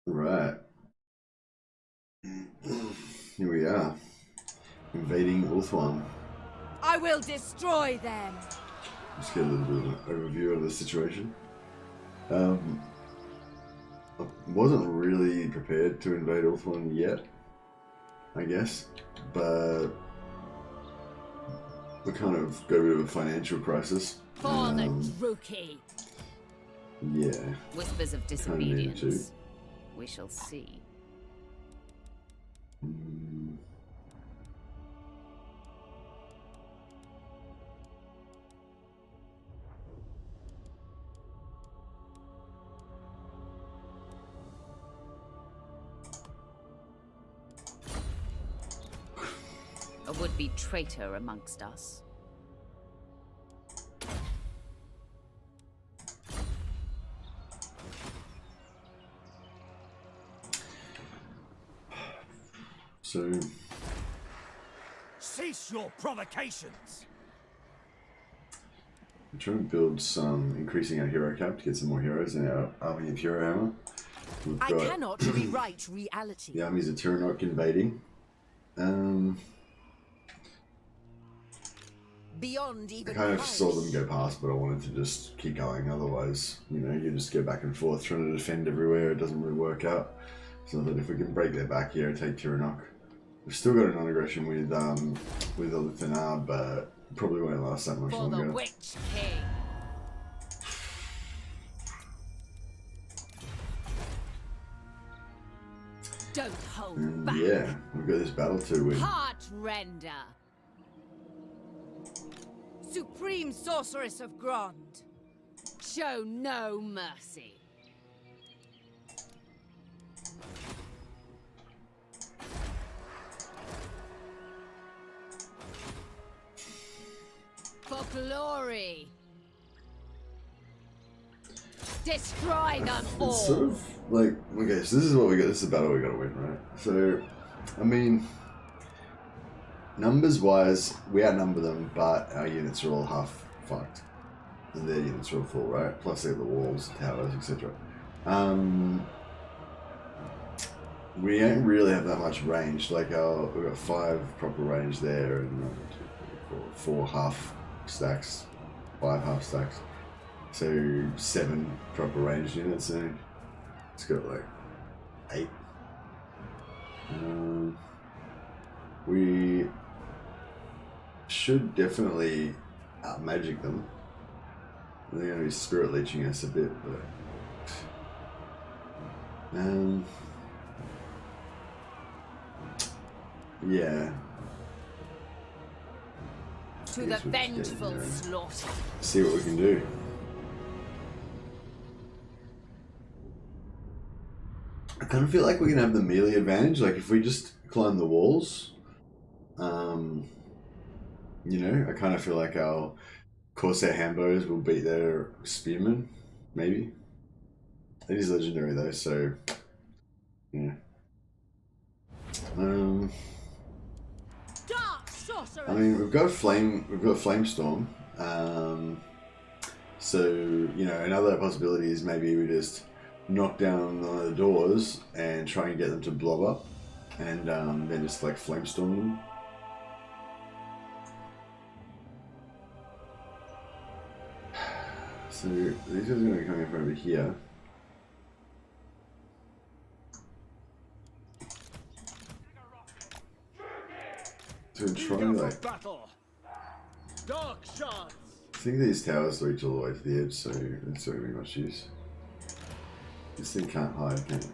Right. Here we are. Invading ULTHUAN. I will destroy them. Just get a little bit of an overview of the situation. I wasn't really prepared to invade ULTHUAN yet, I guess, but we kind of go through a financial crisis. For the Druchii. Yeah. Whispers of disobedience. We shall see. A would-be traitor amongst us. So, cease your provocations. we're trying to build some, increasing our hero count to get some more heroes in our army of hero hammer. I cannot rewrite reality. The armies of Tyrannok invading. Beyond I even kind of saw them go past, but I wanted to just keep going. Otherwise, you know, you just go back and forth trying to defend everywhere. It doesn't really work out. So that if we can break their back here and take Tyrannok, we've still got a non-aggression with ULTHUAN, but probably won't last that much longer. For the Witch King. Don't hold back. Yeah, we've got this battle to win. Heart render. Supreme sorceress of Grond. Show no mercy. For glory. Destroy them all. It's sort of like, okay, so this is what we got. This is a battle we got to win, right? So, I mean, numbers wise, we outnumber them, but our units are all half fucked, and their units are all full, right? Plus they have the walls, towers, etc. We don't really have that much range. Like we've got 5 proper range there, and 1, 2, 3, 4 half stacks, 5 half stacks. So 7 proper ranged units. So it's got like 8. We should definitely out-magic them. They're going to be spirit leeching us a bit, but yeah. To the vengeful slaughter. See what we can do. I kind of feel like we can have the melee advantage. Like if we just climb the walls, you know, I kind of feel like our Corsair Hambos will beat their spearmen, maybe. It is legendary though, so yeah. I mean, we've got Flamestorm. So you know, another possibility is maybe we just knock down one of the doors and try and get them to blob up, and then just like Flamestorm them. So these guys are going to be coming from over here. So try like, I think these towers reach all the way to the edge, so that's not going to be much use. This thing can't hide, can it?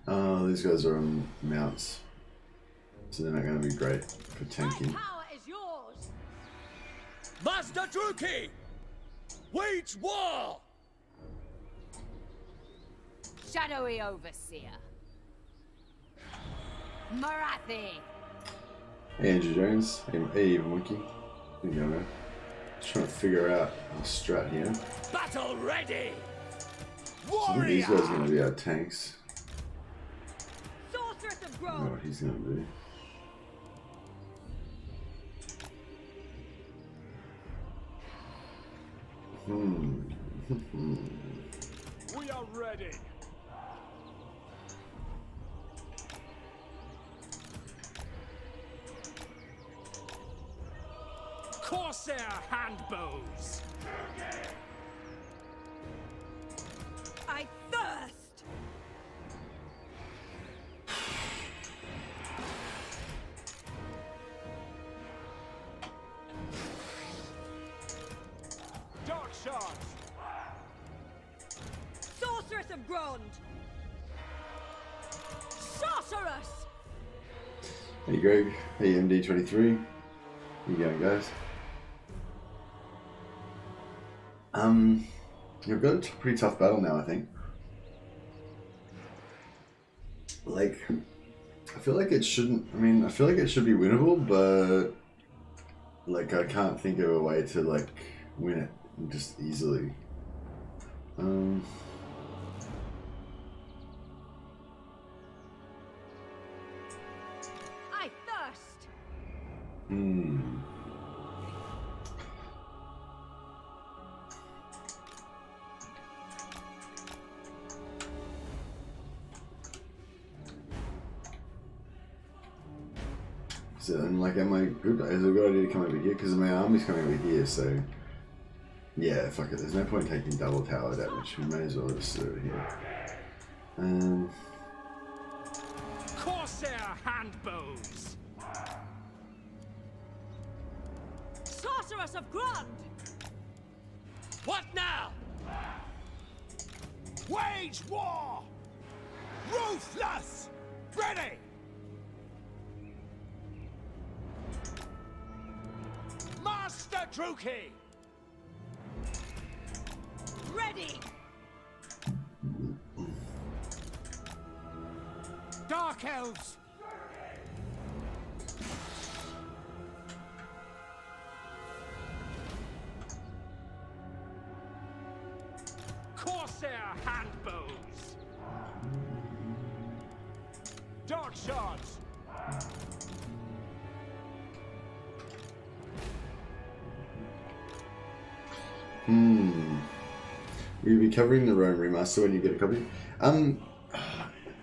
Oh, these guys are on mounts, so they're not going to be great for tanking. Power is yours. Master Druchii, wage war. Shadowy Overseer. Morathi. Hey, Andrew Jones. Hey, Monkey. Here you go, man. Just trying to figure out the strat here. Battle ready. So I think these guys are going to be our tanks. Sorceress of I don't know what he's going to do. We are ready. Corsair handbows. I thirst. Dark shards. Sorceress of Grond. Sorceress. Hey Greg, hey MD23. How you going, guys? You've got a pretty tough battle now, I think. Like, I feel like it shouldn't. I mean, I feel like it should be winnable, but like I can't think of a way to like win it just easily. I thirst. So then, like, am I good? Is it a good idea to come over here? Because my army's coming over here, so yeah, fuck it. There's no point taking double tower damage. We may as well just sit over here. Corsair handbows. Sorceress of Grond. What now? Wage war. Ruthless. Ready. Master Druchii. Ready. Dark Elves. Corsair handbows. Dark shards. Will you be covering the Rome remaster when you get a copy?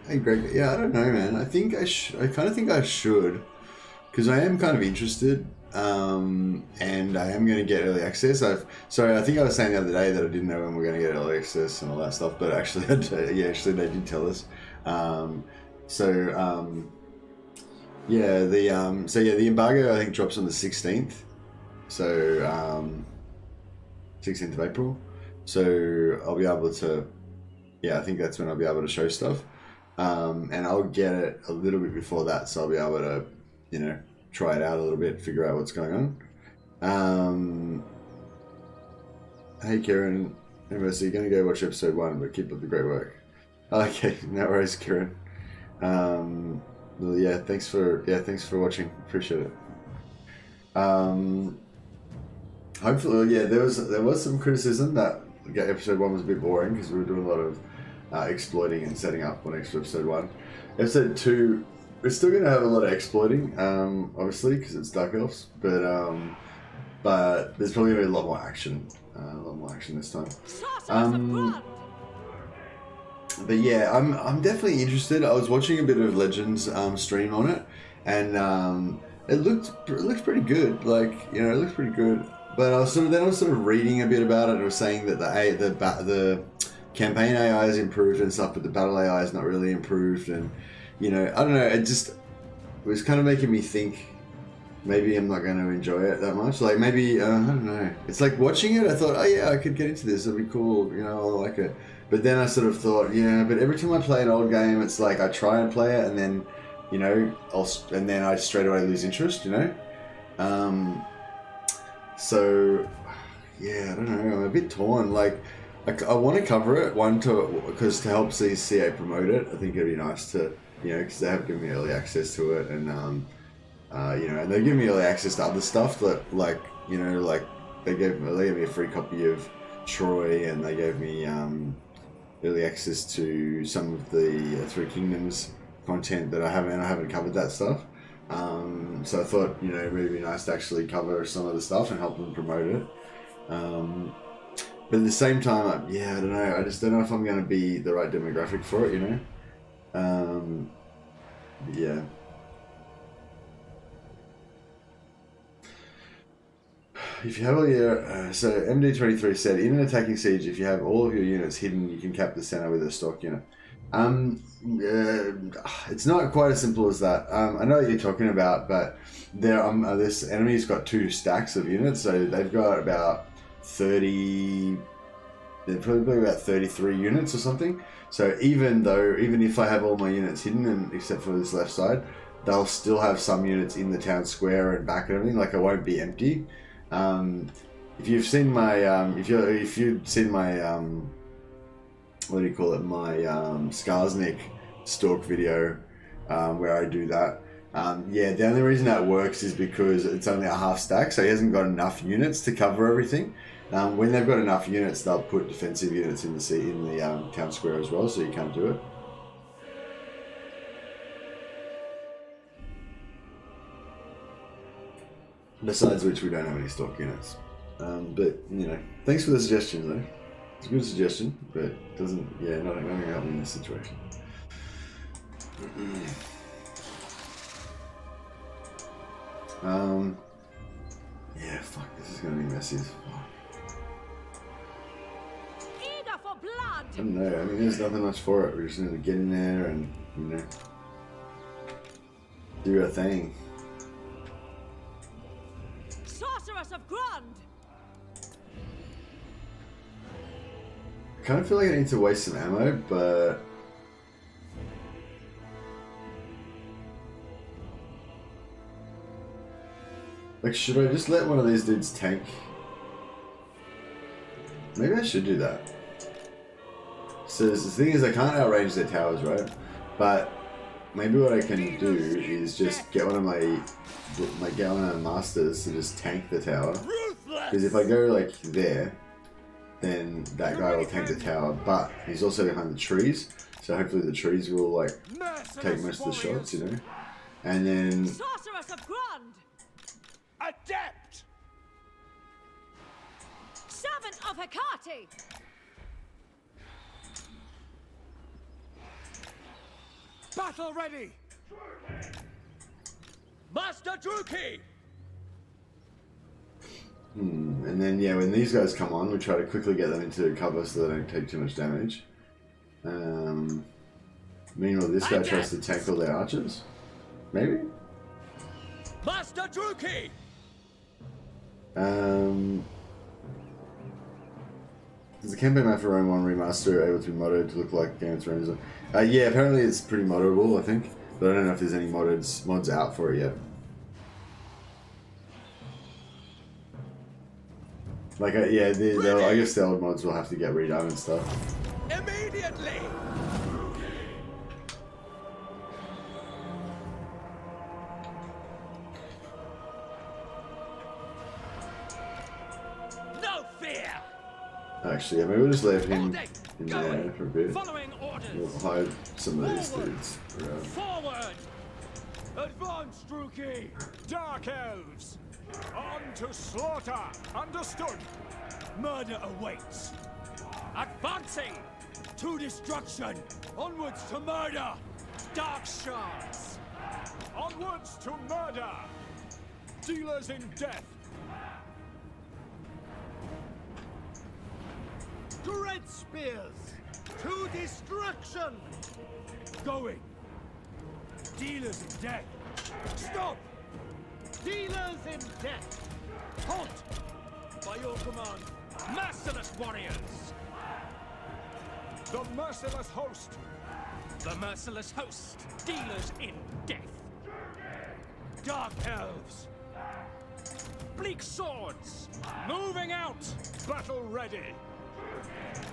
Hey Greg, yeah, I don't know, man. I think I kind of think I should, because I am kind of interested, and I am going to get early access. Sorry, I think I was saying the other day that I didn't know when we are going to get early access and all that stuff, but actually, yeah, actually they did tell us. Yeah, the embargo I think drops on the 16th, so 16th of April. So I'll be able to, yeah, I think that's when I'll be able to show stuff. And I'll get it a little bit before that, so I'll be able to, you know, try it out a little bit, figure out what's going on. Hey Kieran, anyway, so you're going to go watch episode 1, but keep up the great work. Okay, no worries, Kieran. Well, yeah, thanks for watching. Appreciate it. Hopefully, yeah, there was some criticism that episode 1 was a bit boring because we were doing a lot of exploiting and setting up on episode 1. Episode 2, we're still going to have a lot of exploiting, obviously, because it's Dark Elves, but there's probably going to be a lot more action this time. But yeah, I'm definitely interested. I was watching a bit of Legends stream on it, and it looks pretty good. Like, you know, it looks pretty good. But I was sort of reading a bit about it. And it was saying that the campaign AI is improved and stuff, but the battle AI is not really improved. And you know, I don't know. It was kind of making me think maybe I'm not going to enjoy it that much. Like maybe I don't know. It's like watching it. I thought, oh yeah, I could get into this. It'd be cool. You know, I like it. But then I sort of thought, yeah. But every time I play an old game, it's like I try and play it, and then, you know, then I straight away lose interest. You know. So, yeah, I don't know. I'm a bit torn. Like, I want to cover it. Because to help CA promote it, I think it'd be nice to, you know, because they have given me early access to it, and you know, and they're giving me early access to other stuff that, like, you know, like they gave me a free copy of Troy, and they gave me early access to some of the Three Kingdoms content that I haven't covered that stuff. So I thought, you know, maybe it'd be nice to actually cover some of the stuff and help them promote it. But at the same time, yeah, I don't know. I just don't know if I'm going to be the right demographic for it, you know. Yeah. If you have all your... so MD23 said, in an attacking siege, if you have all of your units hidden, you can cap the center with a stock unit. It's not quite as simple as that. I know what you're talking about, but this enemy's got 2 stacks of units, so they've got about 30... They're probably about 33 units or something. So even if I have all my units hidden, except for this left side, they'll still have some units in the town square and back and everything. Like, I won't be empty. If you've seen my if you've seen my what do you call it, my Skarsnik stalk video, where I do that, yeah, the only reason that works is because it's only a half stack, so he hasn't got enough units to cover everything. When they've got enough units, they'll put defensive units in the town square as well, so you can't do it. Besides which, we don't have any stock units. But, you know, thanks for the suggestion, though. It's a good suggestion, but doesn't, yeah, not going to help me in this situation. Yeah, fuck, this is going to be messy as fuck. Eager for blood. I don't know, I mean, there's nothing much for it. We're just going to get in there and, you know, do our thing. Sorceress of Grund. I kind of feel like I need to waste some ammo, but... like, should I just let one of these dudes tank? Maybe I should do that. So the thing is, I can't outrange their towers, right? But maybe what I can do is just get one of my masters to just tank the tower. Because if I go like there, then that guy will tank the tower. But he's also behind the trees, so hopefully the trees will like take most of the shots, you know. And then Sorceress of Grund. Adept! Servant of Hecate. Battle ready! Master Druchii! And then, yeah, when these guys come on, we try to quickly get them into cover so they don't take too much damage. Meanwhile, this guy tries to tank all their archers. Maybe? Master Druchii! Is the campaign map for Rome 1 Remastered able to be modded to look like Game of Thrones? Yeah, apparently it's pretty modderable, I think. But I don't know if there's any mods out for it yet. Like, yeah, I guess the old mods will have to get redone and stuff. Immediately! No fear! Actually, yeah, maybe we'll just leave him in there for a bit. Following orders. We'll hide some of these dudes around. Forward! Advance, Druchii! Dark Elves! On to slaughter! Understood! Murder awaits! Advancing! To destruction! Onwards to murder! Dark shards! Onwards to murder! Dealers in death! Dread spears! To destruction! Going! Dealers in death! Stop! Dealers in death! Halt! By your command, merciless warriors! The merciless host! The merciless host! Dealers in death! Dark elves! Bleak swords! Moving out! Battle ready!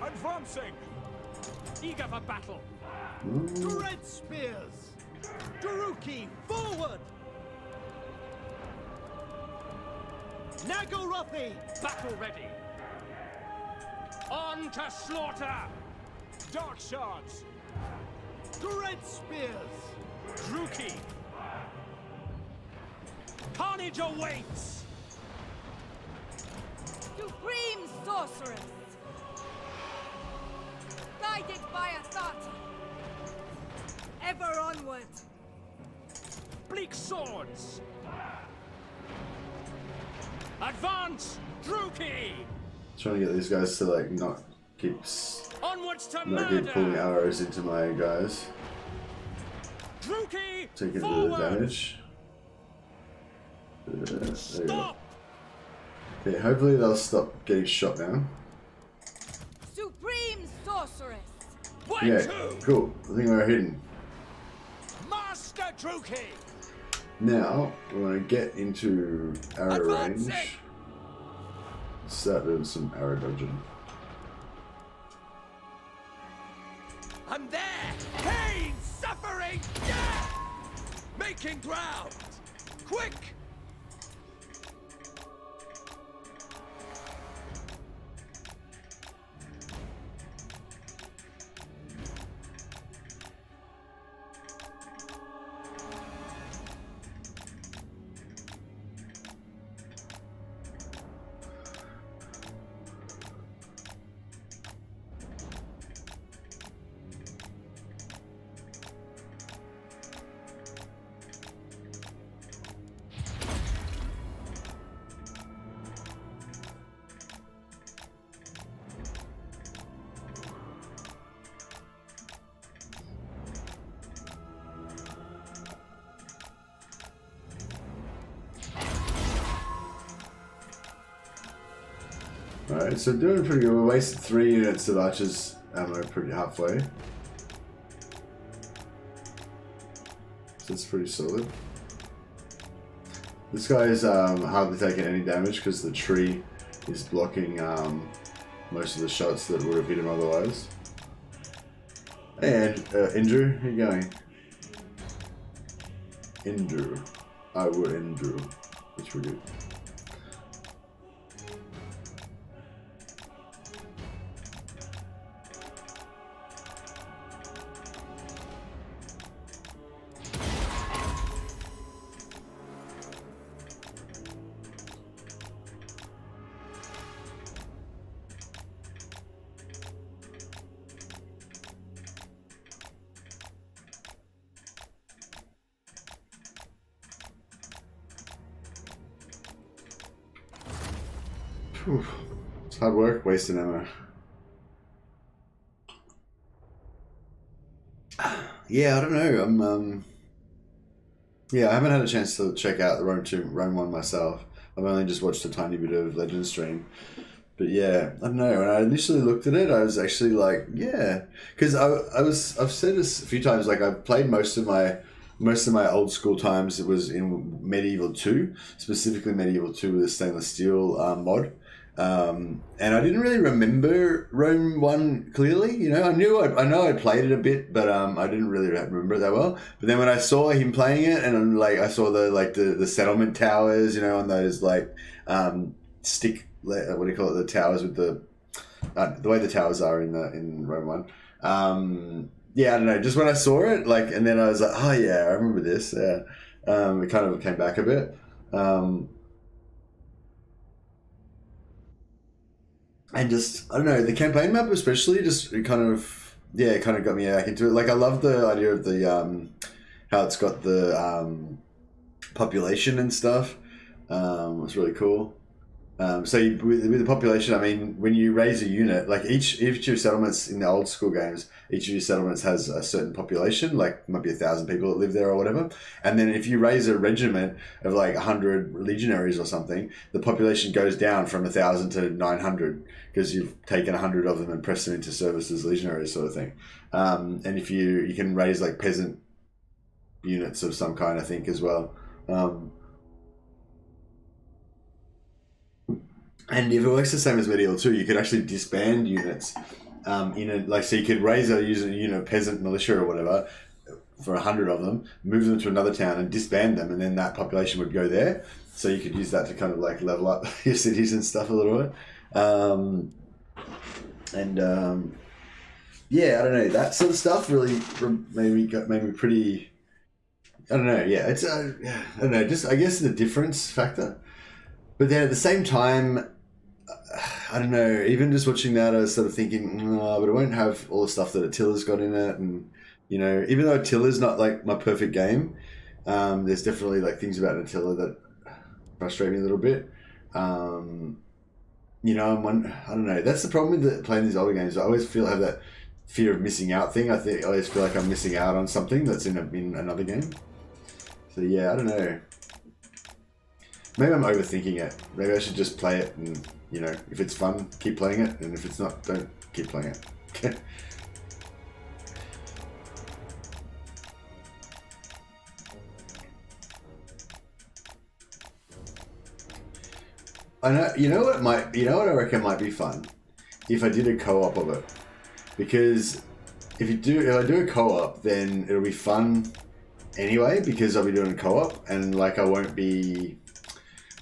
Advancing! Eager for battle! Dread spears! Druchii, forward! Nagorothi! Battle ready. On to slaughter. Dark shards! Dread spears! Druchii. Carnage awaits. Supreme sorceress! Guided by a thought! Ever onward! Bleak swords. Advance, Druchii. Trying to get these guys to like not keep Onwards to not keep pulling murder. arrows into my guys. Druchii, Taking a bit of forward. damage. There you go. Stop. Yeah, hopefully they'll stop getting shot now. Supreme sorceress! Way Yeah, to. cool. I think we're hidden. Master Druchii! Now, we want to get into arrow Advancing. range. Start doing some arrow dodging. I'm there! Pain! Suffering! Death! Making ground! Quick! Alright, so doing pretty good. We wasted 3 units of archers ammo pretty halfway. So it's pretty solid. This guy is hardly taking any damage because the tree is blocking most of the shots that would have hit him otherwise. And Indru, how you going? Indru. I will Indru. That's pretty good. Whew. It's hard work wasting ammo. Yeah, I don't know. Yeah, I haven't had a chance to check out the Rome 1 myself. I've only just watched a tiny bit of Legend stream. But yeah, I don't know. When I initially looked at it, I was actually like, yeah, because I've said this a few times. Like I've played most of my old school times. It was in Medieval 2, specifically Medieval 2 with a stainless steel mod. And I didn't really remember Rome 1 clearly, you know. I know I played it a bit, but I didn't really remember it that well. But then when I saw him playing it, and I saw the settlement towers, you know, on those stick, what do you call it, the towers with the way the towers are in Rome 1. Yeah, I don't know. Just when I saw it, and then I was like, oh yeah, I remember this. Yeah, it kind of came back a bit. And just, I don't know, the campaign map especially it kind of got me back into it. Like, I love the idea of the, how it's got the population and stuff. It's really cool. With the population, I mean, when you raise a unit, like each of your settlements in the old school games, each of your settlements has a certain population, like might be 1,000 people that live there or whatever. And then if you raise a regiment of like 100 legionaries or something, the population goes down from 1,000 to 900 because you've taken 100 of them and pressed them into service as legionaries, sort of thing. And if you can raise like peasant units of some kind, I think, as well. And if it works the same as Medieval 2, you could actually disband units so you could raise a unit of peasant militia or whatever for 100 of them, move them to another town and disband them, and then that population would go there. So you could use that to kind of like level up your cities and stuff a little bit. Yeah, I don't know, that sort of stuff really made me pretty. I don't know. Yeah, it's I don't know. Just I guess the difference factor. But then at the same time, I don't know. Even just watching that, I was sort of thinking, oh, but it won't have all the stuff that Attila's got in it, and you know, even though Attila's not like my perfect game, there's definitely like things about Attila that frustrate me a little bit. You know, I don't know. That's the problem with playing these older games. I always I have that fear of missing out thing. I always feel like I'm missing out on something that's in another game. So yeah, I don't know. Maybe I'm overthinking it. Maybe I should just play it, and you know, if it's fun, keep playing it, and if it's not, don't keep playing it. I know. You know what I reckon might be fun, if I did a co-op of it, because if I do a co-op, then it'll be fun anyway, because I'll be doing a co-op, and like I won't be.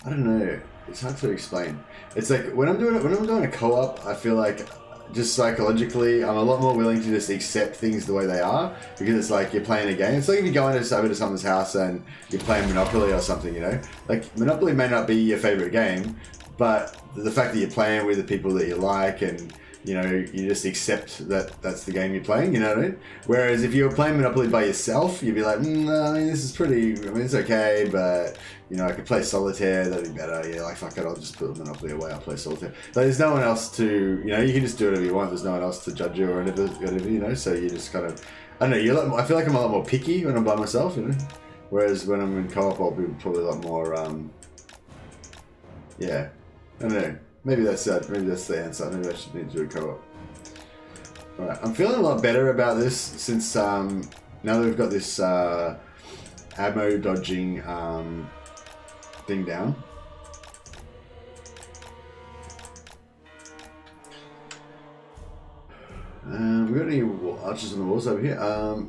I don't know. It's hard to explain. It's like when I'm doing a co-op, I feel like just psychologically, I'm a lot more willing to just accept things the way they are, because it's like you're playing a game. It's like if you go over to someone's house and you're playing Monopoly or something, you know? Like Monopoly may not be your favorite game, but the fact that you're playing with the people that you like, and you know, you just accept that that's the game you're playing, you know what I mean? Whereas if you were playing Monopoly by yourself, you'd be like, this is pretty, it's okay, but, you know, I could play Solitaire, that'd be better. Yeah, like, fuck it, I'll just put Monopoly away, I'll play Solitaire. But there's no one else to, you know, you can just do whatever you want, there's no one else to judge you or whatever, you know, so you just kind of, I don't know, I feel like I'm a lot more picky when I'm by myself, you know? Whereas when I'm in co-op, I'll be probably a lot more, yeah, I don't know. Maybe that's maybe that's the answer. Maybe I should need to do a co-op. Alright, I'm feeling a lot better about this since now that we've got this ammo dodging thing down. We got any archers on the walls over here?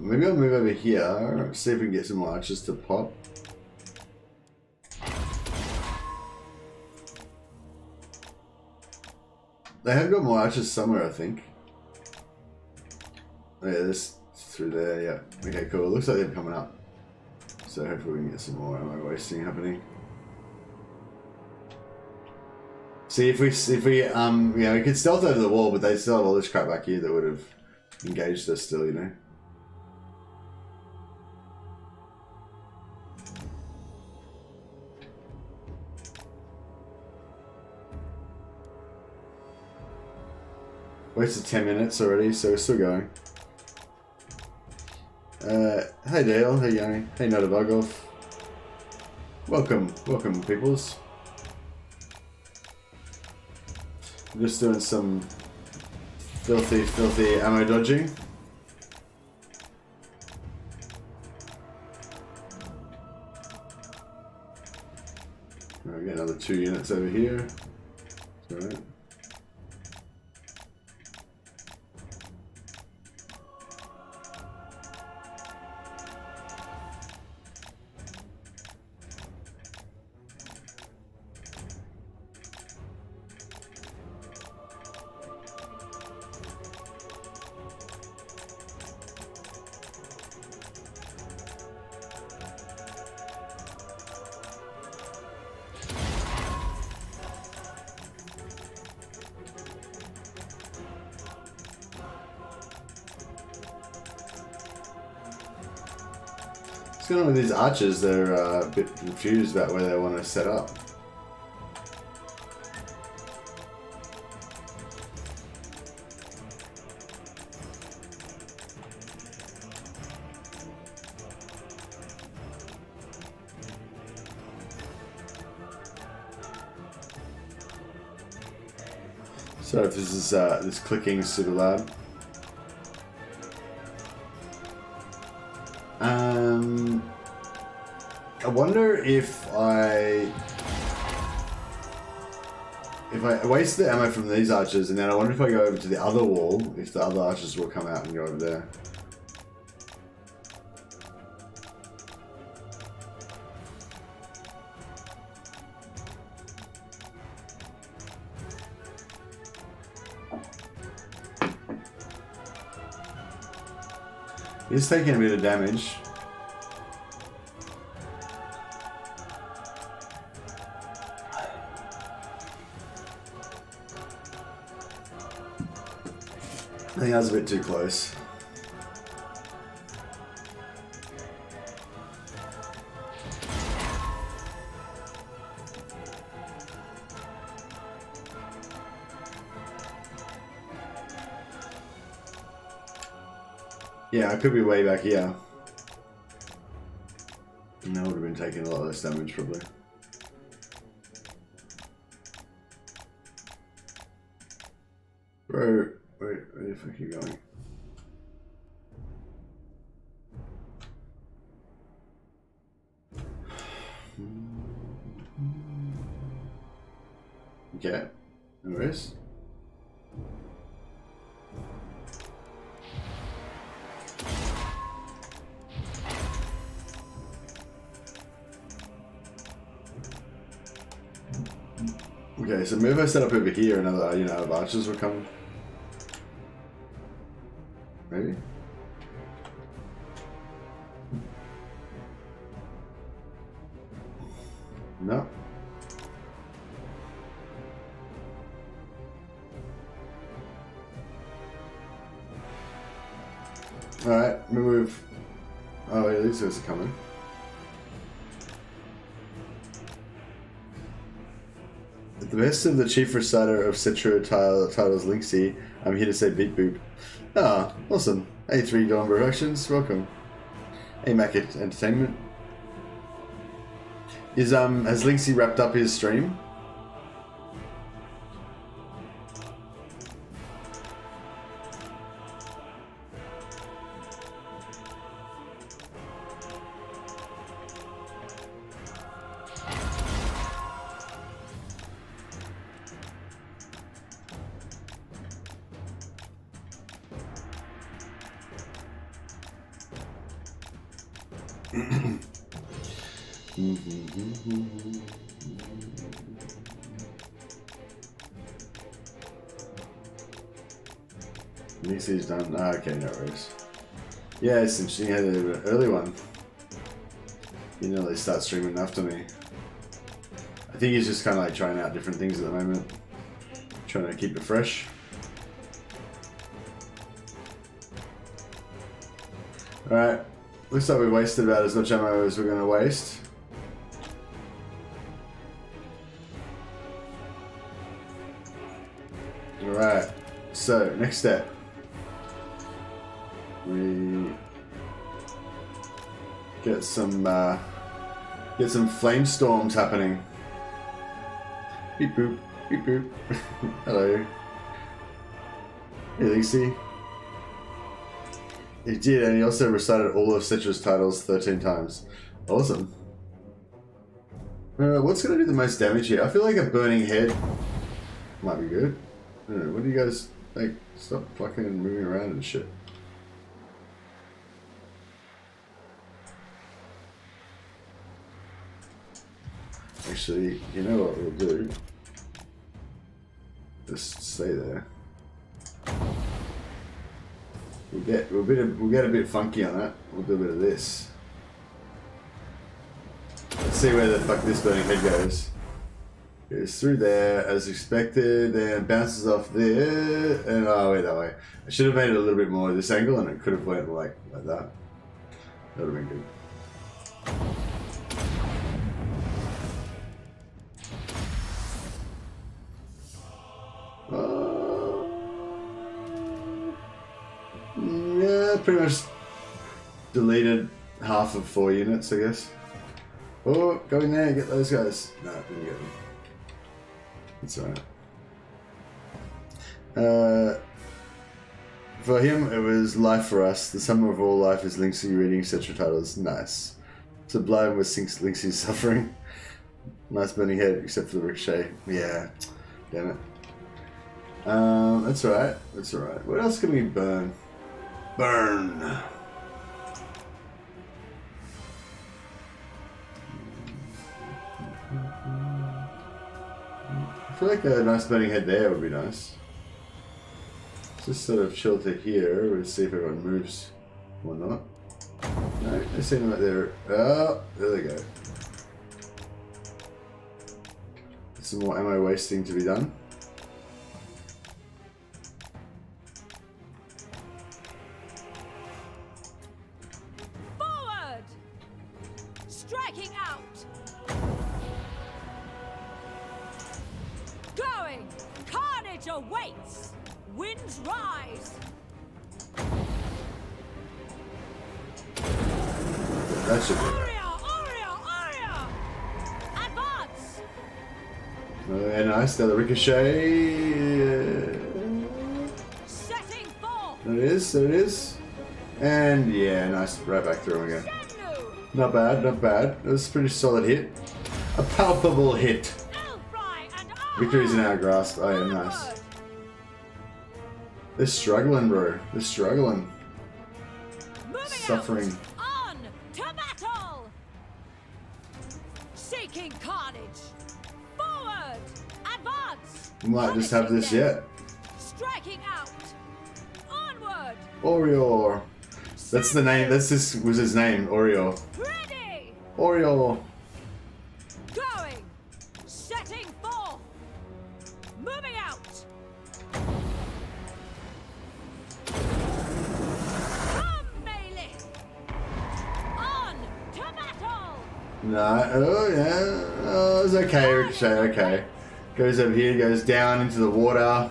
Maybe I'll move over here, see if we can get some more archers to pop. They have got more archers somewhere, I think. Oh yeah, this through there, yeah. Okay, cool. Looks like they're coming up. So hopefully we can get some more ammo wasting happening. See if we you know, we could stealth over the wall, but they still have all this crap back here that would have engaged us still, you know. Wasted 10 minutes already, so we're still going. Hey Dale, hey Yanni, hey Not a Bug Off. Welcome peoples. I'm just doing some filthy ammo dodging. Alright, we got another 2 units over here. Alright. What's going on with these archers? They're a bit confused about where they want to set up. Sorry if this clicking is super loud. I wonder if I waste the ammo from these archers, and then I wonder if I go over to the other wall, if the other archers will come out and go over there. He's taking a bit of damage. I think that was a bit too close. Yeah, I could be way back here. And that would have been taking a lot less damage, probably. Bro, wait, where the fuck are you going? Okay, anyways. Okay, so maybe if I set up over here, another, you know, archers will come. Maybe? No. Alright, move. Oh, yeah, these guys are coming. At the best of the chief reciter of Citra titles Linksy, I'm here to say beep boop. Ah, awesome. A3 Dawn Productions, welcome. AMAC Entertainment. Has Linksy wrapped up his stream? Nixie's done. Ah, okay, no worries. Yeah, it's interesting. You had an early one. You know, they start streaming after me. I think he's just kind of like trying out different things at the moment, trying to keep it fresh. Alright, looks like we wasted about as much ammo as we're going to waste. Alright, so next step. We get some flame storms happening. Beep boop, beep boop. Hello. Hey, Lacey. He did, and he also recited all of Citra's titles 13 times. Awesome. What's going to do the most damage here? I feel like a burning head might be good. I don't know, what do you guys think? Stop fucking moving around and shit. Actually, you know what we'll do? Just stay there. We'll get a bit funky on that. We'll do a bit of this. Let's see where the fuck this burning head goes. Goes through there as expected, then bounces off there, and oh wait that way. I should have made it a little bit more this angle, and it could have went like that. That would have been good. Yeah, pretty much deleted half of 4 units, I guess. Oh, go in there and get those guys. No, didn't get them. That's alright. For him, it was life for us. The sum of all life is Linksy reading Citra titles. Nice. Sublime was Linksy's suffering. Nice burning head, except for the ricochet. Yeah, damn it. That's alright. That's alright. What else can we burn? Burn. I feel like a nice burning head there would be nice. Just sort of chill to here. We'll see if everyone moves. Or not. No, they seem like they're... Oh, there they go. Some more ammo wasting to be done. Forward! Striking out! Going! Carnage awaits! Winds rise! That should be. Aria! Advance! Yeah, nice. Got the ricochet. Setting forth! There it is. There it is. And yeah, nice. Right back through again. Shenlu! Not bad. Not bad. That was a pretty solid hit. A palpable hit. Elfry and Victory's in our grasp. Oh yeah, nice. Onward! They're struggling, bro. They're struggling. Moving Suffering. out. On to battle! Seeking carnage! Forward! Advance! We might just have this Punishing yet. them. Striking out! Onward! Orior. That's the name. That's this was his name. Orior. Ready! Orior. Going! Setting forth! Moving out! Come, melee! On to battle! No. Oh yeah. Oh, it's okay. Ricochet. Okay. Goes over here. Goes down into the water.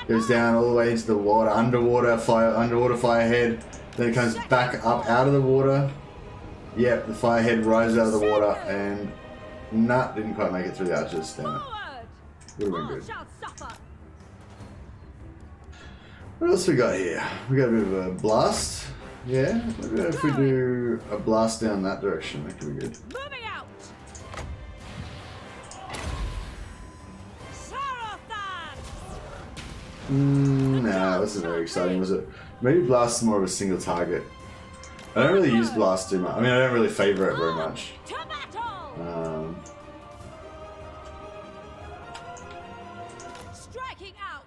Goes down all the way into the water. Underwater firehead. Then it comes back up out of the water. Yep. The firehead rises out of the water and nah, didn't quite make it through the arches. Damn it. Forward! Would have been All good. shall suffer! What else we got here? We got a bit of a blast. Yeah. Maybe if we do a blast down that direction, that could be good. Moving out! Sarothan! Nah, that wasn't very exciting, was it? Maybe blast's more of a single target. I don't really use blast too much. I mean, I don't really favor it very much. To battle! Striking out!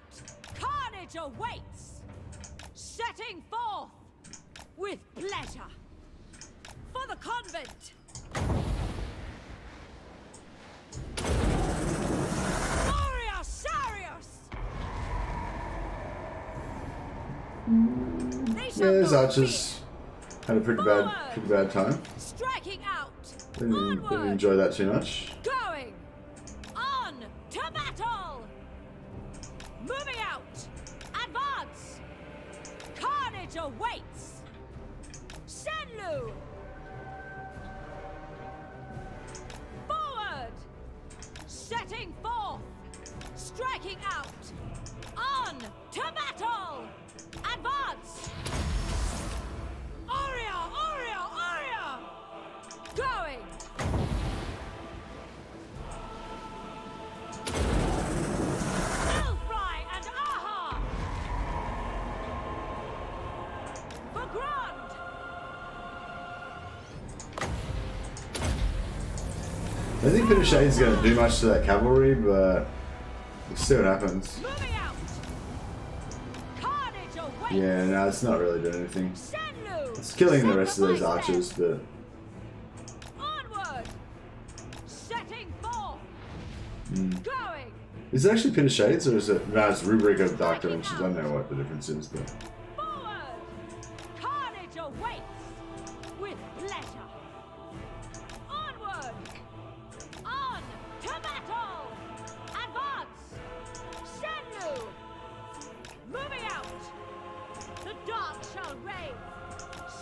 Carnage awaits! Setting forth! With pleasure! For the convent! Warrior Sarius! They Yeah, shall those not archers had a pretty bad time. fear. Striking out! Didn't Onward! enjoy that too much. Going! On to battle! Moving out! Advance! Carnage awaits! Shenlu! Forward! Setting forth! Striking out! On to battle! Advance! Aria! Going! Elfry and Aha! For Grand! I think Bitter Shade's going to do much to that cavalry, but we'll see what happens. Moving out! Carnage awaits! Yeah, no, it's not really doing anything. Shenlu! It's killing the rest of those Sacrifice them. archers, but Onward! Setting forth! Going! is it actually Bitter Shades or is it? No, it's Rubric of Dark Dimensions. I don't know what the difference is, but Forward! Carnage awaits! With pleasure! Onward! On to battle! Advance! Shenlu! Moving out! The dark shall reign!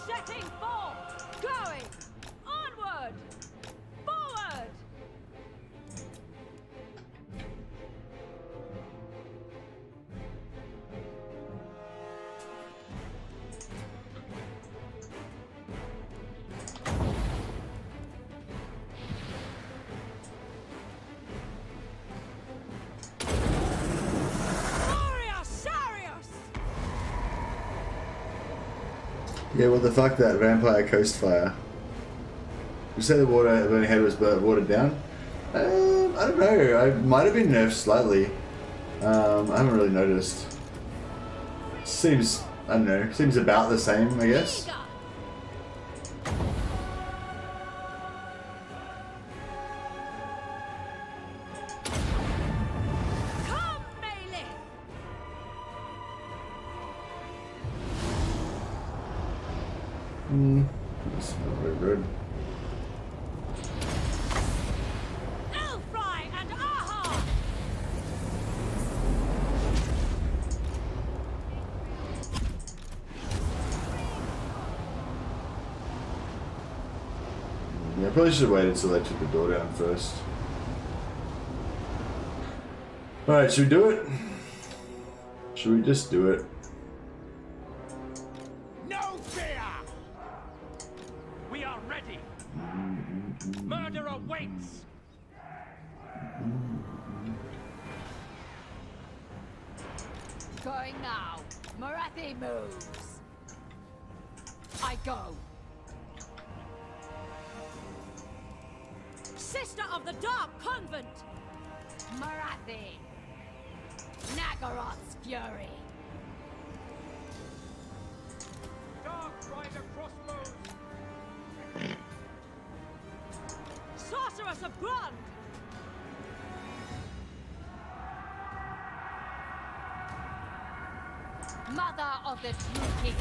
Setting forth! Going! Onward! Forward! Warrior Sarius! yeah. Well, the fuck that vampire coast fire. You say the water burning head was watered down? I don't know. I might have been nerfed slightly. I haven't really noticed. Seems I don't know. Seems about the same, I guess. Eager. Come, Melee. It's not very good. Elfry and Aha. Yeah, I probably should have waited until they took the door down first. Alright, should we do it? Should we just do it? No fear! We are ready. Murder awaits. Going now. Morathi moves. I go. Sister of the Dark Convent. Morathi. Nagaroth's fury. Dark Rider crossbows. Sorceress of Grund. Mother of the Druchii.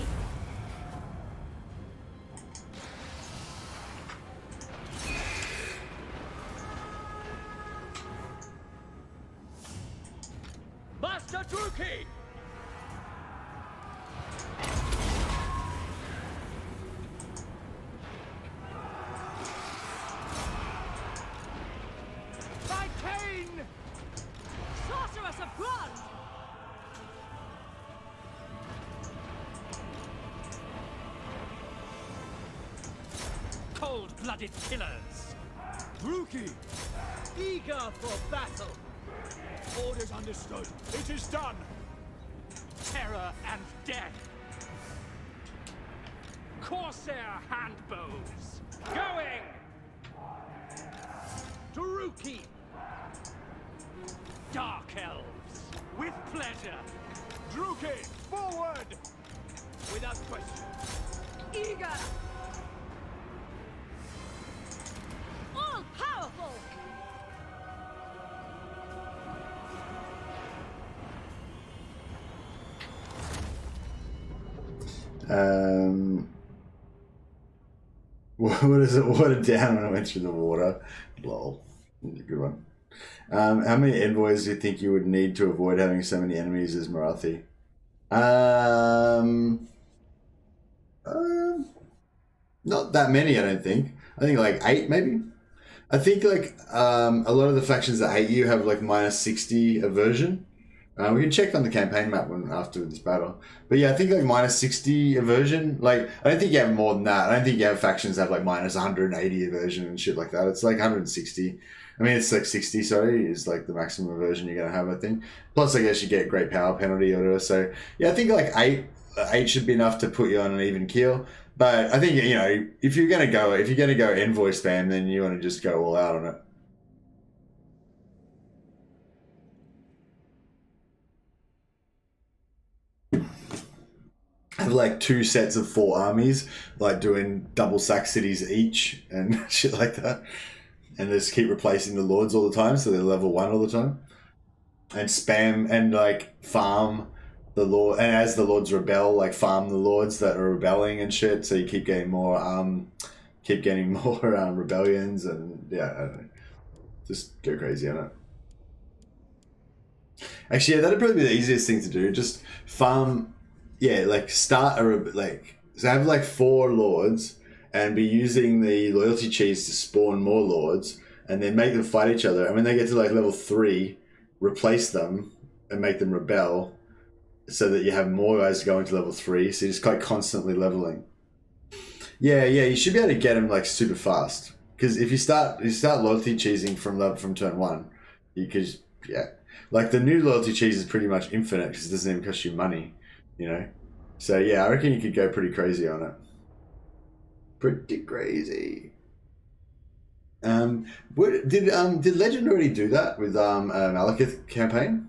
Master Druchii. By Cain! Sorceress of Grund. Cold-blooded killers. Druchii! Eager for battle! Orders understood. It is done! Terror and death. Corsair handbows. Going. Druchii! Dark Elves. With pleasure. Druchii! Forward! Without question. Eager. All powerful. What is it? Watered down when I went through the water. Lol. Good one. How many envoys do you think you would need to avoid having so many enemies as Morathi? Not that many, I don't think. I think like 8 maybe. I think like a lot of the factions that hate you have like minus 60 aversion. We can check on the campaign map when after this battle. But yeah, I think like minus 60 aversion. Like, I don't think you have more than that. I don't think you have factions that have like minus 180 aversion and shit like that. It's like 160. I mean, it's like 60, sorry, is like the maximum aversion you're going to have, I think. Plus, I guess you get great power penalty or whatever. So yeah, I think like 8 should be enough to put you on an even keel. But I think, you know, if you're going to go envoy spam, then you want to just go all out on it. Have like 2 sets of 4 armies, like doing double sack cities each and shit like that. And just keep replacing the lords all the time, so they're level 1 all the time. And spam and like farm the lord, and as the lords rebel, like farm the lords that are rebelling and shit. So you keep getting more, rebellions, and yeah, I don't know. Just go crazy on it. Actually, yeah, that'd probably be the easiest thing to do. Just farm. Yeah, like start so have like 4 lords and be using the loyalty cheese to spawn more lords and then make them fight each other. And when they get to like level 3, replace them and make them rebel so that you have more guys going to level 3. So you're just like constantly leveling. Yeah, you should be able to get them like super fast. Because if you start loyalty cheesing from turn 1, you could, yeah. Like the new loyalty cheese is pretty much infinite because it doesn't even cost you money. You know, so yeah, I reckon you could go pretty crazy on it. Pretty crazy. Did Legend already do that with Malekith campaign?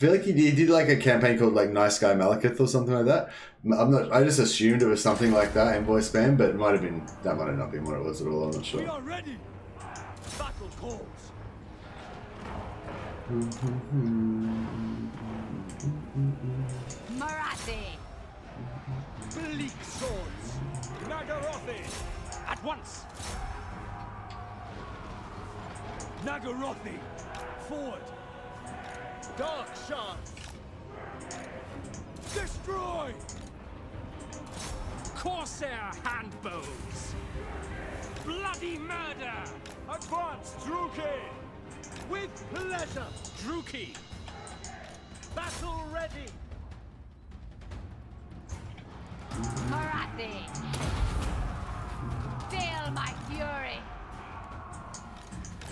feel like he did like a campaign called like Nice Guy Malekith or something like that. I'm not. I just assumed it was something like that, envoy spam, but it might have been. That might have not been what it was at all. I'm not We sure. are ready. Battle calls. Morathi. Bleak swords. Nagarothi. At once. Nagarothi. Forward. Dark shards. Destroy. Corsair handbows. Bloody murder. Advance, Druchii. With pleasure. Druchii. Battle ready. Morathi. Feel my fury.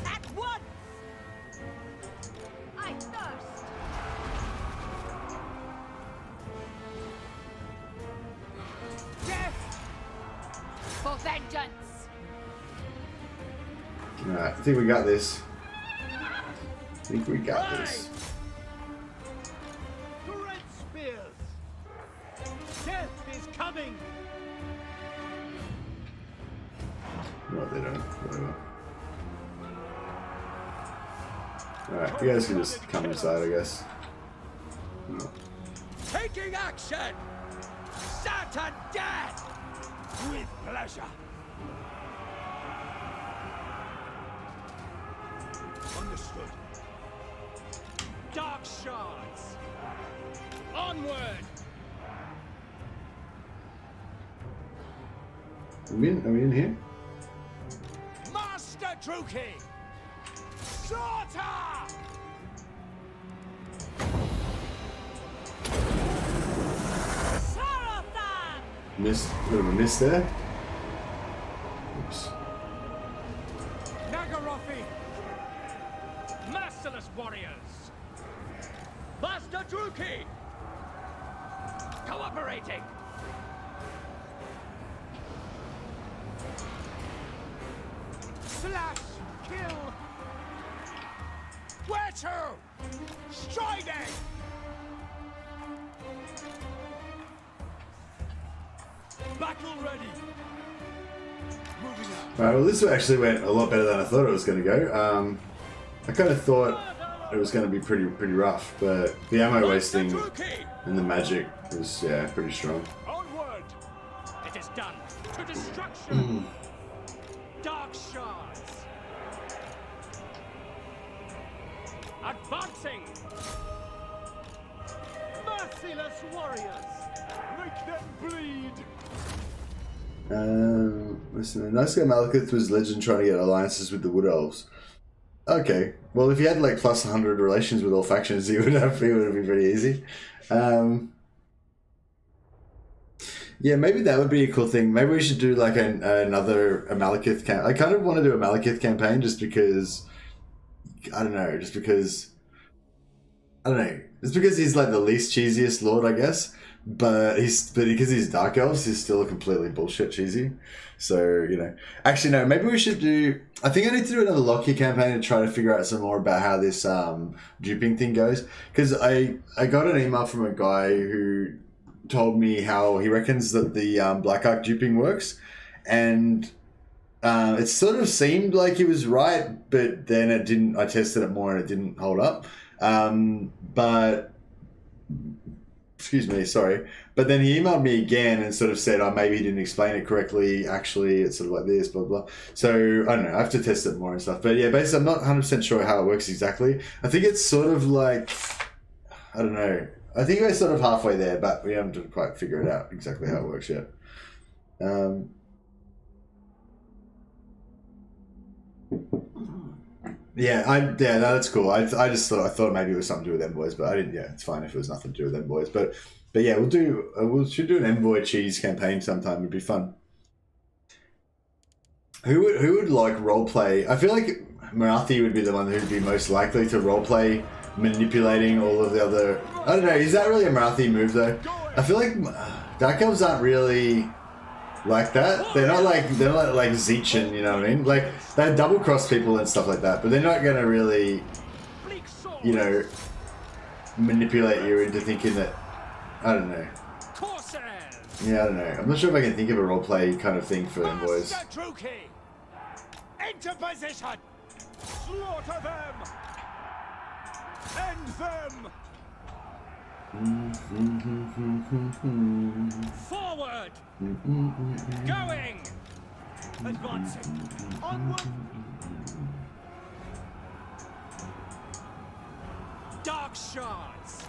At once. I thirst. Death. For vengeance. Alright, I think we got this. I think we got this. Great spears. Death is coming. No, they don't. Whatever. Alright, you guys can just come inside, I guess. No. Taking action. Certain death. With pleasure. Understood. Dark shards. Onward. Are we in here? Master Druchii. Slaughter. Sarathan. Missed. Bit of a miss there. Oops. Nagarothi. Merciless warriors. Master Druchii. Cooperating. Slash. Kill. Where to? Striding. Battle ready. Moving out. Alright, well this actually went a lot better than I thought it was going to go. I kind of thought it was going to be pretty rough, but the ammo wasting Druchii. and the magic was, yeah, pretty strong. Onward. It is done. To destruction. Dark shards. Advancing. Merciless warriors. Make them bleed. Listen, Nice Guy Malekith was legend trying to get alliances with the Wood Elves. Okay, well if he had like plus 100 relations with all factions, he would have been pretty easy. Yeah, maybe that would be a cool thing. Maybe we should do like another Malekith camp. I kind of want to do a Malekith campaign just because, I don't know, just because he's like the least cheesiest lord, I guess. But because he's Dark Elves, he's still completely bullshit cheesy. So, you know. Actually, no, maybe we should do... I think I need to do another Lockheed campaign to try to figure out some more about how this duping thing goes. Because I got an email from a guy who told me how he reckons that the Black Ark duping works. And it sort of seemed like he was right, but then it didn't... I tested it more and it didn't hold up. But... Excuse me, sorry. But then he emailed me again and sort of said, oh, maybe he didn't explain it correctly. Actually, it's sort of like this, blah, blah. So, I don't know. I have to test it more and stuff. But yeah, basically, I'm not 100% sure how it works exactly. I think it's sort of like, I don't know. I think we're sort of halfway there, but we haven't quite figured out exactly how it works yet. Yeah, no, that's cool. I thought maybe it was something to do with envoys, but I didn't. Yeah, it's fine if it was nothing to do with envoys. But yeah, we should do an envoy cheese campaign sometime. It'd be fun. Who would like roleplay? I feel like Morathi would be the one who'd be most likely to roleplay manipulating all of the other. I don't know. Is that really a Morathi move though? I feel like Dark Elves aren't really like that. They're not like Zeichin, you know what I mean? Like they double cross people and stuff like that, but they're not gonna really, you know, manipulate you into thinking that, I don't know. Corsairs! Yeah, I don't know. I'm not sure if I can think of a roleplay kind of thing for envoys. Master Druchii! Into position! Slaughter them! End them! Forward! Going! Advancing! Onward! Dark shards!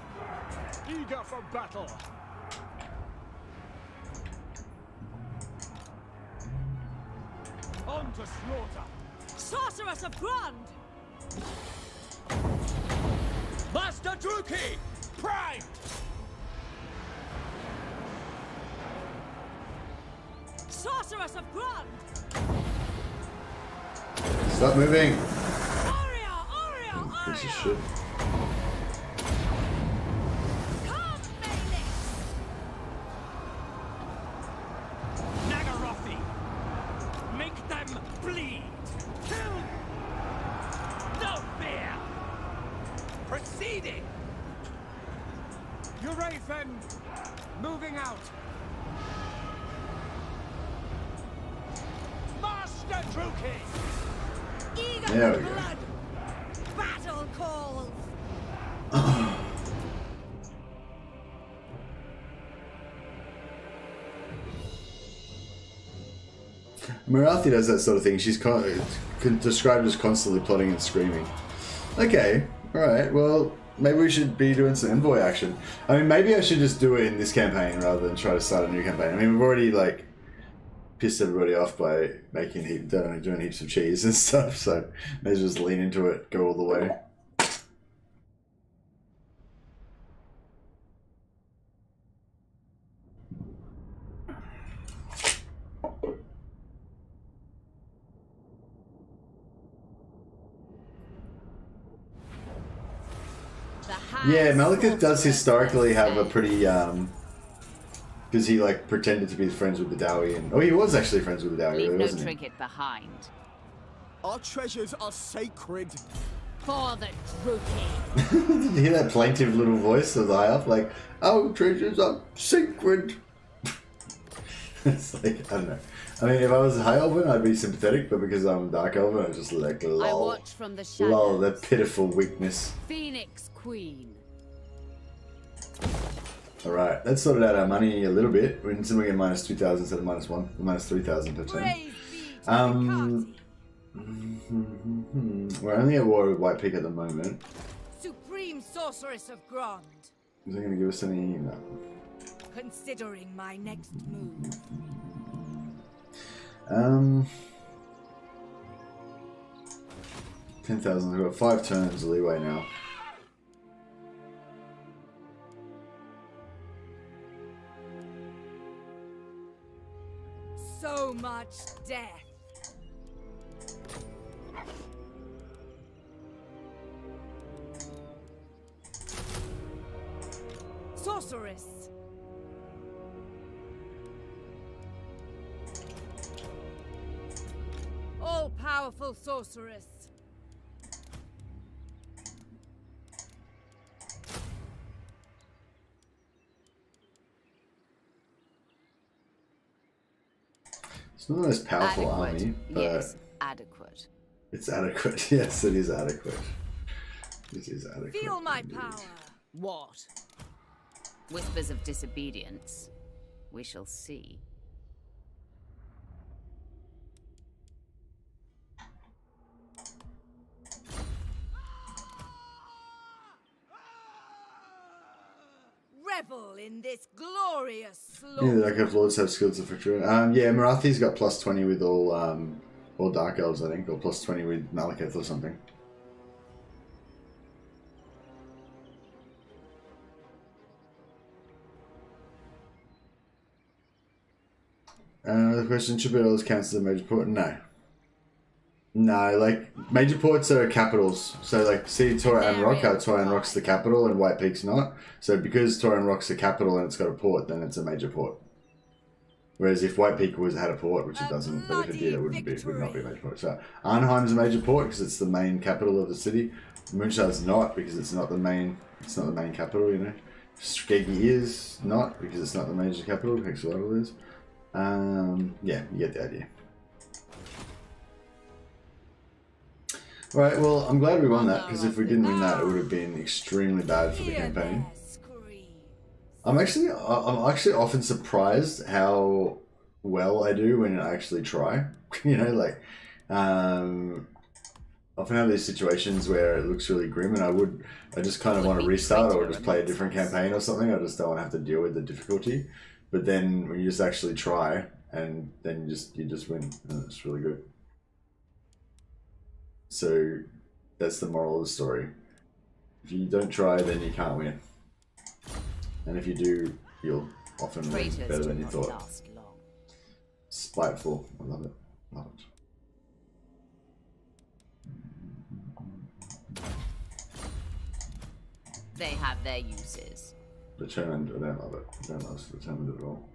Eager for battle! On to slaughter! Sorceress of Grund! Master Druchii! Prime! Sorceress of Grund! Stop moving! Aria! Piece of shit. Come, Melee! Nagarothi! Make them bleed! Kill! No fear! Proceeding! Urathan! Moving out! Master Druchii! Eager There for we go. blood! Battle calls! Morathi does that sort of thing. She's described as constantly plotting and screaming. Okay, alright, well, maybe we should be doing some envoy action. I mean, maybe I should just do it in this campaign rather than try to start a new campaign. I mean, we've already, like, pissed everybody off by doing heaps of cheese and stuff, so maybe just lean into it, go all the way. Yeah, Malekith does historically have a pretty, because he, like, pretended to be friends with the Dowie, and, oh, he was actually friends with the Dowie, Leave no wasn't he? trinket behind. Our treasures are sacred. For the Druchii. Did you hear that plaintive little voice of the high up? Like, our treasures are sacred. It's like, I don't know. I mean, if I was a high elven, I'd be sympathetic, but because I'm dark elven, I'm just like, lol. I watch from the shadows. Lol, that pitiful weakness. Phoenix Queen. Alright, that sorted out our money a little bit. We're going to get minus 2,000 instead of minus 1, or minus 3,000 per turn. Praise be to Hecate, We're only at war with White Peak at the moment. Supreme Sorceress of Grund, Is it going to give us any? No. considering my next move. 10,000. We've got 5 turns leeway now. So much death. Sorceress. All-powerful sorceress. It's not the most powerful Adequate. army, but Yes, adequate. it's adequate. Yes, it is adequate. It is adequate. Feel my indeed. power. What? Whispers of disobedience. We shall see. Revel in this glorious Yeah, slaughter. the Dark Elf Lords have skills of victory. Yeah, Morathi's got plus 20 with all Dark Elves, I think, or plus 20 with Malekith or something. The question, should Elves count as a major port? No. No, like, major ports are capitals. So, like, see Toran Rock, how Toran Rock's the capital and White Peak's not. So, because Toran Rock's the capital and it's got a port, then it's a major port. Whereas if White Peak had a port, which it doesn't, but if it did, it would not be a major port. So, Arnheim's a major port because it's the main capital of the city. Moonshine's not because it's not the main It's not the main capital, you know. Skeggy is not, because it's not the major capital. Hexalotl is. Yeah, you get the idea. Alright, well, I'm glad we won that, because if we didn't win that, it would have been extremely bad for the campaign. I'm actually often surprised how well I do when I actually try. You know, like, often have these situations where it looks really grim and I just kind of want to restart or just play a different campaign or something. I just don't want to have to deal with the difficulty. But then when you just actually try, and then you just win, and it's really good. So that's the moral of the story. If you don't try, then you can't win. And if you do, you'll often win better than you thought. Spiteful. I love it. Love it. They have their uses. Determined, I don't love it. I don't love determined at all.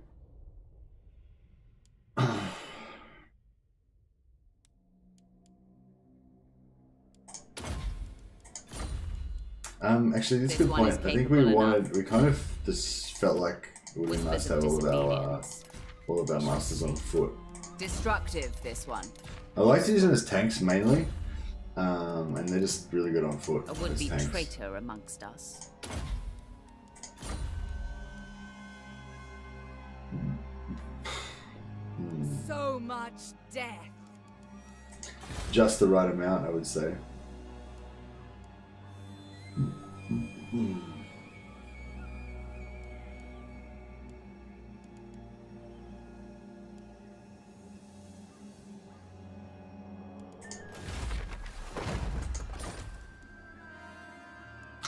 Actually, that's a good point. I think we kind of just felt like it would be nice to have all of our masters on foot. Destructive, this one. I like to use them as tanks mainly, and they're just really good on foot. A would-be traitor amongst us. So much death. Just the right amount, I would say.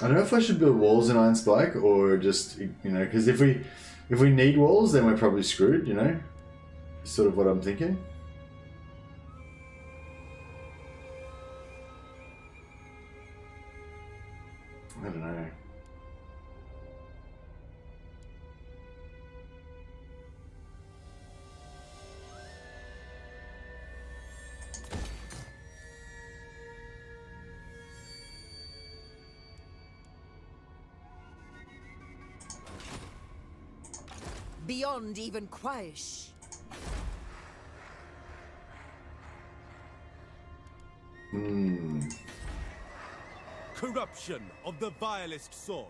I don't know if I should build walls in Iron Spike or just, you know, because if we need walls, then we're probably screwed, you know? Sort of what I'm thinking. I don't know. Beyond even Quaish. Corruption of the vilest sort.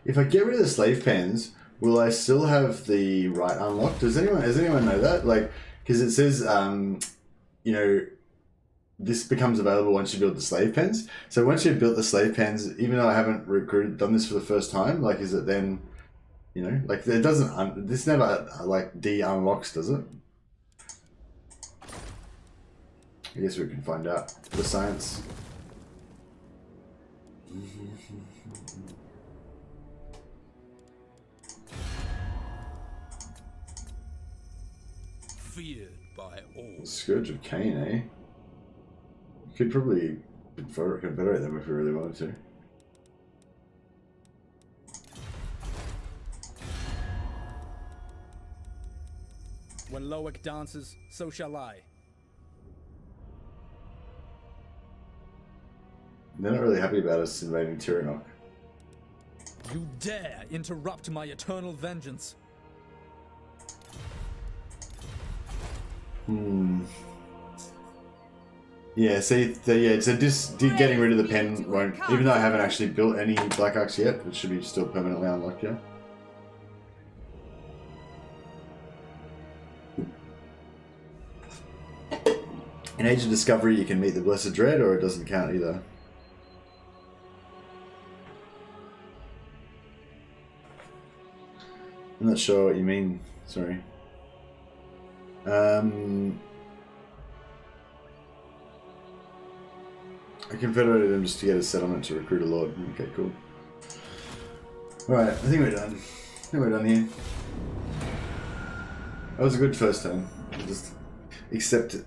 If I get rid of the slave pens, will I still have the right unlocked? Does anyone know that? Like, because it says, you know, this becomes available once you build the slave pens. So once you've built the slave pens, even though I haven't done this for the first time, like, is it then, you know, like, it doesn't, this never, like, de-unlocks, does it? I guess we can find out the science. Feared by all. Scourge of Cain, eh? Could probably confederate them if we really wanted to. When Loic dances, so shall I. They're not really happy about us invading Tiranoc. You dare interrupt my eternal vengeance. Yeah, see, so just getting rid of the pen won't, even though I haven't actually built any Black Arcs yet, it should be still permanently unlocked, yeah? In Age of Discovery, you can meet the Blessed Dread, or it doesn't count either. I'm not sure what you mean, sorry. I confederated them just to get a settlement to recruit a lord. Okay, cool. Alright, I think we're done. Here. That was a good first turn. Just accept it,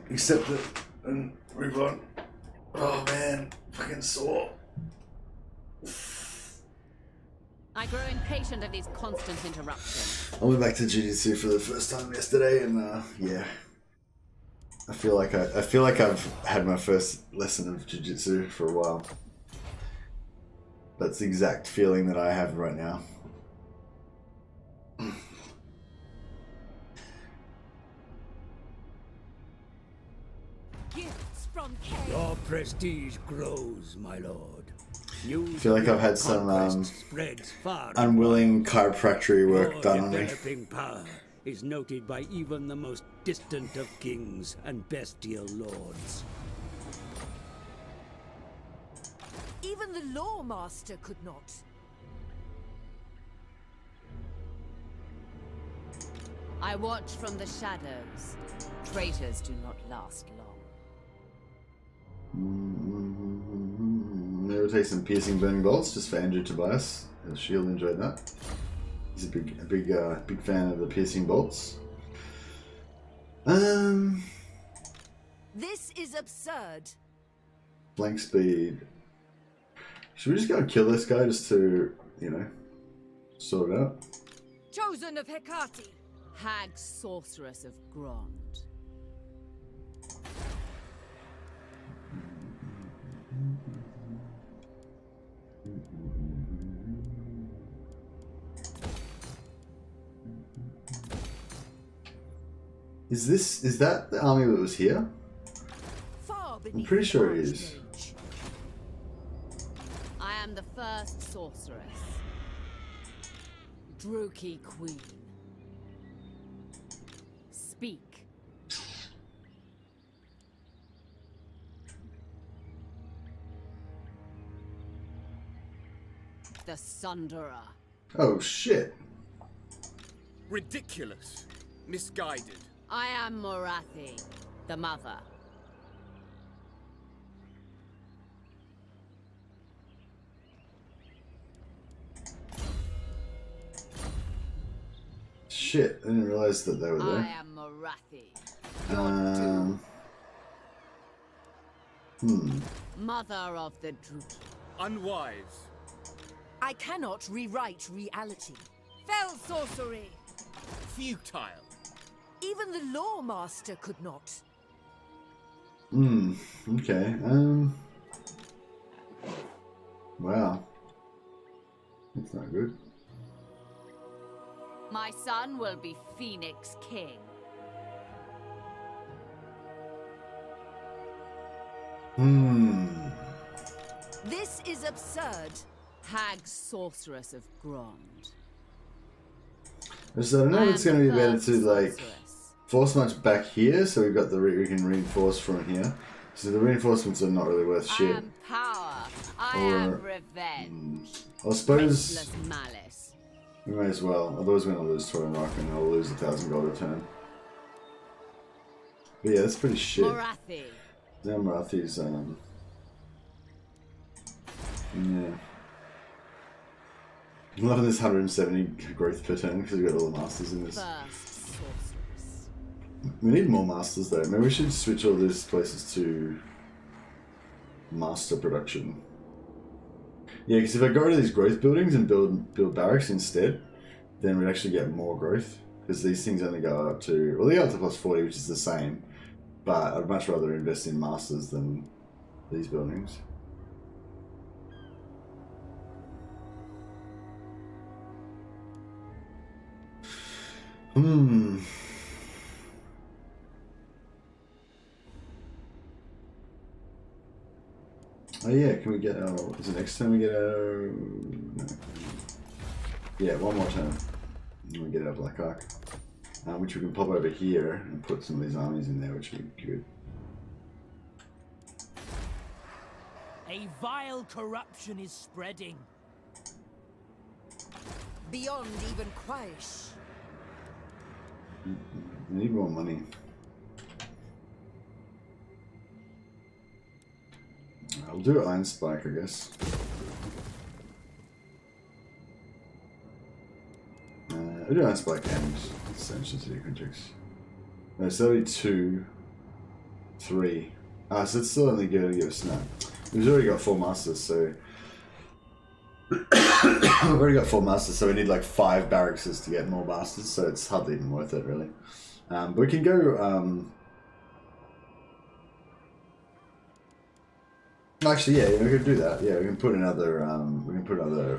and move on. Oh man, fucking sore. I grow impatient of these constant interruptions. I went back to Jiu-Jitsu for the first time yesterday, and yeah. I feel like I've had my first lesson of jiu-jitsu for a while. That's the exact feeling that I have right now. Gifts from Kay. Your prestige grows, my lord. I feel like I've had some spreads far unwilling chiropractic work Your done on me. developing power is noted by even the most distant of kings and bestial lords. Even the Law Master could not. I watch from the shadows. Traitors do not last long. Maybe we'll take some piercing burning bolts just for Andrew Tobias. Shield enjoyed that. He's a big fan of the piercing bolts. This is absurd. Blank speed. Should we just go and kill this guy just to, you know, sort it out? Chosen of Hecate. Hag sorceress of Grond. Is that the army that was here? Far I'm pretty sure it is. Archmage. I am the first sorceress. Druchii Queen. Speak. The Sunderer. Oh shit. Ridiculous. Misguided. I am Morathi, the mother. Shit, I didn't realize that they were I there. am Morathi, mother of the Druchii. Unwise. I cannot rewrite reality. Fell sorcery. Futile. Even the Law Master could not. Okay, wow. That's not good. My son will be Phoenix King. This is absurd. Hag sorceress of Grond. So I don't know if it's going to be better to like Sorceress. force much back here, so we've got we can reinforce from here. So the reinforcements are not really worth I shit. am power. I Or- am revenge. I suppose Restless malice. we may as well. Otherwise, we're going to lose Torin Rock and I'll lose 1,000 gold a turn. But yeah, that's pretty shit. Morathi. Now Morathi's yeah. I'm loving this 170 growth per turn because we've got all the masters in this. First sorceress. We need more masters though. Maybe we should switch all these places to master production. Yeah, because if I go to these growth buildings and build barracks instead, then we'd actually get more growth. Because these things only go up to, well, they go up to plus 40, which is the same. But I'd much rather invest in masters than these buildings. Oh yeah, can we get our... Is it next time we get our... No. Yeah, one more turn. And we get our Black Ark. Which we can pop over here and put some of these armies in there, which would be good. A vile corruption is spreading. Beyond even Quraysh. We need more money. I'll do Iron Spike, I guess. I'll do Iron Spike and Ascension City Contracts. No, so that'll be 2, 3. So it's still only going to give us snap. We've already got 4 masters, so... We've already got 4 masters, so we need like 5 barracks to get more masters, so it's hardly even worth it, really. But we can go... Actually, yeah, we could do that. Yeah, we can put another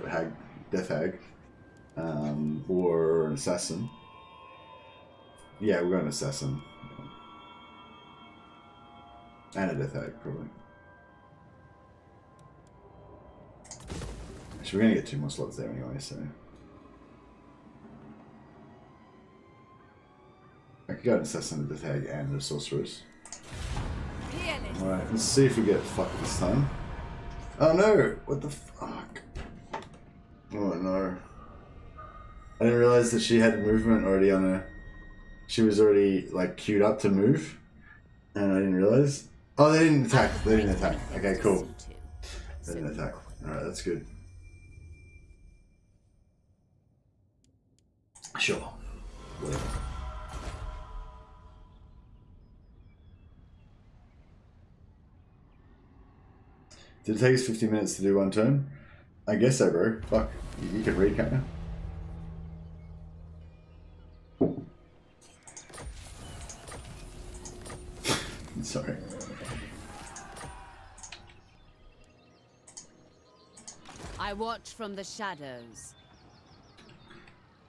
hag, death hag, or an assassin. Yeah, we're going to assassin. And a death hag, probably. Actually, we're going to get 2 more slots there anyway, so... I could go and assassin, a death hag, and a sorceress. Alright, let's see if we get fucked this time. Oh no! What the fuck? Oh no. I didn't realize that she had movement already on her. She was already, like, queued up to move. And I didn't realize. Oh, they didn't attack. They didn't attack. Okay, cool. They didn't attack. Alright, that's good. Sure. Whatever. Did it take us 50 minutes to do 1 turn? I guess so, bro. Fuck. You can read, can't you? Sorry. I watch from the shadows.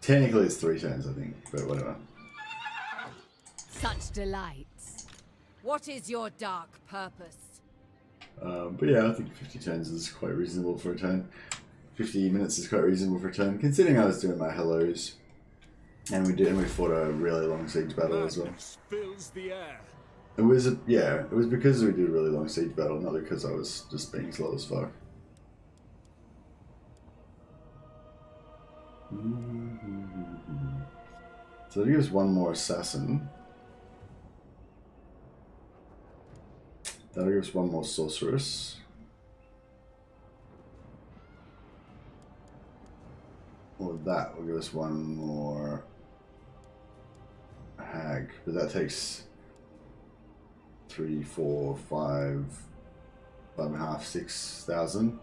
Technically it's 3 turns, I think, but whatever. Such delights. What is your dark purpose? But yeah, I think 50 turns is quite reasonable for a turn. 50 minutes is quite reasonable for a turn, considering I was doing my hellos. And we fought a really long siege battle as well. Fills the air. It was it was because we did a really long siege battle, not because I was just being slow as fuck. So that gives 1 more assassin. That'll give us 1 more sorceress. Or that will give us 1 more hag, but that takes 3, 4, 5, 5.5, 6,000.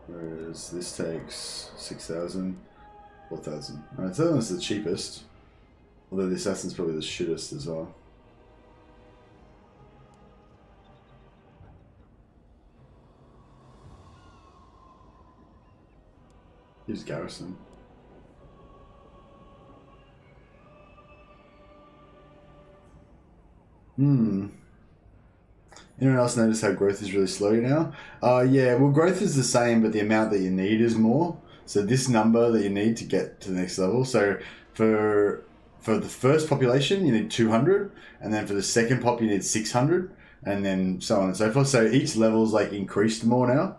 Whereas this takes 6,000, 4,000. Alright, so that one's the cheapest. Although the assassin's probably the shittest as well. Here's garrison. Anyone else notice how growth is really slow now? Yeah, well, growth is the same, but the amount that you need is more. So this number that you need to get to the next level. So for the first population, you need 200, and then for the second pop, you need 600, and then so on and so forth. So each level's like increased more now,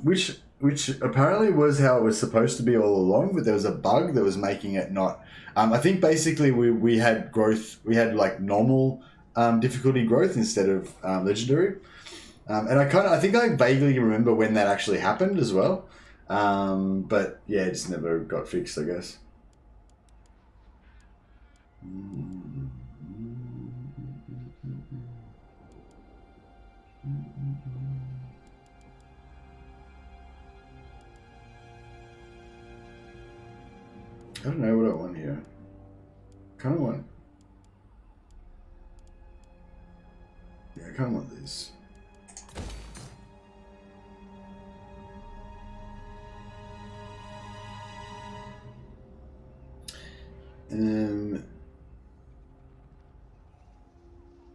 which apparently was how it was supposed to be all along, but there was a bug that was making it not. I think basically we had growth, we had like normal difficulty growth instead of legendary, and I think I vaguely remember when that actually happened as well, but yeah, it just never got fixed, I guess. I don't know what I want here. Kind of want. Yeah, I kind of want this.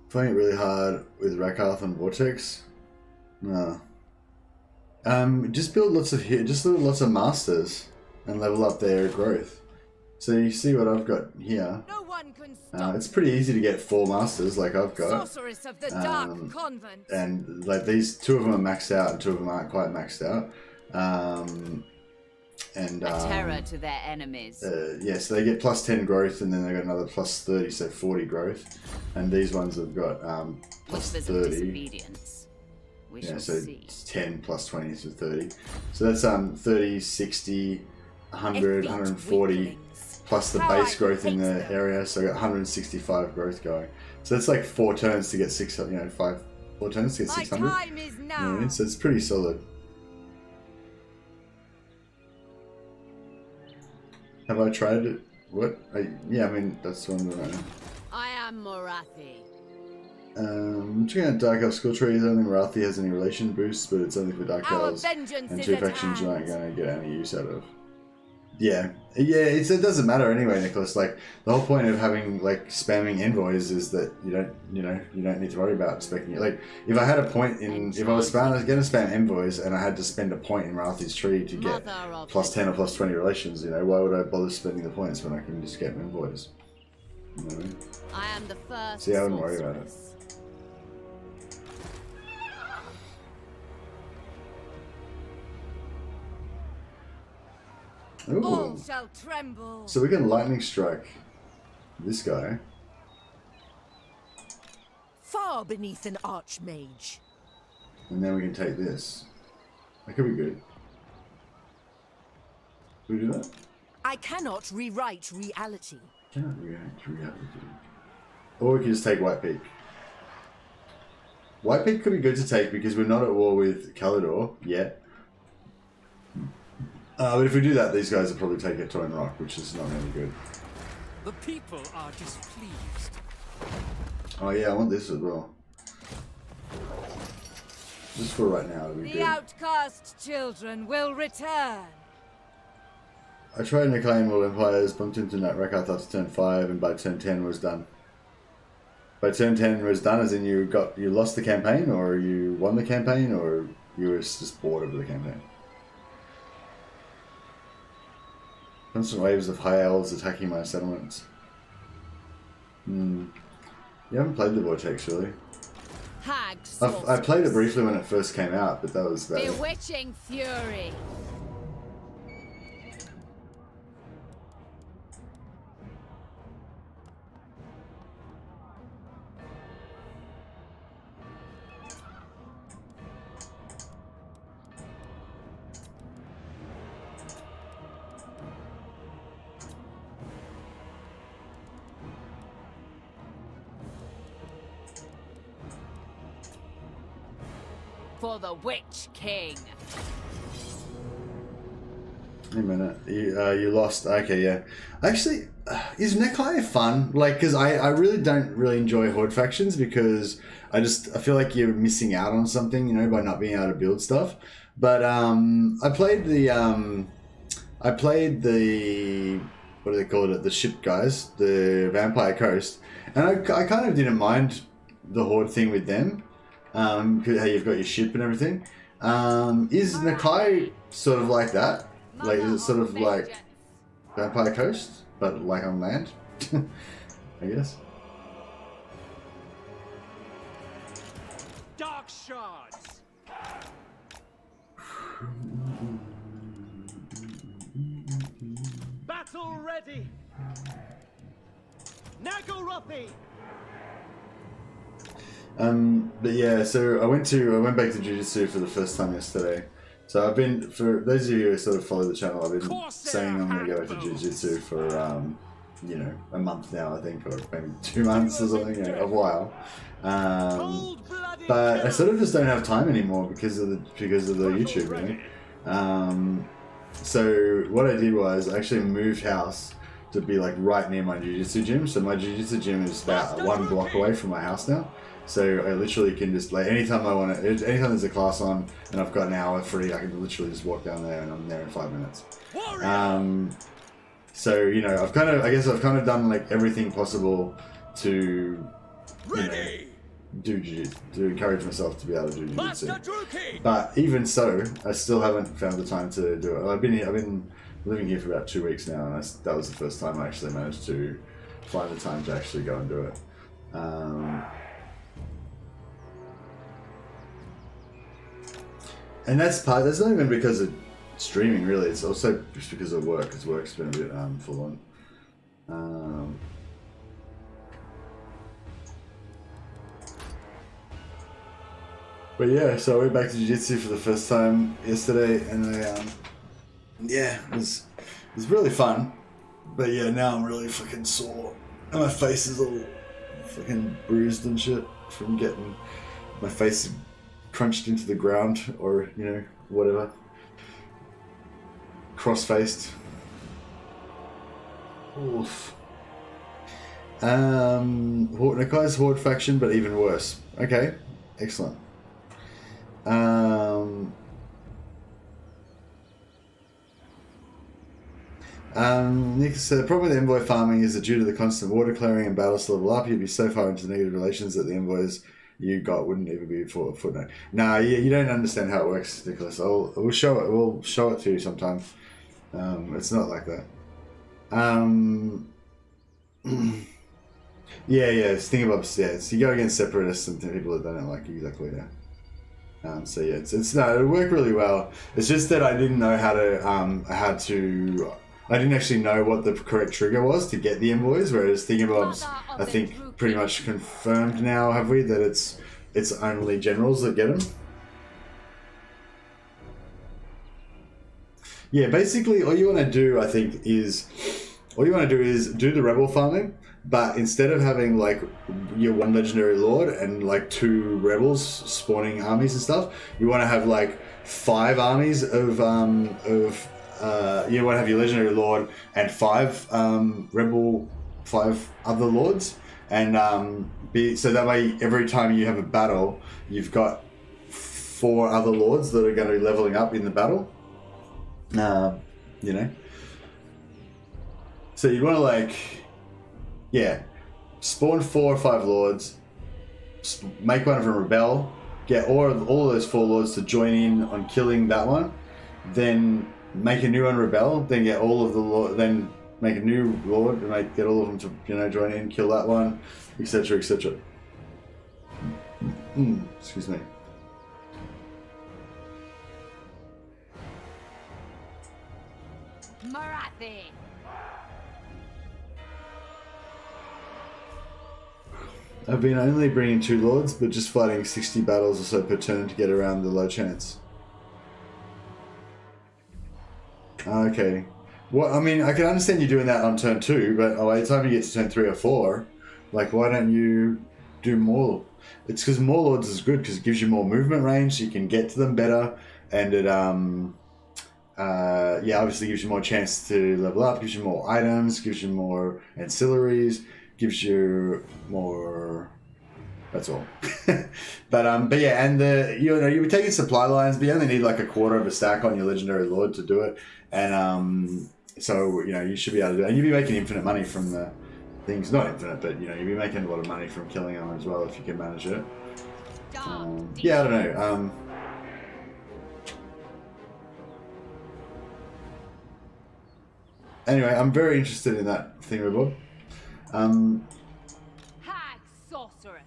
Playing it really hard with Rakarth and Vortex. No. Just build lots of masters and level up their growth. So you see what I've got here. No one can stop. It's pretty easy to get 4 masters like I've got. Sorceress of the Dark Convent. And like these 2 of them are maxed out and 2 of them aren't quite maxed out. A terror to their enemies. Yeah, so they get plus 10 growth and then they got another plus 30, so 40 growth. And these ones have got plus 30. Disobedience. We shall so see. it's 10 plus 20 so 30. So that's 30, 60, 100, 140 plus the base growth in the area. So I got 165 growth going. So that's like 4 turns to get 600, 4 turns to get 600. My time is now. You know what I mean? So it's pretty solid. Have I tried it? What? Yeah, I mean, that's one that I know. I am Morathi. I'm checking out Dark Elf skill tree. I don't think Morathi has any relation boosts, but it's only for Dark Our Elves. vengeance And is two at factions you aren't hand. going to get any use out of. Yeah, it doesn't matter anyway, Nicholas. Like the whole point of having like spamming envoys is that you don't need to worry about specking it. Like if I had a point in, if I was going to spam envoys and I had to spend a point in Morathi's tree to get Mother of plus 10 or plus 20 relations, why would I bother spending the points when I can just get envoys? You know what I mean? I am the first. See, I wouldn't worry about it. sorceress. All Ooh. shall tremble. So we can lightning strike this guy. Far beneath an archmage. And then we can take this. That could be good. Can we do that? I cannot rewrite reality. Cannot react to reality. Or we can just take White Peak. White Peak could be good to take because we're not at war with Kalidor yet. But if we do that, these guys will probably take a Torn Rock, which is not really good. The people are displeased. Oh yeah, I want this as well. Just for right now, it'll be The good. outcast children will return. I tried to claim all empires, bumped into that Rekkath after turn 5, and by turn 10 was done. By turn 10 was done as in you lost the campaign, or you won the campaign, or you were just bored of the campaign. Constant waves of high elves attacking my settlements. You haven't played the Vortex, really. Hag I played it briefly when it first came out, but that was about it. Bewitching fury. For the Witch King. Wait a minute. You lost. Okay, yeah. Actually, is Nekai fun? Like, because I really don't really enjoy Horde factions because I feel like you're missing out on something, by not being able to build stuff. But I played the what do they call it? The ship guys, the Vampire Coast, and I kind of didn't mind the Horde thing with them. How you've got your ship and everything. Is Nakai sort of like that? Like, is it sort of like Vampire Coast, but like on land? I guess. Dark shards. Battle ready. Nagorothi. But yeah, so I went back to Jiu-Jitsu for the first time yesterday. So I've been, for those of you who sort of follow the channel, I've been saying I'm going to go back to Jiu-Jitsu for, a month now, I think, or maybe 2 months or something, a while. But I sort of just don't have time anymore because of the YouTube, really. So what I did was I actually moved house to be like right near my Jiu-Jitsu gym. So my Jiu-Jitsu gym is about 1 block away from my house now. So I literally can just, like, anytime I want to, anytime there's a class on and I've got an hour free, I can literally just walk down there and I'm there in 5 minutes. So, I've kind of done like everything possible to, do jiu-jitsu, to encourage myself to be able to do jiu-jitsu. But even so, I still haven't found the time to do it. I've been living here for about 2 weeks now, and that was the first time I actually managed to find the time to actually go and do it. And that's not even because of streaming, really. It's also just because of work, because work's been a bit full on. But yeah, so I went back to Jiu-Jitsu for the first time yesterday, and it was really fun. But yeah, now I'm really fucking sore, and my face is all fucking bruised and shit from getting my face crunched into the ground, or whatever, cross-faced. Oof. Nakai's Horde faction, but even worse. Okay, excellent. Nick said the problem with envoy farming is that due to the constant water clearing and battles to level up, you'd be so far into negative relations that the envoys you got wouldn't even be for a footnote. Nah, you don't understand how it works, Nicholas. We'll show it. We'll show it to you sometime. It's not like that. It's Thingymbobs. Yeah, so you go against separatists and people that don't like you, exactly. Yeah. So yeah, it's no, it worked really well. It's just that I didn't know how to I didn't actually know what the correct trigger was to get the envoys, whereas Thingymbob, I think, pretty much confirmed now, have we, that it's only generals that get them? Yeah, basically, all you want to do, I think, is do the rebel farming, but instead of having like your one legendary lord and like 2 rebels spawning armies and stuff, you want to have like 5 armies of you want to have your legendary lord and 5 5 other lords, and so that way every time you have a battle, you've got 4 other lords that are going to be leveling up in the battle. You know. So you want to spawn 4 or 5 lords, make one of them rebel, get all of those 4 lords to join in on killing that one, then make a new one rebel, then get all of the lord, then make a new lord and get all of them to join in, kill that one, etc., etc. Excuse me. Morathi. I've been only bringing 2 lords, but just fighting 60 battles or so per turn to get around the low chance. Okay. Well, I mean, I can understand you doing that on turn 2, but by the time you get to turn 3 or 4, like, why don't you do more? It's because more lords is good because it gives you more movement range, so you can get to them better, and it obviously gives you more chance to level up, gives you more items, gives you more ancillaries, gives you more. That's all. but yeah, and you were taking supply lines, but you only need like a quarter of a stack on your legendary lord to do it, and so you should be able to do it, and you'll be making infinite money from the things. Not infinite, but you'll be making a lot of money from killing them as well if you can manage it. Yeah, I don't know. Anyway, I'm very interested in that Thingymbob. Hag sorceress.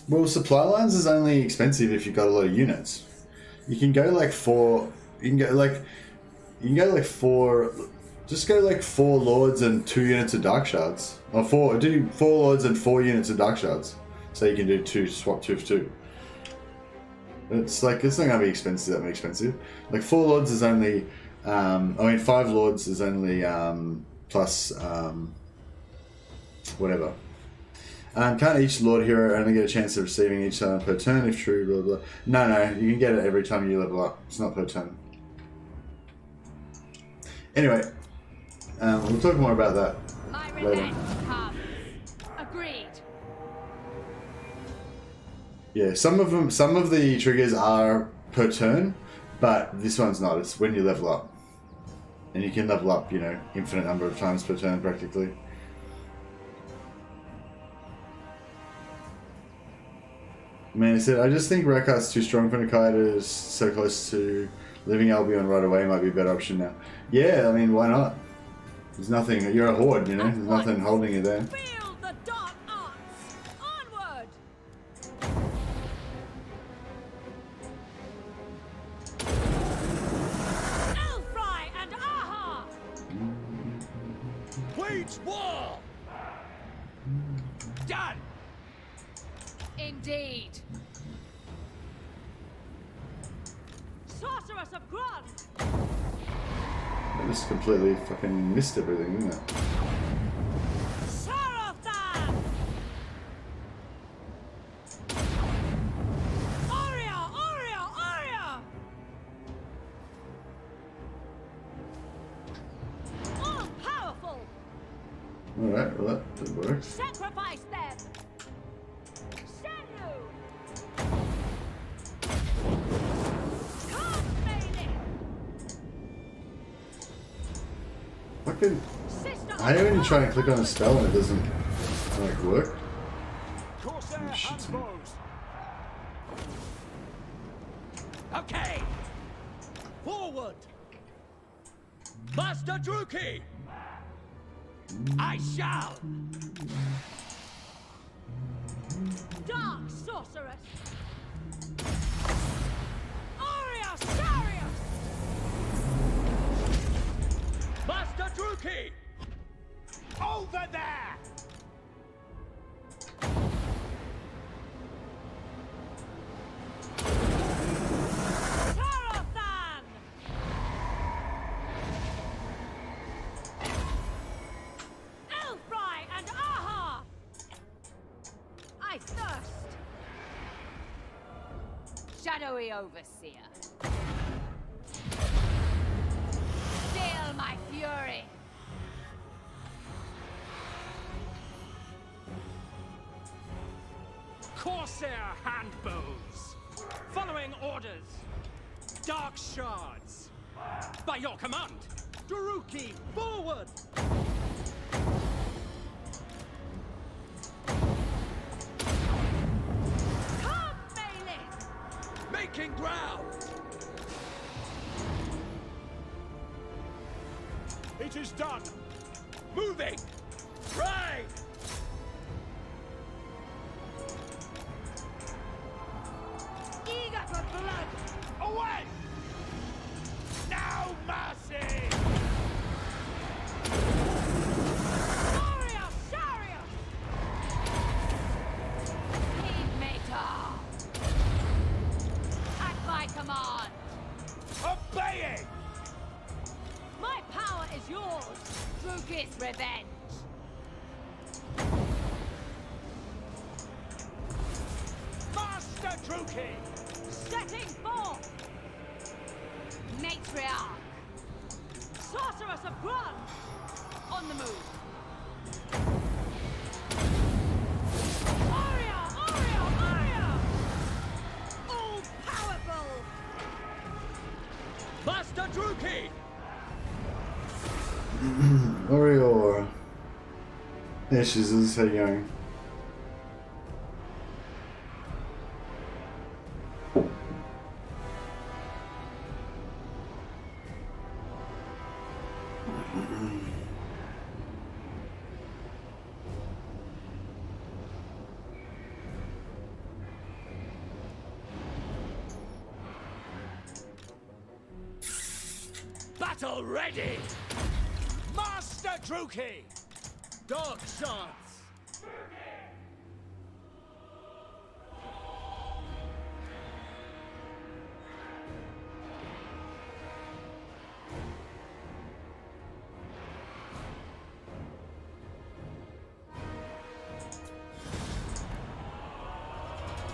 Well, supply lines is only expensive if you've got a lot of units. You can go like 4. You can go like 4. Just go like 4 lords and 2 units of dark shards, or do 4 lords and 4 units of dark shards. So you can do 2, swap 2 for 2. It's not gonna be expensive. That expensive. Like 4 lords is only, 5 lords is only plus whatever. Can't each lord hero only get a chance of receiving each summon per turn if true? Blah blah. No, you can get it every time you level up. It's not per turn. Anyway, we'll talk more about that later. Revenge comes. Agreed. Yeah, some of the triggers are per turn, but this one's not. It's when you level up, and you can level up, infinite number of times per turn practically. Man, he said, I just think Rakat's too strong for Nakai is so close to leaving Albion right away might be a better option now. Yeah, I mean, why not? There's nothing. You're a horde, There's nothing holding you there. Feel the dark arts. Onward. Elfry and Aha. Wage war! Done! Indeed. Sorceress of Grund. I just completely fucking missed everything, didn't it? Sarothan. Aria. Alright, well that works. Sacrifice them! Shadow! Come, melee! Fucking. Sister I only try and click on a spell and it doesn't like work. Corsair shit's me. handbows. Okay. Forward. Master Druchii. I shall. Dark sorceress! Aria Sarius! Master Druchii. Over there. Tarathan! Elfry and Aha! I thirst! Shadowy Overseer. Feel my fury. Corsair handbows. Following orders. Dark shards. By your command. Druchii, forward. Come, melee! Making ground. It is done. Moving. Right. Eager for blood! Away. Now mercy. Aria Sarius! Heed Mater. At my command. Obeying. My power is yours! Druchii's revenge. Master Druchii. Setting forth! Matriarch. Sorceress of blood! On the move. Aria! Aria! Aria! All powerful! Master Druchii. Orior. Yeah, she's how you going? Battle ready. Master Druchii. Dark shards.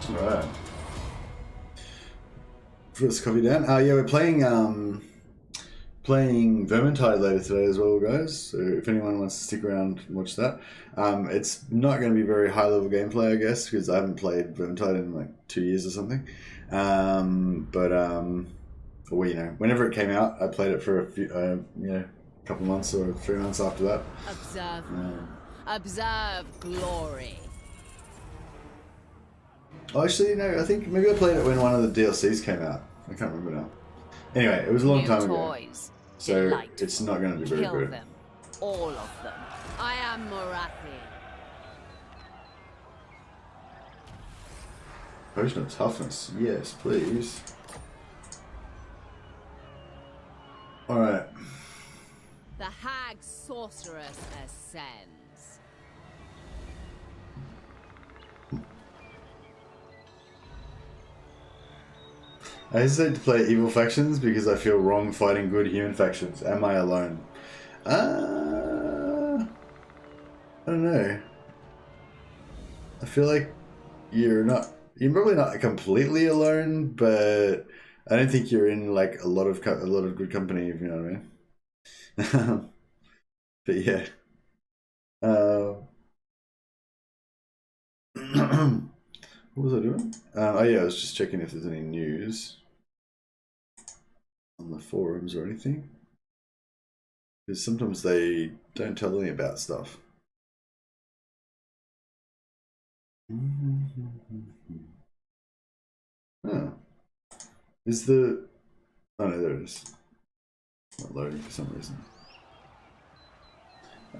Alright. First copy down. Yeah, we're playing Vermintide later today as well, guys. So if anyone wants to stick around and watch that. It's not going to be very high level gameplay, I guess, because I haven't played Vermintide in like 2 years or something. Well, you know, whenever it came out, I played it for a few, couple months or 3 months after that. Observe me. Observe glory. Oh, actually, no, I think maybe I played it when one of the DLCs came out. I can't remember now. Anyway, it was a long New time ago. toys. So Delightful. it's not going to be very Kill good. them. All of them. I am Morathi. Potion of toughness. Yes, please. Alright. The hag sorceress ascends. I hesitate to play evil factions because I feel wrong fighting good human factions. Am I alone? I don't know. I feel like you're probably not completely alone, but I don't think you're in like a lot of good company, if you know what I mean. But yeah. What was I doing? Oh yeah, I was just checking if there's any news on the forums or anything. Because sometimes they don't tell me about stuff. Oh. Is the... Oh no, there it is. It's not loading for some reason.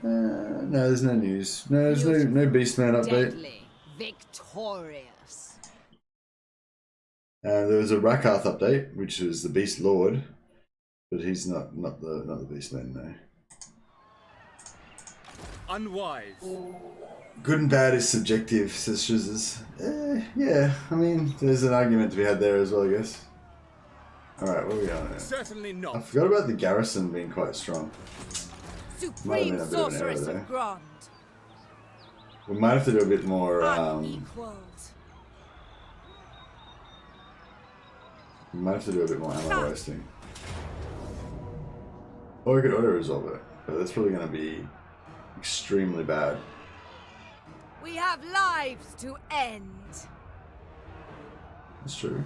No, there's no news. No, there's no Beastman update. Deadly, victorious. There was a Rakath update, which was the Beast Lord, but he's not the Beastman, no. Unwise. Good and bad is subjective, says Shizzes. Yeah, I mean, there's an argument to be had there as well, I guess. Alright, where are we on now? Certainly I not. forgot about the garrison being quite strong. Might have been Supreme a bit of an error sorceress there. of Grond. We might have to do a bit more, Unequaled. we might have to do a bit more ammo wasting. Or we could auto-resolve it, but that's probably going to be extremely bad. We have lives to end. That's true.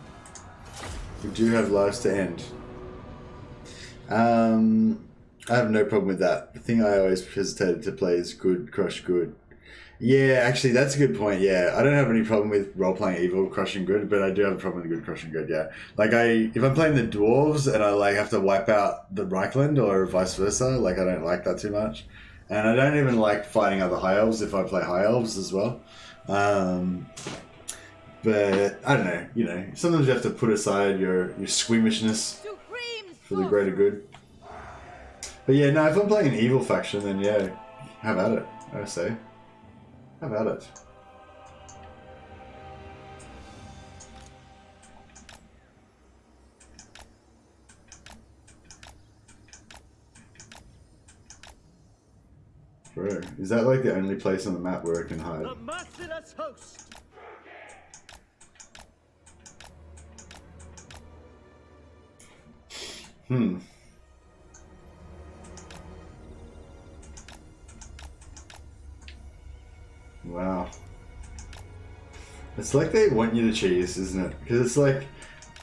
We do have lives to end. I have no problem with that. The thing I always hesitated to play is good, crush good. Yeah, actually, that's a good point. Yeah, I don't have any problem with role-playing evil, crushing good, but I do have a problem with good, crushing good. Yeah, like if I'm playing the dwarves and I like have to wipe out the Reichland or vice versa, like I don't like that too much, and I don't even like fighting other high elves if I play high elves as well. But I don't know. You know, sometimes you have to put aside your squeamishness for the greater good. But yeah, no, if I'm playing an evil faction, then yeah, have at it, I say. Have at it. Bro, is that like the only place on the map where it can hide? The merciless host. Wow. It's like they want you to cheese, isn't it? Because it's like,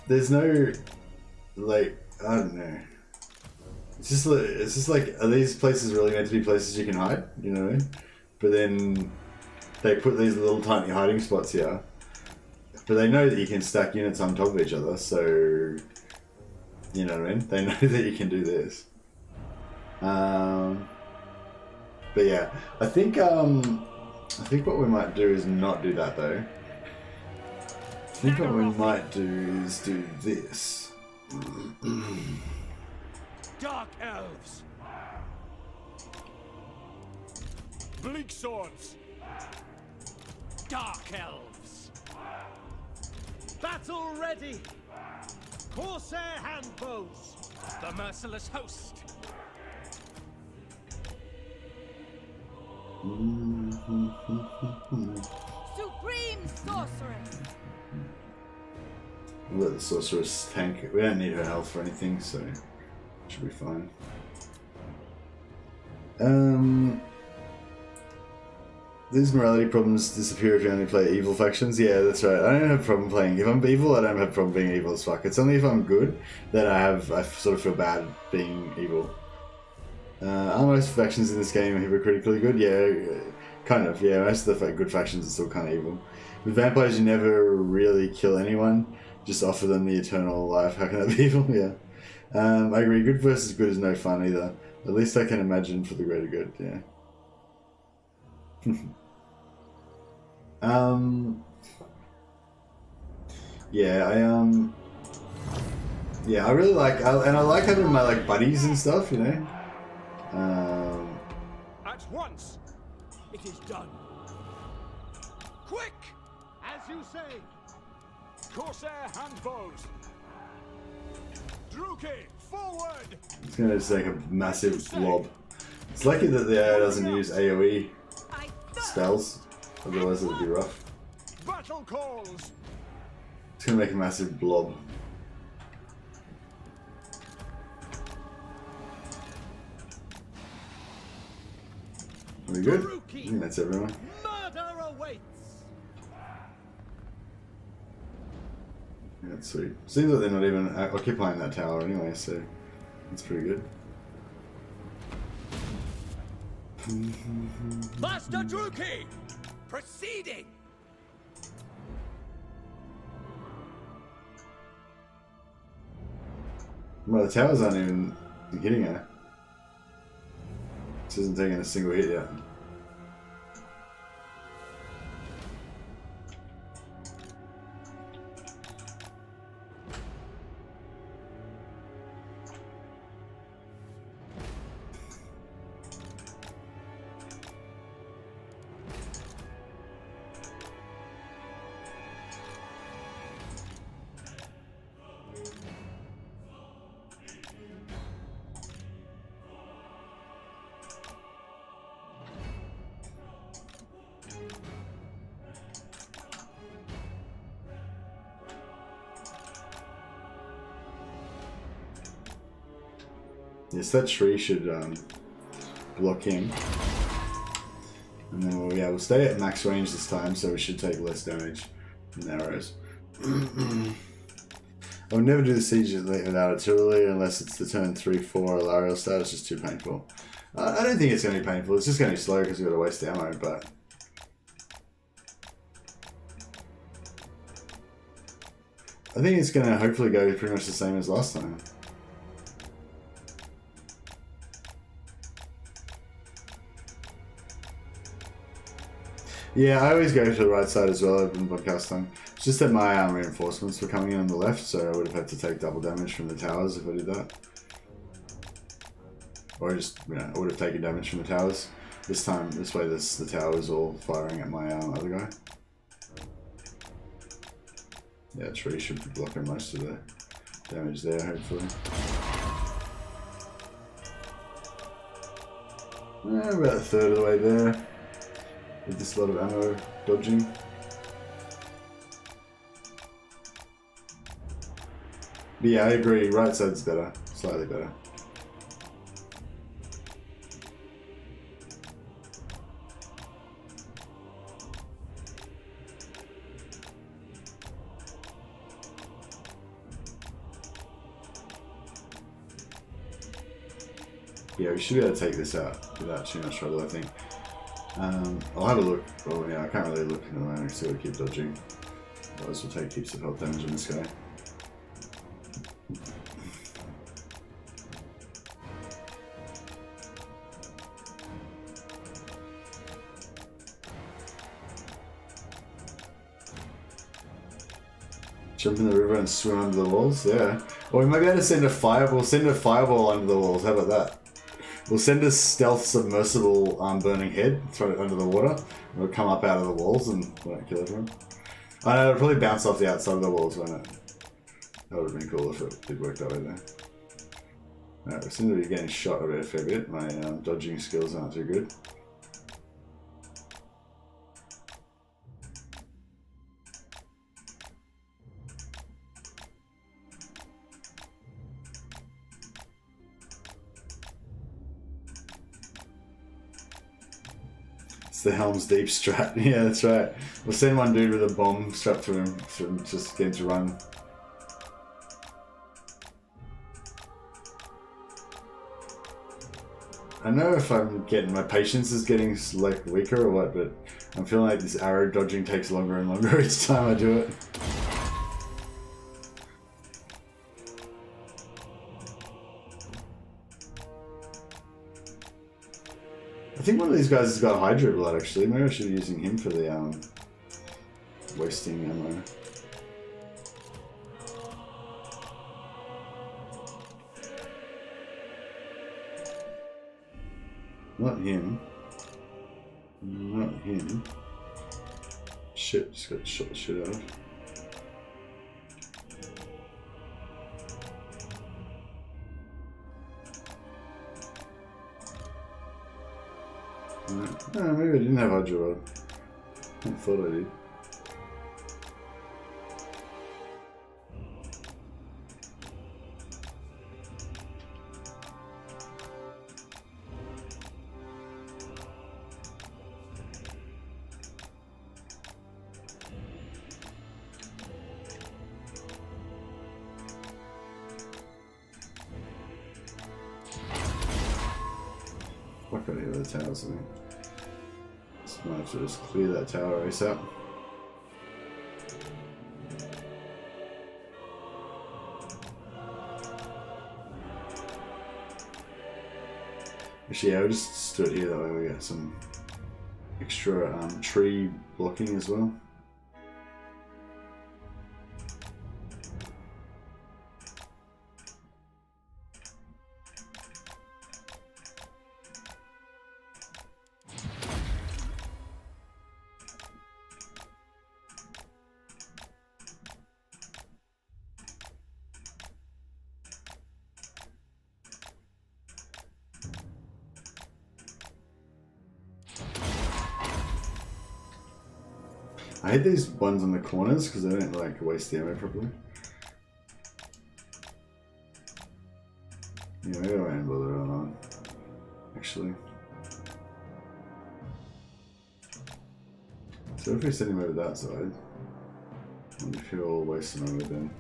there's no, like, I don't know. It's just like, are these places really meant to be places you can hide? You know what I mean? But then they put these little tiny hiding spots here. But they know that you can stack units on top of each other, so, you know what I mean? They know that you can do this. But yeah, I think what we might do is not do that though. I think what we might do is do this. Dark elves. Bleak swords. Dark elves. Battle ready. Corsair handbows. The merciless host. Supreme sorceress. We'll let the sorceress tank. We don't need her health for anything, so should be fine. These morality problems disappear if you only play evil factions. Yeah, that's right. I don't have a problem playing. If I'm evil, I don't have a problem being evil as fuck. It's only if I'm good that I sort of feel bad being evil. Are most factions in this game hypocritically good? Yeah, kind of. Yeah, most of the good factions are still kind of evil. With vampires, you never really kill anyone. Just offer them the eternal life. How can that be evil? Yeah. I agree. Good versus good is no fun either. At least I can imagine for the greater good. Yeah. Yeah, I really like, and I like having my like buddies and stuff, you know. At once. It is done. Quick, as you say. Corsair handbows. Druchii, forward. It's gonna just like a massive blob. It's lucky that the AI doesn't use AoE spells, otherwise it would be rough. Battle calls. It's gonna make a massive blob. Are we good? That's everyone. Murder awaits. Yeah, that's sweet. Seems like they're not even occupying that tower anyway, so that's pretty good. Master Druchii! Proceeding! Well, the towers aren't even hitting her. This isn't taking a single hit yet. Yes, that tree should block him. And then we'll stay at max range this time, so we should take less damage from arrows. I would never do the siege without artillery unless it's the turn 3-4 Alarial stat. It's just too painful. I don't think it's going to be painful. It's just going to be slow because we've got to waste ammo, but... I think it's going to hopefully go pretty much the same as last time. Yeah, I always go to the right side as well in podcast time. It's just that my reinforcements were coming in on the left, so I would have had to take double damage from the towers if I did that. Or just, I would have taken damage from the towers. This time, this way, the tower is all firing at my other guy. Yeah, tree should be blocking most of the damage there, hopefully. About a third of the way there. With this lot of ammo dodging. But yeah, I agree, right side's better. Slightly better. Yeah, we should be able to take this out without too much trouble, I think. I'll have a look. Oh yeah, I can't really look at the moment, so we'll keep dodging. Otherwise we'll take heaps of health damage on this guy. Jump in the river and swim under the walls? Yeah. Or we might be able to send a fireball. We'll send a fireball under the walls. How about that? We'll send a stealth submersible burning head, throw it under the water, and it'll come up out of the walls and won't kill everyone. I know, it'll probably bounce off the outside of the walls, won't it? That would have been cool if it did work that way there. Alright, we seem to be getting shot a fair bit. My dodging skills aren't too good. It's the Helm's Deep strat. Yeah, that's right. We'll send one dude with a bomb strapped to him just get him to run. I know if I'm getting, my patience is getting like weaker or what, but I'm feeling like this arrow dodging takes longer and longer each time I do it. I think one of these guys has got Hydra Blood actually. Maybe I should be using him for the wasting ammo. Not him. Not him. Shit, just got shot the shit out of. No, maybe I didn't have Hydra Rod. I thought I did. got any other towers, I think. So I might have to just clear that tower race out. Actually, yeah, I'll just do it here, that way we get some extra tree blocking as well. I hate these ones on the corners because they don't like waste the ammo properly. Yeah, maybe I won't bother on that. Actually. So if we send him over that side, I wonder if he'll waste some ammo then.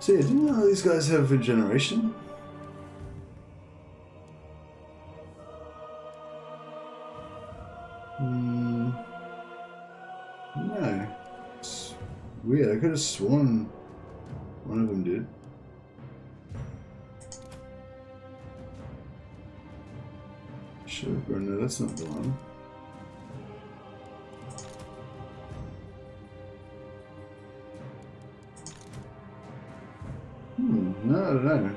So yeah, do you know how these guys have regeneration? No. It's weird, I could have sworn one of them did. Sure, but no, that's not the one. No, I don't know.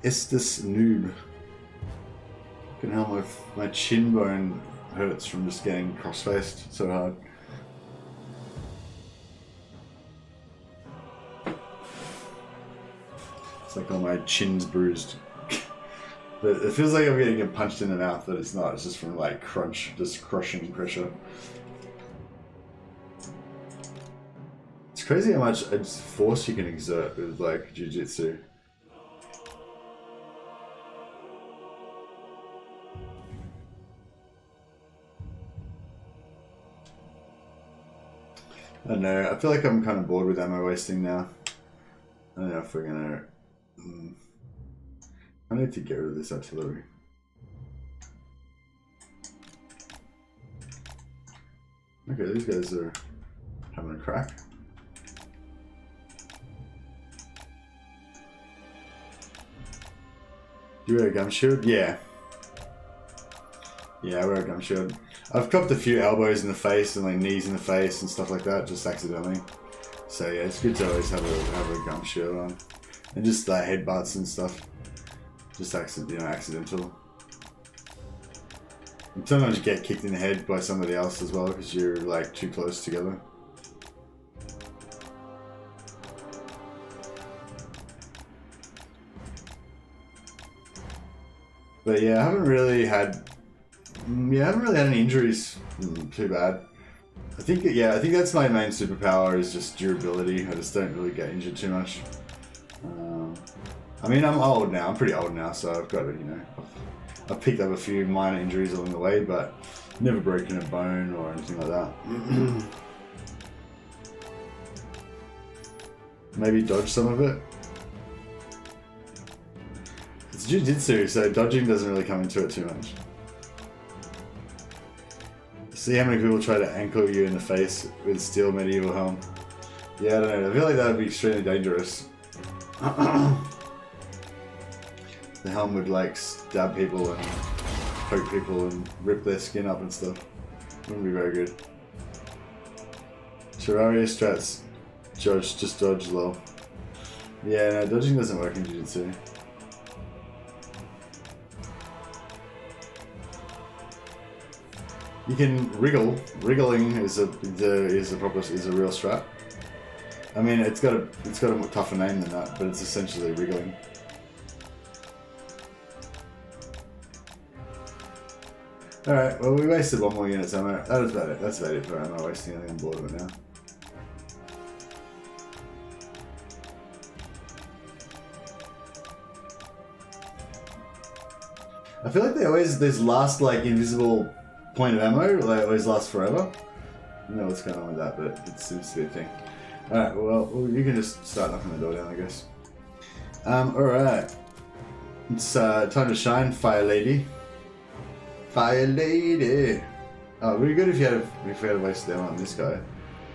It's this noob. Fucking hell, my chin bone hurts from just getting cross-faced so hard. It's like all my chin's bruised. But it feels like I'm getting punched in the mouth, but it's not. It's just from like just crushing pressure. It's crazy how much force you can exert with like jiu-jitsu. I don't know. I feel like I'm kind of bored with ammo wasting now. I don't know if we're gonna. I need to get rid of this artillery. Okay, these guys are having a crack. Do you wear a gum shield? Yeah. Yeah, I wear a gum shield. I've copped a few elbows in the face and like knees in the face and stuff like that, just accidentally. So yeah, it's good to always have a gum shield on. And just like headbutts and stuff. Just accidental. And sometimes you get kicked in the head by somebody else as well because you're like too close together. But yeah, I haven't really had any injuries. Too bad. I think that's my main superpower is just durability. I just don't really get injured too much. I mean, I'm old now. I'm pretty old now, so I've got to, I've picked up a few minor injuries along the way, but never broken a bone or anything like that. Maybe dodge some of it. It's jiu-jitsu, so dodging doesn't really come into it too much. See how many people try to ankle you in the face with steel medieval helm. Yeah, I don't know. I feel like that would be extremely dangerous. The helm would like stab people and poke people and rip their skin up and stuff. Wouldn't be very good. Terraria strats, just dodge low. Yeah, no, dodging doesn't work in jiu-jitsu. You can wriggle. Wriggling is a real strat. I mean, it's got a tougher name than that, but it's essentially wriggling. Alright, well we wasted one more unit's ammo. That was about it. That's about it for ammo wasting. I think I'm bored of it now. I feel like they always, this last like invisible point of ammo, like always lasts forever. I don't know what's going on with that, but it seems to be a thing. Alright, well, you can just start knocking the door down, I guess. Alright. It's time to shine, Fire Lady. Fire Lady! Oh, it would be good if you had a waste of ammo on this guy.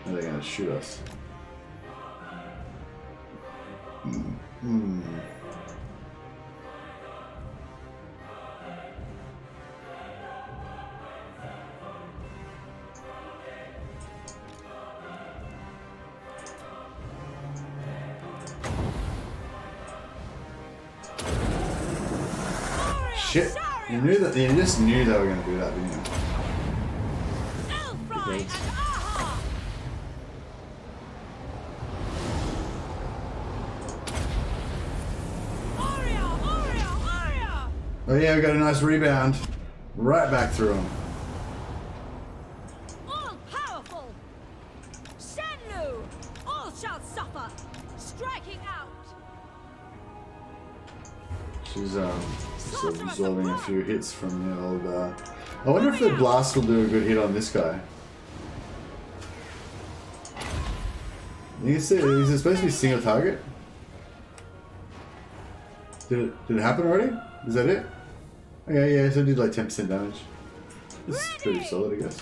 Or they're gonna shoot us. Shit! You knew that. You just knew they were going to do that, didn't you? Elves and aha! Aria! Oh yeah, we got a nice rebound. Right back through him. All powerful! Shenlu! All shall suffer! Striking out! She's sort of absorbing a few hits from the old. I wonder if the blast will do a good hit on this guy. Is it supposed to be single target? Did it happen already? Is that it? Okay, yeah, so it did like 10% damage. This is pretty solid, I guess.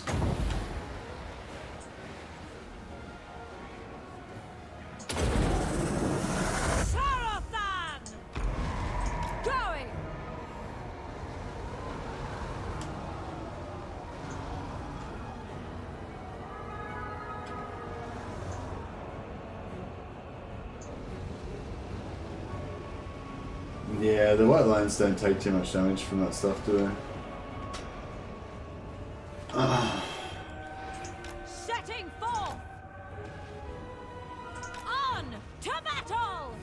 Yeah, the white lions don't take too much damage from that stuff, do they? Setting forth! On to battle!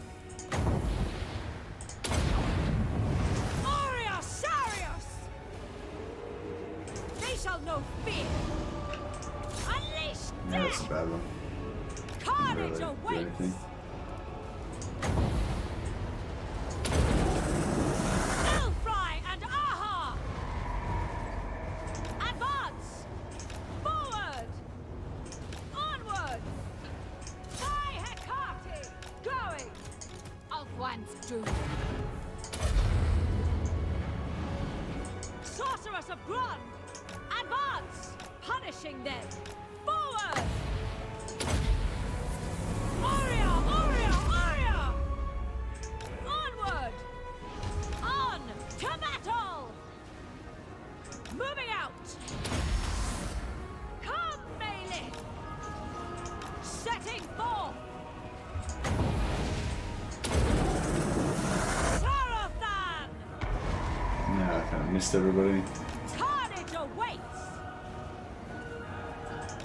Sarius! They shall know fear! Unleash Yeah, that's a death! bad one. Carnage Really do awaits! anything. Sorceress of Grund! Advance! Punishing them! Forward! Aria! Onward! On to battle! Moving out! Come, melee! Setting forth! Yeah, I kind of missed everybody. Carnage awaits!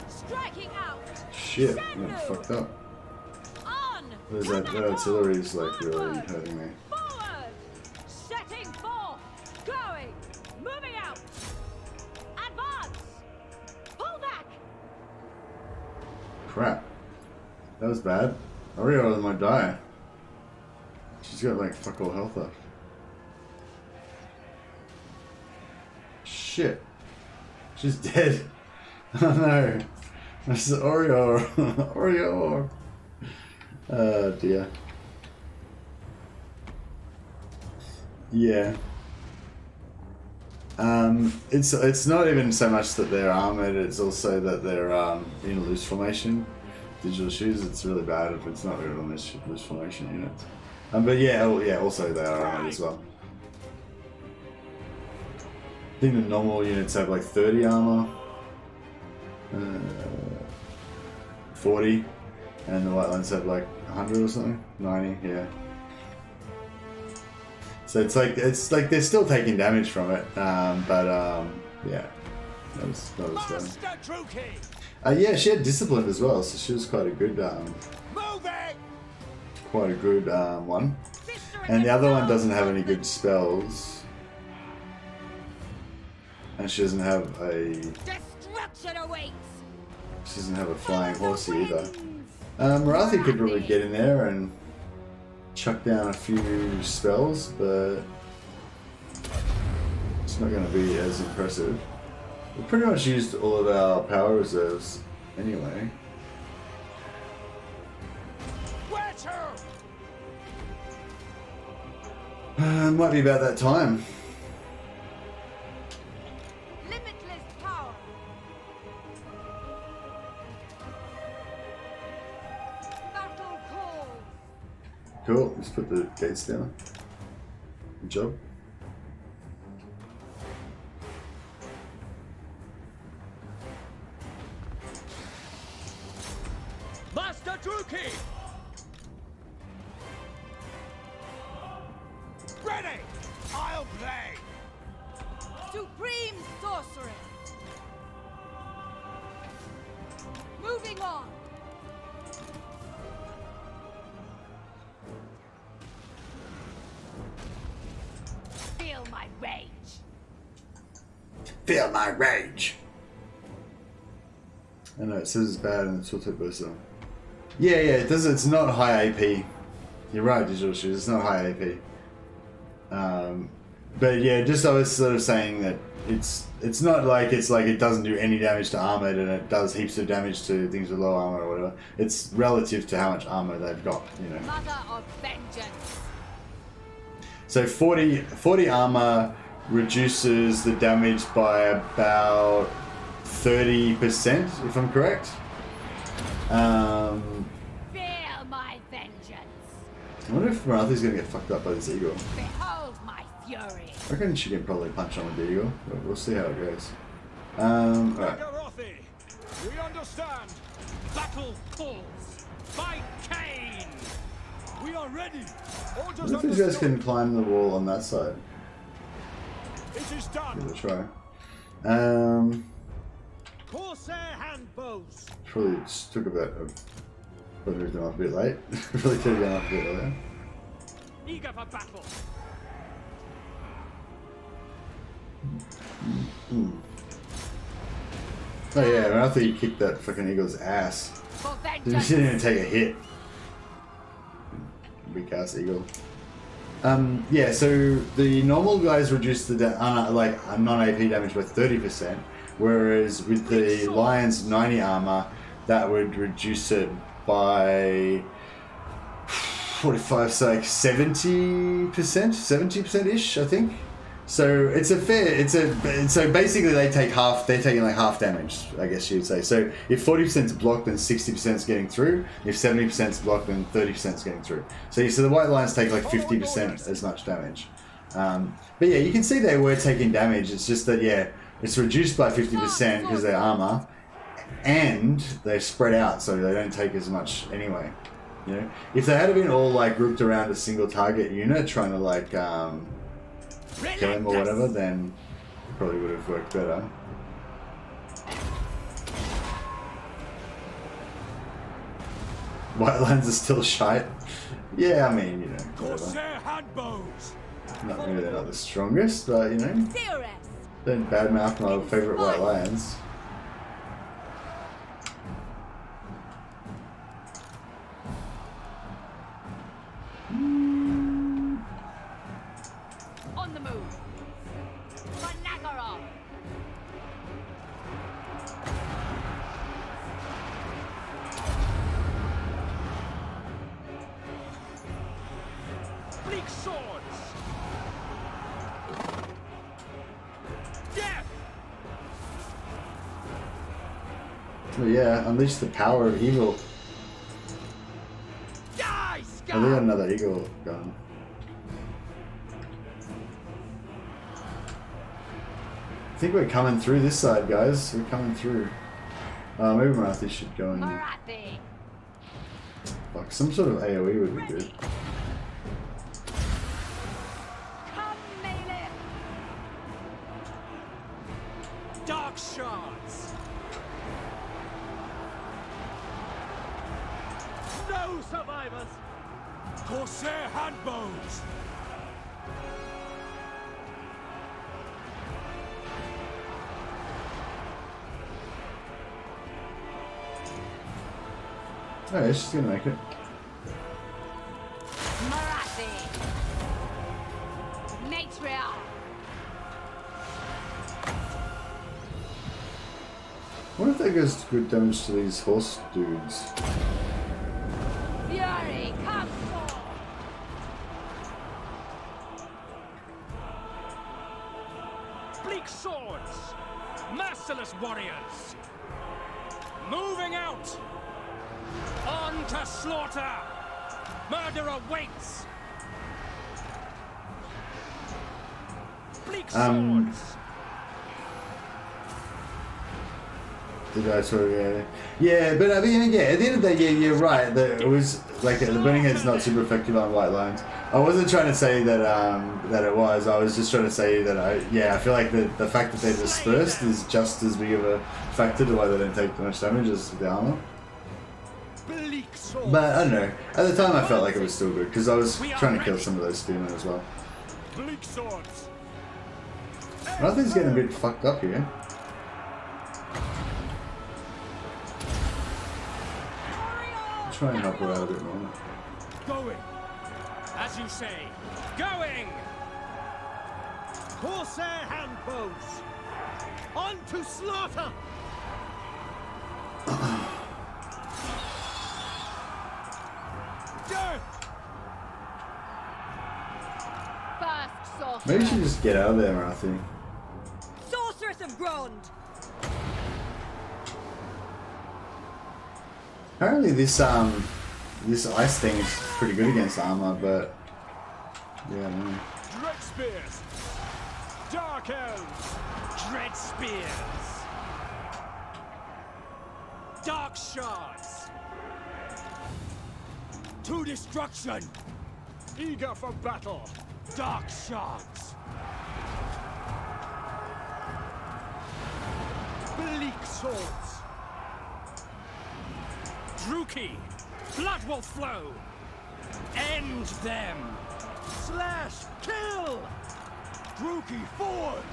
Striking out! Shit, I got fucked up. On! That artillery's like really hurting me. Forward! Setting forth! Going! Moving out! Advance! Pull back! Crap. That was bad. Oriole might die. She's got like fuck all health left. Shit. She's dead. Oh no. This is Oreo. Oreo. Oh dear. Yeah. It's not even so much that they're armored, it's also that they're in loose formation. Digital shoes, it's really bad if it's not good on this loose formation units. But yeah, also they are armored as well. I think the normal units have like 30 armor, 40, and the white ones have like 100 or something, 90, yeah. So it's like they're still taking damage from it, yeah, that was fun. Master Druchii! Yeah, she had discipline as well, so she was quite a good one. And the other one doesn't have any good spells. And she doesn't have a... Destruction awaits! She doesn't have a flying horsey either. Morathi could probably get in there and chuck down a few spells, but... It's not going to be as impressive. We pretty much used all of our power reserves anyway. Where to? Might be about that time. Limitless power. Battle calls. Cool, let's put the gates down. Good job. Master Druchii! Ready! I'll play! Supreme sorceress. Moving on. Feel my rage. Feel my rage! I know, it says it's bad in the tooltip booster. Yeah, it does. It's not high AP. You're right, Digital Shoes. It's not high AP. But yeah, just I was sort of saying that it's not like it doesn't do any damage to armored and it does heaps of damage to things with low armor or whatever. It's relative to how much armor they've got, you know. Mother of vengeance. So 40 armor reduces the damage by about 30%, if I'm correct. Feel my vengeance. I wonder if Morathi's gonna get fucked up by this eagle. Behold my fury. I reckon she can probably punch on with the eagle, but we'll see how it goes. Alright. Morathi, we understand. Battle calls! By Cain! We are ready. I Orders wonder if these guys understood. can climb the wall on that side. It is Give done. it a try. Corsair handbows. Probably just took about probably moved them up a bit late. Probably could have gone up a bit earlier. Eager for battle! Oh yeah, I thought you kicked that fucking eagle's ass. For Didn't vengeance. even take a hit. Big ass eagle. Yeah, so the normal guys reduce the non-AP damage by 30%, whereas with the lion's 90 armor, that would reduce it by 45, so like 70% ish, I think. So it's so basically they're taking like half damage, I guess you'd say. So if 40% is blocked, then 60% is getting through. If 70% is blocked, then 30% is getting through. So the white lions take like 50% as much damage. But yeah, you can see they were taking damage. It's just that it's reduced by 50% because they're armor, and they're spread out, so they don't take as much anyway. You know, if they had been all like grouped around a single target unit, trying to like kill him or whatever, then it probably would have worked better. White lines are still shite. Yeah, I mean, you know, whatever. Corsair handbows. Not really, they're not the strongest, but you know, Theorist. don't badmouth my favourite white lions. On the move. Managara. Bleak swords. Death. But yeah, unleash the power of evil. Die, Oh, they scum! got another eagle gun. I think we're coming through this side, guys. We're coming through. Maybe Morathi should go and Morathi. fuck, some sort of AoE would be good. Come melee. Dark shards! No survivors! Corsair handbows. Oh, yeah, she's gonna make it. Morathi. Matriarch. What if that goes good damage to these horse dudes? Fury, come forth! Bleak swords! Merciless warriors! Moving out! On to slaughter! Murder awaits! Bleak swords! Did I sort of, yeah, but I mean, yeah, at the end of the day, yeah, you're right. It was like the burning head's not super effective on white lines. I wasn't trying to say that that it was. I was just trying to say that I feel like the fact that they're dispersed is just as big of a factor to why they don't take too much damage as the armor. But I don't know. At the time, I felt like it was still good because I was trying to kill some of those spearmen as well. Bleak swords. Nothing's getting a bit fucked up here. Try and help her out a bit more. Going! As you say, going! Corsair handbows. On to slaughter. Death. First sorcerer. Maybe you should just get out of there, Morathi. Sorceress of Grond! Apparently this ice thing is pretty good against armor, but yeah, I don't know. Dread spears. Dark elves. Dread spears! Dark shards! To destruction. Eager for battle. Dark shards! Bleak swords. Druchii! Blood will flow! End them! Slash. Kill. Druchii forward.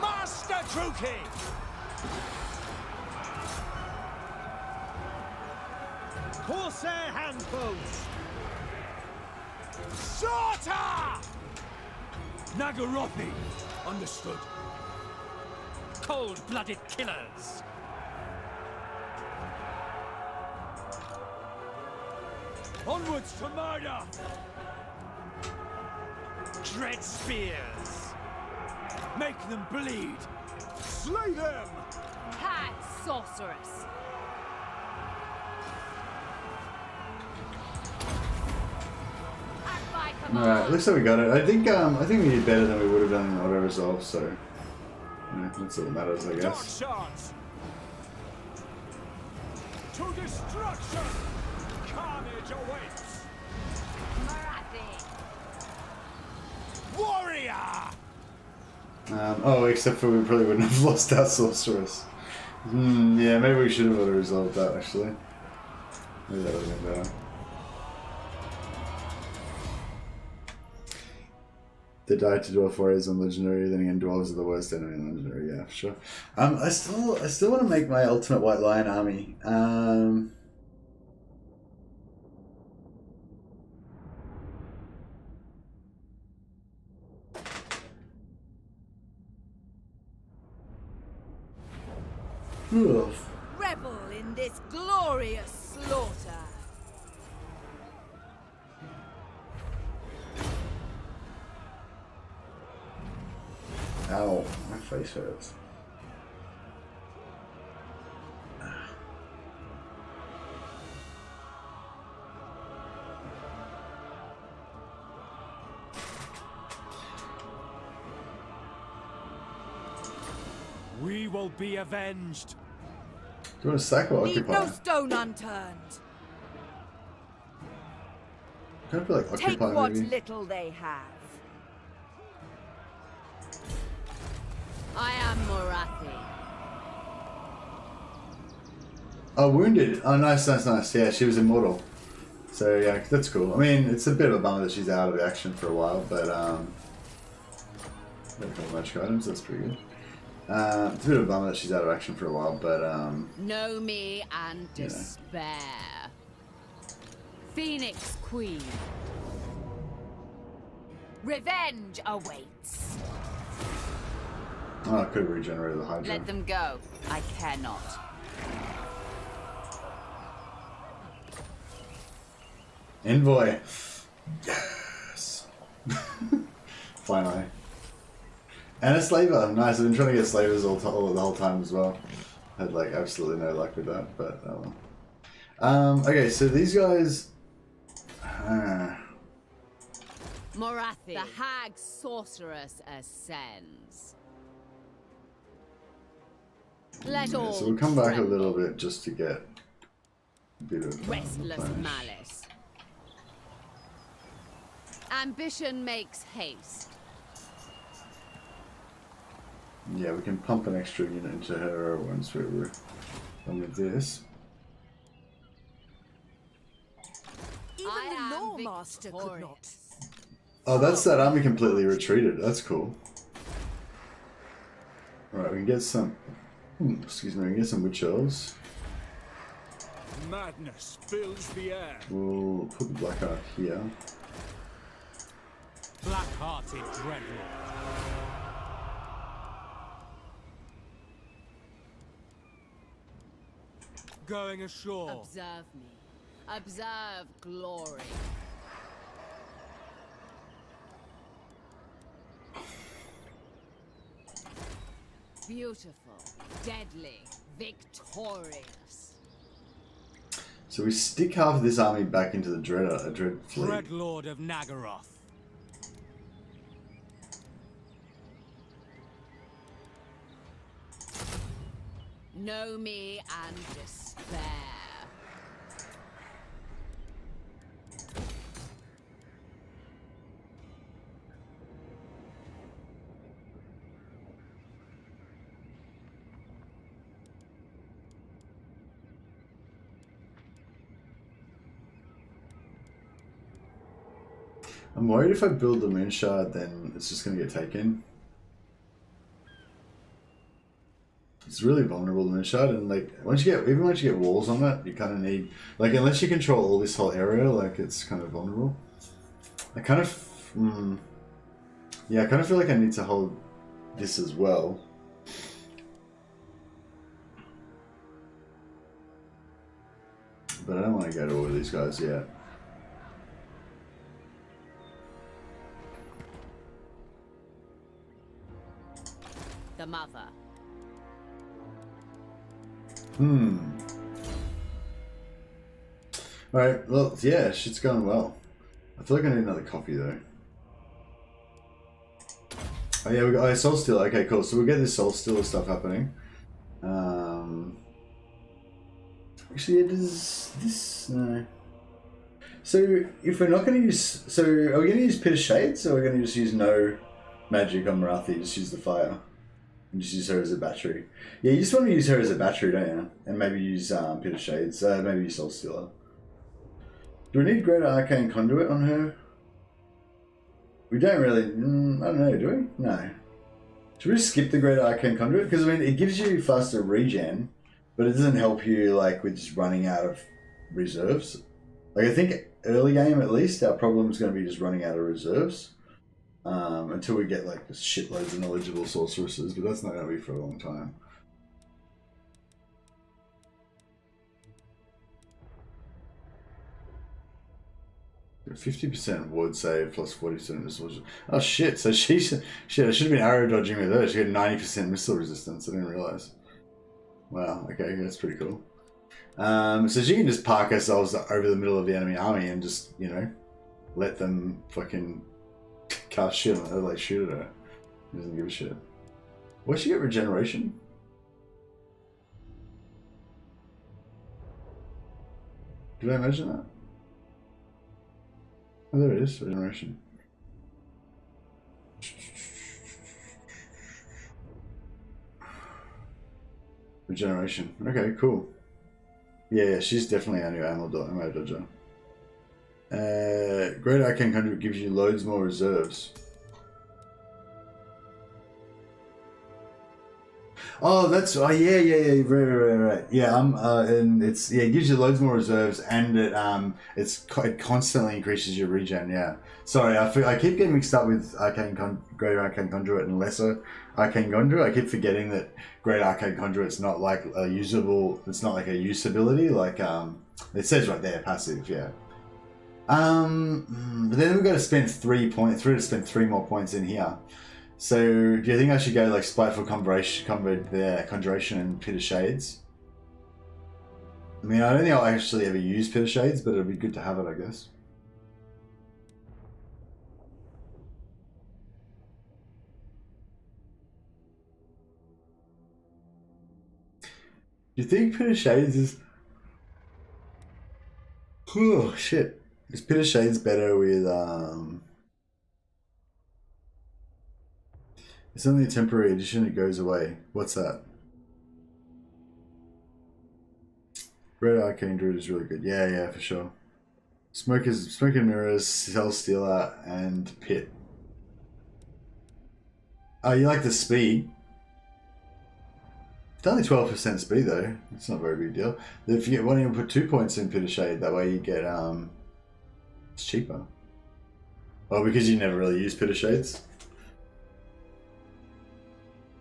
Master Druchii. Corsair handbows. Slaughter. Nagarothi! Understood. Cold-blooded killers! Onwards to murder. Dread spears! Make them bleed. Slay them. Hat sorceress! Act by command! Alright, looks like we got it. I think we did better than we would have done in auto resolve, so that's all that matters, I Dark guess. shards. To destruction. Carnage awaits. Morathi! Warrior. Oh, except for we probably wouldn't have lost our sorceress. Yeah, maybe we should have auto resolved that actually. Maybe that would have been better. The die to dwarf warriors on legendary, then again dwarves are the worst enemy in legendary, yeah, sure. I still want to make my ultimate white lion army. Oof. Revel in this glorious slaughter. Ow, my face hurts. We will be avenged! Do you want to sack or Leave occupy? no stone unturned. Kind of feel like Take occupy what maybe. little they have. I am Morathi. Oh, wounded. Oh, nice, nice, nice. Yeah, she was immortal. So yeah, that's cool. I mean, it's a bit of a bummer that she's out of action for a while, but got a couple magic items. That's pretty good. It's a bit of a bummer that she's out of action for a while, but Know me and Yeah. despair. Phoenix Queen. Revenge awaits. Oh, I could have regenerated the Hydra. Let them go. I cannot. Envoy. Yes. Finally. And a slaver. Nice. I've been trying to get slavers the whole time as well. Had like absolutely no luck with that, but oh well. Okay, so these guys. Morathi. The hag sorceress ascends. Let all So we'll come back tremble. a little bit just to get a bit of Restless punch. malice. Ambition makes haste. Yeah, we can pump an extra unit into her once we're done with this. Even I the am Law Master could not. victorious. Oh, that's that army completely retreated. That's cool. Alright, we can get some... excuse me, we can get some witch elves. Madness fills the air. We'll put the black arc here. Black-hearted dreadlord. Going ashore. Observe me. Observe glory. Beautiful, deadly, victorious. So we stick half of this army back into the Dread fleet. Dreadlord of Nagaroth. Know me and despair. I'm worried if I build the Moon Shard, then it's just going to get taken. It's really vulnerable, the Moon Shard, and like once you get walls on it, you kind of need, like, unless you control all this whole area, like, it's kind of vulnerable. I kind of, yeah, I kind of feel like I need to hold this as well. But I don't want to go to all of these guys yet. The mother. Alright, well, yeah, shit's going well. I feel like I need another coffee though. Oh yeah, we got Soul Stealer. Okay, cool. So we'll get this Soul Stealer stuff happening. Actually, it is this. No. So if we're not going to use, so are we going to use Pit of Shades, or are we going to just use no magic on Morathi? Just use the fire, and just use her as a battery. Yeah, you just want to use her as a battery, don't you? And maybe use Pit of Shades. Maybe use Soul Stealer. Do we need Greater Arcane Conduit on her? We don't really. I don't know. Do we? No. Should we just skip the Greater Arcane Conduit? Because I mean, it gives you faster regen, but it doesn't help you like with just running out of reserves. Like I think early game at least, our problem is going to be just running out of reserves until we get like shitloads of knowledgeable sorceresses. But that's not going to be for a long time. – 50% wood save plus 40% missile. Oh shit! So shit. I should have been arrow dodging with her. She had 90% missile resistance. I didn't realize. Wow. Okay, that's pretty cool. So she can just park ourselves over the middle of the enemy army and just, you know, let them fucking cast shit on her, like shoot at her. He doesn't give a shit. Where'd she get regeneration? Did I imagine that? Oh, there it is, regeneration. Regeneration. Okay, cool. Yeah, she's definitely our new ammo dodger. Great Arcane Conduit gives you loads more reserves. Oh, that's yeah, right. Yeah, and it gives you loads more reserves, and it constantly increases your regen. Yeah, sorry, I keep getting mixed up with Greater Arcane Conduit and Lesser Arcane Conduit. I keep forgetting that Great Arcane Conduit's not like a usable. It's not like a use ability. Like it says right there, passive. Yeah. But then we've got to spend 3 points. We're to spend 3 more points in here. So, do you think I should go like Spiteful Conjuration and Pit of Shades? I mean, I don't think I'll actually ever use Pit of Shades, but it'll be good to have it, I guess. Do you think Pit of Shades is... Oh, shit. Is Pit of Shades better with... It's only a temporary edition, it goes away. What's that? Red Arcane Druid is really good. Yeah, for sure. Smoke and Mirrors, Cell Stealer, and Pit. Oh, you like the speed? It's only 12% speed though. It's not a very big deal. If you why don't you put 2 points in Pit of Shade? That way you get it's cheaper. Oh, because you never really use Pit of Shades.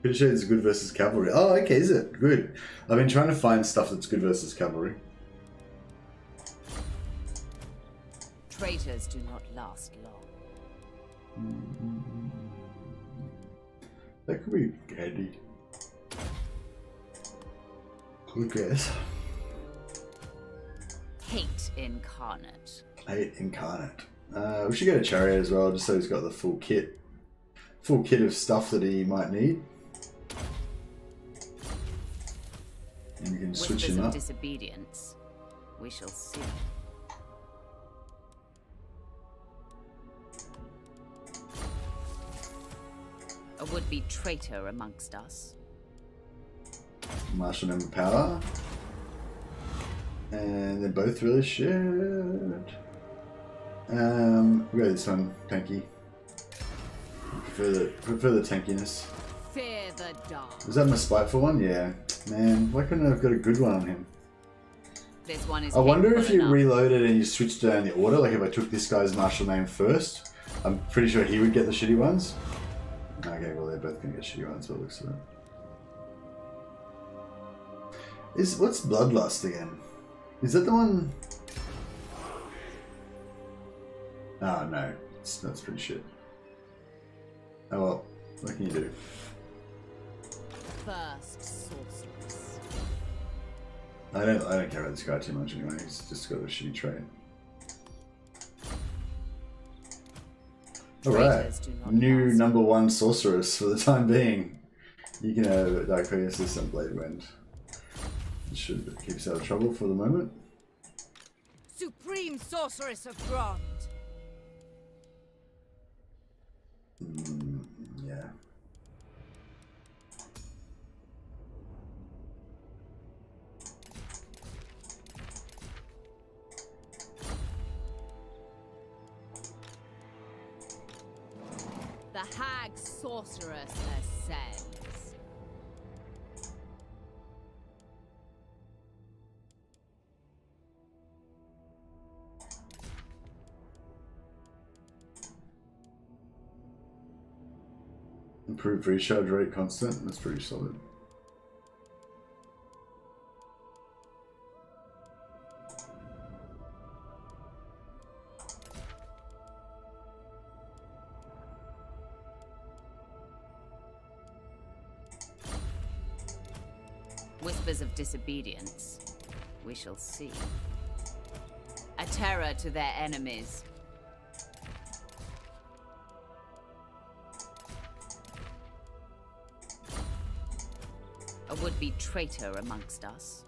Pit of Shades is good versus Cavalry. Oh, okay, is it? Good. I've been trying to find stuff that's good versus Cavalry. Traitors do not last long. That could be handy. I guess. Hate incarnate. Hate incarnate. We should get a chariot as well, just so he's got the full kit. Full kit of stuff that he might need. And we can switch him up. Disobedience. We shall see. A would-be traitor amongst us. Martial Member Power. And they're both really shit. We'll go this one, tanky. Prefer the tankiness. Fear the dark. Is that my spiteful one? Yeah. Man, why couldn't I have got a good one on him? This one is I wonder if you enough. reloaded and you switched down the order, like if I took this guy's martial name first, I'm pretty sure he would get the shitty ones. Okay, well they're both gonna get shitty ones, but it looks like. What's Bloodlust again? Is that the one? Oh no, that's pretty shit. Oh well, what can you do? First sorceress. I don't care about this guy too much anyway. He's just got a shitty trait. All right, new #1 sorceress for the time being. You can have Dark Pegasus and Blade Wind. It should keep us out of trouble for the moment. Supreme Sorceress of Grond. Yeah. The Hag Sorceress ascends. Improved recharge rate constant. That's pretty solid. Whispers of disobedience. We shall see. A terror to their enemies. A would-be traitor amongst us.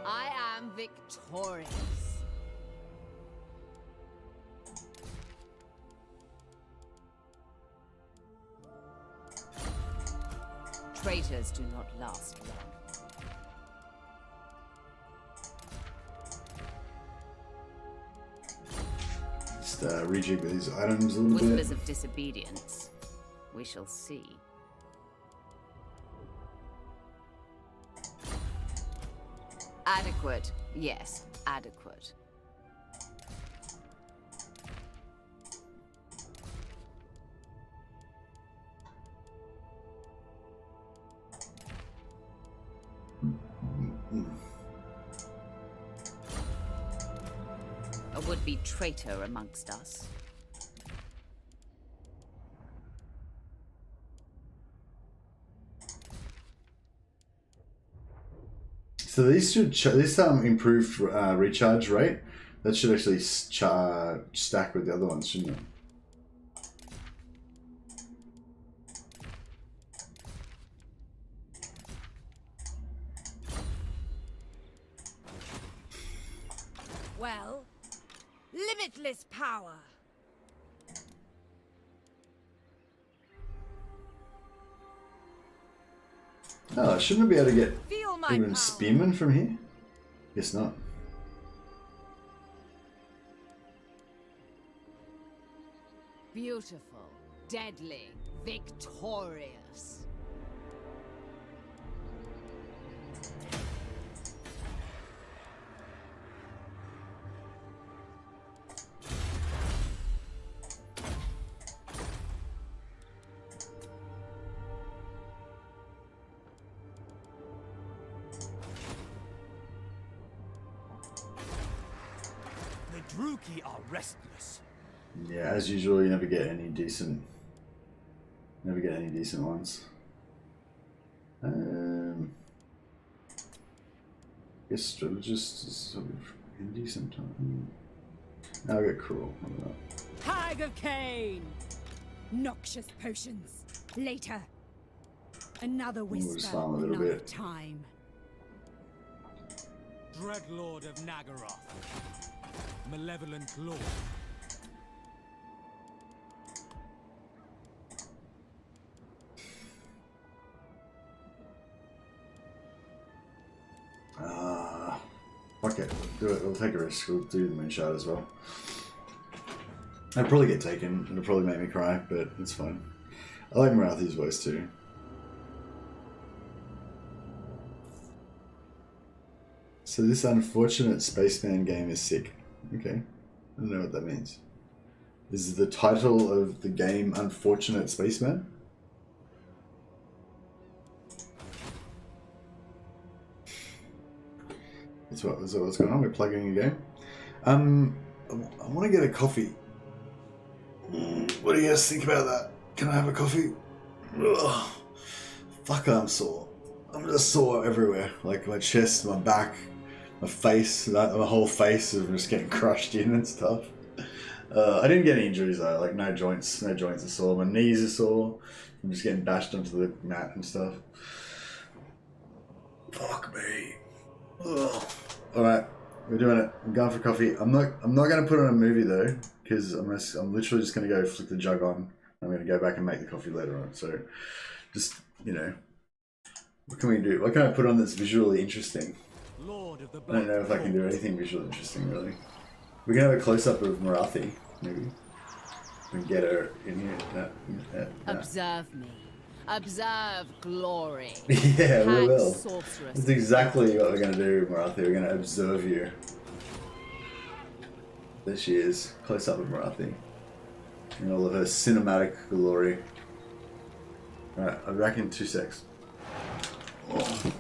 I am victorious. Traitors do not last long. rejig these items a little Whispers bit. of disobedience. We shall see. Adequate. Yes, adequate. A would-be traitor amongst us. So these should this improved recharge rate. That should actually stack with the other ones, shouldn't it? Well, limitless power. Oh, shouldn't I be able to get Feel my even power. spearmen from here? Guess not. Beautiful, deadly, victorious. The Druchii are restless. Yeah, as usual, you never get any decent. Never get any decent ones. Guess strategist is sort of indie sometimes. Now I get cruel. Hag of Cain. Noxious potions. Later. Another We'll just whisper. farm a little Another bit. time. Dreadlord of Nagaroth. Malevolent Lord. Fuck it, we'll do it. We'll take a risk. We'll do the moonshot as well. I'd probably get taken. It'll probably make me cry, but it's fine. I like Morathi's voice too. So this unfortunate spaceman game is sick. Okay, I don't know what that means. Is the title of the game Unfortunate Spaceman? Is that what's going on? We're plugging a game. I want to get a coffee. What do you guys think about that? Can I have a coffee? Ugh. Fuck, I'm sore. I'm just sore everywhere. Like my chest, my back, my face, my whole face is just getting crushed in and stuff. I didn't get any injuries though, like no joints are sore. My knees are sore. I'm just getting bashed onto the mat and stuff. Fuck me. Ugh. All right, we're doing it. I'm going for coffee. I'm not going to put on a movie though, because I'm literally just going to go flick the jug on. I'm going to go back and make the coffee later on. So, just what can we do? What can I put on that's visually interesting? Lord of the I don't know if I can do anything visually interesting really. We can have a close up of Morathi, maybe. We can get her in here. No. Observe me. Observe glory. Yeah, we Hag will. sorceress. That's exactly what we're going to do, Morathi. We're going to observe you. There she is. Close up of Morathi. In all of her cinematic glory. Alright, I'll be back in 2 secs. Oh.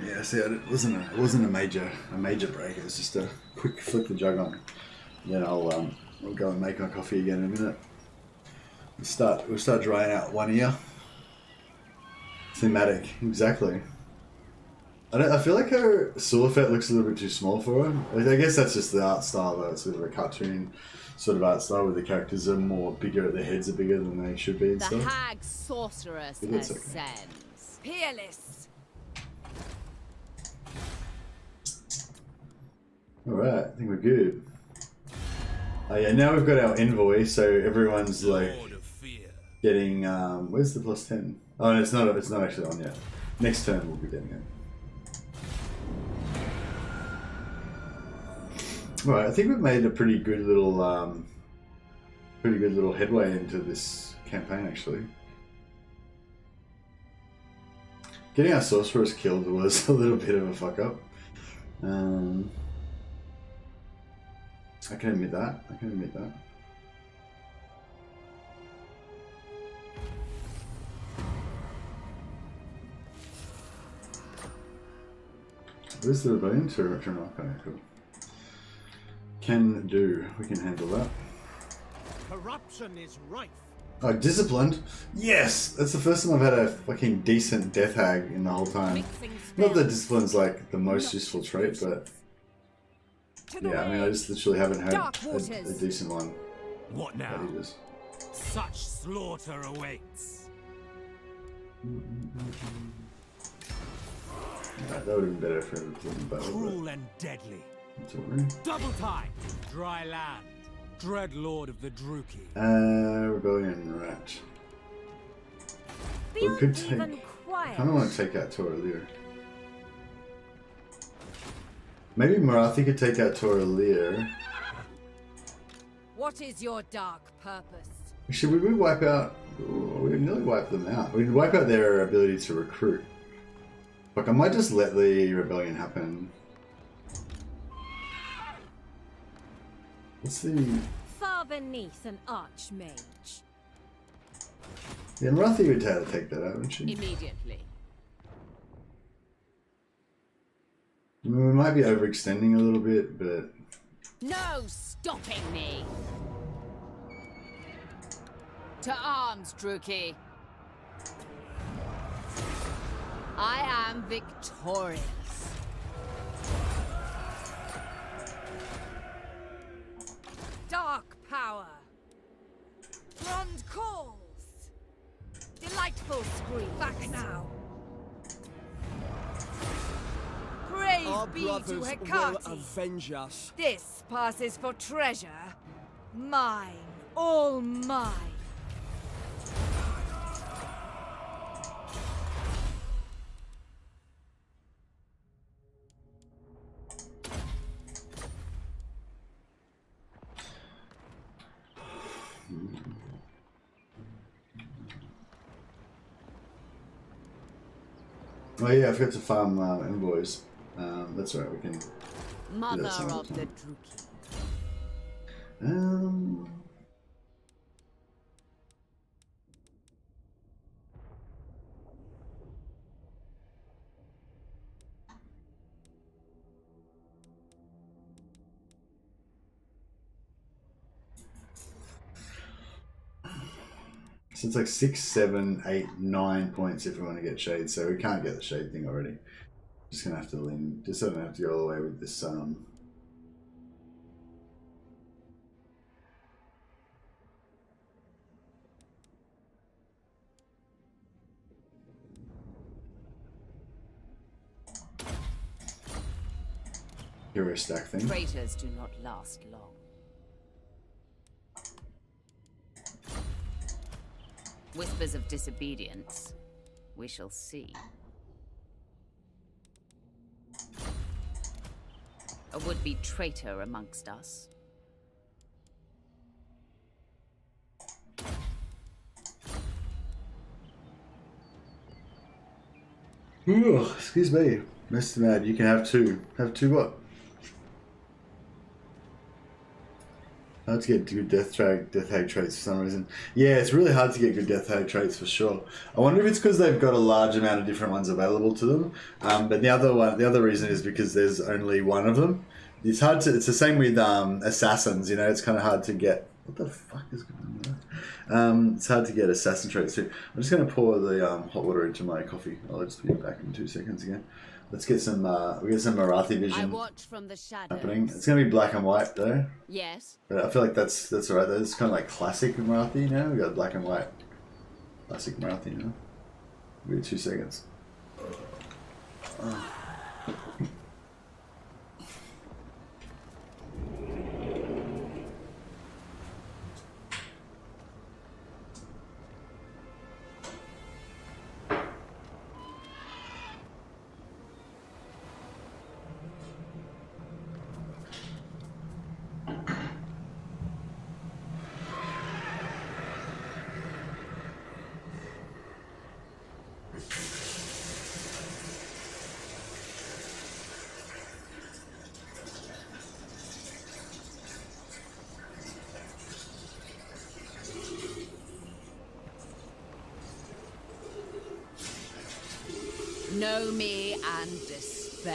Yeah, see, it wasn't a major break. It was just a quick flick the jug on. Then we'll go and make our coffee again in a minute. We'll start drying out one ear. Thematic, exactly. I feel like her silhouette looks a little bit too small for her. Like, I guess that's just the art style though. It's sort of a cartoon sort of art style where the characters are more bigger, their heads are bigger than they should be and The stuff. hag sorceress It looks okay. Alright, I think we're good. Oh yeah, now we've got our envoy, so everyone's like Lord of Fear. getting where's the +10? Oh no, it's not actually on yet. Next turn we'll be getting it. Alright, I think we've made a pretty good little headway into this campaign actually. Getting our sorceress killed was a little bit of a fuck up. I can admit that. Where's the rebellion? Okay, cool. Can do. We can handle that. Corruption is rife. Oh, disciplined? Yes! That's the first time I've had a fucking decent death hag in the whole time. Not that discipline's like the most useful trait, but yeah, I mean, I just literally haven't had a decent one. What now? That is. Such slaughter awaits. That would have been better for everything, but Cruel and deadly. it's alright. Double time. Dry land. Dread Lord of the Druchii. Rebellion, right. We Feel could take. even I quiet. kind of want to take out Toralier. Maybe Morathi could take out Toralier. What is your dark purpose? Actually, we would wipe out. We would nearly wipe them out. We'd wipe out their ability to recruit. Like, I might just let the rebellion happen. What's the. Far beneath an archmage. Yeah, Morathi would have to take that out, wouldn't she? Immediately. I mean, we might be overextending a little bit, but. No stopping me. To arms, Druchii. I am victorious. Dark power. Frond calls. Delightful scream. Back now. Praise Our be to brothers will Hecate. avenge us. This passes for treasure. Mine. All mine. Oh yeah, I forgot to farm envoys. That's alright, we can. Mother some of other the time. Druchii. So it's like 6, 7, 8, 9 points if we want to get shade. So we can't get the shade thing already. Just gonna have to lean. Just don't have to go all the way with this. Hero stack thing. Traitors do not last long. Whispers of disobedience. We shall see. A would-be traitor amongst us. Ooh, excuse me. Mr. Mad, you can have 2. Have 2 what? Hard to get good death hag traits for some reason. Yeah, it's really hard to get good death hag traits for sure. I wonder if it's because they've got a large amount of different ones available to them. But the other reason is because there's only one of them. It's hard to. It's the same with assassins. You know, it's kind of hard to get. What the fuck is going on there? It's hard to get assassin traits too. I'm just going to pour the hot water into my coffee. I'll just be back in 2 seconds again. Let's get some. We get some Morathi I vision watch from the shadows. happening. It's going to be black and white though. Yes. But I feel like that's alright. That's kind of like classic Morathi now. We got black and white. Classic Morathi now. Give me 2 seconds. Know me and despair.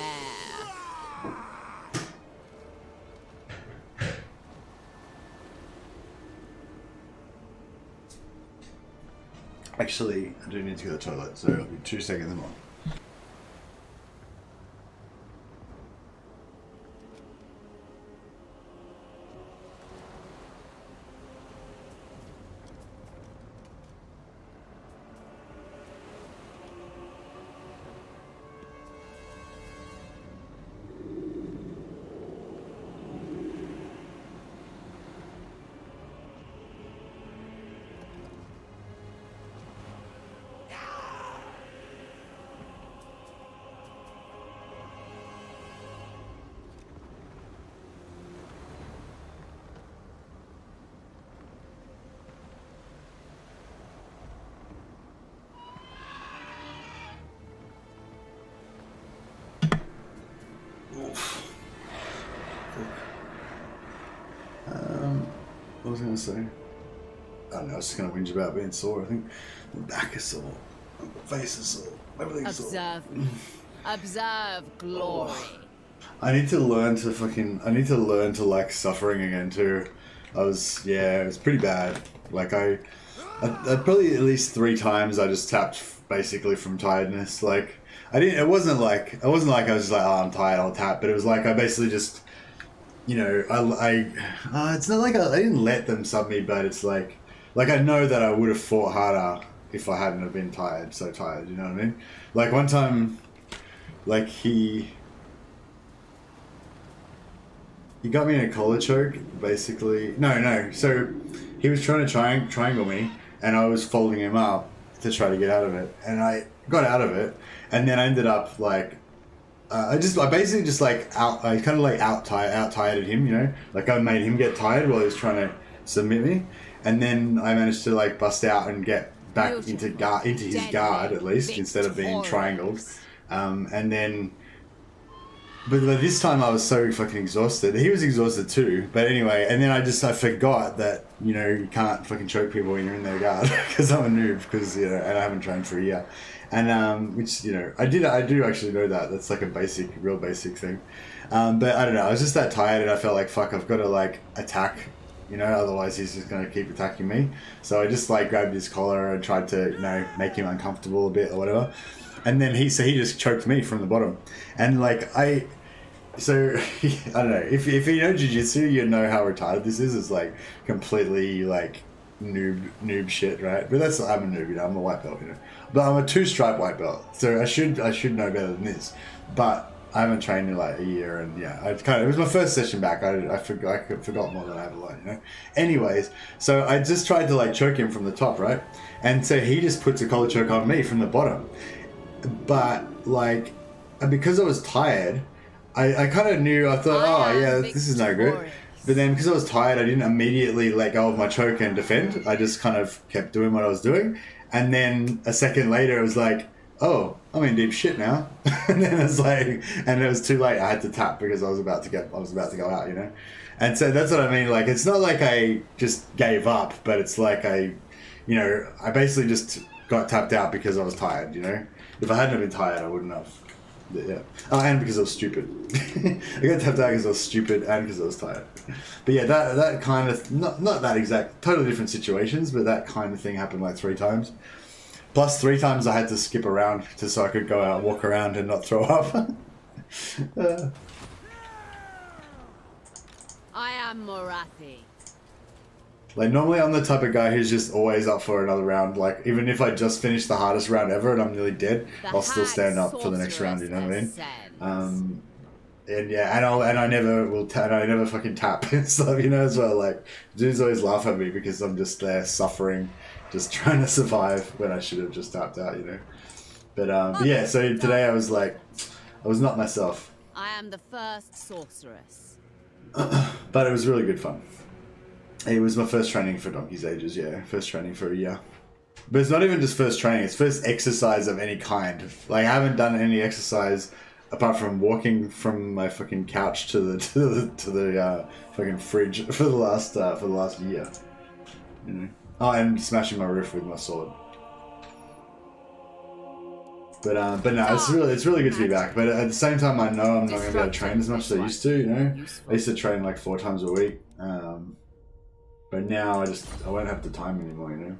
Actually, I do need to go to the toilet, so it'll be 2 seconds more. What was I going to say? I don't know, I was just going to whinge about being sore. I think my back is sore, my face is sore, everything's sore. Observe me. Observe glory. I need to learn to like suffering again too. It was pretty bad. Like I probably at least 3 times I just tapped basically from tiredness. Like it wasn't like I was just like, oh, I'm tired, I'll tap, but it was like I basically just, you know, it's not like I didn't let them sub me, but it's like I know that I would have fought harder if I hadn't have been so tired, you know what I mean? Like one time, like he got me in a collar choke, basically. No, so he was trying to triangle me, and I was folding him up to try to get out of it, and I got out of it, and then I ended up like, I basically just like I kind of like out tired him, you know, like I made him get tired while he was trying to submit me, and then I managed to like bust out and get back into his guard at least, instead of being triangled, and then. But this time I was so fucking exhausted. He was exhausted too. But anyway, and then I forgot that, you know, you can't fucking choke people when you're in their guard because I'm a noob, because, you know, and I haven't trained for a year. And, which, you know, I do actually know that. That's like a real basic thing. But I don't know, I was just that tired and I felt like, fuck, I've got to like attack, you know, otherwise he's just going to keep attacking me. So I just like grabbed his collar and tried to, you know, make him uncomfortable a bit or whatever. And then he just choked me from the bottom. And like, so I don't know, if you know jiu-jitsu, you know how retarded this is. It's like completely like noob shit, right? But I'm a noob, you know, I'm a white belt, you know. But I'm a 2-stripe white belt, so I should know better than this. But I haven't trained in like a year, and yeah, it was my first session back. I forgot more than I ever learned, you know. Anyways, so I just tried to like choke him from the top, right? And so he just puts a collar choke on me from the bottom. But like, because I was tired, I kind of knew, I thought, oh yeah, this is no good. But then because I was tired, I didn't immediately let go of my choke and defend. I just kind of kept doing what I was doing. And then a second later, it was like, oh, I'm in deep shit now. And then it was like, and it was too late. I had to tap because I was about to go out, you know? And so that's what I mean. Like, it's not like I just gave up, but it's like I basically just got tapped out because I was tired, you know? If I hadn't been tired, I wouldn't have. Yeah. Oh, and because I was stupid. I got tapped out because I was stupid and because I was tired. But yeah, that kind of, not that exact, totally different situations, but that kind of thing happened like 3 times. Plus 3 times I had to skip around so I could go out, walk around and not throw up. I am Morathi. Like, normally I'm the type of guy who's just always up for another round. Like, even if I just finished the hardest round ever and I'm nearly dead, I'll still stand up for the next round, you know what I mean? And yeah, and I never fucking tap and stuff, you know, as well. Like, dudes always laugh at me because I'm just there suffering, just trying to survive when I should have just tapped out, you know? But yeah, so today I was like, I was not myself. I am the first sorceress. But it was really good fun. It was my first training for Donkey's Ages, yeah. First training for a year. But it's not even just first training, it's first exercise of any kind. Like, I haven't done any exercise apart from walking from my fucking couch to the fucking fridge for the last year. You know? Oh, and smashing my roof with my sword. But no, it's really good to be back. But at the same time, I know I'm not going to be able to train as much as I used to. You know, I used to train like 4 times a week. But now I won't have the time anymore. You know.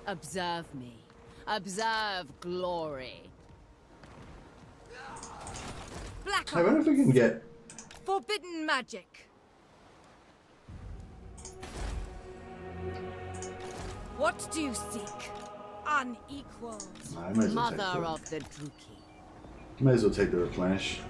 Observe me. Observe glory. Black I wonder if we can get. forbidden magic. What do you seek? Unequaled. No, I may as well take Mother the, of the Druchii. may as well take the replenish.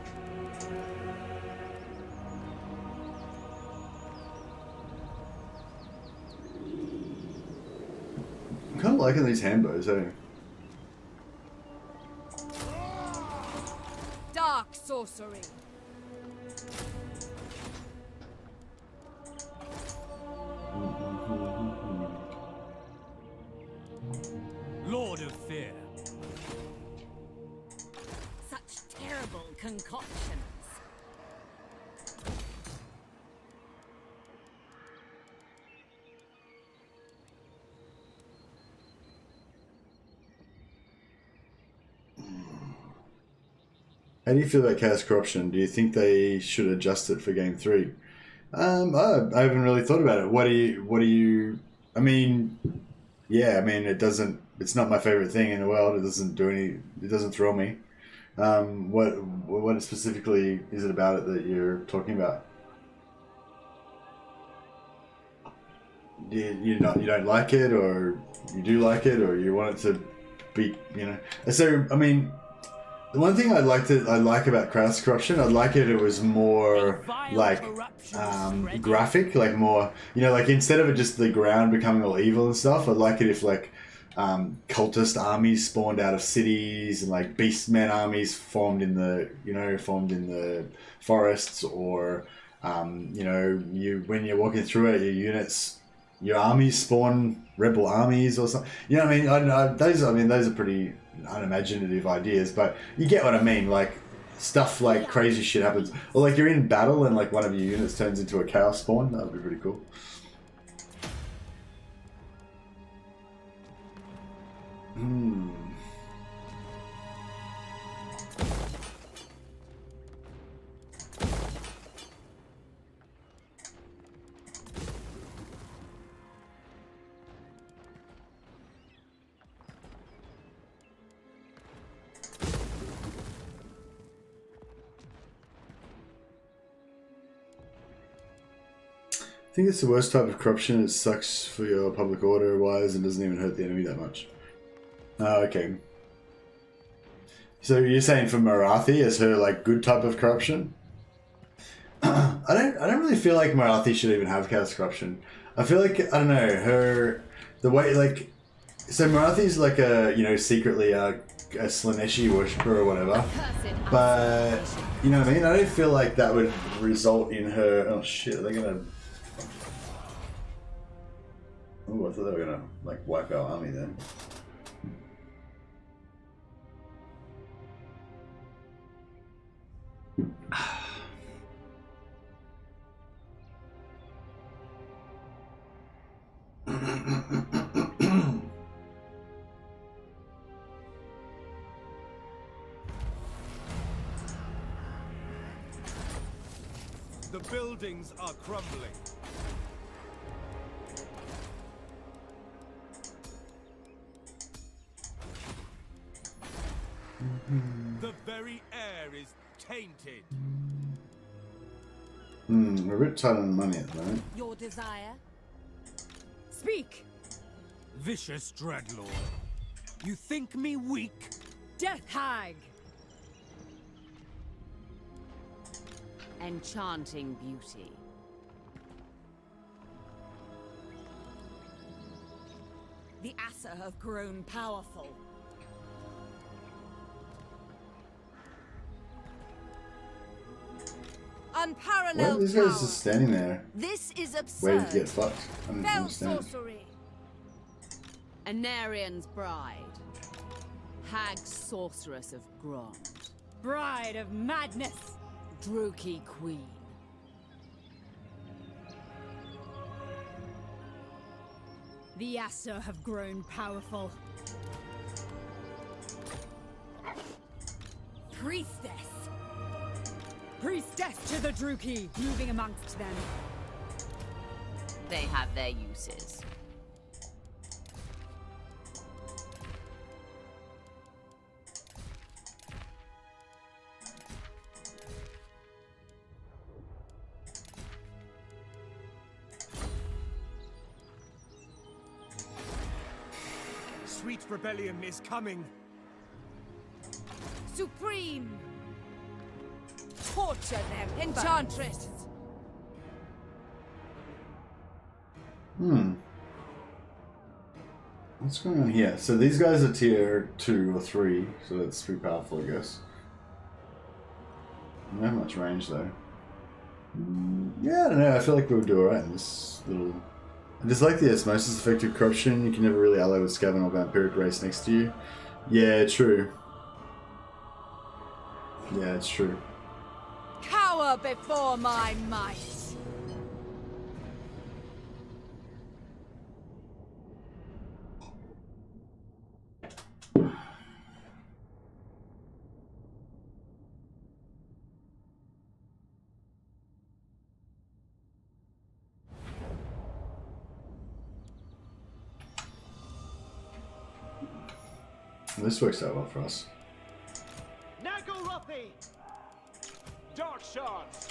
I'm kind of liking these handbows, eh? Dark sorcery. Lord of Fear. Such terrible concoctions. How do you feel about Chaos Corruption? Do you think they should adjust it for Game 3? I haven't really thought about it. What do you? I mean, yeah. I mean, it's not my favorite thing in the world. It doesn't do any. It doesn't thrill me. What specifically is it about it that you're talking about? You don't like it, or you do like it, or you want it to be, you know? So I mean, the one thing I like about Chaos Corruption, I'd like it. It was more like graphic, like more, you know, like instead of it just the ground becoming all evil and stuff. I'd like it if like cultist armies spawned out of cities, and like beastmen armies formed in the forests, or you know, when you're walking through it, your armies spawn rebel armies or something. You know what I mean? Those are pretty unimaginative ideas, but you get what I mean. Like stuff like crazy shit happens, or like you're in battle and like one of your units turns into a chaos spawn. That would be pretty cool. I think it's the worst type of corruption. It sucks for your public order wise and doesn't even hurt the enemy that much. Oh, okay. So you're saying for Morathi is her like good type of corruption? I don't really feel like Morathi should even have chaos corruption. I feel like, I don't know, the way like, so Morathi's like a, you know, secretly a Slaneshi worshipper or whatever. But you know what I mean? I don't feel like that would result in her. Oh shit! Are they gonna? Oh, I thought they were gonna like wipe our army then. The buildings are crumbling. The very air is tainted. We're a bit tight on money at the moment. Your desire? Speak. Vicious Dreadlord. You think me weak? Death Hag. Enchanting beauty. The Assa have grown powerful. Why Unparalleled are these guys power. just standing there This is waiting absurd. to get fucked? I don't Fell understand. sorcery. Anarian's bride. Hag sorceress of Grond. Bride of madness. Druchii queen. The Asser have grown powerful. Priestess! Priestess to the Druchii, moving amongst them. They have their uses. Sweet rebellion is coming. Supreme! Torture them, Enchantress! What's going on here? So these guys are tier 2 or 3, so that's pretty powerful, I guess. Don't have much range though. Yeah, I don't know. I feel like we'll do alright in this little. I just like the osmosis effect of corruption. You can never really ally with Skaven or vampiric race next to you. Yeah, true. Yeah, it's true. Cower before my might! This works out well for us. Nagorathi! Dark shards!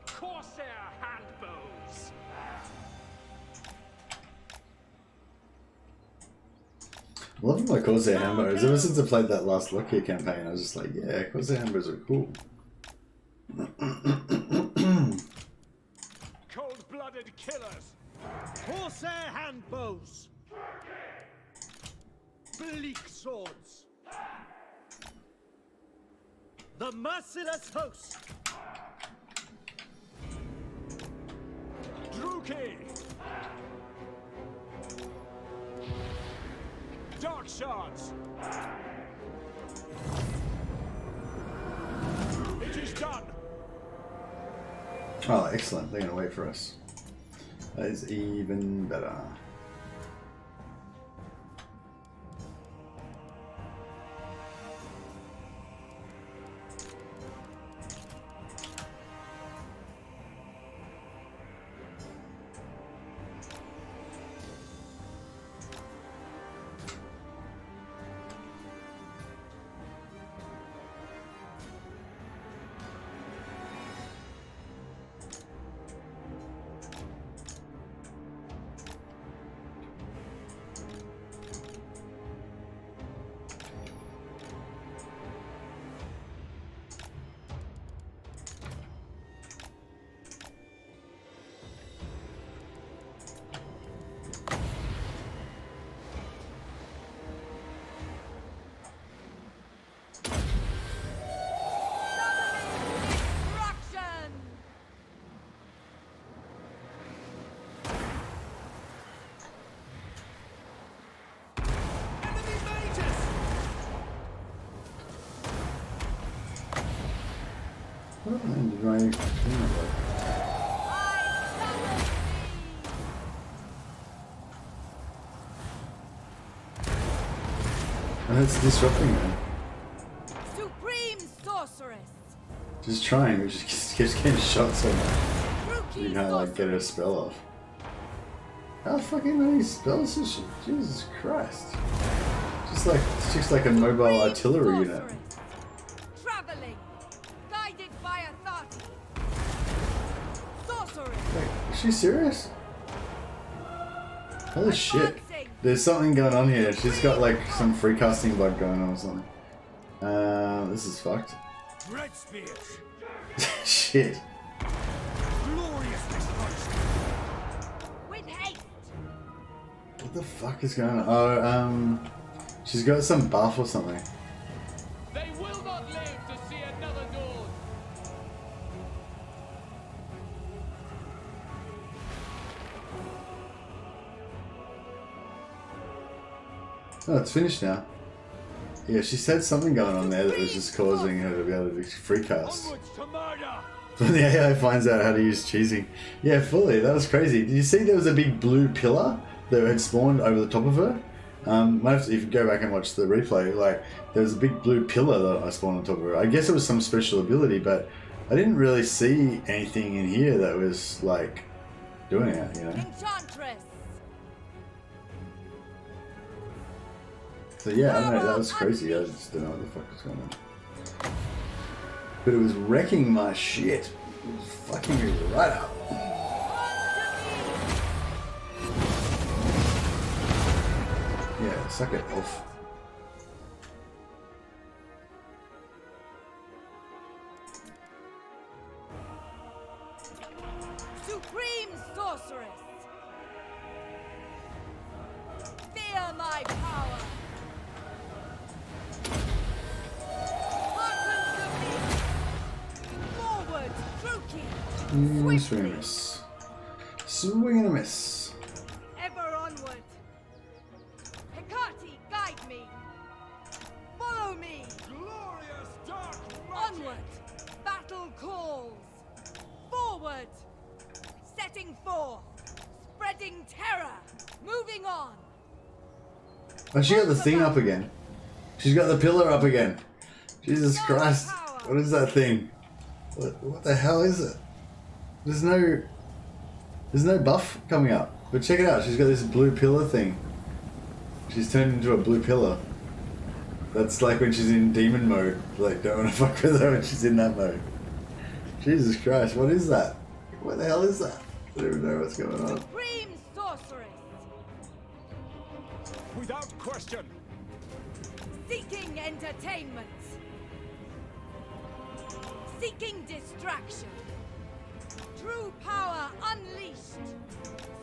Corsair handbows! I love my Corsair Hambos. Ever since I played that last Lockyer campaign, I was just like, yeah, Corsair Hambos are cool. Cold-blooded killers! Corsair handbows. Bleak swords. The merciless host. Druchii! Dark shards! It is done! Oh, excellent. They're going to wait for us. That is even better. It's disrupting them. Supreme Sorceress! Just trying, we just keeps getting shot so much. You can't like get a spell off. How fucking many spells is she? Jesus Christ. It's just like a mobile artillery unit. Traveling! Guided by authority! Sorceress! Wait, is she serious? Holy shit. There's something going on here. She's got like some free casting bug going on or something. This is fucked. Red spears! Shit. Glorious destruction! With haste! What the fuck is going on? Oh, she's got some buff or something. They will not live to see another dawn! Oh, it's finished now. Yeah, she said something going on there that was just causing her to be able to free cast. Onwards to murder! When the AI finds out how to use cheesing. Yeah, fully. That was crazy. Did you see there was a big blue pillar that had spawned over the top of her? If you go back and watch the replay, like, there was a big blue pillar that I spawned on top of her. I guess it was some special ability, but I didn't really see anything in here that was, like, doing it, you know? Enchantress. So yeah, I don't know, that was crazy. I just don't know what the fuck was going on. But it was wrecking my shit. It was fucking me right up. Yeah, suck it off. Supreme sorceress. Fear my power. Hearken to me. Forward, Druchii. Swing and a miss. Swing and a miss. Ever onward. Hecate, guide me. Follow me. Glorious dark Onward. Battle calls. Forward. Setting forth. Spreading terror. Moving on. Oh, she got the thing up again. She's got the pillar up again. Jesus Christ. What is that thing? What the hell is it? There's no buff coming up. But check it out. She's got this blue pillar thing. She's turned into a blue pillar. That's like when she's in demon mode. Like, don't want to fuck with her when she's in that mode. Jesus Christ, what is that? What the hell is that? I don't even know what's going on. Supreme sorceress. without question. Seeking entertainment. Seeking distraction. True power unleashed.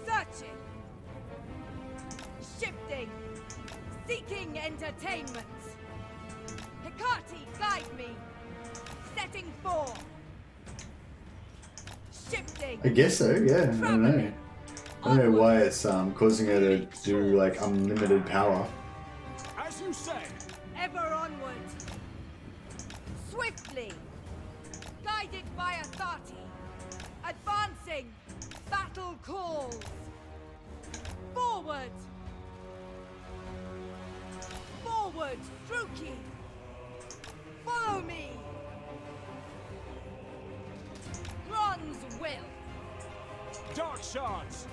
Searching. Shifting. Seeking entertainment. Hecate, guide me. Setting forth. Shifting. I guess so, yeah. I don't know. I don't know why it's causing her to do like unlimited power. As you say. Ever onward. Swiftly. Guided by authority. Advancing. Battle calls. Forward. Forward, Druchii. Follow me. Bronze will. Dark shards.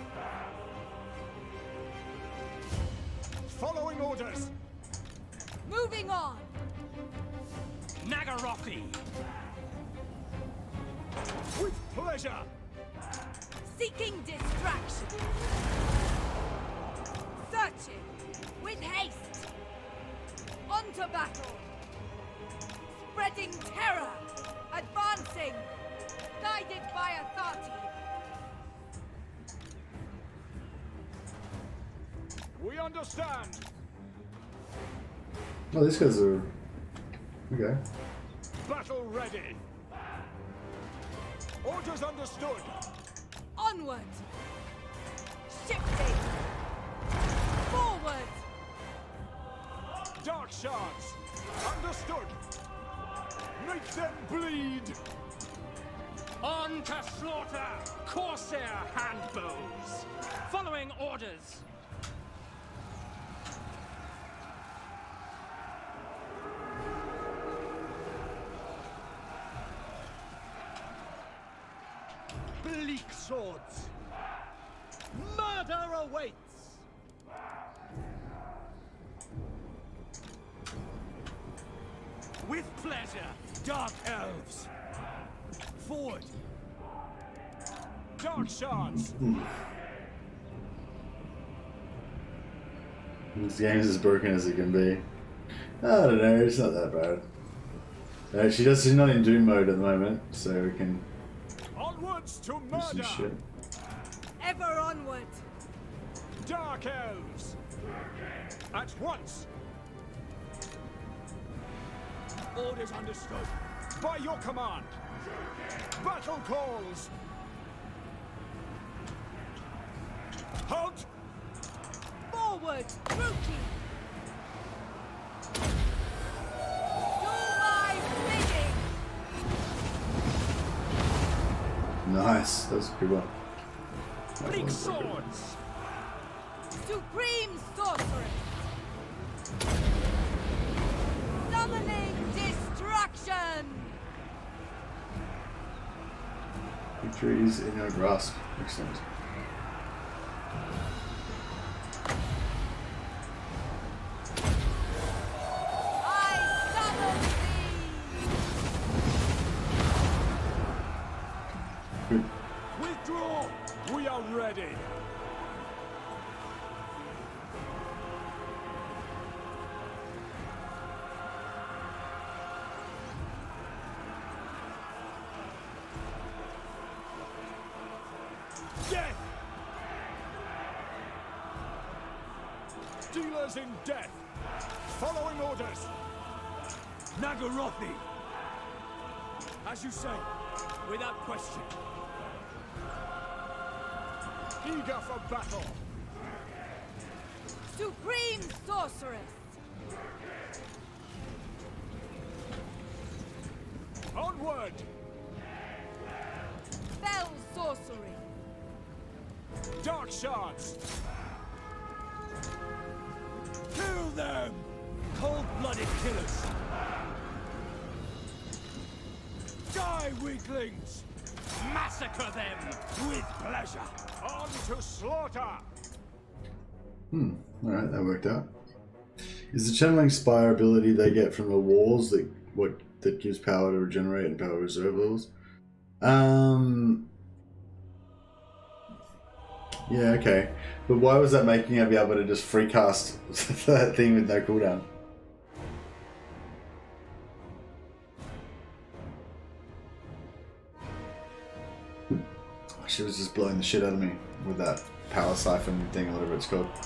Following orders. Moving on. Nagarothi. With pleasure. Seeking distraction. Searching. With haste. On to battle. Spreading terror. Advancing. Guided by authority. We understand. Oh, these guys are... Okay. Battle ready. Orders understood. Onward. Shifting. Forward. Dark shards. Understood. Make them bleed. On to slaughter! Corsair handbows! Following orders! Bleak swords. Murder awaits. With pleasure, Dark Elves. Forward. Dark shards. This game is as broken as it can be. I don't know, it's not that bad. She's not in Doom mode at the moment, so we can Onwards to do some murder. shit. Ever onward. Dark Elves. At once. Orders understood. By your command. Battle calls. Halt. Forward, Druchii. Nice. That was a good one. Bleak swords. Supreme sorceress. Summoning destruction. Victory is in your grasp. Excellent. I summon thee. Good. Withdraw! We are ready. Death! Dealers in death! Following orders! Nagarothi! As you say, without question. Eager for battle! Supreme sorceress. Onward! Fell sorcery. Dark shards! Kill them! Cold-blooded killers! Die, weaklings! Massacre them with pleasure. On to slaughter! Alright, that worked out. Is the channeling spire ability they get from the walls that gives power to regenerate and power reserve levels? Yeah, okay. But why was that making her be able to just free cast that thing with no cooldown? She was just blowing the shit out of me with that power siphon thing or whatever it's called. I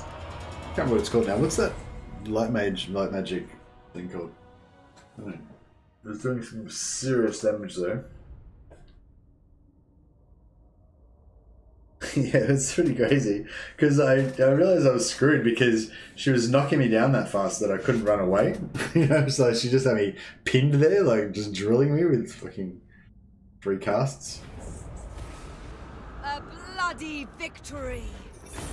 can't remember what it's called now. What's that light magic thing called? I don't know. It was doing some serious damage though. Yeah, it's pretty crazy because I realized I was screwed because she was knocking me down that fast that I couldn't run away. You know, so she just had me pinned there, like just drilling me with fucking free casts. A bloody victory.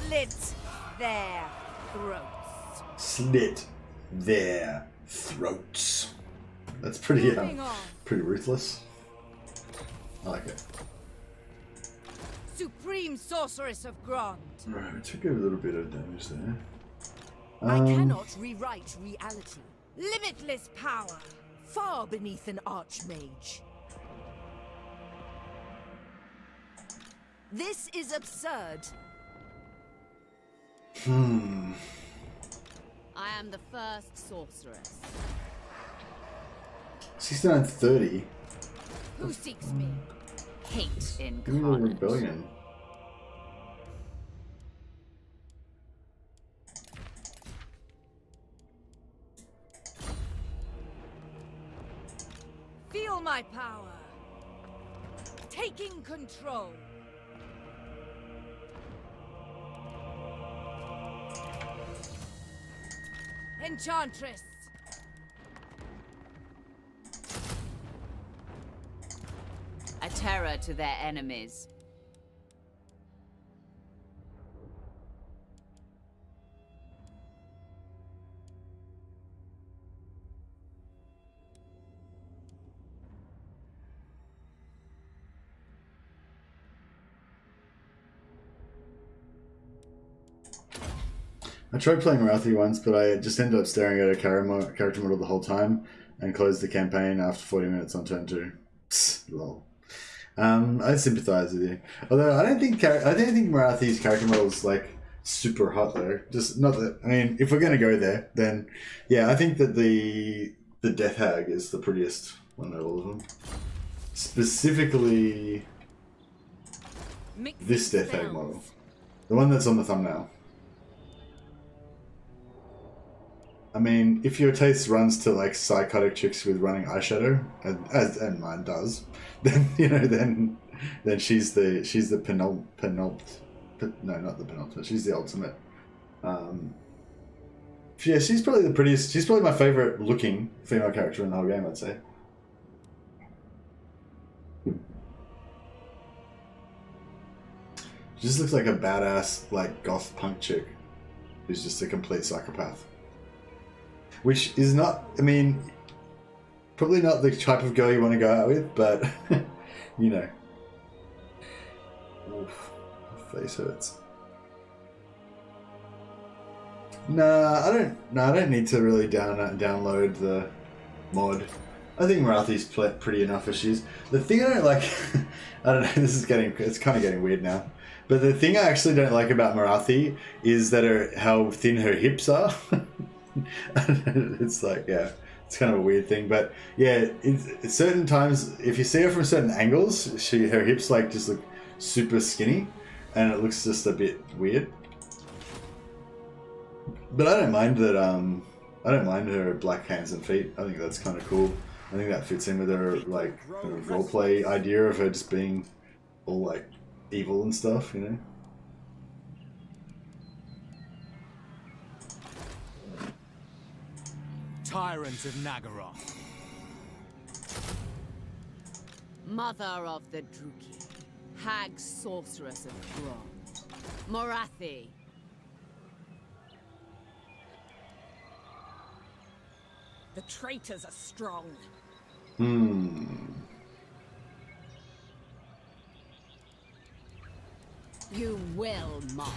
Slit their throats. Slit their throats. That's pretty Moving on. pretty ruthless. I like it. Supreme sorceress of Grond. Right, we took a little bit of damage there. I cannot rewrite reality. Limitless power. Far beneath an archmage. This is absurd. I am the first sorceress. 6930. Who seeks me? Hate Give me a incarnate. rebellion. Feel my power. Taking control. Enchantress. A terror to their enemies. I tried playing Morathi once, but I just ended up staring at a character model the whole time and closed the campaign after 40 minutes on turn 2. Psst, lol. I sympathise with you. Although I don't think Morathi's character model is like super hot though. Just not that. I mean, if we're gonna go there, then yeah, I think that the Death Hag is the prettiest one of all of them. Specifically, this Death Hag model, the one that's on the thumbnail. I mean, if your taste runs to like psychotic chicks with running eyeshadow, and mine does, then you know, then she's the penultimate. No, not the penultimate. She's the ultimate. Yeah, she's probably the prettiest. She's probably my favorite looking female character in the whole game, I'd say. She just looks like a badass, like, goth punk chick who's just a complete psychopath. Which is not, I mean, probably not the type of girl you want to go out with, but, you know. Oof, my face hurts. I don't need to really download the mod. I think Morathi's pretty enough as she is. The thing I don't like, I don't know, it's kind of getting weird now. But the thing I actually don't like about Morathi is that how thin her hips are. It's like, yeah, it's kind of a weird thing. But yeah, it's certain times, if you see her from certain angles, her hips like just look super skinny, and it looks just a bit weird. But I don't mind that. I don't mind her black hands and feet. I think that's kind of cool. I think that fits in with her like kind of roleplay idea of her just being all like evil and stuff, you know. Tyrant of Nagaroth. Mother of the Druchii. Hag sorceress of Grond. Morathi. The traitors are strong. You will march.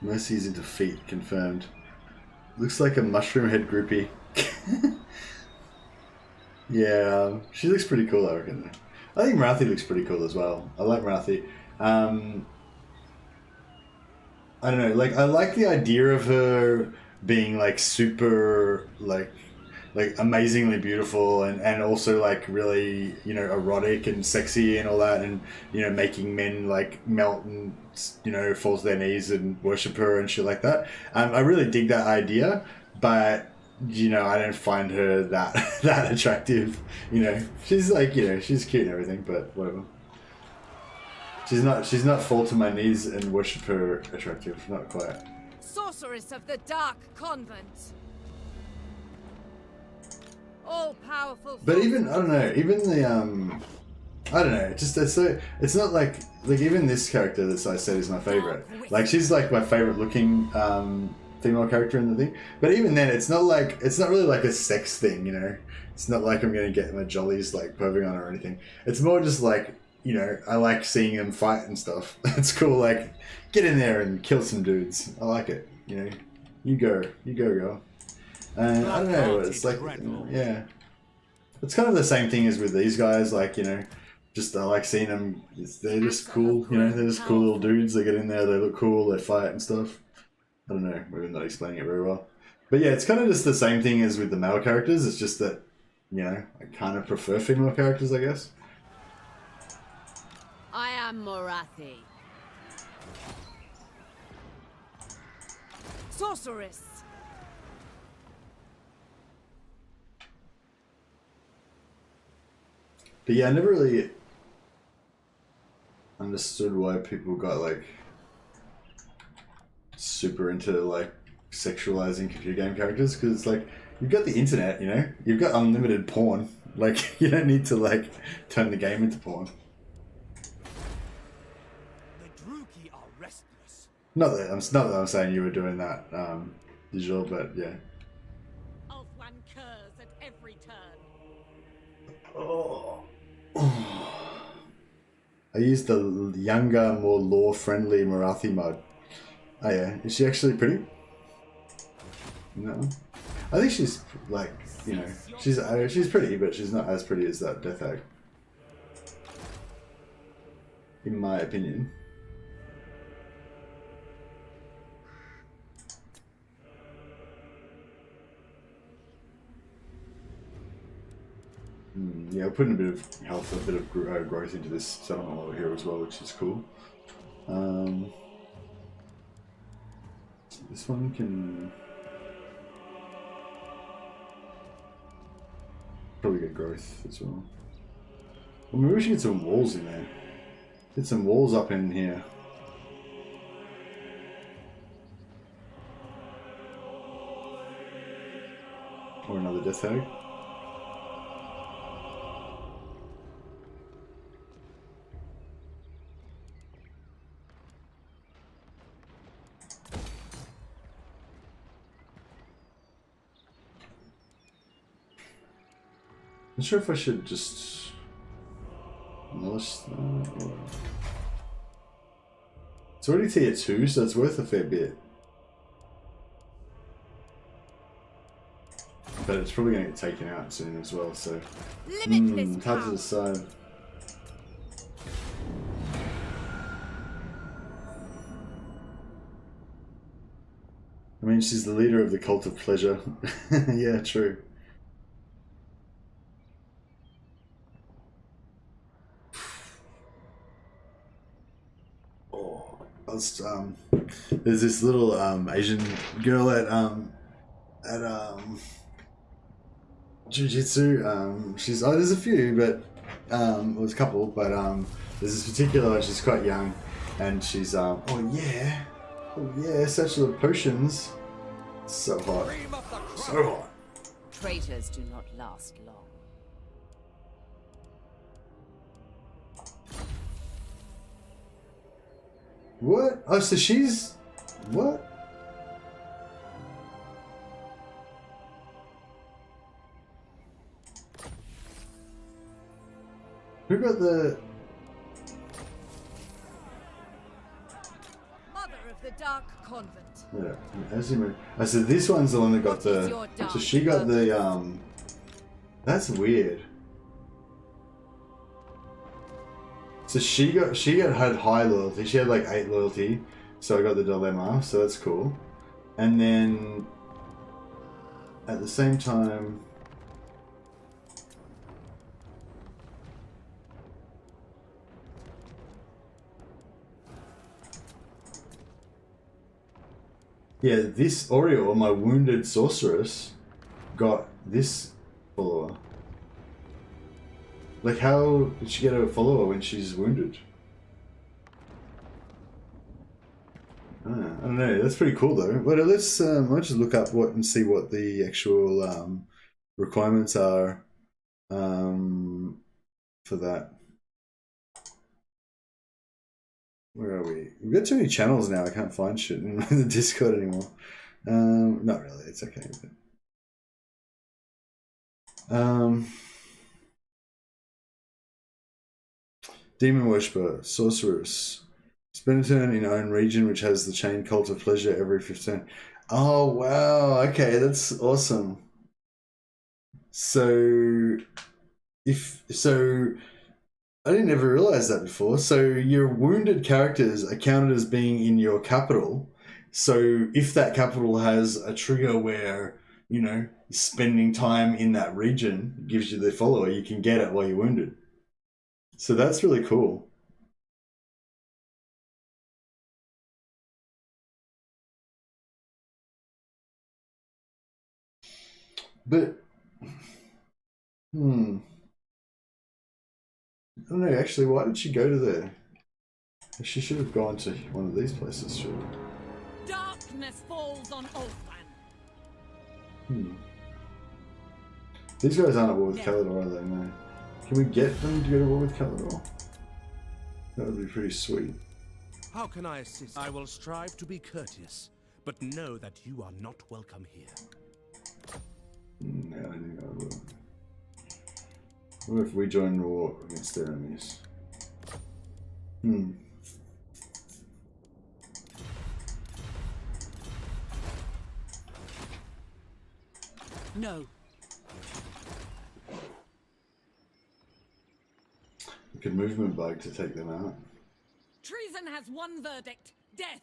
Mercy's into feet, confirmed. Looks like a mushroom head groupie. Yeah, she looks pretty cool, I reckon. I think Morathi looks pretty cool as well. I like Morathi. I don't know, like, I like the idea of her being, like, super, like amazingly beautiful and also, like, really, you know, erotic and sexy and all that, and, you know, making men, like, melt and, you know, fall to their knees and worship her and shit like that. I really dig that idea, but, you know, I don't find her that attractive, you know. She's, like, you know, she's cute and everything, but whatever. She's not fall to my knees and worship her attractive, not quite. Sorceress of the Dark Convent. All-powerful. But even, I don't know, even the, I don't know, just, it's not like even this character that I said is my favourite. Like, she's like my favourite looking, female character in the thing. But even then, it's not really like a sex thing, you know? It's not like I'm gonna get my jollies, like, perving on her or anything. It's more just like, you know, I like seeing them fight and stuff. It's cool, like, get in there and kill some dudes. I like it, you know? You go, girl. And I don't know, it's like, yeah. It's kind of the same thing as with these guys, like, you know, just I like seeing them, they're just cool, you know, they're just cool little dudes, they get in there, they look cool, they fight and stuff. I don't know, maybe I'm not explaining it very well. But yeah, it's kind of just the same thing as with the male characters, it's just that, you know, I kind of prefer female characters, I guess. I am Morathi. Sorceress. But yeah, I never really understood why people got, like, super into, like, sexualizing computer game characters, because it's like, you've got the internet, you know? You've got unlimited porn. Like, you don't need to, like, turn the game into porn. The Druchii are restless. Not that I'm saying you were doing that, digital, but yeah. ULTHUAN curs at every turn. Oh. I used the younger, more lore-friendly Morathi mod. Oh yeah, is she actually pretty? No. I think she's, like, you know, she's pretty, but she's not as pretty as that Death Hag. In my opinion. Yeah, we're putting a bit of health, a bit of growth into this settlement while we're here as well, which is cool. This one can probably get growth as well. Well, maybe we should get some walls in there. Get some walls up in here. Or another death hag. I'm not sure if I should just demolish that or... It's already tier 2, so it's worth a fair bit. But it's probably going to get taken out soon as well, so... Limitless hard to power. decide. I mean, she's the leader of the cult of pleasure. Yeah, true. I was, there's this little Asian girl at Jiu-Jitsu. She's there's a few, but it was a couple, but there's this particular one. She's quite young, and she's oh yeah, such little potions. So hot, so hot. Traitors do not last long. What? Oh, so she's what? Who got the? Mother of the Dark Convent. Yeah, as you move. Oh, so this one's the one that got What is the. your dark So she got the purpose? That's weird. So she had high loyalty. She had like 8 loyalty. So I got the dilemma. So that's cool. And then at the same time. Yeah, this Oriole, my wounded sorceress, got this follower. Like, how did she get a follower when she's wounded? I don't know. That's pretty cool, though. But let's just look up what and see what the actual requirements are for that. Where are we? We've got too many channels now. I can't find shit in the Discord anymore. Not really. It's okay. Demon Worshipper, Sorceress. Spend a turn in own region which has the chain Cult of Pleasure every 15. Oh, wow. Okay, that's awesome. So, I didn't ever realize that before. So your wounded characters are counted as being in your capital. So if that capital has a trigger where, you know, spending time in that region gives you the follower, you can get it while you're wounded. So that's really cool. But, I don't know, actually, why did she go to there? She should have gone to one of these places, surely. Darkness falls on ULTHUAN. These guys aren't at war with Kalidor, are they? No. Can we get them to go to war with Kalidor? That would be pretty sweet. How can I assist? I will strive to be courteous, but know that you are not welcome here. No, I don't think I will. What if we join war against their enemies? No. We could movement bug to take them out. Treason has one verdict: death.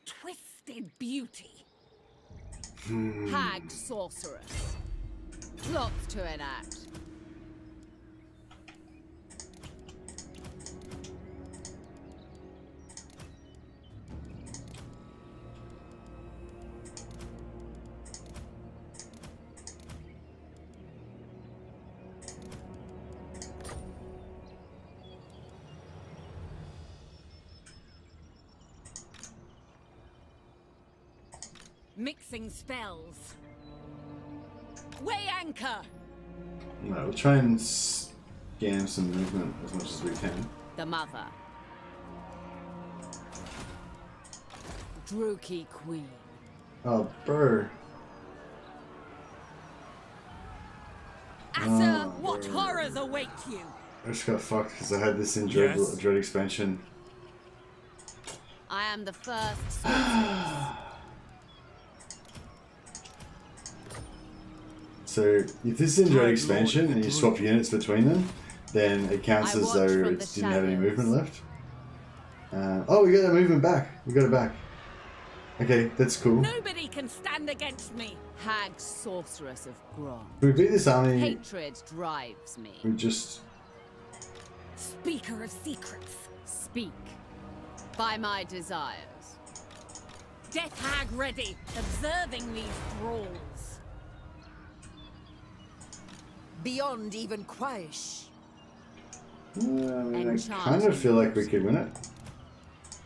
Twisted beauty. Hag sorceress. Plots to enact. Mixing spells. Weigh anchor. No, we'll try and scam some movement as much as we can. The mother. Druchii queen. Oh, brr. Asa, what horrors await you? I just got fucked because I had this in Dread, Yes. Dread expansion. I am the first sorceress. So if this is in Dread expansion and you swap units between them, then it counts I as watch though from it the didn't have any shadows. movement left. Oh, we got that movement back. We got it back. Okay, that's cool. Nobody can stand against me. Hag sorceress of Gron. If we beat this army, Hatred drives me. we just... Speaker of secrets. Speak. By my desires. Death hag ready. Observing these thralls. Beyond even Quaish. I mean, I Enchanting kind of feel like we could win it.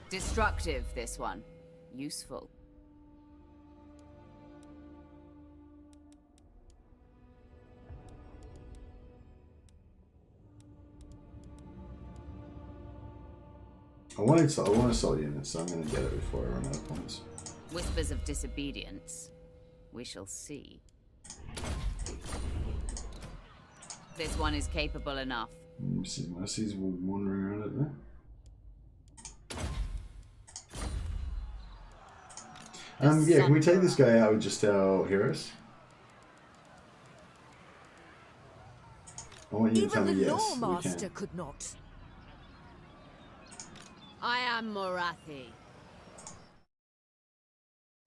Destructive, this one. Useful. I want a soul unit, so I'm going to get it before I run out of points. Whispers of disobedience. We shall see. This one is capable enough. Mercy's wandering around it there. Yeah, can we take this guy out with just our heroes? I want you to tell Even me the yes, we Lawmaster can. could not. I am Morathi.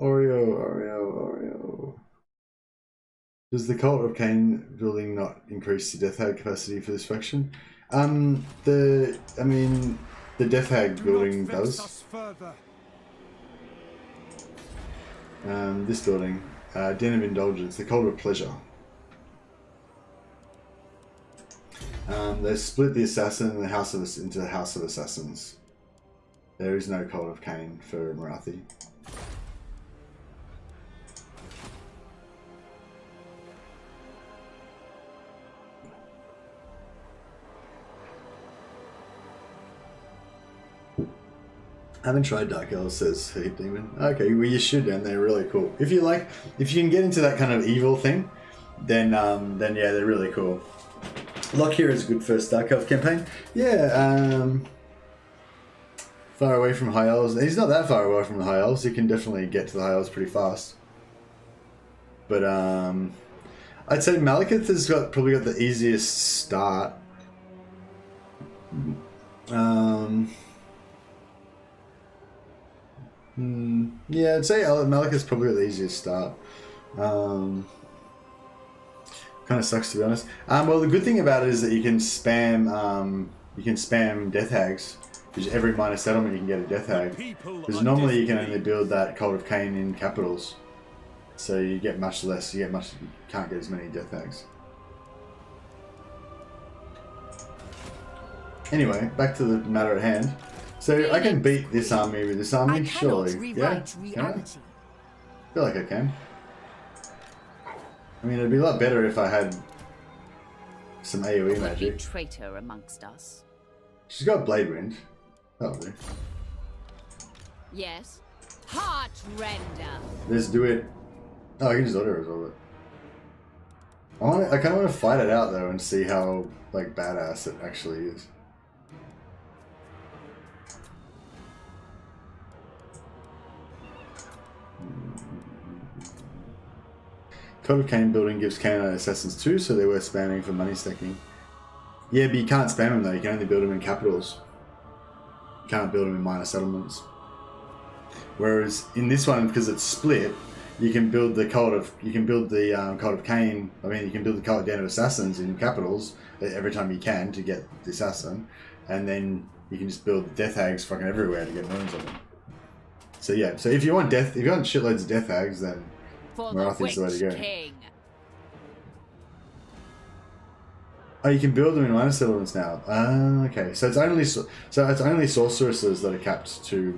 Oreo. Does the Cult of Cain building not increase the Death Hag capacity for this faction? The Death Hag building does. This building, Den of Indulgence, the Cult of Pleasure. They split the Assassin and the House of into the House of Assassins. There is no Cult of Cain for Morathi. I haven't tried Dark Elves, says Heat Demon. Okay, well you should, and they're really cool. If you can get into that kind of evil thing, then yeah, they're really cool. Lockyer is a good first Dark Elf campaign. Yeah, far away from High Elves. He's not that far away from the High Elves. He can definitely get to the High Elves pretty fast. But I'd say Malekith has probably got the easiest start. Yeah, I'd say Malekith's probably got the easiest start. Kind of sucks, to be honest. Well, the good thing about it is that you can spam Death Hags. Because every minor settlement you can get a Death Hag. Because normally you can only build that Cult of Cain in capitals, so you get much less. You can't get as many Death Hags. Anyway, back to the matter at hand. So I can beat this army with this army, surely. Yeah, can I? I feel like I can. I mean, it'd be a lot better if I had some AoE Be magic. traitor amongst us. She's got Blade Wind. That'll do. Yes. Heart render. Let's do it. Oh, I can just auto-resolve it. I kind of want to fight it out though and see how like badass it actually is. Code of Cain building gives Canaanite assassins 2, so they were spamming for money stacking. Yeah, but you can't spam them though. You can only build them in capitals. You can't build them in minor settlements. Whereas in this one, because it's split, you can build the cult of cult of Cain. I mean, you can build the cult of Den of Assassins in capitals every time you can to get the assassin, and then you can just build death hags fucking everywhere to get millions of them. So yeah, so if you want shitloads of death hags, then For Morathi's the way to go. King. Oh, you can build them in minor settlements now. Okay. So it's only sorceresses that are capped to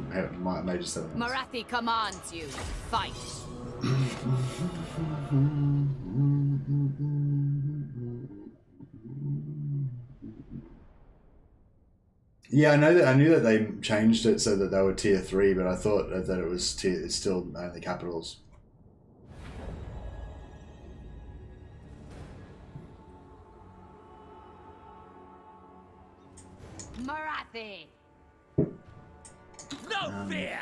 major settlements. Morathi commands you. Fight. Yeah, I knew that they changed it so that they were tier 3, but I thought that it's still only capitals. Morathi. No fear!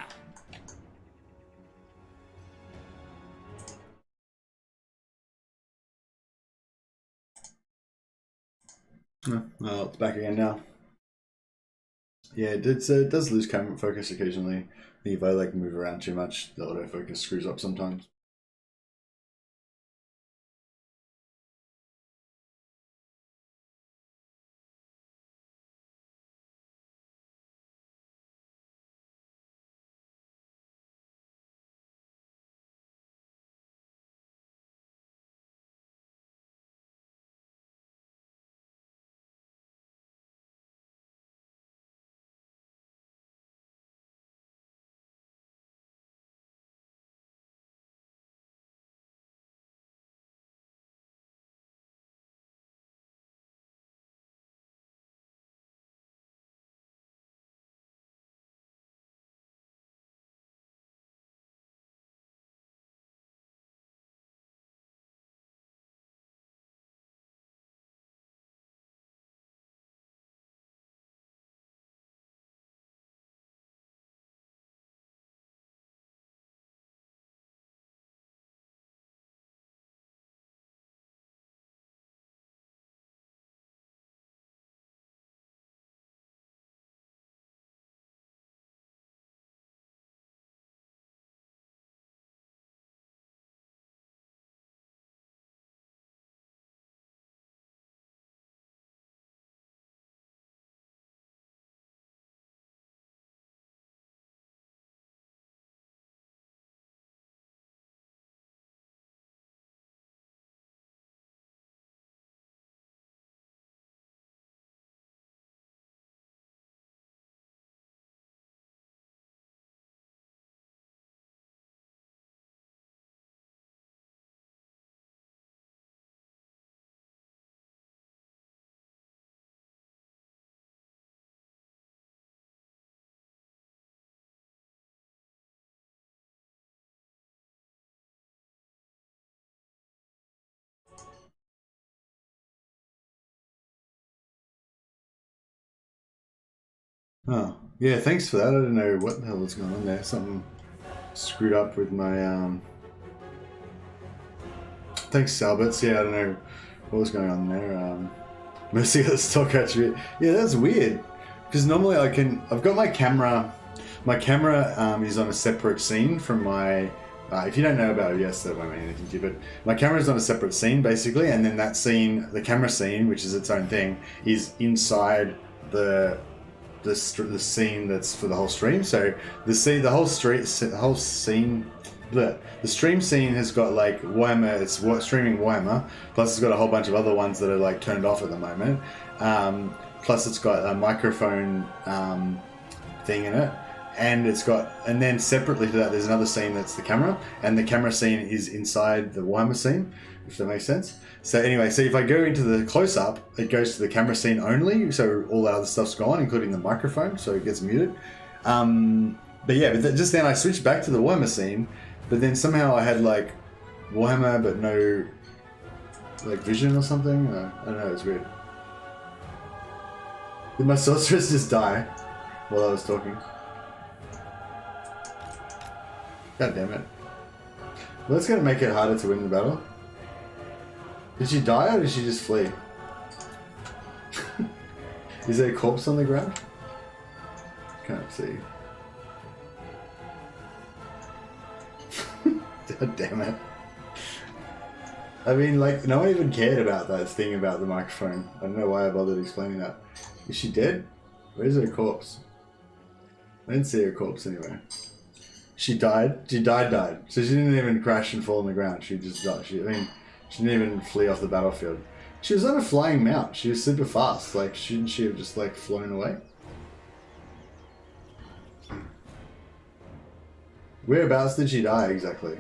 Well, it's back again now. Yeah, it does lose camera focus occasionally. If I like move around too much, the autofocus screws up sometimes. Oh, yeah, thanks for that. I don't know what the hell was going on there. Something screwed up with my, Thanks, Salberts. Yeah, I don't know what was going on there. Mostly the stock attribute. Yeah, that's weird. Because normally I've got my camera is on a separate scene from my, if you don't know about AEST, that won't mean anything to you, but my camera is on a separate scene, basically, and then that scene, the camera scene, which is its own thing, is inside the scene that's for the whole stream. So the stream scene has got like Warhammer, it's streaming Warhammer, plus it's got a whole bunch of other ones that are like turned off at the moment. Plus it's got a microphone thing in it. And then separately to that, there's another scene that's the camera, and the camera scene is inside the Warhammer scene, if that makes sense. So anyway, so if I go into the close-up, it goes to the camera scene only, so all that other stuff's gone, including the microphone, so it gets muted. But yeah, just then I switched back to the Warhammer scene, but then somehow I had like Warhammer, but no like vision or something. I don't know, it's weird. Did my sorceress just die while I was talking? God damn it. Well, that's gonna make it harder to win the battle. Did she die or did she just flee? Is there a corpse on the ground? Can't see. Damn God damn it. I mean, like, no one even cared about that thing about the microphone. I don't know why I bothered explaining that. Is she dead? Where's her corpse? I didn't see her corpse anywhere. She died? She died. So she didn't even crash and fall on the ground. She just died. She didn't even flee off the battlefield. She was on a flying mount. She was super fast. Like, shouldn't she have just, like, flown away? Whereabouts did she die exactly?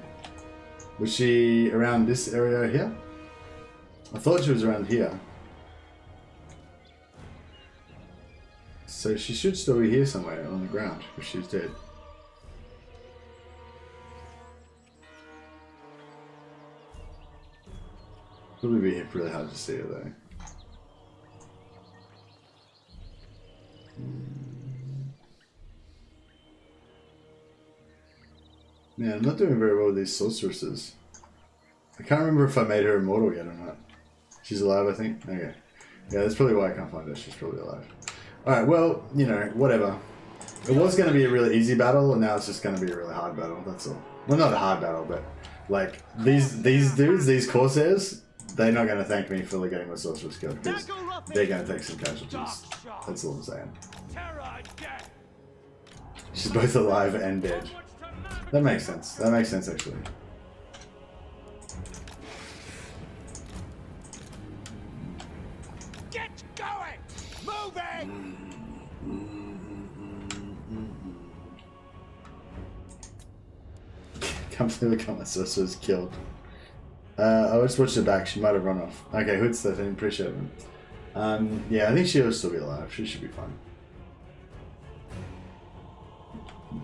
Was she around this area here? I thought she was around here. So she should still be here somewhere on the ground if she's dead. Probably be really hard to see her though. Man, I'm not doing very well with these sorceresses. I can't remember if I made her immortal yet or not. She's alive, I think? Okay. Yeah, that's probably why I can't find her. She's probably alive. Alright, well, you know, whatever. It was going to be a really easy battle, and now it's just going to be a really hard battle, that's all. Well, not a hard battle, but, like, these dudes, these Corsairs, they're not going to thank me for getting my sorceress killed, because they're going to take some casualties. That's all I'm saying. She's both alive and dead. That makes sense. That makes sense, actually. Get going! Moving! Can't believe my sorceress killed. I just watched it back. She might have run off. Okay, Hood's 13. Appreciate it. Yeah, I think she'll still be alive. She should be fine.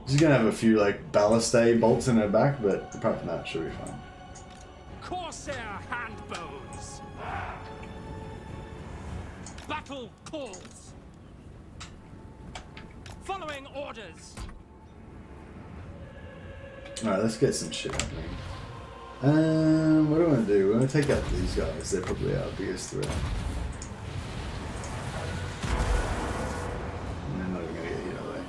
She's gonna have a few like ballastae bolts in her back, but apart from that, she'll be fine. Corsair handbows. Battle calls. Following orders. Alright, let's get some shit happening. What do I want to do? We're gonna take out these guys. They're probably our biggest threat. And they're not even gonna get hit, are they?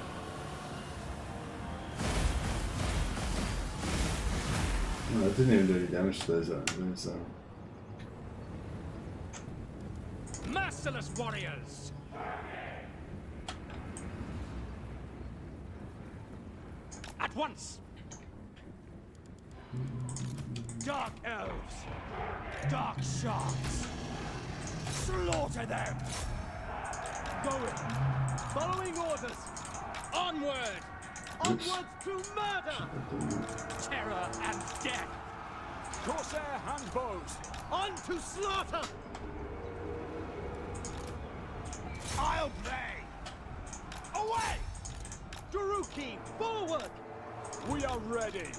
No, it didn't even do any damage to those. Merciless warriors. At once. Dark elves! Dark sharks! Slaughter them! Going! Following orders! Onward! Onwards to murder! Terror and death! Corsair handbows! On to slaughter! I'll play! Away! Druchii, forward! We are ready!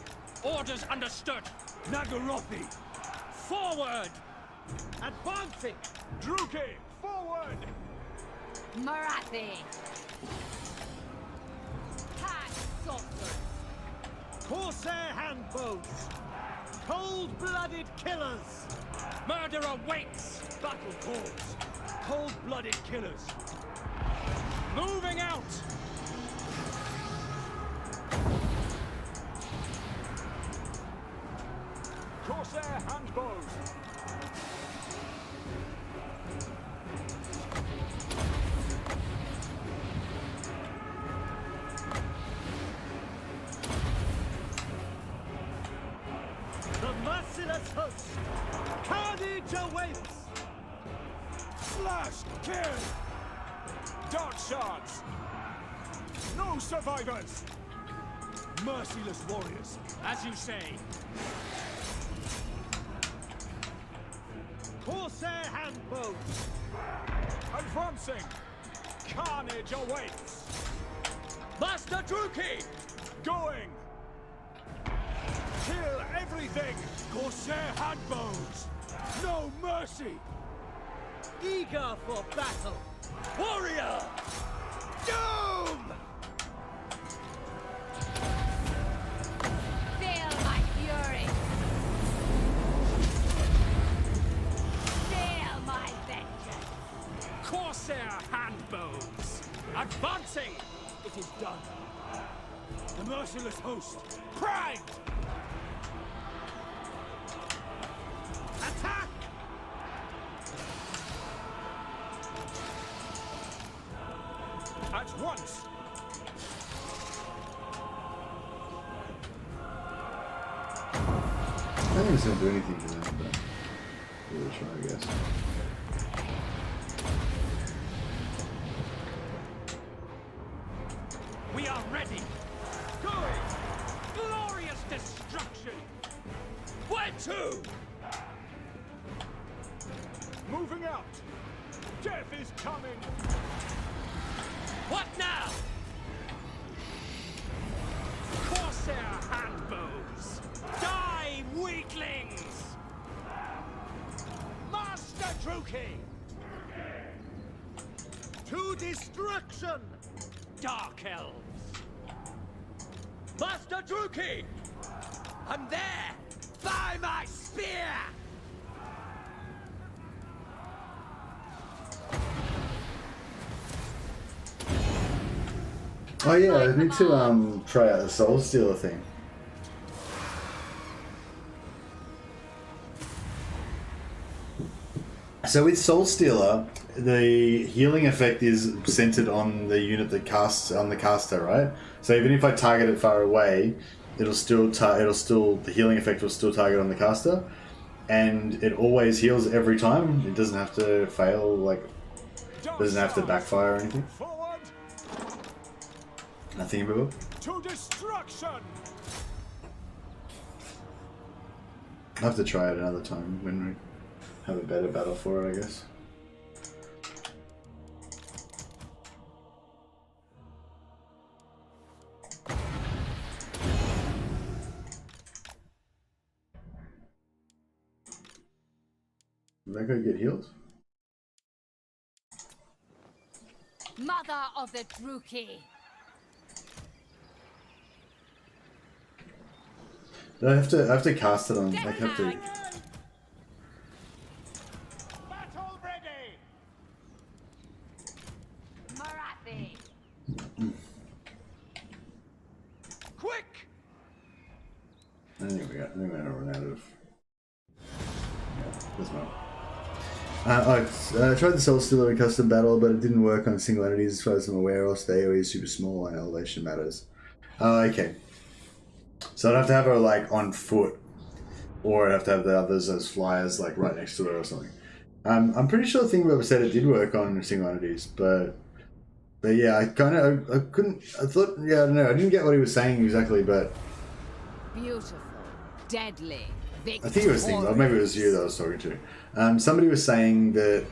Orders understood! Nagarothi! Forward! Advancing! Druchii, forward! Morathi! Tag sorcerers! Corsair handbows! Cold-blooded killers! Murder awaits! Battle calls! Cold-blooded killers! Moving out! Corsair handbows! The merciless host! Carnage awaits! Slash! Kill! Dark shards! No survivors! Merciless warriors! As you say. Corsair handbows! Advancing! Carnage awaits! Master Druchii! Going! Kill everything! Corsair handbows! No mercy! Eager for battle! Warrior! Doom! Feel my fury! Feel my vengeance! Corsair handbows! Advancing! It is done. The merciless host, primed! At once! I don't think it's gonna do anything to them, but we'll try, I guess. We are ready! Going! Glorious destruction! Where to? Moving out! Death is coming! What now? Corsair handbows! Die, weaklings! Master Druchii! To destruction! Dark Elves! Master Druchii! I'm there! By my spear! Oh yeah, I need to try out the Soul Stealer thing. So with Soul Stealer, the healing effect is centered on the unit that casts on the caster, right? So even if I target it far away, it'll still the healing effect will still target on the caster, and it always heals every time. It doesn't have to fail, like doesn't have to backfire or anything. Forward Nothing about. to destruction! I'll have to try it another time when we have a better battle for it, I guess. Did that guy get healed? Mother of the Druchii. No, I have to cast it on. I have to. Battle ready! Morathi. Quick! I think we're gonna run out of. Yeah, there's no. I tried the Soul Stealer in custom battle, but it didn't work on single entities as far as I'm aware. Also, the AoE is super small and elevation matters. Oh, okay. So I'd have to have her like on foot, or I'd have to have the others as flyers like right next to her or something. I'm pretty sure Thingymbob said it did work on single entities, but yeah, I couldn't. I thought, yeah, I don't know. I didn't get what he was saying exactly, but Beautiful. Deadly. I think it was Thingymbob. Maybe it was you that I was talking to. Somebody was saying that,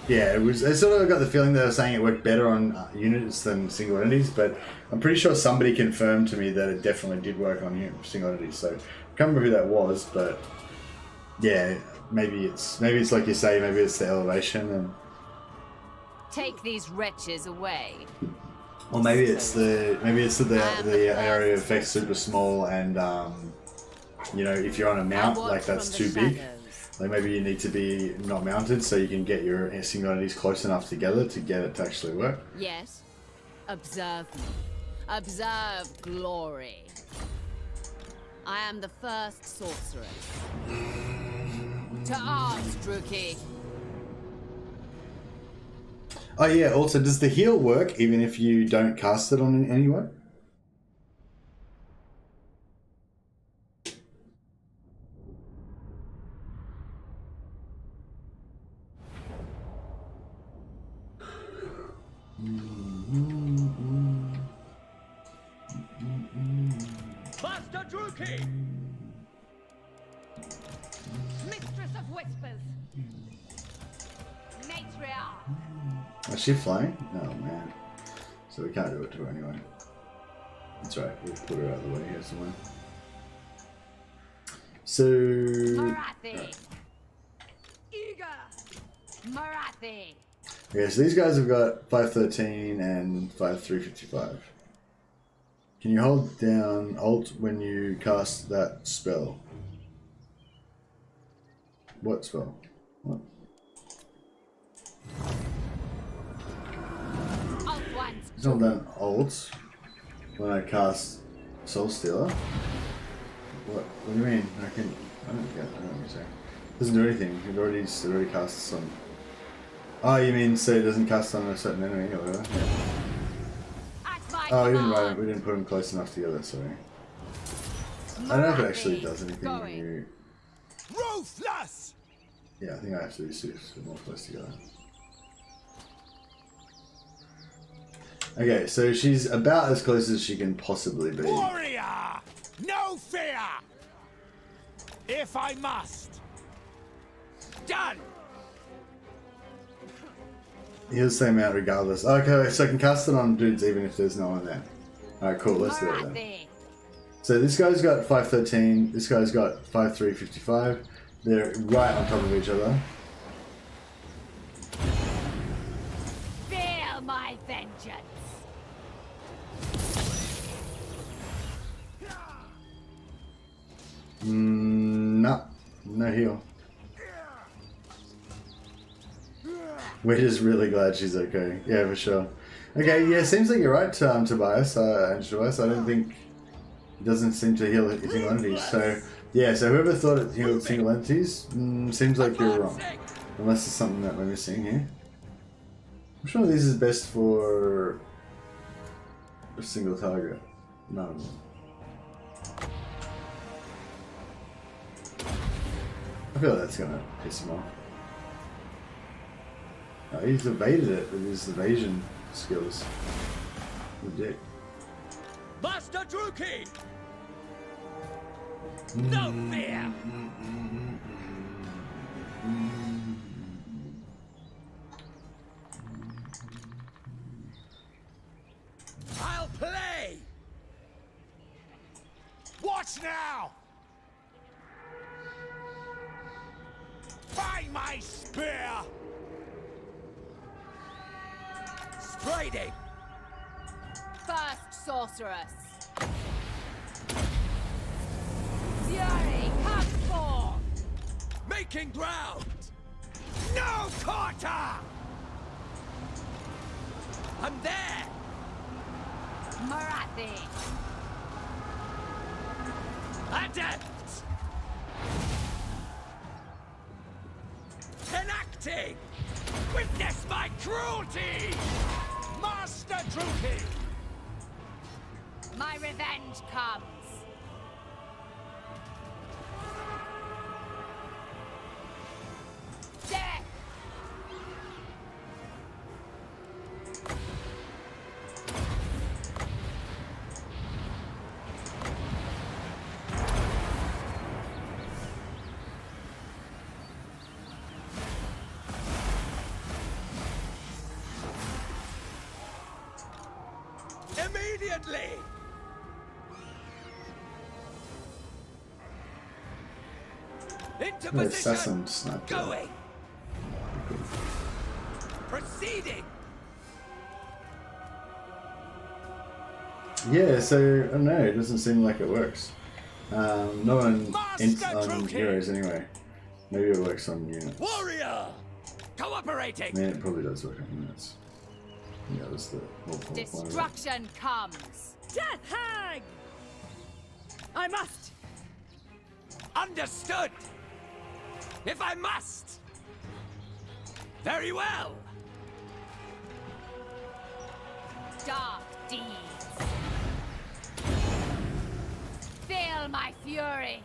yeah, it was. I sort of got the feeling that they were saying it worked better on units than single entities, but I'm pretty sure somebody confirmed to me that it definitely did work on single entities. So I can't remember who that was, but yeah, maybe it's like you say, maybe it's the elevation, and Take these wretches away. or maybe it's the area of effect super small, and you know, if you're on a mount, like that's too big. Like maybe you need to be not mounted so you can get your single entities close enough together to get it to actually work. Yes. Observe me. Observe glory. I am the first sorceress. To arms, Druchii. Oh yeah, also, does the heal work even if you don't cast it on anyone? Master Druchii! Mistress of Whispers. Matriarch. Is she flying? Oh man. So we can't do it to her anyway. That's right, we'll put her out of the way here somewhere. So... Morathi. Eager! Morathi. Okay, so these guys have got 513 and 5355. Can you hold down Alt when you cast that spell? What spell? What? ULTHUAN. Hold down Alt when I cast Soul Stealer. What do you mean? I don't get what you're saying. Doesn't do anything. It already casts on. Oh, you mean so it doesn't cast on a certain enemy or whatever? Yeah. my Oh, we didn't command. write it. We didn't put them close enough together. Sorry. I don't know if it actually does anything when Going. you. Ruthless! Yeah, I think I have to do 6 more close together. Okay, so she's about as close as she can possibly be. Warrior! No fear! If I must. Done! He'll the same amount regardless. Okay, so I can cast it on dudes even if there's no one there. Alright, cool, let's do it then. Morathi. So this guy's got 513, this guy's got 5355. They're right on top of each other. Feel my vengeance. No heal. We're just really glad she's okay. Yeah, for sure. Okay, yeah, seems like you're right, Tobias, and Tobias. I don't think it doesn't seem to heal single entities. So yeah, so whoever thought it healed single entities, seems like you're wrong. Unless there's something that we're missing here. Which one of these is best for a single target? None of them. I feel like that's gonna piss him off. Oh, he's evaded it with his evasion skills. The dick. Master Druchii! No fear! I'll play! Watch now! By my spear! Striding! First sorceress. Fury, come forth. Making ground! No quarter! I'm there! Morathi. Adept! Enacting! Witness my cruelty! Master Druchii! My revenge comes. Death. Immediately! Into No, position! assassin sniper. Going! Proceeding! Yeah, so I don't know. It doesn't seem like it works. Not on Druchii! heroes anyway. Maybe it works on units. Warrior! Cooperating! I mean, it probably does work on units. Yeah, that's the whole point of it. Destruction comes. Death hag! I must. Understood! If I must! Very well! Dark deeds. Feel my fury.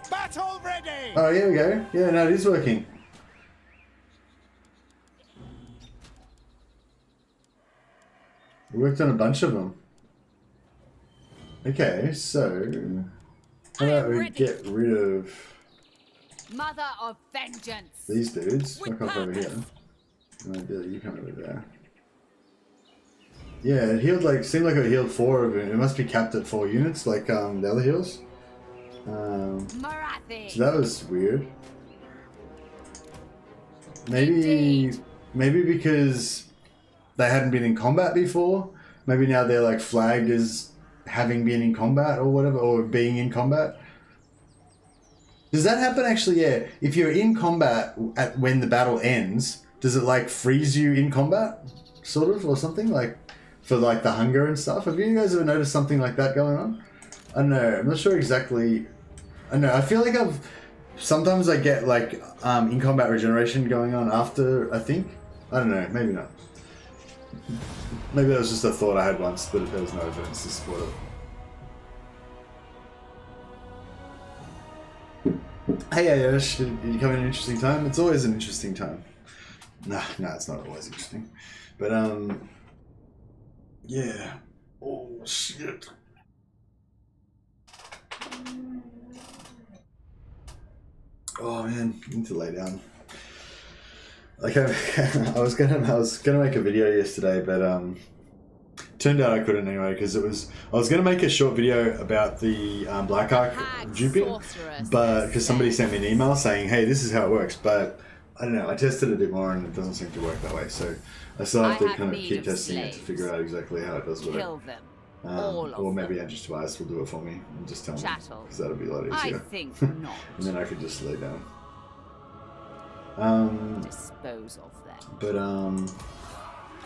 Battle ready! Oh, here we go. Yeah, no, it is working. We worked on a bunch of them. Okay, so how about we get rid of Mother of vengeance. these dudes? With Fuck off over here. purpose. No idea, you come over there. Yeah, it healed seemed like it healed 4 of it. It must be capped at 4 units, like the other heals. Morathi. So that was weird. Maybe because they hadn't been in combat before. Maybe now they're like flagged as having been in combat or whatever, or being in combat. Does that happen actually? Yeah. If you're in combat when the battle ends, does it like freeze you in combat, sort of, or something like for like the hunger and stuff? Have you guys ever noticed something like that going on? I don't know. I'm not sure exactly. I don't know. I feel like sometimes I get like in combat regeneration going on after, I think. I don't know, maybe not. Maybe that was just a thought I had once, but there was no evidence to support it. Hey Ayosh, you come in an interesting time? It's always an interesting time. Nah, it's not always interesting. But yeah. Oh shit. Oh man, I need to lay down. Like I was gonna make a video yesterday, but turned out I couldn't anyway because I was gonna make a short video about the Black Ark duping, but because somebody sent me an email saying, hey, this is how it works, but I don't know, I tested it a bit more and it doesn't seem to work that way, so I still have to kind of keep testing it to figure out exactly how it does work. Kill them. Or maybe Andrew Tobias will do it for me and just tell me, because that'll be a lot easier. I think not. And then I could just lay down. Dispose of them.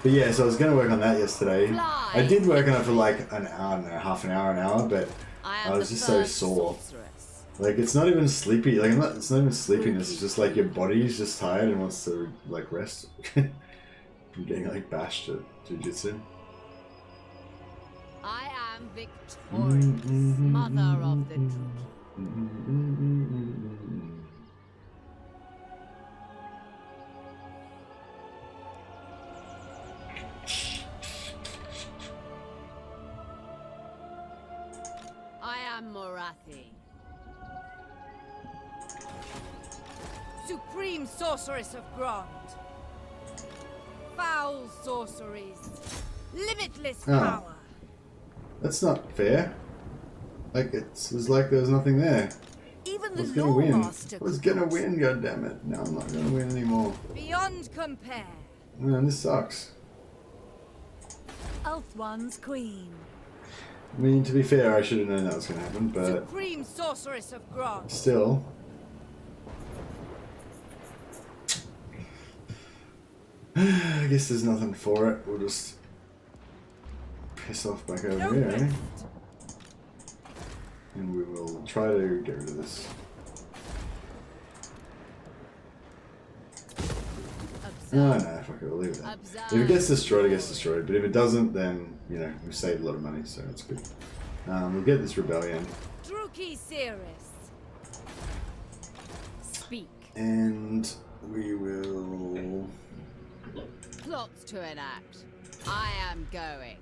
But yeah, so I was going to work on that yesterday. Fly. I did work on it for like an hour, I don't know, half an hour, but I was just so sore. Sorceress. Like, it's not even sleepy. Like, it's not even sleepiness. It's just like your body's just tired and wants to like rest. From getting like bashed at Jiu-Jitsu. I am victorious, mother of the Druchii. I am Morathi. Supreme sorceress of Grond. Foul sorceries. Limitless power. That's not fair. Like, it was like there was nothing there. Even I the was gonna win. Lawmaster I was gonna win, goddammit. No, I'm not gonna win anymore. Beyond compare. Man, this sucks. ULTHUAN's queen. I mean, to be fair, I should have known that was gonna happen, but Supreme sorceress of Grond. still. I guess there's nothing for it. We'll just piss off back over here, eh? And we will try to get rid of this. No, fuck it, we'll leave it there. If it gets destroyed, it gets destroyed. But if it doesn't, then, you know, we've saved a lot of money, so that's good. We'll get this rebellion. Druchii Cirrus. Speak. And we will... Plots to enact. I am going.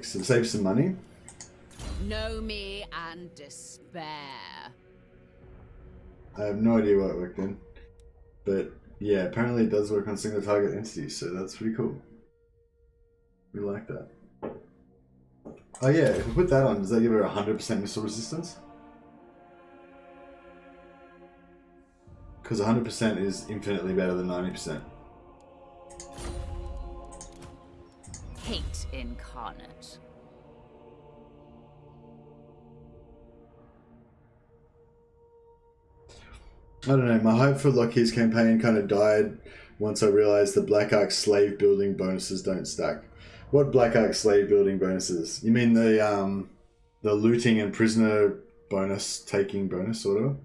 save some money. Know me and despair. I have no idea what it worked in. But yeah, apparently it does work on single target entities, so that's pretty cool. We like that. Oh yeah, if we put that on, does that give her 100% missile resistance? Because 100% is infinitely better than 90%. Hate incarnate. I don't know, my hope for Lockheed's campaign kind of died once I realized the Black Ark slave building bonuses don't stack. What Black Ark slave building bonuses? You mean the looting and prisoner bonus, taking bonus, sort of?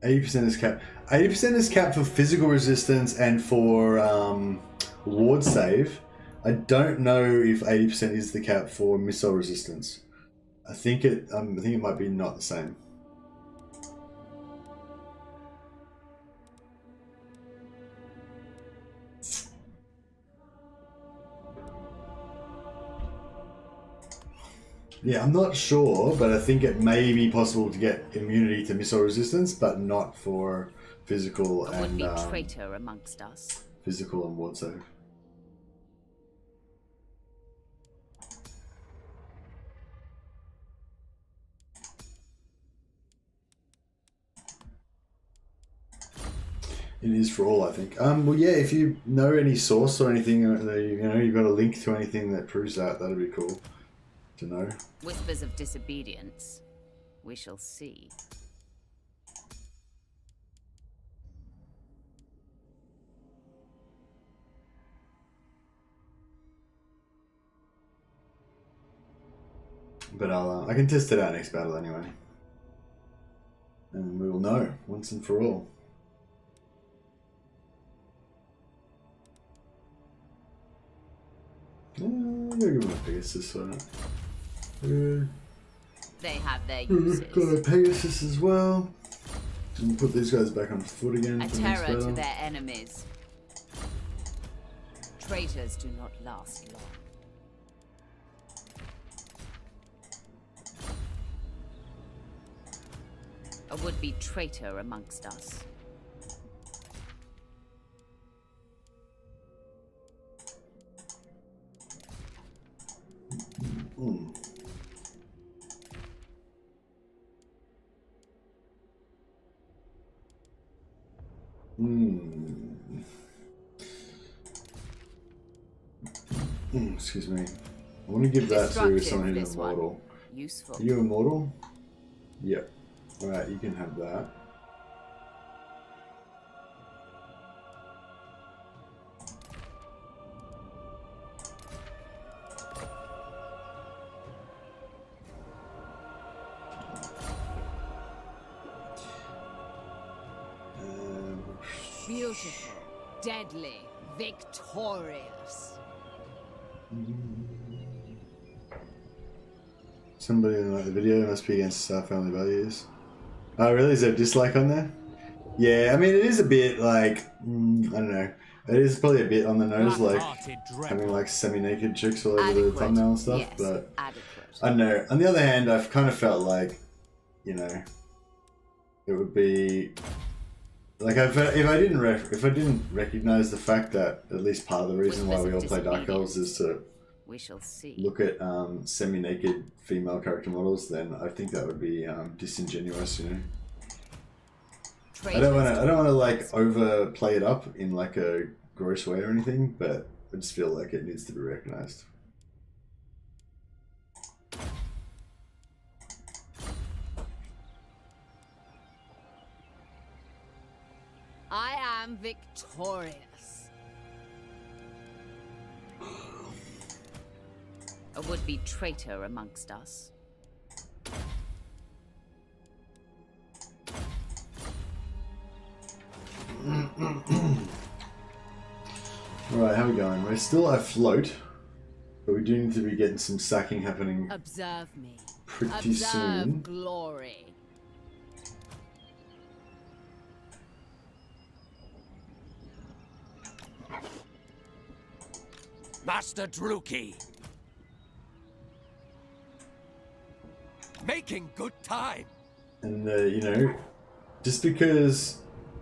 %80% is capped. 80% is capped for physical resistance and for ward save. I don't know if 80% is the cap for missile resistance. I think it might be not the same. Yeah, I'm not sure, but I think it may be possible to get immunity to missile resistance, but not for physical Would and be traitor amongst us. physical and ward save. It is for all, I think. Well, yeah, if you know any source or anything, you've got a link to anything that proves that, that'd be cool to know. Whispers of disobedience. We shall see. But I can test it out next battle anyway. And we will know once and for all. I'm gonna give him a Pegasus on it. They have their uses. Got a Pegasus as well. And put these guys back on foot again. A terror to their enemies. Traitors do not last long. A would-be traitor amongst us. Excuse me. I want to give that to someone who's immortal. Useful. Are you immortal? Yep. Alright, you can have that. Beautiful, deadly, victorious. Somebody didn't like the video, must be against our family values. Oh really? Is there a dislike on there? Yeah, I mean it is a bit like, I don't know. It is probably a bit on the nose, like having like semi-naked chicks all over the thumbnail and stuff, but I don't know. On the other hand, I've kind of felt like, you know, it would be like if I didn't recognize the fact that at least part of the reason why we all play Dark Elves is to look at semi-naked female character models, then I think that would be disingenuous, you know. I don't want to like overplay it up in like a gross way or anything, but I just feel like it needs to be recognized. I am victorious. A would-be traitor amongst us. Alright, how are we going? We're still afloat, but we do need to be getting some sacking happening Observe me. pretty soon. Glory. Master Druchii. Making good time. And, you know, just because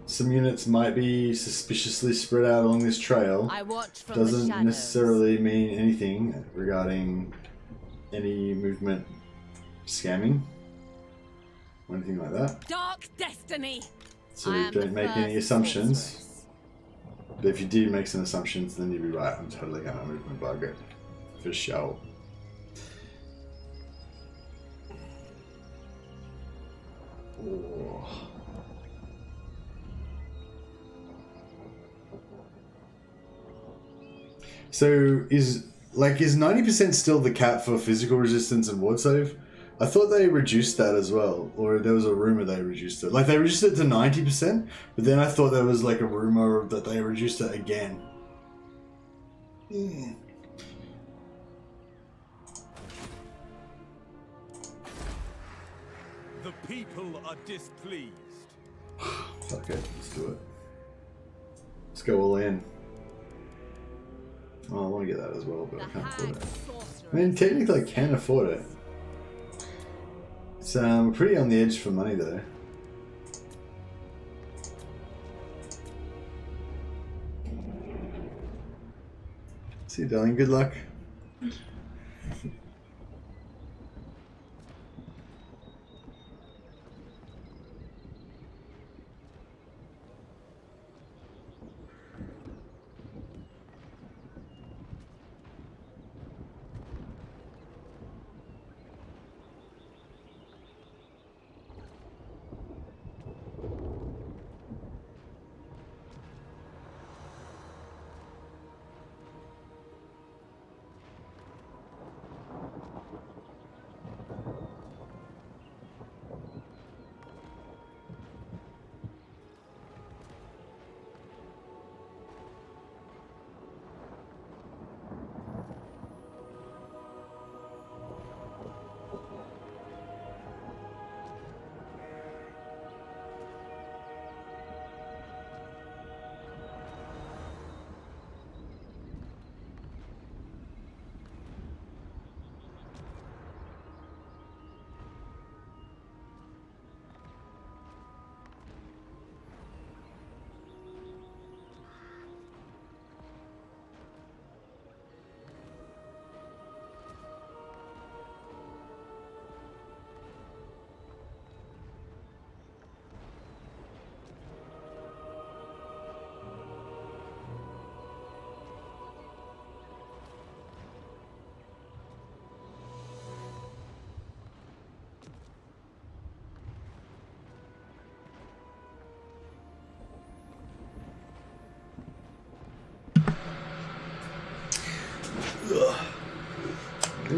some units might be suspiciously spread out along this trail doesn't necessarily mean anything regarding any movement scamming or anything like that. Dark destiny. So don't make any assumptions. But if you do make some assumptions, then you'd be right. I'm totally going to move my bugger. For sure. Oh. So is 90% still the cap for physical resistance and ward save? I thought they reduced that as well, or there was a rumor they reduced it. Like they reduced it to 90%, but then I thought there was like a rumor that they reduced it again. The people are displeased. Fuck it, let's do it. Let's go all in. Oh, I want to get that as well, but I can't afford it. I mean, technically I can afford it. It's pretty on the edge for money though. See you, darling. Good luck.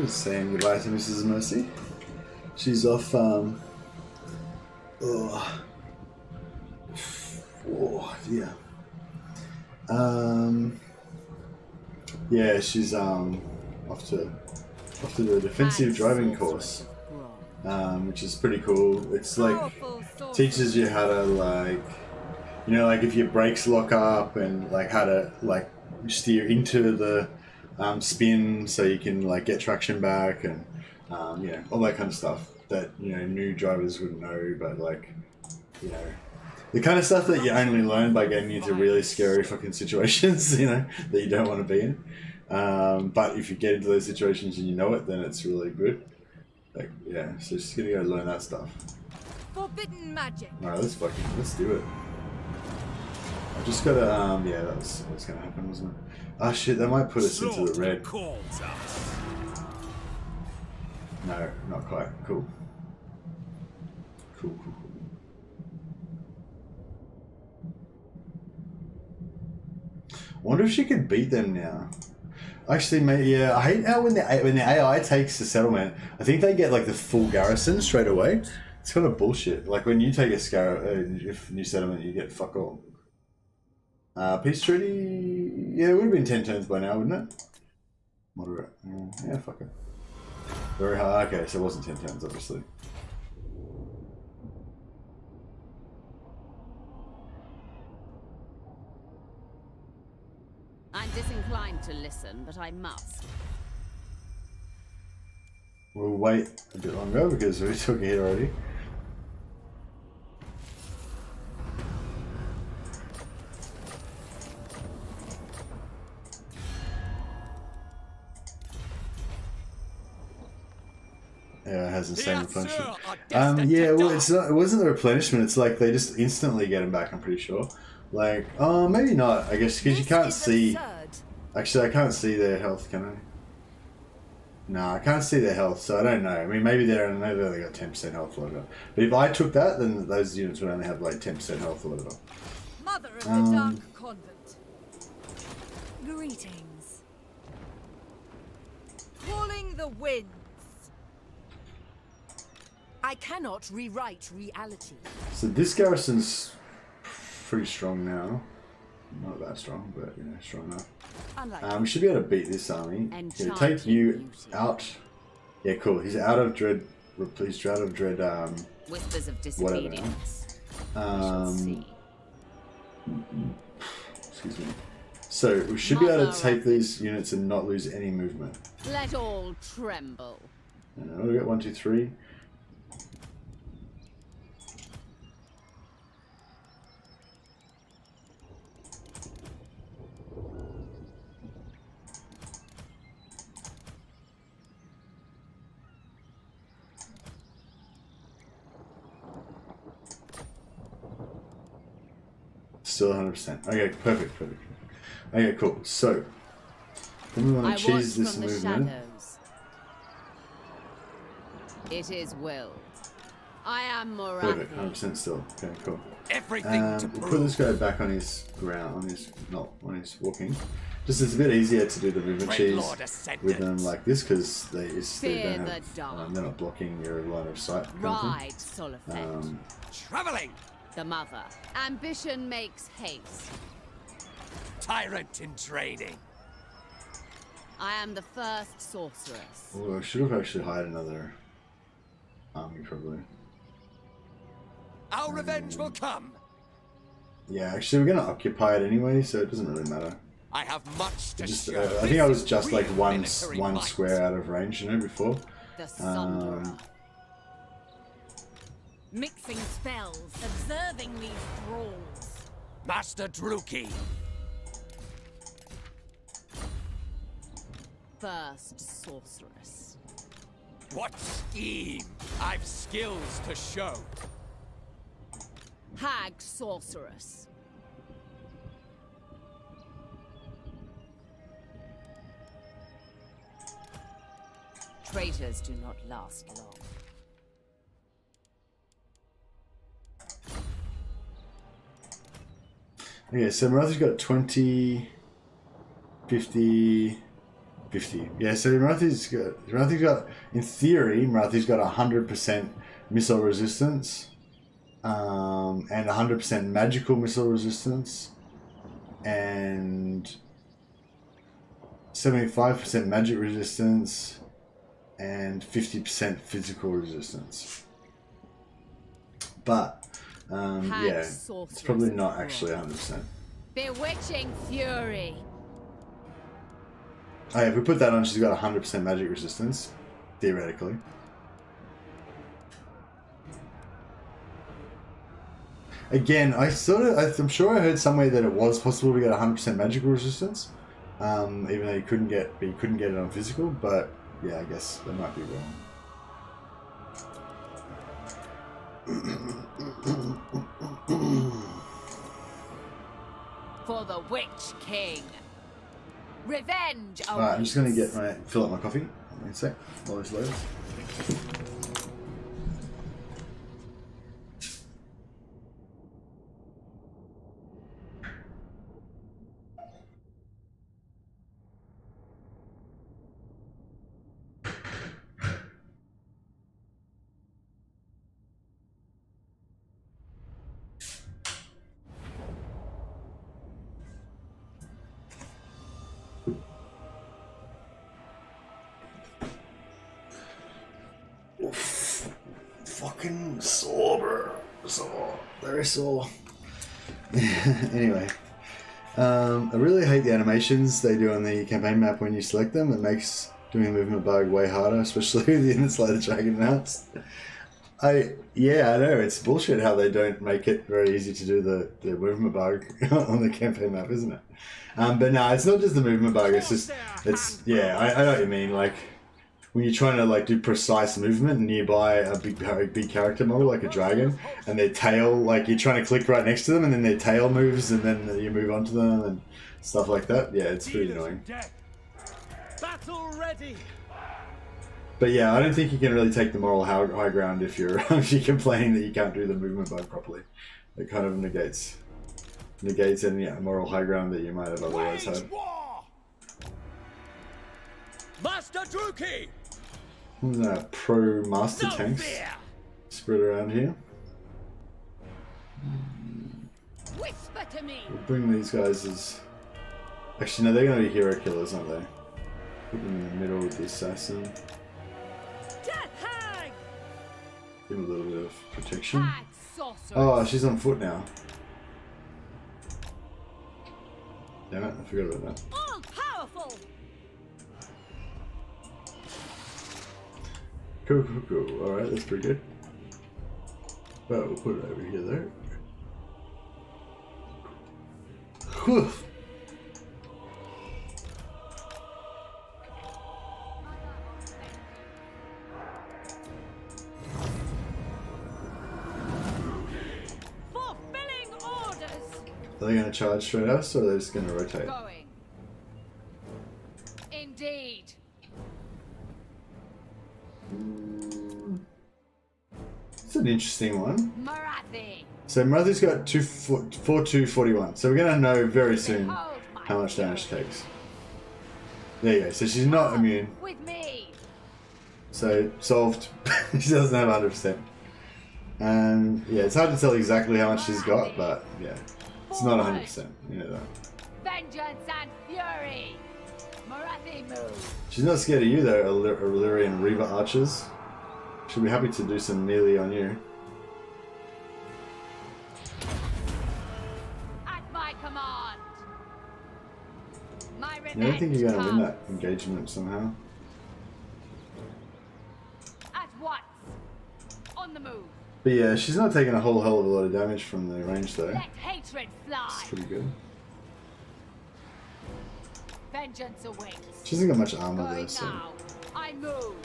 Saying goodbye to Mrs. Mercy. She's off, oh dear. Yeah, she's off to do a defensive driving course, which is pretty cool. It's like teaches you how to, like, you know, like if your brakes lock up, and like how to like steer into the spin so you can like get traction back, and you know, all that kind of stuff that, you know, new drivers wouldn't know, but like, you know, the kind of stuff that you only learn by getting into really scary fucking situations, you know, that you don't want to be in. But if you get into those situations and you know it, then it's really good. Like, yeah, so she's gonna go learn that stuff. Forbidden magic. Alright, let's do it. I just gotta, yeah, that's what's gonna happen, wasn't it? Ah, shit, that might put us into the red. No, not quite. Cool. Cool. I wonder if she could beat them now. Actually, maybe, yeah. I hate how when the AI takes the settlement, I think they get like the full garrison straight away. It's kind of bullshit. Like when you take a new settlement, you get fuck all. Peace treaty. Yeah, it would have been 10 turns by now, wouldn't it? Moderate. Yeah, fuck it. Very hard. Okay, so it wasn't 10 turns, obviously. I'm disinclined to listen, but I must. We'll wait a bit longer because we took a hit already. Yeah, it has the same replenishment. Yeah, well, it's not. It wasn't the replenishment. It's like they just instantly get them back. I'm pretty sure. Like, oh, maybe not. I guess because you can't see. Actually, I can't see their health, can I? No, I can't see their health, so I don't know. I mean, maybe they only got 10% health or whatever. But if I took that, then those units would only have like 10% health or whatever. Mother of the Dark Convent. Greetings. Calling the winds. I cannot rewrite reality. So this garrison's pretty strong now. Not that strong, but you know, strong enough. We should be able to beat this army. Yeah, take you out. Yeah, cool. He's out of dread. He's out of dread. Whispers of disobedience. Excuse me. So we should be able to take these units and not lose any movement. Let all tremble. We got 1, 2, 3. Still 100%. Okay, perfect. Okay, cool. So, then we want to choose this movement. It is willed. I am Morathi. Perfect, 100% still. Okay, cool. Everything to we'll put this guy back on his ground, on his walking. Just it's a bit easier to do the movement cheese with them like this because they don't have, they're not blocking your line of sight. Ride, Solifet. Traveling. The mother. Ambition makes haste. Tyrant in training. I am the first sorceress. Oh, I should have actually hired another army, probably. Our revenge will come. Yeah, actually, we're going to occupy it anyway, so it doesn't really matter. I have much to show. I think I was just like one square out of range, you know, before. The Sunderer. Mixing spells, observing these thralls. Master Druchii. First sorceress. What scheme? I've skills to show. Hag sorceress. Traitors do not last long. Okay, so Morathi's got 20, 50, 50. Yeah, so Morathi's got, in theory, Morathi's got 100% missile resistance, and 100% magical missile resistance, and 75% magic resistance, and 50% physical resistance. But, yeah, it's probably not actually 100%. Bewitching fury. Oh, yeah, if we put that on, she's got 100% magic resistance, theoretically. Again, I'm sure I heard somewhere that it was possible to get 100% magical resistance, even though you couldn't get it on physical. But yeah, I guess that might be wrong. For the Witch King. Revenge. Alright, I'm just gonna fill up my coffee. One sec, while this loads. Fucking sore, bro. Sore. Very sore. Anyway. I really hate the animations they do on the campaign map when you select them. It makes doing a movement bug way harder, especially with the Inner Slayer Dragon mounts. I know, it's bullshit how they don't make it very easy to do the movement bug on the campaign map, isn't it? But no, it's not just the movement bug, I know what you mean, like, when you're trying to like do precise movement nearby a big character model like a dragon, and their tail, like you're trying to click right next to them, and then their tail moves, and then you move onto them and stuff like that. Yeah, it's pretty annoying. Battle ready. But yeah, I don't think you can really take the moral high ground if you're complaining that you can't do the movement bug properly. It kind of negates any moral high ground that you might have otherwise had. Master Druchii. Who's that? Pro Master Tanks spread around here. Whisper to me. We'll bring these guys as... Actually, no, they're going to be hero killers, aren't they? Put them in the middle with the assassin. Death hang. Give him a little bit of protection. Oh, she's on foot now. Damn it, I forgot about that. All powerful. Cool. Alright, that's pretty good. Well, we'll put it over here there. Whew. Fulfilling orders. Are they going to charge straight at us, or are they just going to rotate? Going. Indeed. It's an interesting one. Morathi. So Morathi's got 4241. So we're going to know very soon how much damage she takes. There you go. So she's not immune. With me. So solved. She doesn't have 100%. And yeah, it's hard to tell exactly how much she's got, but yeah, it's not 100%. You know that. Vengeance and fury. Morathi move. She's not scared of you though, Illyrian Reaver archers. She'll be happy to do some melee on you. At my command. My revenge. I don't think you're going to win that engagement somehow. At once. On the move. But yeah, she's not taking a whole hell of a lot of damage from the range though. Let hatred fly. It's pretty good. Vengeance awaits. She hasn't got much armor though, Going so... now. I move.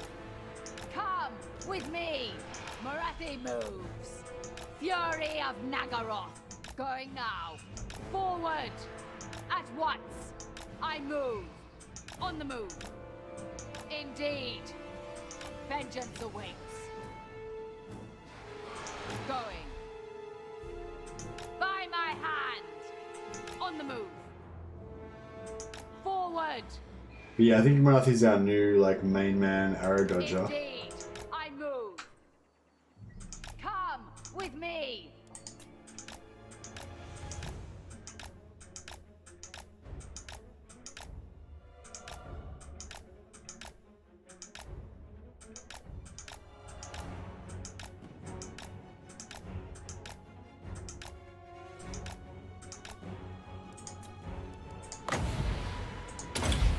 Come with me. Morathi moves. Fury of Nagaroth. Going now. Forward. At once. I move. On the move. Indeed. Vengeance awaits. Going. By my hand. On the move. Forward. But yeah, I think Morathi's our new like main man arrow dodger. Indeed, I move. Come with me.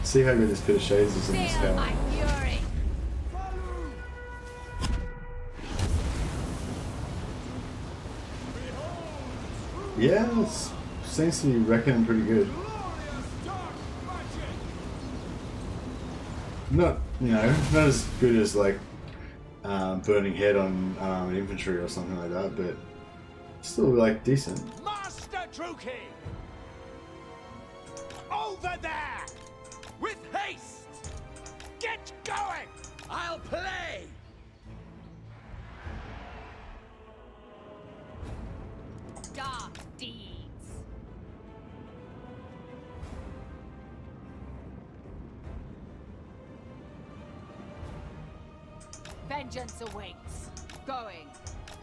See how good this bit of shades is in this Feel tower. my fury. Yeah, it seems to be reckoning pretty good. Not, you know, not as good as like burning head on an infantry or something like that, but still like decent. Master Druchii! Over there! With haste! Get going! I'll play! Dark deeds. Vengeance awaits.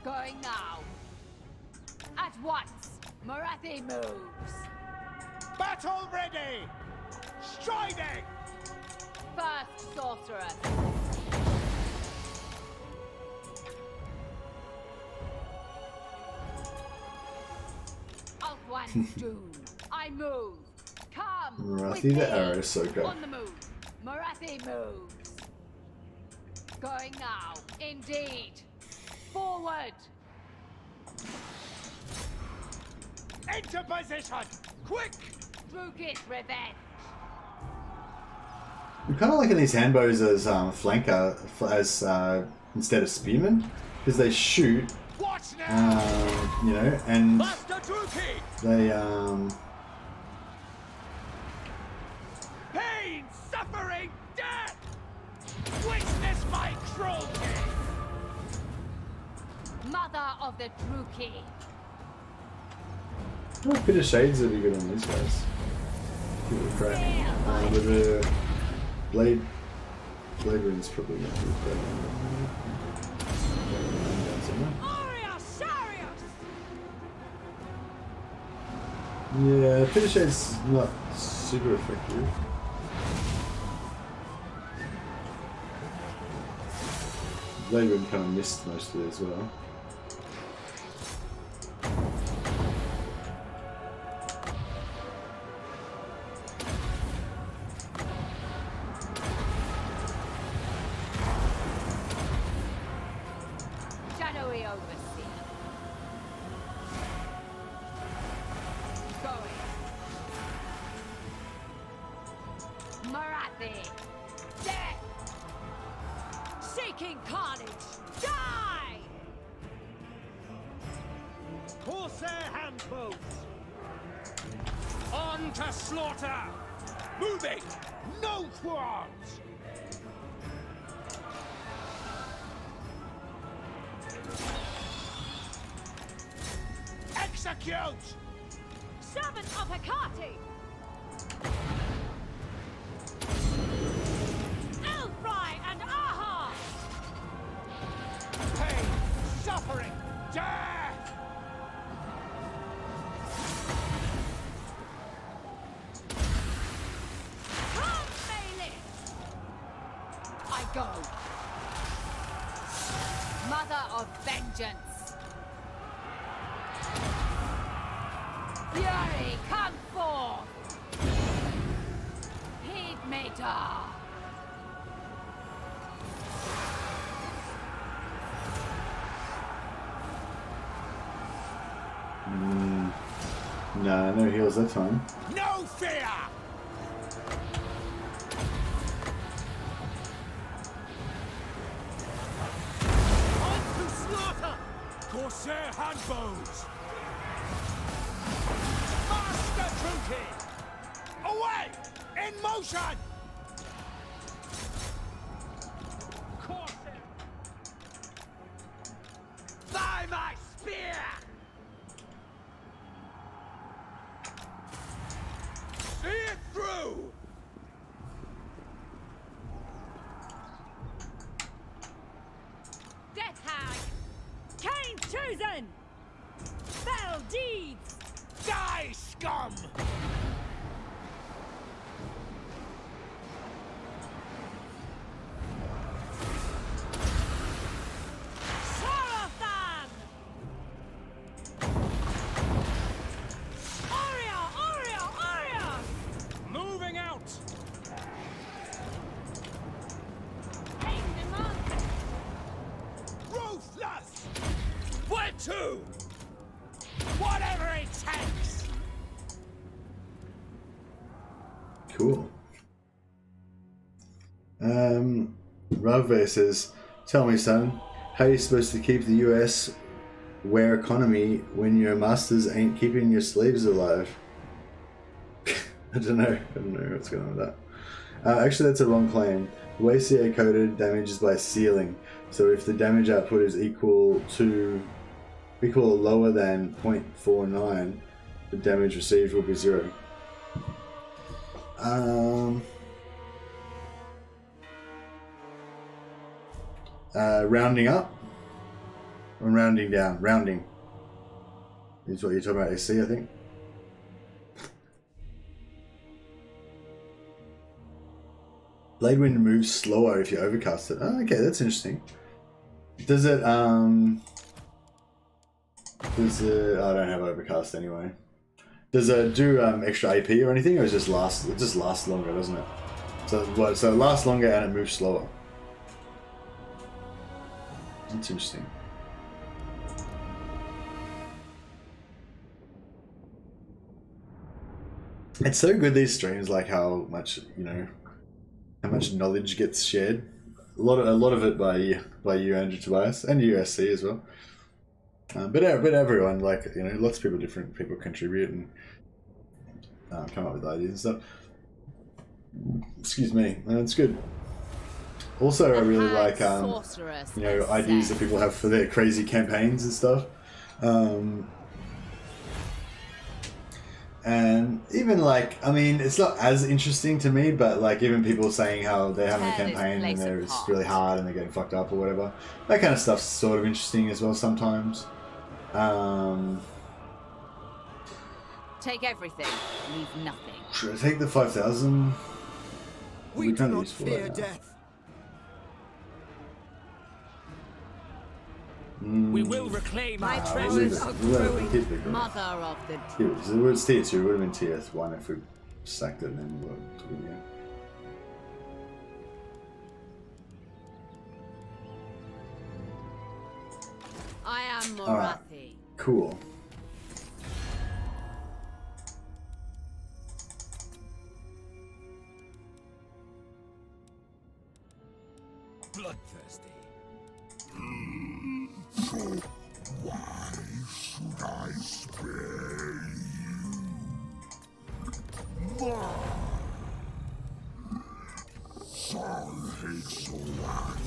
Going now. At once, Morathi moves. Battle ready! Striding! First sorceress. ULTHUAN's doom. I move. Come. Morathi with the me. arrow soaker. On the move. Morathi moves. Going now. Indeed. Forward. Into position! Quick! Druchii's revenge. I'm kind of liking these handbows as flanker as instead of spearmen because they shoot, Watch now! you know, and Master Druchii! they Pain, suffering, death! Witness my cruelty! Mother of the Druchii. oh, a bit of shades would be good on these guys. Give it a crack. With the blade rune's probably not too bad. Arius, Arius! Yeah, Pit of Shade's not super effective. Blade rune kind of missed most of it as well. Shadowy Overseer. Going. Morathi. Death. Seeking carnage! Die! Corsair handbows! On to slaughter! Moving! No thwarts! Execute! Servant of Hecate! Elfry and Aha! Pain, suffering, death! Come, Bailiff! I go. Mother of vengeance. Fury, come forth. Heed Mater. Nah, no heals that time. No fear! On to slaughter! Corsair handbows! Master Druchii! Away! In motion! Corsair! By my spear! See it through! Poison! Fell deeds! Die, scum! Sorothan! Aria! Aria! Aria! Moving out! Ruthless! Where to? Whatever it takes! Cool. Rugve says, tell me, son, how are you supposed to keep the US wear economy when your masters ain't keeping your slaves alive? I don't know what's going on with that. Actually, that's a wrong claim. The way CA coded damage is by ceiling, so if the damage output is equal or lower than 0.49, the damage received will be 0. Rounding up or rounding down? Rounding is what you're talking about, SC, I think. Blade wind moves slower if you overcast it. Oh, okay, that's interesting. Does it I don't have overcast anyway. Does it do extra AP or anything, or is it just lasts longer, doesn't it? So it lasts longer and it moves slower. That's interesting. It's so good, these streams, like how much knowledge gets shared. A lot of it by you, Andrew Tobias, and USC as well. But everyone, like, lots of different people contribute and come up with ideas and stuff. Excuse me, and it's good. Also, I really like ideas that people have for their crazy campaigns and stuff. And even it's not as interesting to me, but like even people saying how they're having a campaign and it's really hard and they're getting fucked up or whatever, that kind of stuff's sort of interesting as well sometimes. Take everything, leave nothing. Should I take the 5,000? We do not fear death. We will reclaim My our treasures are growing. Mother of the... It's tier 2, it would have been tier 1 if we sacked it and then we took it again. I am Morathi. Alright, cool. bloodthirsty. Why should I spare you? Son hates a lot.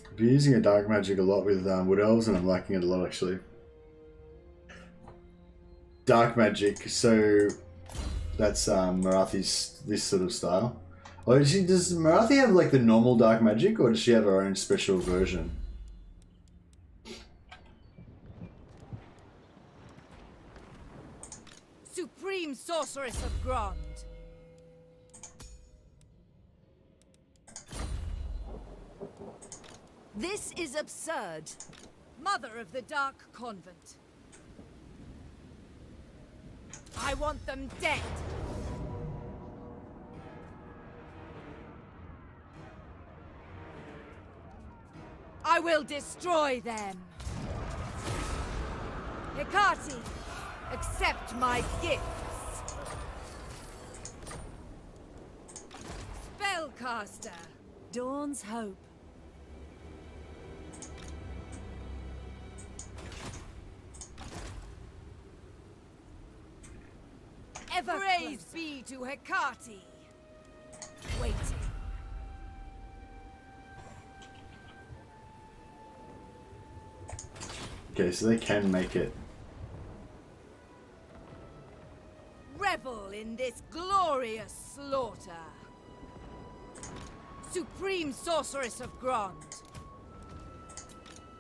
I've been using a dark magic a lot with Wood Elves, and I'm liking it a lot actually. Dark magic, so that's Morathi's this sort of style. Oh, does Morathi have like the normal dark magic, or does she have her own special version? Supreme Sorceress of Grond. This is absurd. Mother of the Dark Convent. I want them dead. I will destroy them. Hecate, accept my gifts. Spellcaster. Dawn's Hope. Ever praise be to Hecate. Waiting. Okay, so they can make it. Revel in this glorious slaughter. Supreme sorceress of Grond.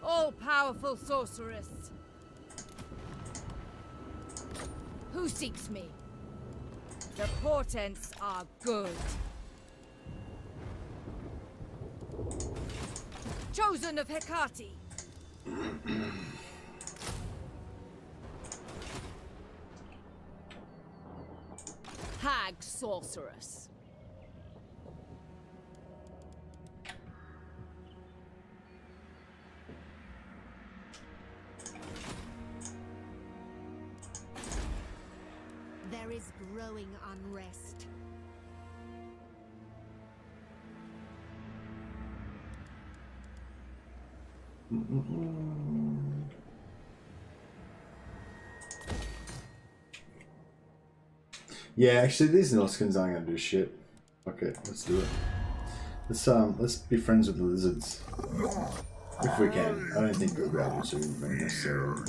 All-powerful sorceress. Who seeks me? The portents are good. Chosen of Hecate. Hag sorceress. There is growing unrest. Yeah, actually, these Noskins aren't gonna do shit. Okay, let's do it. Let's be friends with the lizards if we can. I don't think we'll be able to necessarily.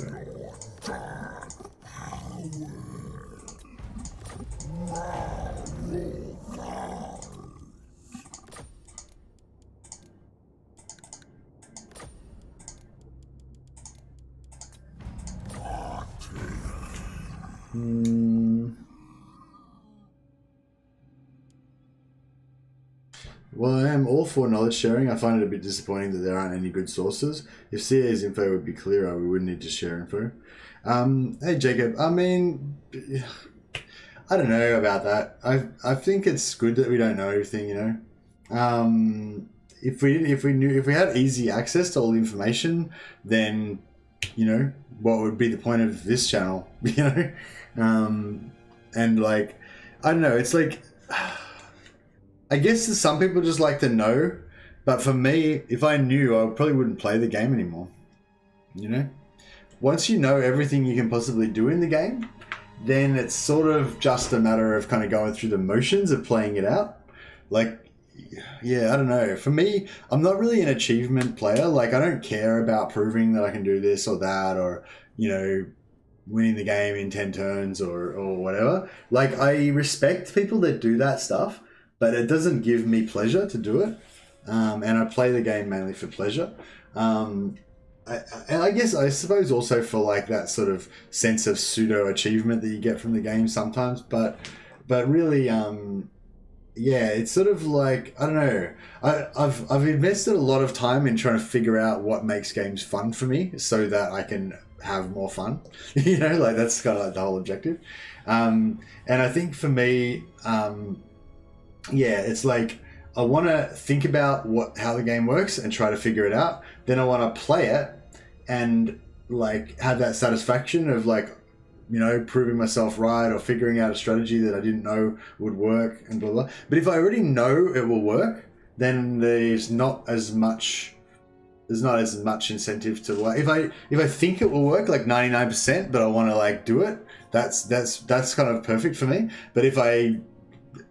Well, I am all for knowledge sharing. I find it a bit disappointing that there aren't any good sources. If CA's info would be clearer, we wouldn't need to share info. Hey Jacob, I mean, I don't know about that. I think it's good that we don't know everything, you know. If we had easy access to all the information, then, you know, what would be the point of this channel, you know? And like, I don't know, it's like, I guess some people just like to know, but for me, if I knew, I probably wouldn't play the game anymore, you know? Once you know everything you can possibly do in the game, then it's sort of just a matter of kind of going through the motions of playing it out. Like, yeah, I don't know. For me, I'm not really an achievement player. Like, I don't care about proving that I can do this or that, or, you know, winning the game in 10 turns or whatever. Like, I respect people that do that stuff, but it doesn't give me pleasure to do it. And I play the game mainly for pleasure. And I suppose also for like that sort of sense of pseudo achievement that you get from the game sometimes, but really, yeah, it's sort of like, I don't know. I've invested a lot of time in trying to figure out what makes games fun for me so that I can have more fun. You know, like that's kind of like the whole objective. And I think for me, yeah, it's like I want to think about how the game works and try to figure it out. Then I want to play it and like have that satisfaction of like, you know, proving myself right or figuring out a strategy that I didn't know would work and blah, blah. But if I already know it will work, then there's not as much incentive to like, if I think it will work like 99%, but I want to like do it, that's kind of perfect for me. But if I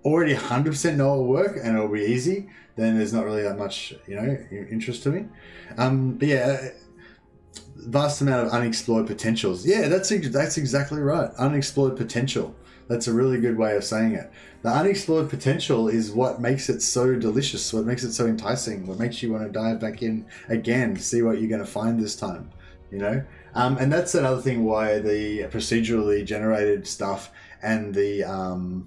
already 100% know it will work and it'll be easy, then there's not really that much, you know, interest to me. But yeah, vast amount of unexplored potentials. Yeah, that's exactly right. Unexplored potential. That's a really good way of saying it. The unexplored potential is what makes it so delicious, what makes it so enticing, what makes you want to dive back in again to see what you're going to find this time, you know? And that's another thing why the procedurally generated stuff and the,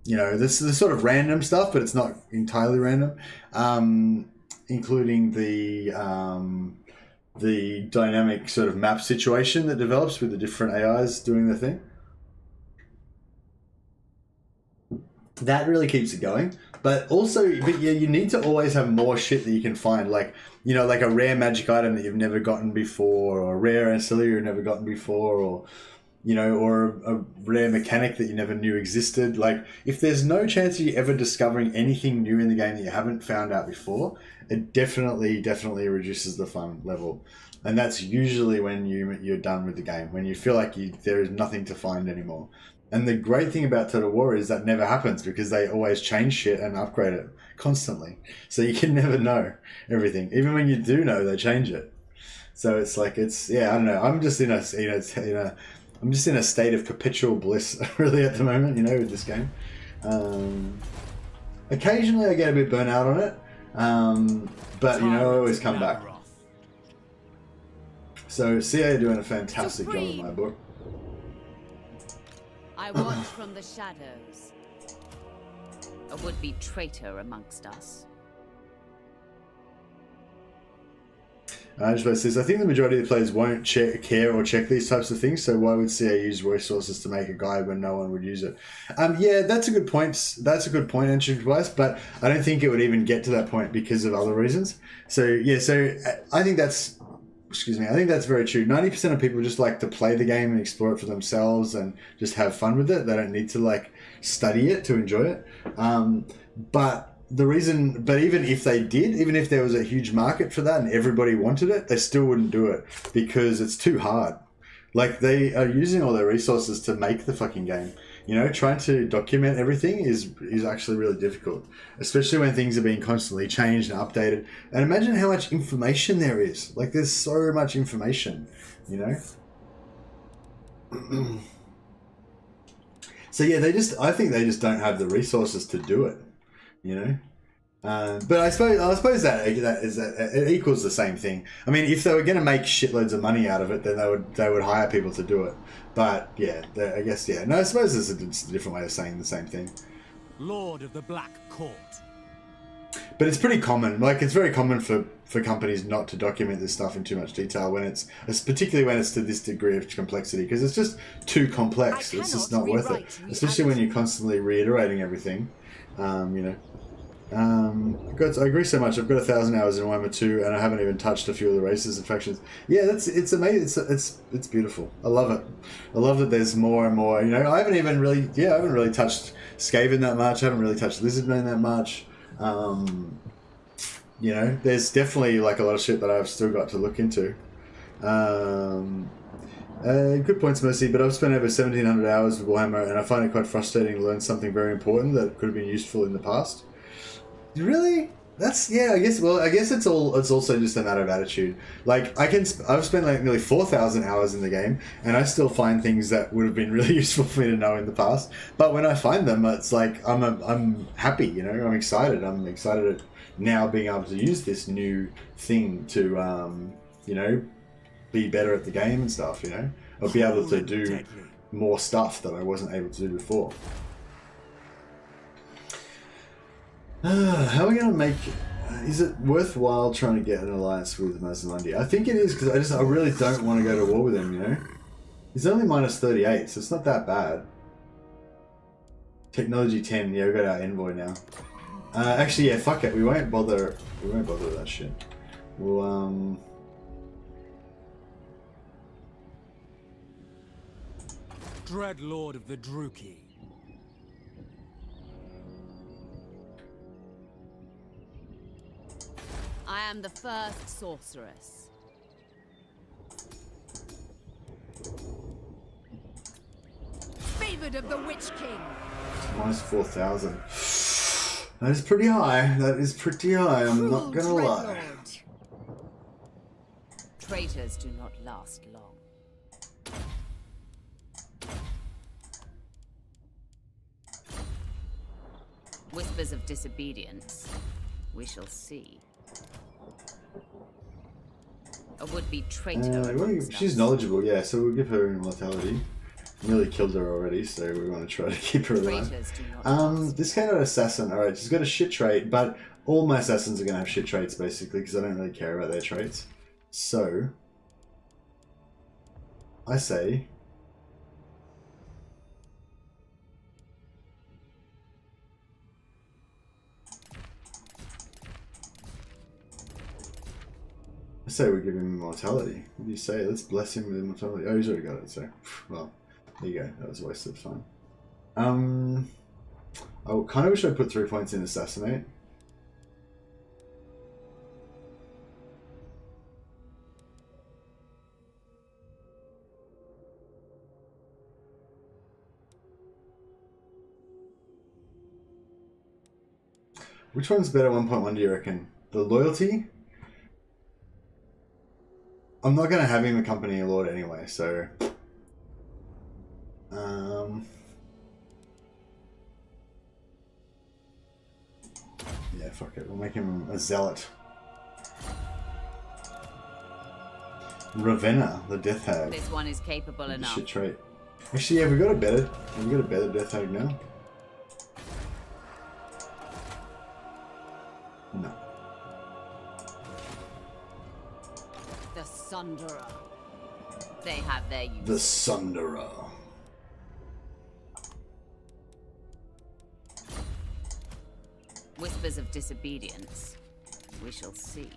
you know, this is the sort of random stuff, but it's not entirely random, including the dynamic sort of map situation that develops with the different AIs doing their thing. That really keeps it going. But yeah, you need to always have more shit that you can find. Like, you know, like a rare magic item that you've never gotten before, or a rare ancillary you've never gotten before, or, you know, or a rare mechanic that you never knew existed. Like, if there's no chance of you ever discovering anything new in the game that you haven't found out before, it definitely reduces the fun level. And that's usually when you're done with the game, when you feel like there is nothing to find anymore. And the great thing about Total War is that never happens because they always change shit and upgrade it constantly. So you can never know everything. Even when you do know, they change it. So it's like yeah, I don't know. I'm just in a I'm just in a state of perpetual bliss really at the moment, you know, with this game. Occasionally I get a bit burnt out on it, but you know, I always come back. So CA are doing a fantastic job in my book. I watch from the shadows. A would-be traitor amongst us. Angelo says, I think the majority of the players won't care or check these types of things, so why would CA use resources to make a guide when no one would use it? Yeah, that's a good point. That's a good point, Entry Device, but I don't think it would even get to that point because of other reasons. So, yeah, so I think that's... Excuse me, I think that's very true. 90% of people just like to play the game and explore it for themselves and just have fun with it. They don't need to like study it to enjoy it. But even if they did, even if there was a huge market for that and everybody wanted it, they still wouldn't do it because it's too hard. Like, they are using all their resources to make the fucking game. You know, trying to document everything is actually really difficult, especially when things are being constantly changed and updated. And imagine how much information there is. Like, there's so much information, you know? So yeah, I think they just don't have the resources to do it, you know? But I suppose that it equals the same thing. I mean, if they were going to make shitloads of money out of it, then they would hire people to do it. But yeah, I guess yeah. No, I suppose it's a different way of saying the same thing. Lord of the Black Court. But it's pretty common. Like, it's very common for companies not to document this stuff in too much detail when it's particularly when it's to this degree of complexity, because it's just too complex. It's just not worth it, especially when you're constantly reiterating everything. You know. I agree so much. I've got 1,000 hours in Warhammer 2 and I haven't even touched a few of the races and factions. Yeah, it's amazing. It's beautiful. I love it. I love that there's more and more. You know, I haven't really touched Skaven that much. I haven't really touched Lizardmen that much. You know, there's definitely like a lot of shit that I've still got to look into. Good points, Mercy, but I've spent over 1,700 hours with Warhammer and I find it quite frustrating to learn something very important that could have been useful in the past. Really? That's, yeah, I guess it's also just a matter of attitude. Like, I've spent like nearly 4,000 hours in the game and I still find things that would have been really useful for me to know in the past. But when I find them, it's like I'm happy, you know, I'm excited at now being able to use this new thing to you know, be better at the game and stuff, you know, or be able to do more stuff that I wasn't able to do before. How are we going to make... is it worthwhile trying to get an alliance with Mazalandi? I think it is, because I really don't want to go to war with him, you know? He's only minus 38, so it's not that bad. Technology 10, yeah, we've got our envoy now. Actually, yeah, fuck it, we won't bother with that shit. We'll, Dread Lord of the Druchii. I am the first sorceress. Favored of the Witch King. minus 4,000. That is pretty high. That is pretty high, I'm not gonna lie. Traitors do not last long. Whispers of disobedience. We shall see. A would-be traitor. She's knowledgeable, yeah, so we'll give her immortality. Nearly killed her already, so we want to try to keep her alive. This kind of assassin, alright, she's got a shit trait, but all my assassins are going to have shit traits, basically, because I don't really care about their traits. So, I say... I say we give him immortality. What do you say? Let's bless him with immortality. Oh, he's already got it, so... Well, there you go. That was a waste of fun. I kind of wish I put 3 points in Assassinate. Which one's better 1.1 do you reckon? The loyalty? I'm not going to have him accompany a lord anyway, so... yeah, fuck it. We'll make him a zealot. Ravenna, the Death Hag. This one is capable enough. Shit trait. Actually, yeah, we got a better Death Hag now. No. The Sunderer. They have their use. The Sunderer. Whispers of disobedience. We shall see.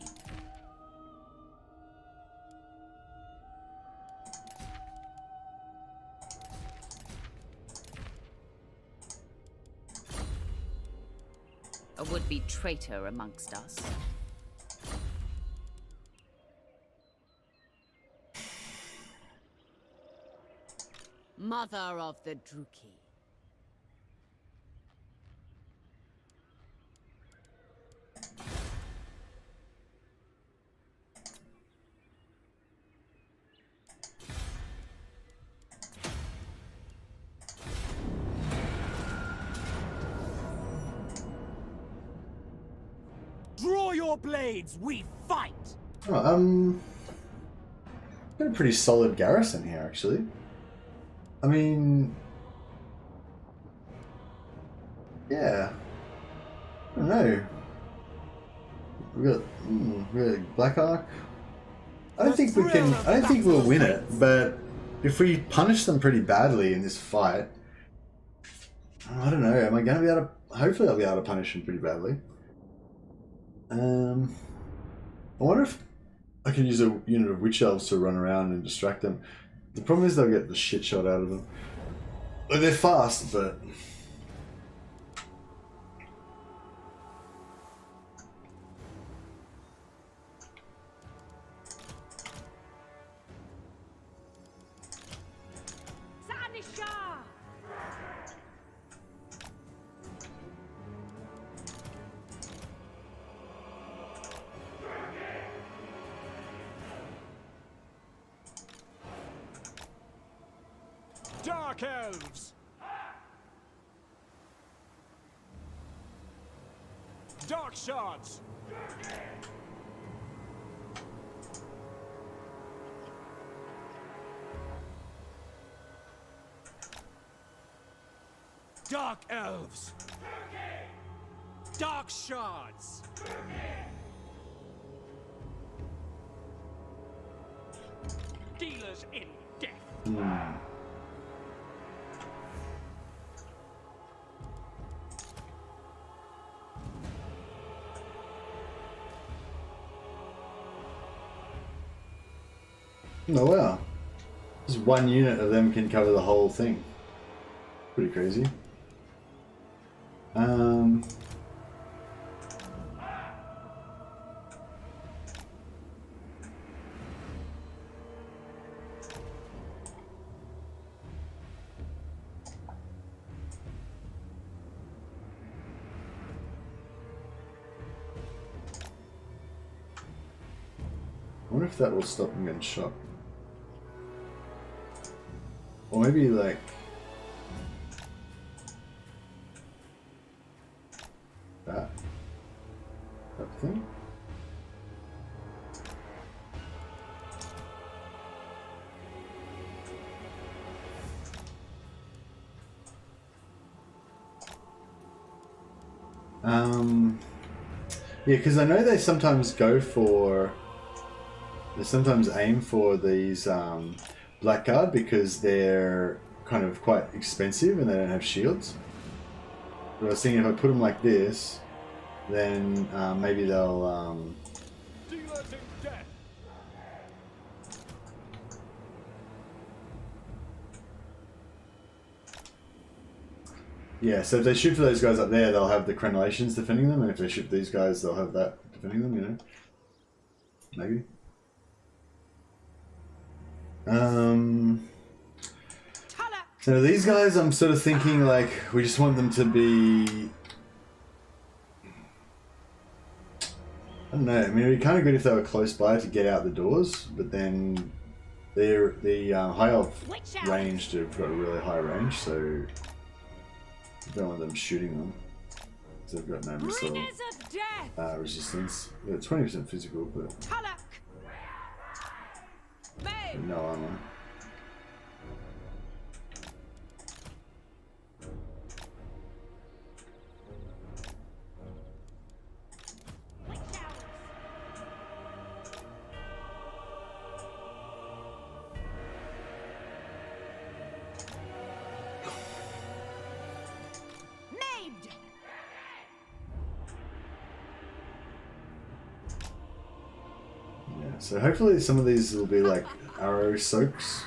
A would-be traitor amongst us. Mother of the Druchii. Draw your blades, we fight! Oh, got a pretty solid garrison here, actually. I mean... yeah. I don't know. We got Black Ark. I don't think we'll win it, but if we punish them pretty badly in this fight, I don't know, am I going to be able to... hopefully I'll be able to punish them pretty badly. I wonder if I can use a unit of witch elves to run around and distract them. The problem is they'll get the shit shot out of them. Like, they're fast, but... Dark Elves! Dark Shards! Dark Elves! Dark Shards! Dealers in death! Oh wow. Just one unit of them can cover the whole thing. Pretty crazy. I wonder if that will stop them getting shot. Or maybe like... that thing? Yeah, because I know they sometimes go for... they sometimes aim for these blackguard because they're kind of quite expensive and they don't have shields. But I was thinking if I put them like this, then maybe they'll... yeah, so if they shoot for those guys up there, they'll have the crenellations defending them, and if they shoot these guys, they'll have that defending them, you know? Maybe. So these guys, I'm sort of thinking like we just want them to be I don't know. I mean, it'd be kind of good if they were close by to get out the doors, but then the high elf ranged have got a really high range, so you don't want them shooting them. So they've got no missile resistance. Yeah, 20% physical, but no armor. So hopefully some of these will be like arrow soaks,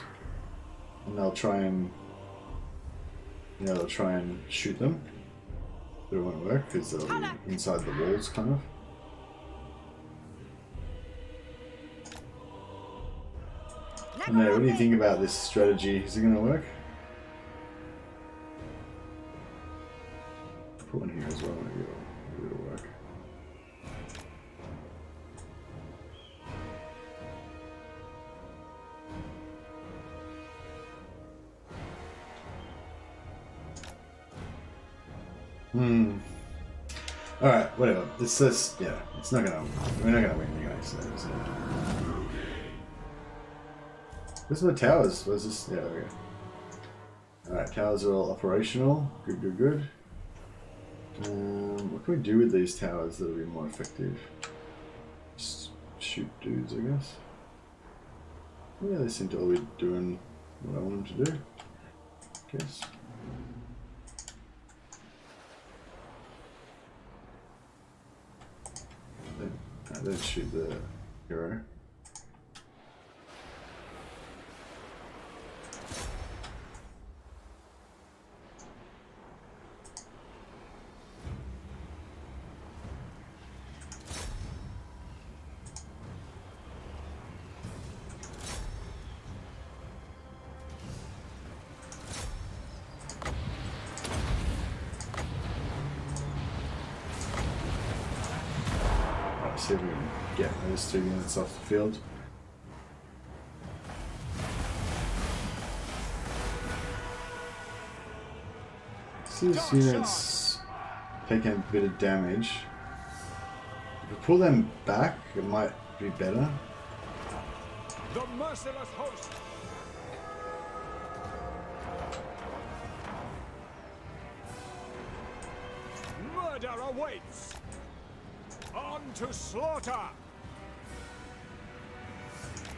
and they'll try and shoot them, but it won't work because they'll be inside the walls, kind of. I don't know. What do you think about this strategy? Is it going to work? Put one here as well. Maybe it'll work. Alright, whatever. It's just, yeah, it's not gonna, we're not gonna win anyway, so. This is the towers. Where's this? Yeah, there we go. Alright, towers are all operational. Good, good, good. What can we do with these towers that'll be more effective? Just shoot dudes, I guess. Yeah, they seem to all be doing what I want them to do, I guess. Let's shoot the hero. See if we can get those 2 units off the field. See, these units taking a bit of damage. If we pull them back, it might be better. The merciless host. Murder awaits. On to slaughter!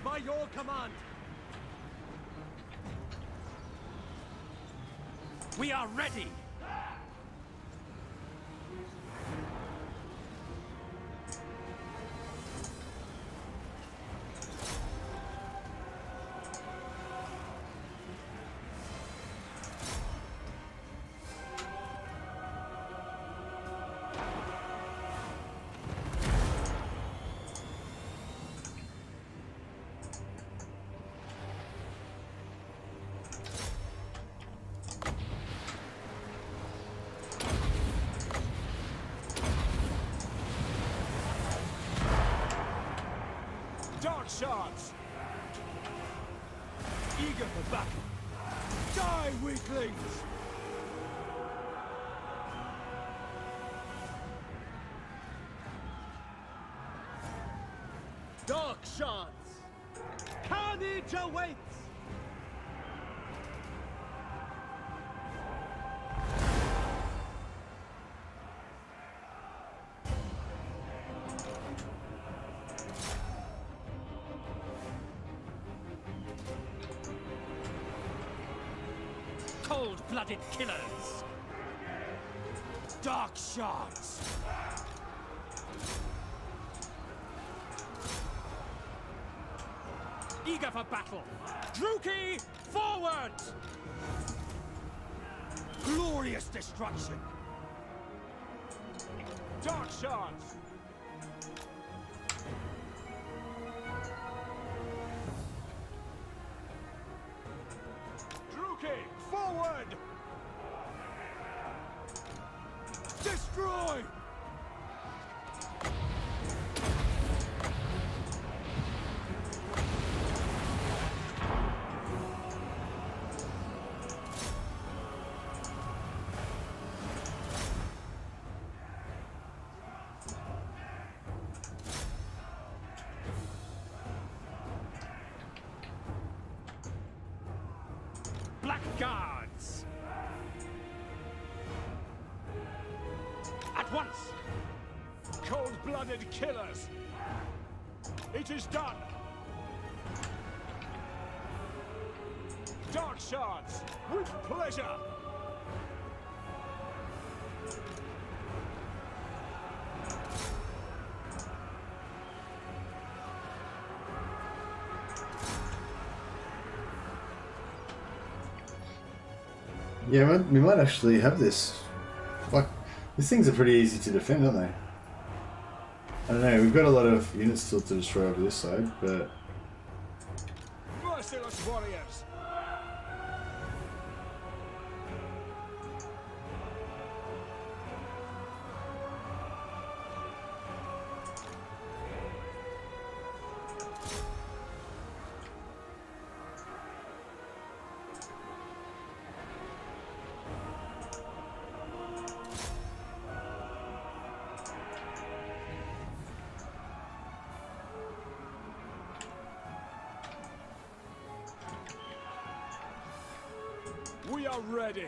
By your command! We are ready! Dark shards! Eager for battle! Die, weaklings! Dark shards! Carnage awaits! Cold-blooded killers! Dark shards! Eager for battle! Druchii, forward! Glorious destruction! Dark shards! Druchii, forward! Destroy! Guards! At once! Cold-blooded killers! It is done! Dark shards! With pleasure! Yeah, we might actually have this. Like, these things are pretty easy to defend, aren't they? I don't know, we've got a lot of units still to destroy over this side, but... Merciless warriors! We are ready.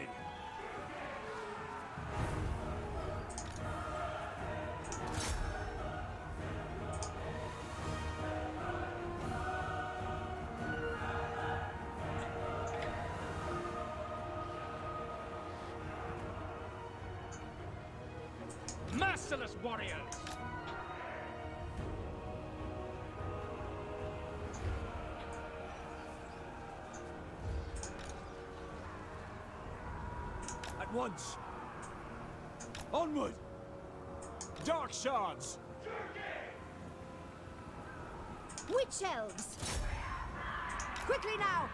Merciless warriors. At once. Onward. Dark shards. Witch elves! Quickly now!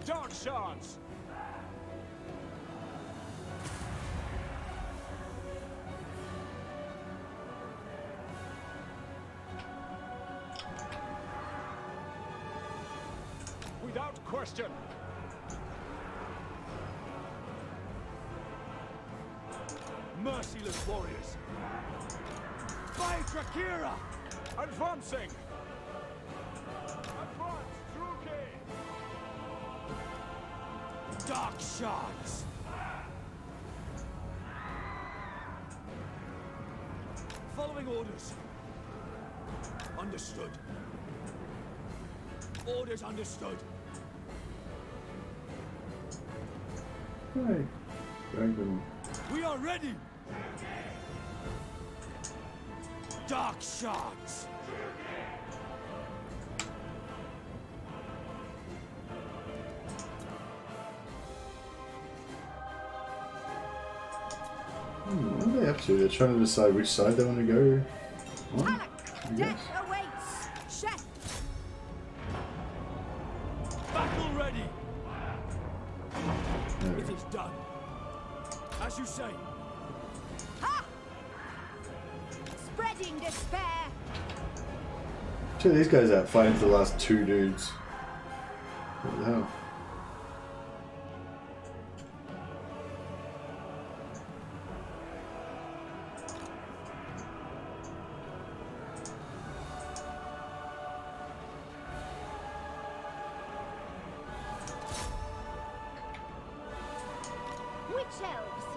Dark shards. Without question. Merciless warriors. By Druchii! Advancing! Advance, Druchii! Dark shards! Following orders. Understood. Orders understood. Right. Dragon. We are ready! Dark shards! What are they up to? They're trying to decide which side they want to go on, I guess. Death awaits! Chef! Battle ready! There we It go. is done. As you say. Ha! Spreading despair! Check these guys out fighting for the last two dudes. What the hell? Witch elves!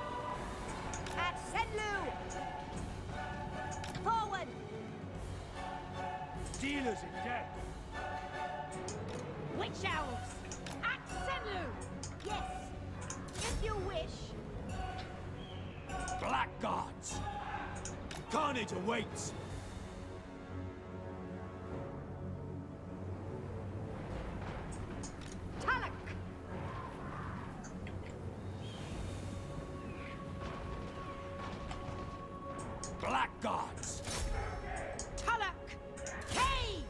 At Senlu! Forward! Dealers in death. Witch elves! At Senlu! Yes, if you wish. Blackguards. Carnage awaits. Talak! Blackguards. Talak! Hey!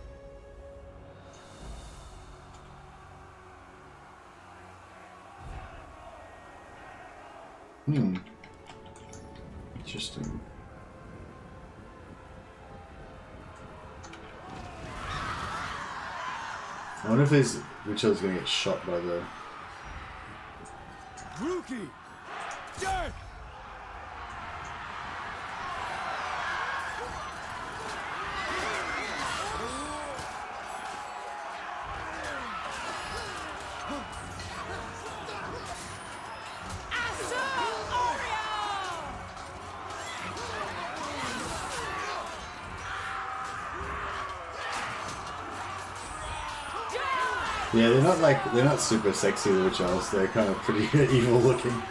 Interesting. I wonder if there's which one's gonna get shot by the. Druchii. Death. Yeah, they're not super sexy, the witch elves. They're kind of pretty evil looking.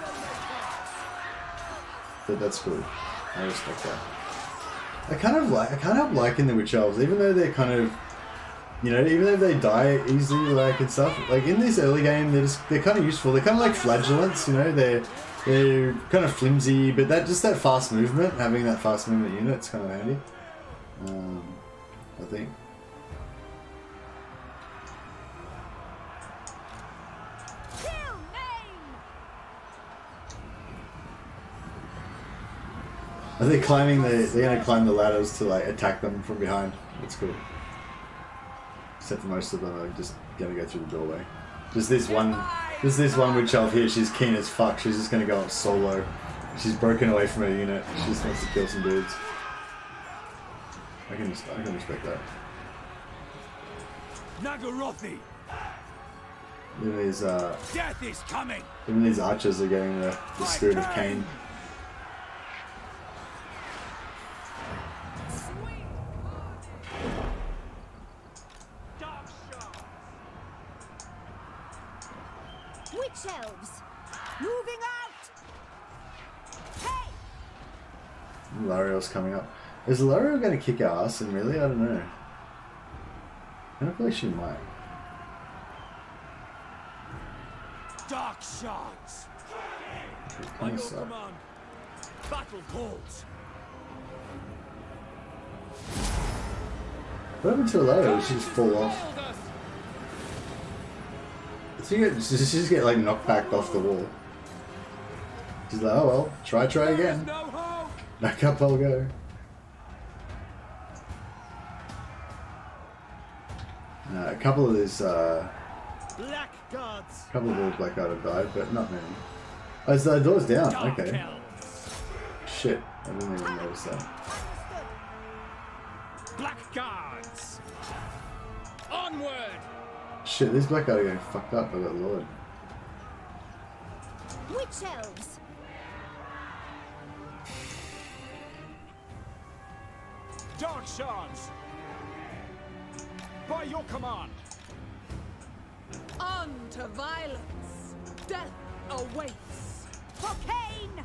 But that's cool. I respect that. I kind of liking the witch elves, even though they're kind of, you know, even though they die easily, like and stuff. Like in this early game, they're kind of useful. They're kind of like flagellants, you know. They're kind of flimsy, but that fast movement, having that fast movement unit, it's kind of handy. I think. Are they climbing they're gonna climb the ladders to like attack them from behind. That's cool. Except for most of them are just gonna go through the doorway. There's this one witch elf here, she's keen as fuck. She's just gonna go up solo. She's broken away from her unit. She just wants to kill some dudes. I can respect that. Nagarothi! Even these Death is coming! even these archers are getting the spirit of Cain. Witch elves! Moving out! Hey! Lario's coming up. Is Lario going to kick our ass? And really, I don't know. I don't feel like she might. Dark shards! By your command, battle calls! What happened to Lario? Did she just fall off? Did she just get like knocked back off the wall? She's like, oh well, try again. Back up I'll go. A couple of these, couple of the Blackguard have died, but not many. Oh, so the door's down. Okay. Shit, I didn't even notice that. Blackguards! Onward! Shit, these Blackguard are getting fucked up by that lord. Witch elves! Dark shards! By your command! On to violence! Death awaits! For Cain!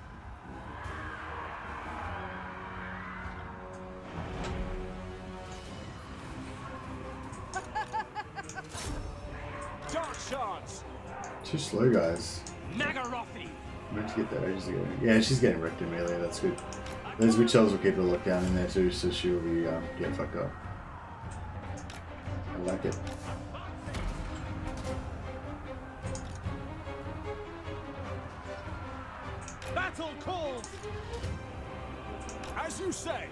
Dark shards! Too slow, guys. Nagarothi! I meant to get that ages ago. Yeah, she's getting wrecked in melee, that's good. Those witch elves will keep her locked down in there too, so she'll be get fucked up. I like it. Battle calls! As you say!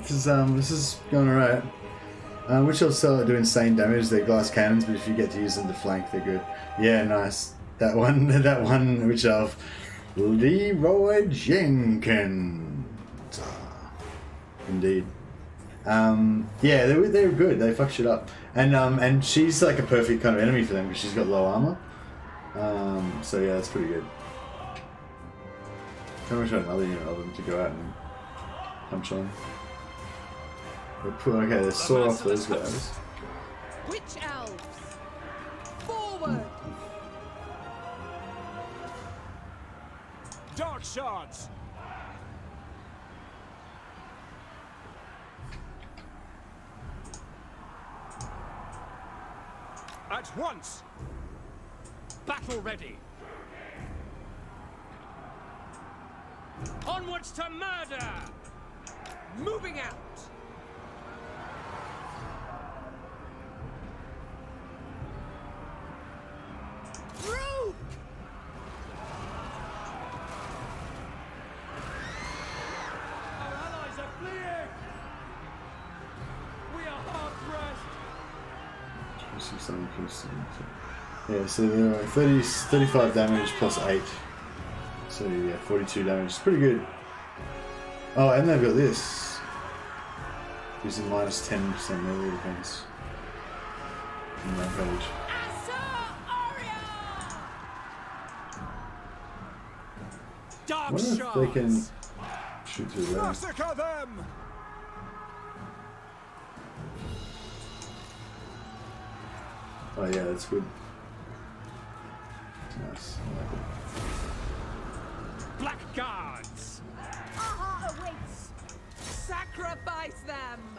This is going alright. Witch elves do insane damage. They're glass cannons, but if you get to use them to flank, they're good. Yeah, nice. That one witch elf. Leroy Jenkins. Indeed. Yeah, they were good. They fuck shit up, and she's like a perfect kind of enemy for them because she's got low armor. So yeah, that's pretty good. Kind of wish I had another unit of them to go out and punch on. Okay, let's saw off those guys. Witch elves! Forward! Dark shards! At once! Battle ready! Onwards to murder! Moving out! Through! Our allies are fleeing! We are hard pressed! Yeah, so they're 35 damage plus 8. So yeah, 42 damage. It's pretty good. Oh, and they've got this. Using minus 10% melee defense. On that page. I wonder if they can shoot through there. Massacre them! Oh yeah, that's good. Nice. I like it. Blackguards! Aha awaits! Sacrifice them!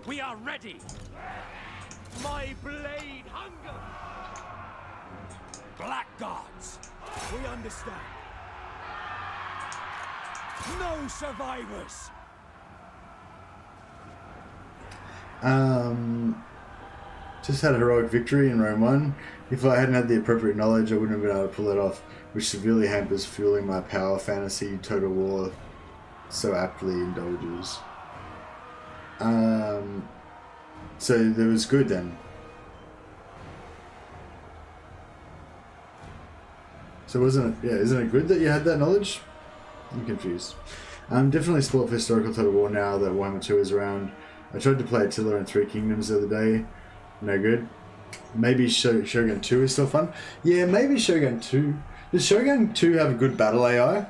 We are ready! My blade hunger! Blackguards! We understand. No survivors! Just had a heroic victory in Rome 1. If I hadn't had the appropriate knowledge, I wouldn't have been able to pull it off, which severely hampers fueling my power fantasy Total War so aptly indulges. So that was good then. So wasn't it, isn't it good that you had that knowledge? I'm confused. I'm definitely spoiled for historical Total War now that Warhammer 2 is around. I tried to play Attila and Three Kingdoms the other day. No good. Maybe Shogun 2 is still fun. Yeah, maybe Shogun 2. Does Shogun 2 have a good battle AI?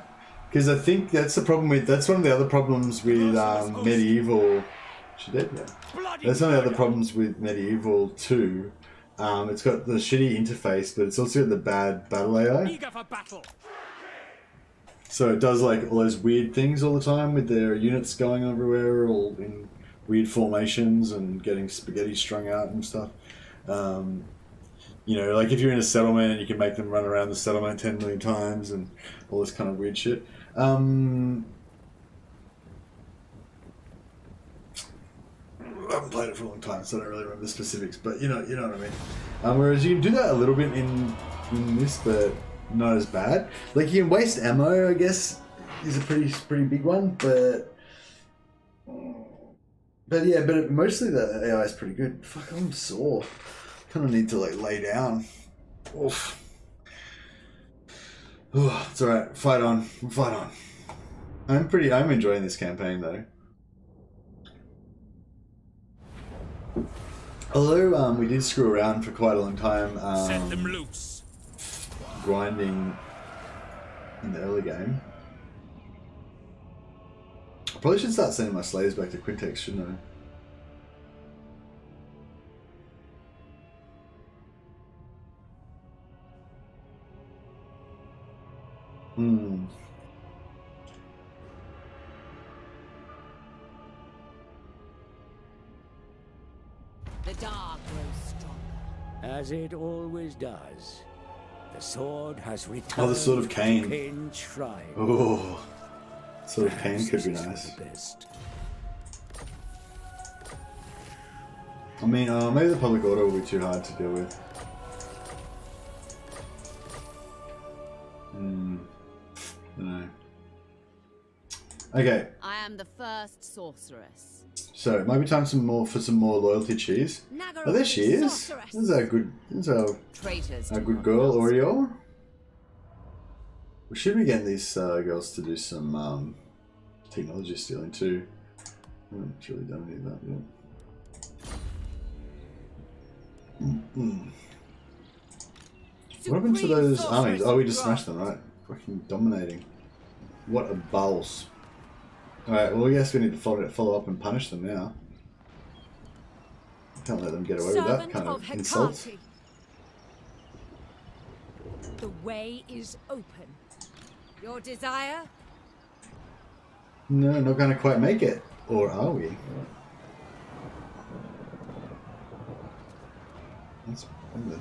Because I think that's the problem with... That's one of the other problems with Medieval... She did, yeah. That's one of the other problems with Medieval 2. It's got the shitty interface, but it's also got the bad battle AI. Eager for battle. So it does like all those weird things all the time with their units going everywhere, all in weird formations and getting spaghetti strung out and stuff. You know, like if you're in a settlement, you can make them run around the settlement 10 million times and all this kind of weird shit. I haven't played it for a long time, so I don't really remember the specifics, but you know what I mean. Whereas you can do that a little bit in this, but not as bad. Like you can waste ammo, I guess, is a pretty big one, but yeah, but mostly the AI is pretty good. Fuck, I'm sore. Kind of need to like lay down. Oof. Oh, it's alright. Fight on. Fight on. I'm enjoying this campaign though. Although we did screw around for quite a long time. Set them loose. Grinding in the early game. I probably should start sending my slaves back to Quintex, shouldn't I? The dark grows stronger. As it always does. The sword has returned. Oh, the Sword of Cain. To Cain's shrine. Oh, Sword of Cain could be nice. I mean, maybe the public order will be too hard to deal with. I don't know. Okay. I am the first sorceress. So it might be time for some more loyalty cheese. Oh, there she is. This is our good. This is our good girl, Oriole. We should be getting these girls to do some technology stealing too. I haven't really done any of that yet. What happened to those armies? Oh, we just smashed them, right? Fucking dominating. What a balls. Alright, well I guess we need to follow up and punish them now. Can't let them get away with that kind of insult. The way is open. Your desire? No, not gonna quite make it. Or are we? That's the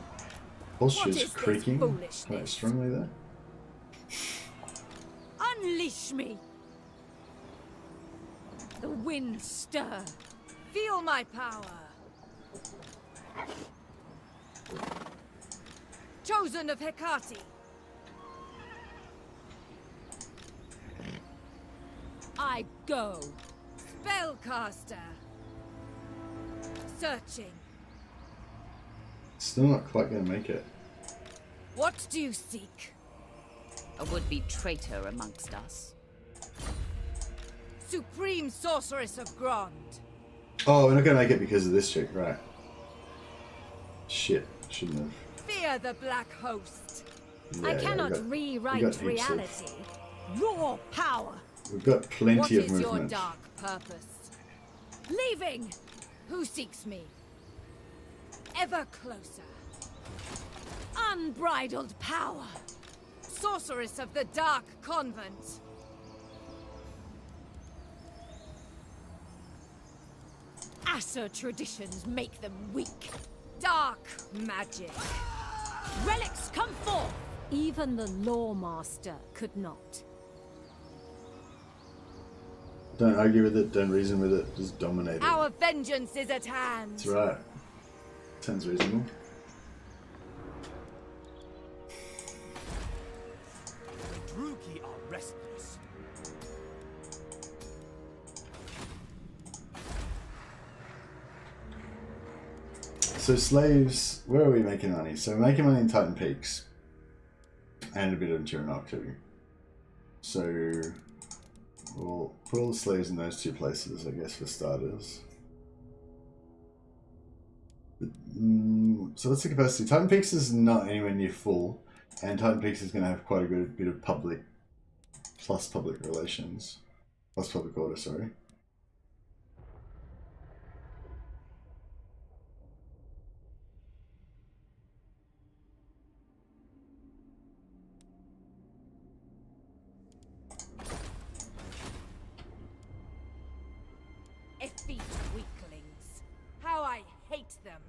horseshoes creaking quite strongly there. Unleash me! The winds stir. Feel my power. Chosen of Hecate. I go. Spellcaster. Searching. Still not quite gonna make it. What do you seek? A would-be traitor amongst us. Supreme Sorceress of Grond. Oh, we're not gonna make it because of this chick, right? Shit, shouldn't have. Fear the Black Host. Yeah, I cannot rewrite reality. Raw power. We've got plenty of movement. What is your dark purpose? Leaving. Who seeks me? ever closer. Unbridled power. Sorceress of the Dark Convent. Asser traditions make them weak. Dark magic. Relics come forth! Even the Lawmaster could not. Don't argue with it, don't reason with it, just dominate it. Our vengeance is at hand. That's right. Sounds reasonable. The Druchii are restless. So slaves, where are we making money? So we're making money in Titan Peaks. And a bit of Tiranok too. So we'll put all the slaves in those two places, I guess, for starters. But, so what's the capacity? Titan Peaks is not anywhere near full, and Titan Peaks is going to have quite a good bit of public plus public relations. Plus public order, sorry. Effete weaklings. How I hate them.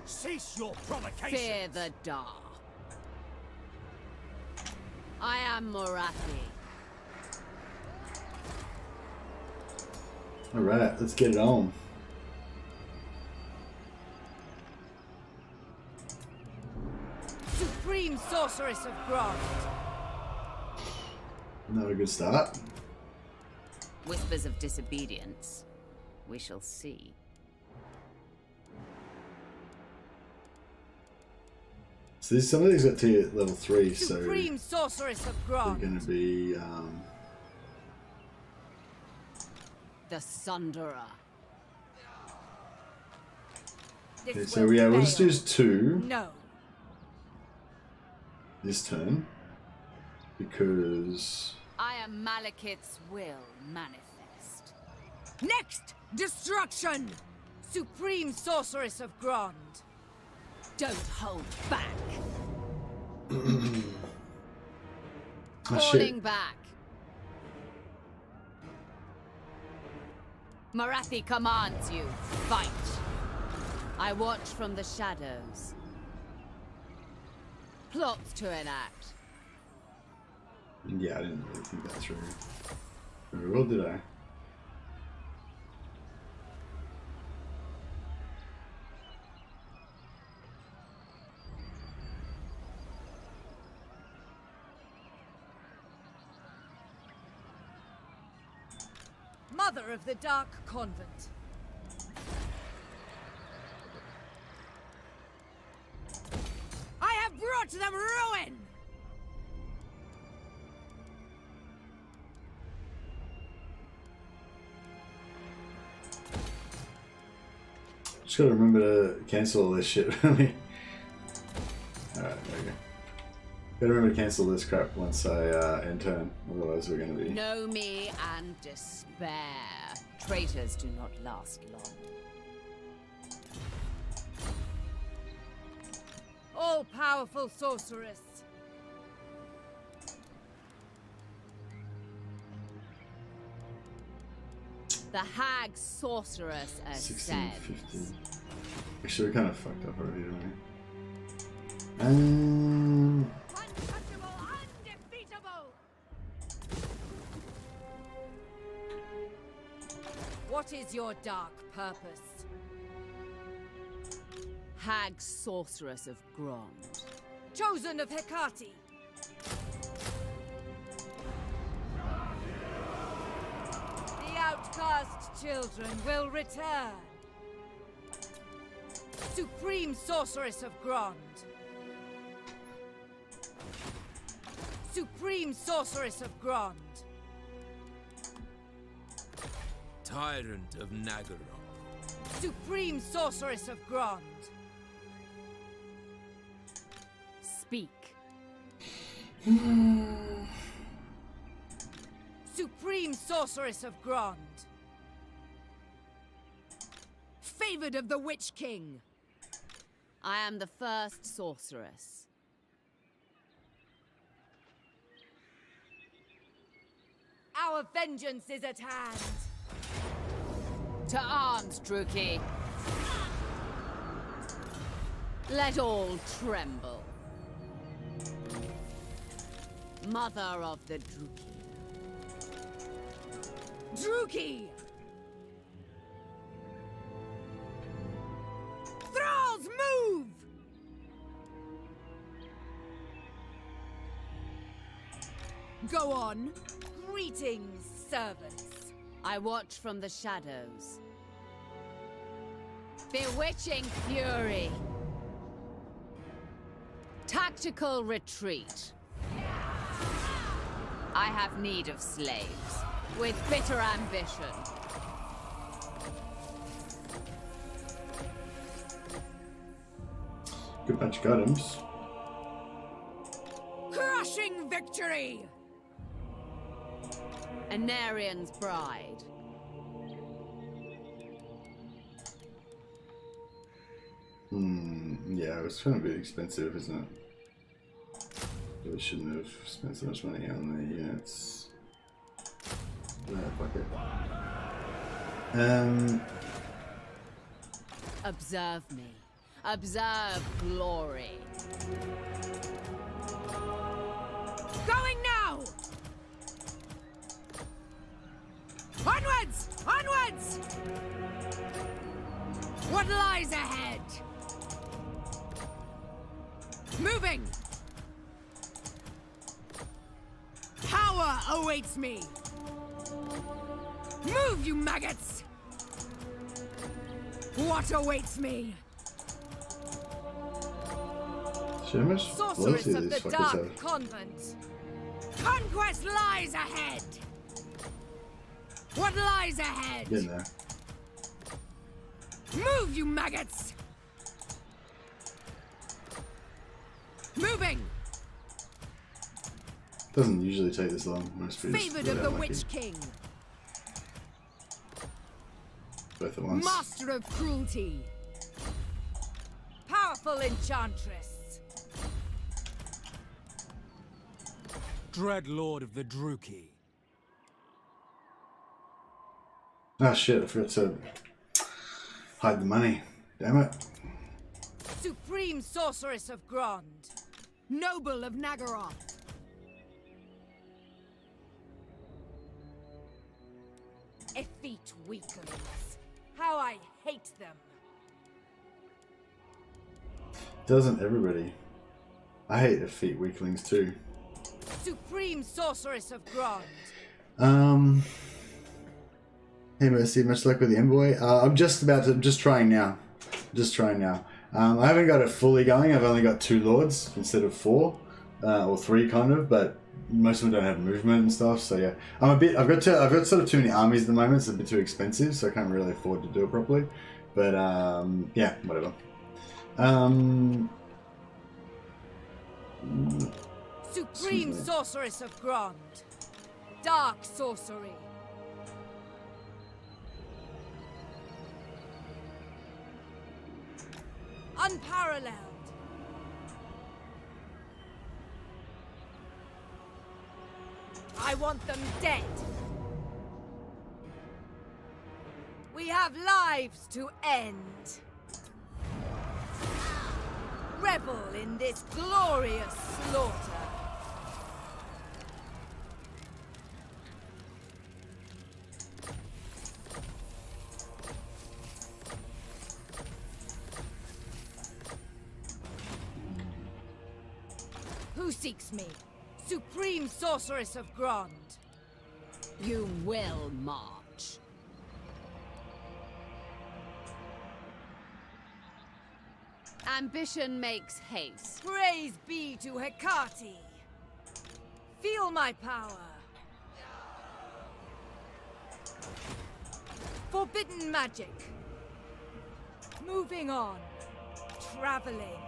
Cease your provocation. Fear the dark. I am Morathi. Alright, let's get it on. Supreme Sorceress of Grond. Not a good start. Whispers of disobedience. We shall see. So some of these got to level 3, so Supreme Sorceress of they're Grond. going to be The Sunderer. okay, so yeah, we'll just use 2 No. this turn because I am Malekith's will manifest. Next! Destruction! Supreme Sorceress of Grond. Don't hold back. oh, Falling shit. back. Morathi commands you. Fight. I watch from the shadows. Plots to enact. Yeah, I didn't really think that through. Very well, did I? Mother of the Dark Convent. I have brought them ruin! Just gotta remember to cancel all this shit. Alright, there we go. Gotta remember to cancel this crap once I end turn, otherwise we're gonna be... Know me and despair. Traitors do not last long. All-powerful sorceress. The hag sorceress 16, ascends. 15. Actually, we kind of fucked up already, didn't we? Untouchable, undefeatable! What is your dark purpose? Hag sorceress of Grond. Chosen of Hecate. The outcast children will return. Supreme Sorceress of Grond. Supreme Sorceress of Grond. Tyrant of Naggaroth. Supreme Sorceress of Grond. Speak. Supreme Sorceress of Grond. Favored of the Witch King. I am the first sorceress. Our vengeance is at hand. To arms, Druchii. Let all tremble. Mother of the Druchii. Druchii! Thralls, move! Go on. Greetings, servants. I watch from the shadows. Bewitching fury. Tactical retreat. I have need of slaves, with bitter ambition. Good bunch of items. Crushing victory! Anarian's bride. Yeah, it's kind of a bit expensive, isn't it? Really shouldn't have spent so much money on the units. Fuck it. Observe me. Observe glory. Going now! Onwards! Onwards! What lies ahead? Moving! Power awaits me! Move, you maggots! What awaits me? So much Sorceress loyalty of these the fuckers Dark have. Convent! Conquest lies ahead! What lies ahead? Getting there. Move, you maggots! Moving! Doesn't usually take this long. Most people just Favored go of the down like Witch King. both at once. Master of cruelty. Powerful enchantress. Dread Lord of the Druchii. Ah shit, I forgot to hide the money. Damn it. Supreme Sorceress of Grond. Noble of Nagaroth. Effete weaklings. How I hate them. Doesn't everybody? I hate effete weaklings too. Supreme Sorceress of Grond. Hey Mercy, much luck with the envoy. I'm just trying now. I haven't got it fully going. I've only got 2 lords instead of 4, or 3 kind of, but most of them don't have movement and stuff. So yeah, I've got sort of too many armies at the moment. It's a bit too expensive, so I can't really afford to do it properly. But yeah, whatever. Supreme Sorceress of Grond. Dark sorcery. Unparalleled. I want them dead. We have lives to end. Revel in this glorious slaughter. Who seeks me? Supreme Sorceress of Grond. You will march. Ambition makes haste. Praise be to Hecate. Feel my power. Forbidden magic. Moving on. Traveling.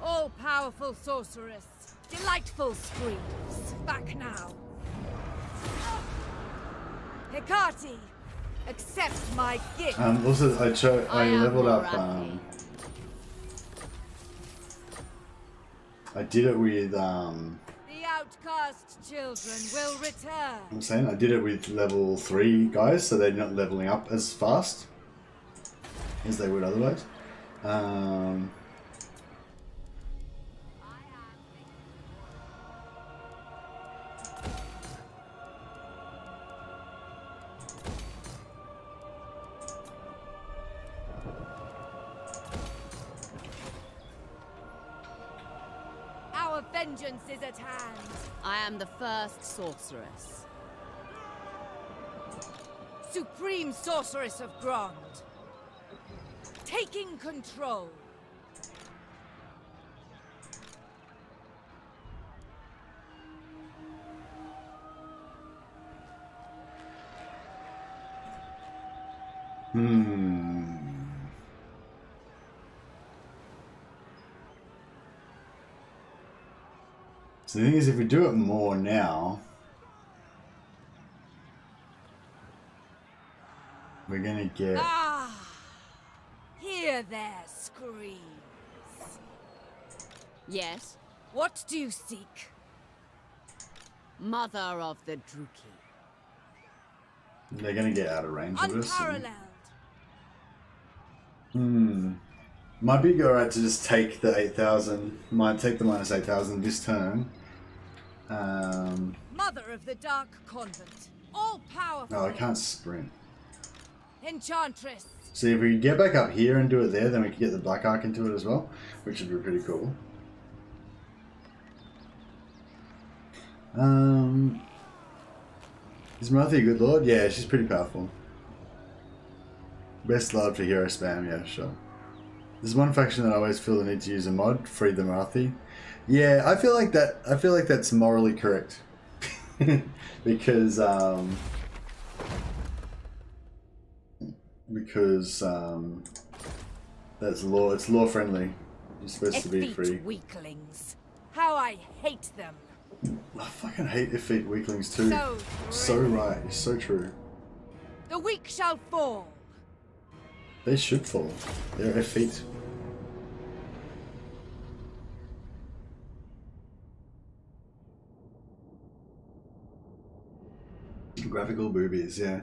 All-powerful sorceress. Delightful screams. Back now. Hecate, accept my gift. Also, I am leveled up. Morathi. I did it with The outcast children will return. I'm saying I did it with level 3 guys, so they're not leveling up as fast as they would otherwise. Our vengeance is at hand. I am the first sorceress. Supreme sorceress of Grond. Taking control. So the thing is, if we do it more now, we're gonna get. Hear their screams. Yes, What do you seek? mother of the Druchii. They're gonna get out of range of us. Unparalleled. Might be alright to just take the 8,000. Might take the minus 8,000 this turn. Mother of the Dark Convent. All powerful. No, I can't sprint. Enchantress. See, if we could get back up here and do it there, then we could get the Black Ark into it as well, which would be pretty cool. Is Morathi a good lord? Yeah, she's pretty powerful. Best lord for hero spam, yeah, sure. There's one faction that I always feel the need to use a mod, free the Morathi. Yeah, I feel like that's morally correct. because that's law. It's law friendly. You're supposed to be Effete free. weaklings. How I hate them. I fucking hate effete weaklings too. So right. It's so true. The weak shall fall. They should fall. They're effete. Graphical boobies, yeah.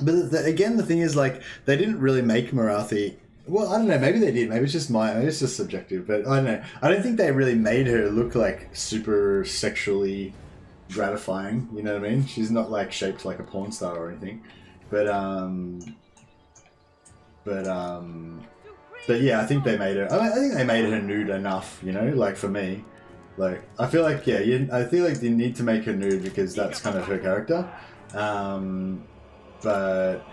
But again, the thing is, like, they didn't really make Morathi. Well, I don't know. Maybe they did. Maybe it's just it's just subjective. But I don't know. I don't think they really made her look like super sexually gratifying. You know what I mean? She's not like shaped like a porn star or anything. But yeah, I think they made her. I think they made her nude enough. You know, like for me, like I feel like I feel like you need to make her nude because that's kind of her character. But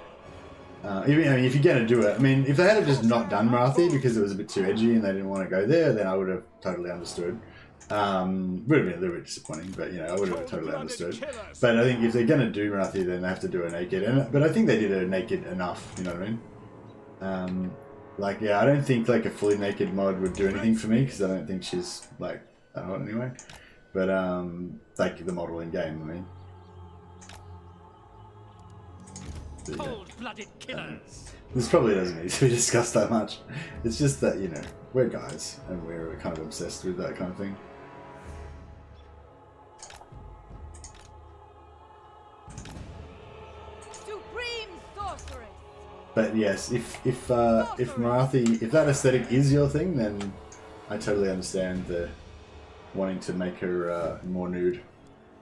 even, I mean, if you're gonna do it, I mean, if they had just not done Morathi because it was a bit too edgy and they didn't want to go there, then I would have totally understood. Would have been a little bit disappointing, but you know, I would have totally understood. But I think if they're gonna do Morathi, then they have to do her naked. But I think they did her naked enough. You know what I mean? Like, yeah, I don't think like a fully naked mod would do anything for me because I don't think she's like that hot anyway. But like the model in game, I mean. Cold-blooded killers. This probably doesn't need to be discussed that much. It's just that, you know, we're guys and we're kind of obsessed with that kind of thing. Supreme sorceress. But yes, if Morathi, if that aesthetic is your thing, then I totally understand the wanting to make her more nude.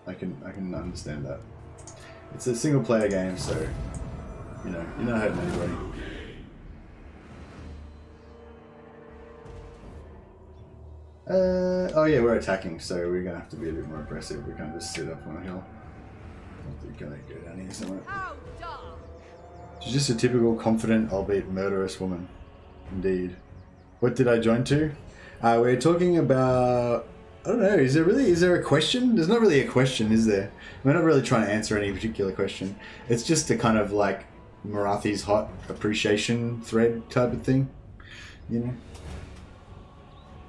I can understand that. It's a single player game, so you know, you're not hurting anybody. Oh yeah, we're attacking, so we're gonna have to be a bit more aggressive. We can't just sit up on a hill. We're gonna go down here somewhere. She's just a typical confident, albeit murderous woman. Indeed. What did I join to? We're talking about... I don't know, is there a question? There's not really a question, is there? We're not really trying to answer any particular question. It's just a kind of like Morathi's hot appreciation thread type of thing. You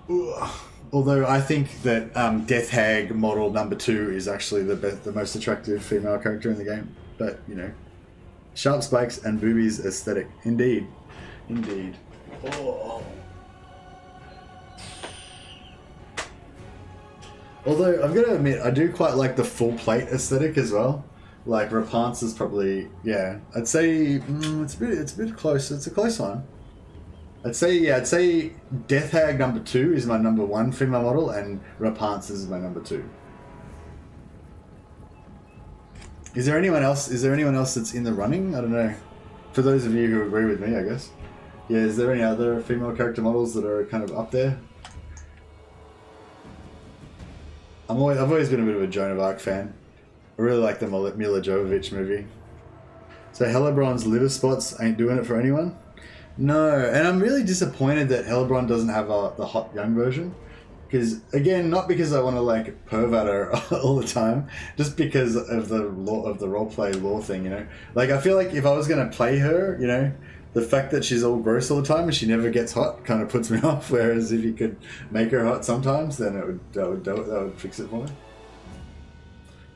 know? Ugh. Although I think that Death Hag model number 2 is actually the most attractive female character in the game. But, you know, sharp spikes and boobies aesthetic. Indeed. Indeed. Oh. Although, I've got to admit, I do quite like the full plate aesthetic as well. Like, Rapance is probably, yeah, I'd say, it's a bit close. It's a close one. I'd say Death Hag number 2 is my number 1 female model, and Rapance is my number 2. Is there anyone else that's in the running? I don't know. For those of you who agree with me, I guess. Yeah, is there any other female character models that are kind of up there? I've always been a bit of a Joan of Arc fan. I really like the Mila Jovovich movie. So Hellebron's liver spots ain't doing it for anyone? No, and I'm really disappointed that Hellebron doesn't have the hot young version. Because, again, not because I want to, like, perv at her all the time, just because of the roleplay lore thing, you know? Like, I feel like if I was going to play her, you know, the fact that she's all gross all the time and she never gets hot kind of puts me off, whereas if you could make her hot sometimes, then that would fix it for me.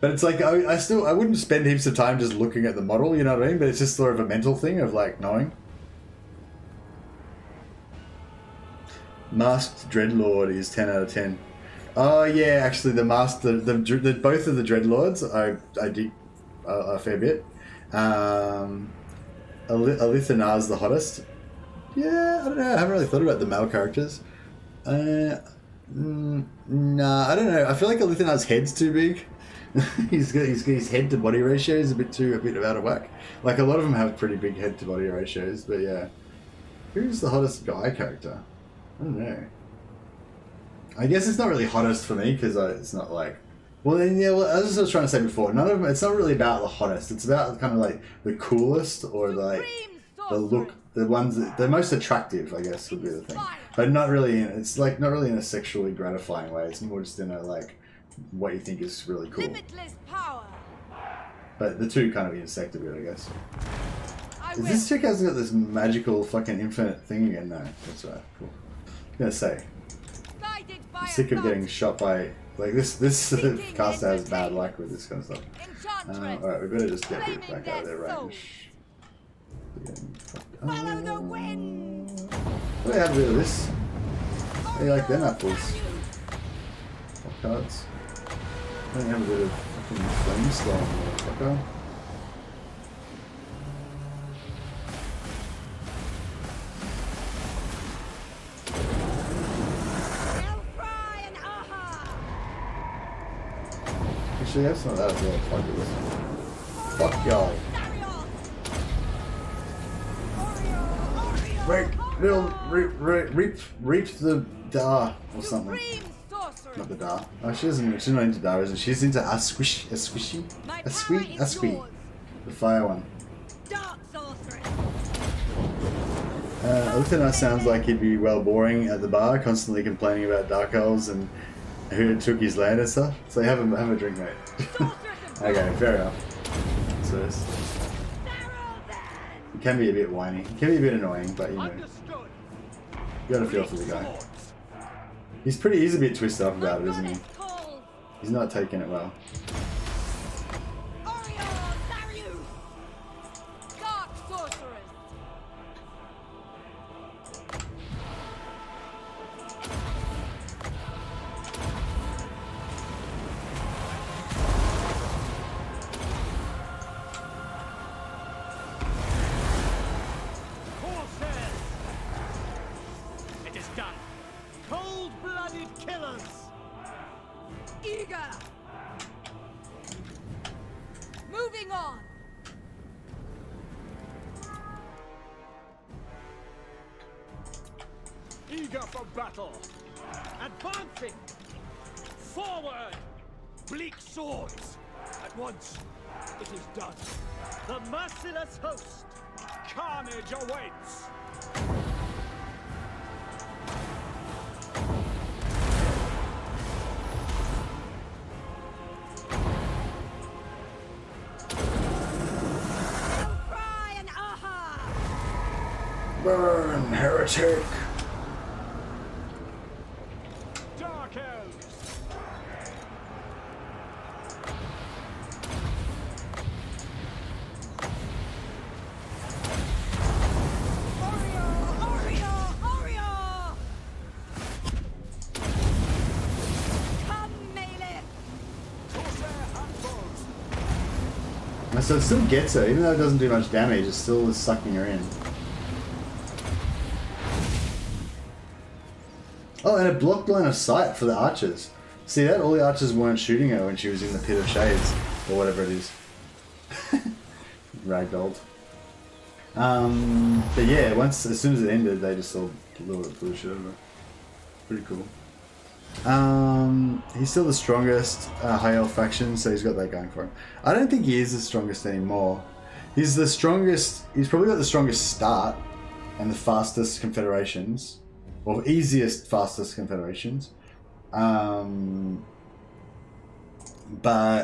But it's like, I wouldn't spend heaps of time just looking at the model, you know what I mean? But it's just sort of a mental thing of, like, knowing. Masked Dreadlord is 10 out of 10. Oh yeah, actually the both of the Dreadlords I dig a fair bit. Alithanar's the hottest. Yeah, I don't know. I haven't really thought about the male characters. Nah, I don't know. I feel like Alithanar's head's too big. his head to body ratio is a bit out of whack. Like a lot of them have pretty big head to body ratios, but yeah. Who's the hottest guy character? I don't know. I guess it's not really hottest for me because it's not like. Well, then yeah. Well, as I was trying to say before, none of them. It's not really about the hottest. It's about kind of like the coolest or like the look, the ones that the most attractive. I guess would be the thing, but not really. It's like not really in a sexually gratifying way. It's more just in a like what you think is really cool. Limitless power. But the two kind of intersect a bit, I guess. This chick has got this magical fucking infinite thing again? No, that's right. Cool. I'm gonna say, I'm sick of getting shot by like this. This cast has bad luck with this kind of stuff. Alright, we better just get a bit back out of their range. Follow the wind. What do they have rid of this? How do you like them apples? What cards? I don't have a bit of fucking flamestorm, motherfucker. Actually, that's not that well. Fuck it. Fuck y'all. Reap the da or something. Not the da. Oh, she's not into da, isn't she? She's into a squishy. The fire one. Uthanar sounds like he'd be well boring at the bar, constantly complaining about dark elves and who took his land and stuff. So have a drink, mate. Okay, fair enough. So it can be a bit whiny. It can be a bit annoying, but you know, you gotta feel for the guy. He's a bit twisted up about it, isn't he? He's not taking it well. Eager for battle. Advancing. Forward. Bleak swords. At once. It is done. The merciless host. Carnage awaits. Burn, heretic! Dark And so it still gets her, even though it doesn't do much damage, it still is sucking her in. Oh, and it blocked line of sight for the archers. See that? All the archers weren't shooting her when she was in the Pit of Shades, or whatever it is. Ragdolled. But yeah, as soon as it ended, they just all blew shit over. Pretty cool. He's still the strongest high elf faction, so he's got that going for him. I don't think he is the strongest anymore. He's the strongest. He's probably got the strongest start and the fastest confederations, or easiest, fastest confederations. But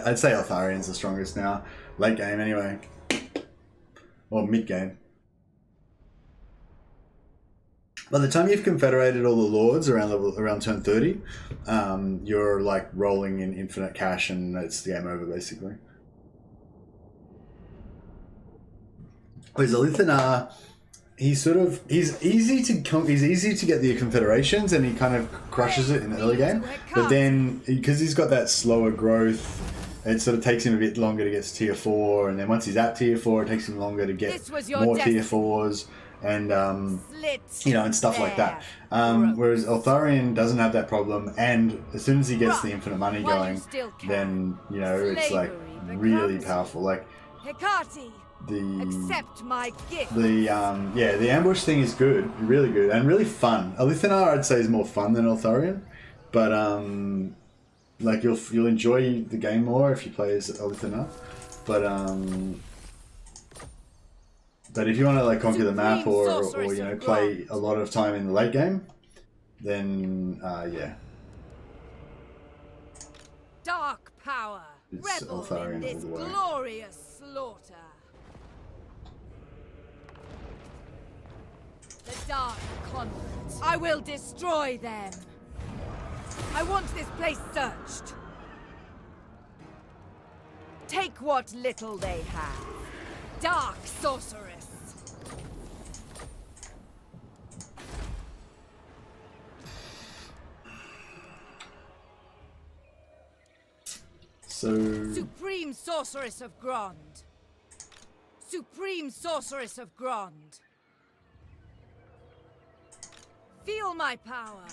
I'd say Eltharian's the strongest now. Late game, anyway, or mid game. By the time you've confederated all the lords around turn 30, you're like rolling in infinite cash and it's game over basically. Whereas Elithanar, he's easy to get the confederations and he kind of crushes it in the early game. But then because he's got that slower growth, it sort of takes him a bit longer to get to tier 4, and then once he's at tier 4, it takes him longer to get more tier 4s. And and stuff like that. Whereas Eltharion doesn't have that problem, and as soon as he gets the infinite money going, then it's like really powerful. Like accept my gift. The ambush thing is good, really good, and really fun. Elithanar I'd say is more fun than Eltharion, but like you'll enjoy the game more if you play as Elithanar, But if you want to like conquer the map or play a lot of time in the late game, then yeah. Dark power, It's revel Eltharion in this all the way. glorious slaughter. The Dark Convent. I will destroy them. I want this place searched. Take what little they have. Dark sorceress. Supreme sorceress of Grond. Supreme sorceress of Grond. Feel my power.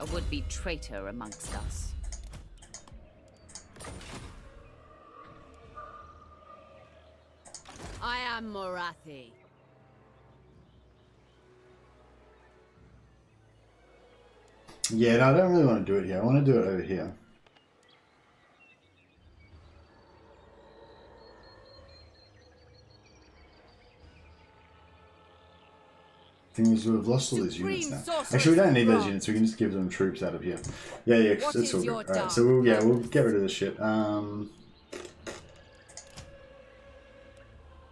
A would-be traitor amongst us. I am Morathi. Yeah, no, I don't really want to do it here. I want to do it over here. Thing is, we've lost all these units now. Actually, we don't need those units. We can just give them troops out of here. Yeah, it's all good. Alright, so we'll get rid of this shit.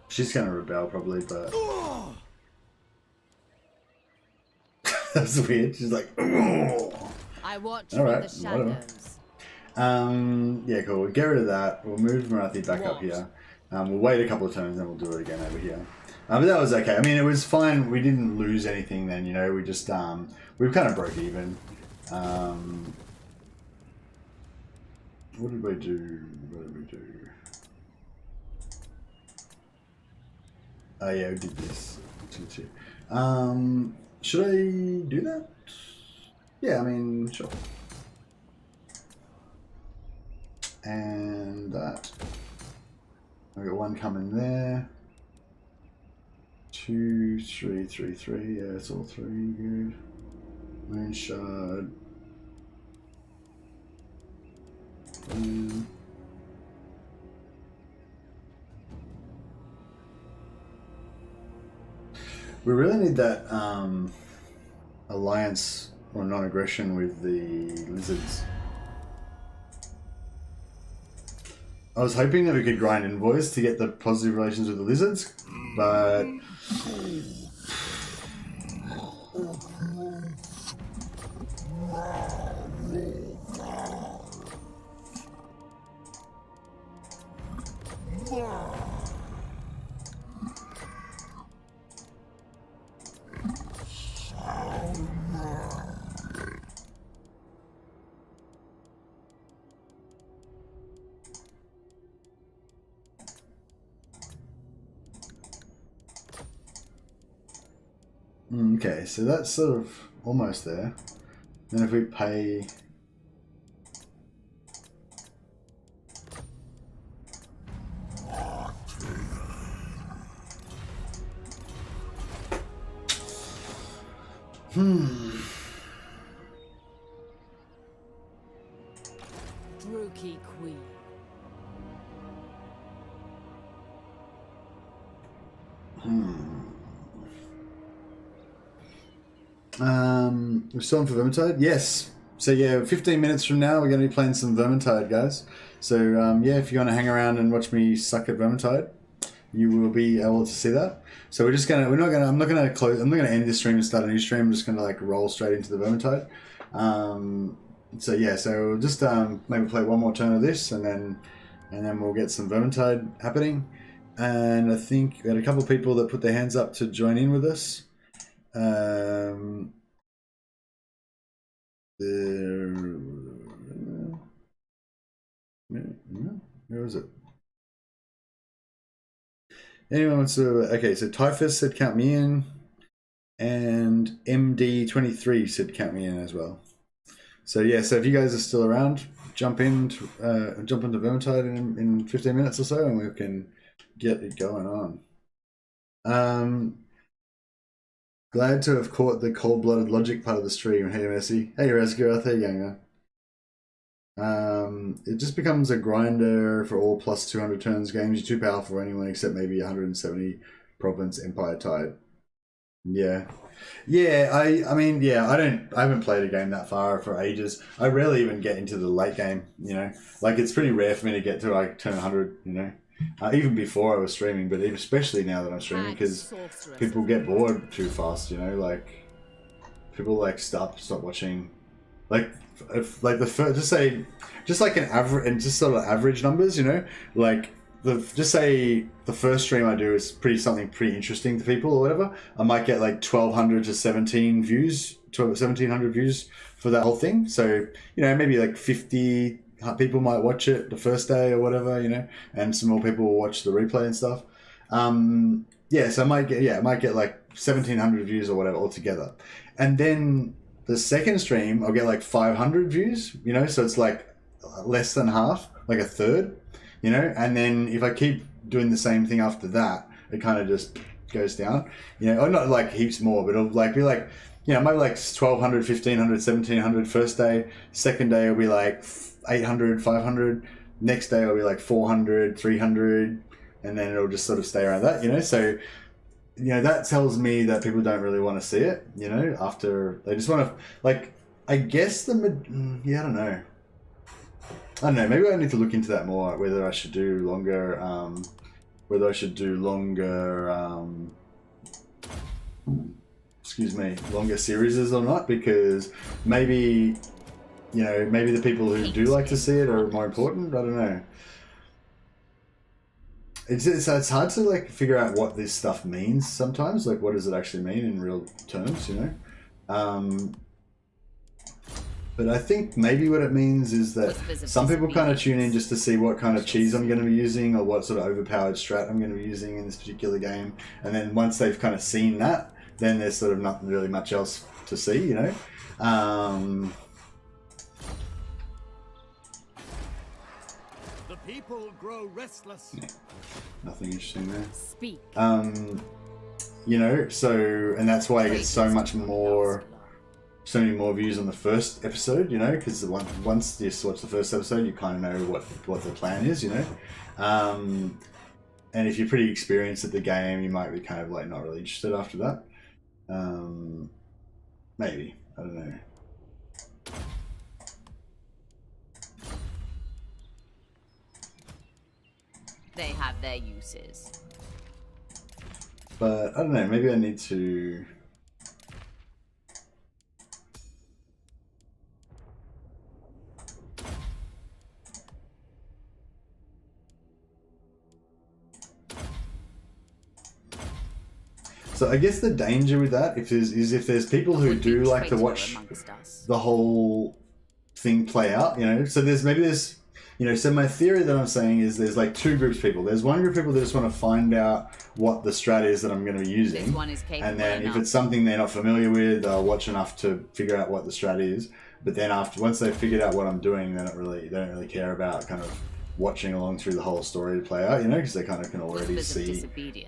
She's gonna rebel probably, but that's weird. She's like, I watch from the shadows. Yeah, cool. We'll get rid of that. We'll move Morathi back up here. We'll wait a couple of turns and we'll do it again over here. But that was okay. I mean, it was fine. We didn't lose anything then, we just, we kind of broke even. What did we do? Oh yeah, we did this. Should I do that? Yeah, I mean, sure. And that. I got one coming there. 2, 3, 3, 3. Yeah, it's all 3. Good. Moon shard. We really need that alliance or non-aggression with the lizards. I was hoping that we could grind envoys to get the positive relations with the lizards, but Okay, so that's sort of almost there. Then if we pay... Druchii Queen. We're still on for Vermintide? Yes. So yeah, 15 minutes from now we're going to be playing some Vermintide, guys. So yeah, if you want to hang around and watch me suck at Vermintide, you will be able to see that. So I'm not gonna end this stream and start a new stream. I'm just gonna like roll straight into the Vermintide. So yeah, so we'll just maybe play one more turn of this, and then we'll get some Vermintide happening. And I think we had a couple of people that put their hands up to join in with us. Where was it? Anyone wants to... Okay, so Typhus said count me in, and MD23 said count me in as well. So yeah, so if you guys are still around, jump into Vermintide in 15 minutes or so, and we can get it going on. Glad to have caught the cold-blooded logic part of the stream. Hey, Messi. Hey, Resgirath. How you going, man? It just becomes a grinder for all plus 200 turns games. You're too powerful for anyone except maybe 170 province Empire Tide. Yeah. I mean, yeah, I haven't played a game that far for ages. I rarely even get into the late game, you know. Like, it's pretty rare for me to get to like turn 100, you know. Even before I was streaming, but especially now that I'm streaming, because people get bored too fast, you know. Like, people like stop watching. Like, if like the first, just like an average, and just sort of average numbers, you know. Like just say the first stream I do is something pretty interesting to people or whatever. I might get like 1,200 to 1,700 views for that whole thing. So you know, maybe like 50 people might watch it the first day or whatever, you know, and some more people will watch the replay and stuff. Yeah, so I might get like 1,700 views or whatever altogether, and then the second stream I'll get like 500 views, you know, so it's like less than half, like a third, you know, and then if I keep doing the same thing after that, it kind of just goes down, you know, or not like heaps more, but it'll like be like, you know, maybe like 1,200, 1,500, 1,700 first day, second day will be like 800, 500, next day it'll be like 400, 300, and then it'll just sort of stay around that, you know, so, you know, that tells me that people don't really want to see it, you know, after they just want to, like, I guess I don't know, maybe I need to look into that more, whether I should do longer, longer series or not, because maybe, you know, maybe the people who do like to see it are more important, I don't know. It's hard to like figure out what this stuff means sometimes, like what does it actually mean in real terms, you know? But I think maybe what it means is that some people kind of tune in just to see what kind of cheese I'm going to be using or what sort of overpowered strat I'm going to be using in this particular game, and then once they've kind of seen that, then there's sort of not really much else to see, you know? The people grow restless. Yeah, nothing interesting there. Speak. You know, so, and that's why I get so many more views on the first episode, you know, because once you watch the first episode, you kind of know what the plan is, you know. And if you're pretty experienced at the game, you might be kind of like not really interested after that. Maybe, I don't know. They have their uses. But I don't know, maybe I need to... So I guess the danger with that if there's people who do like to watch the whole thing play out, you know. So there's you know, so my theory that I'm saying is there's like two groups of people. There's one group of people that just want to find out what the strat is that I'm going to be using. This one is capable And then enough. if it's something they're not familiar with, they'll watch enough to figure out what the strat is. But then once they've figured out what I'm doing, they don't really care about kind of watching along through the whole story to play out, you know, because they kind of can already see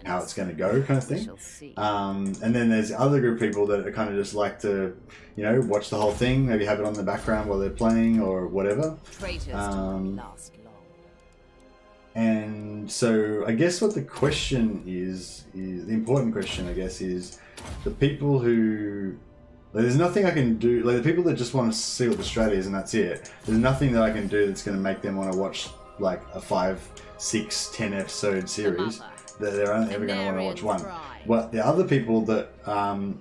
how it's going to go, kind of thing. And then there's other group of people that are kind of just like to, you know, watch the whole thing, maybe have it on the background while they're playing or whatever. Traitors do not last long. And so I guess what the question is the important question, I guess, is the people who... There's nothing I can do, like the people that just want to see what the strat is and that's it. There's nothing that I can do that's going to make them want to watch like a 5, 6, 10 episode series. That they're only ever going to want to watch one. But the other people that,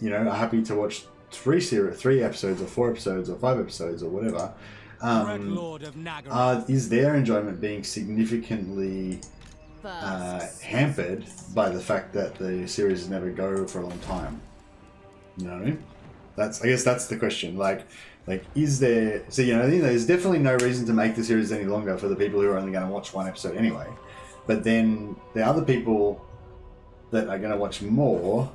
you know, are happy to watch 3 episodes or 4 episodes or 5 episodes or whatever, is their enjoyment being significantly hampered by the fact that the series never go for a long time? You know what I mean? I guess that's the question. Like, is there... So, you know, there's definitely no reason to make the series any longer for the people who are only going to watch one episode anyway. But then the other people that are going to watch more...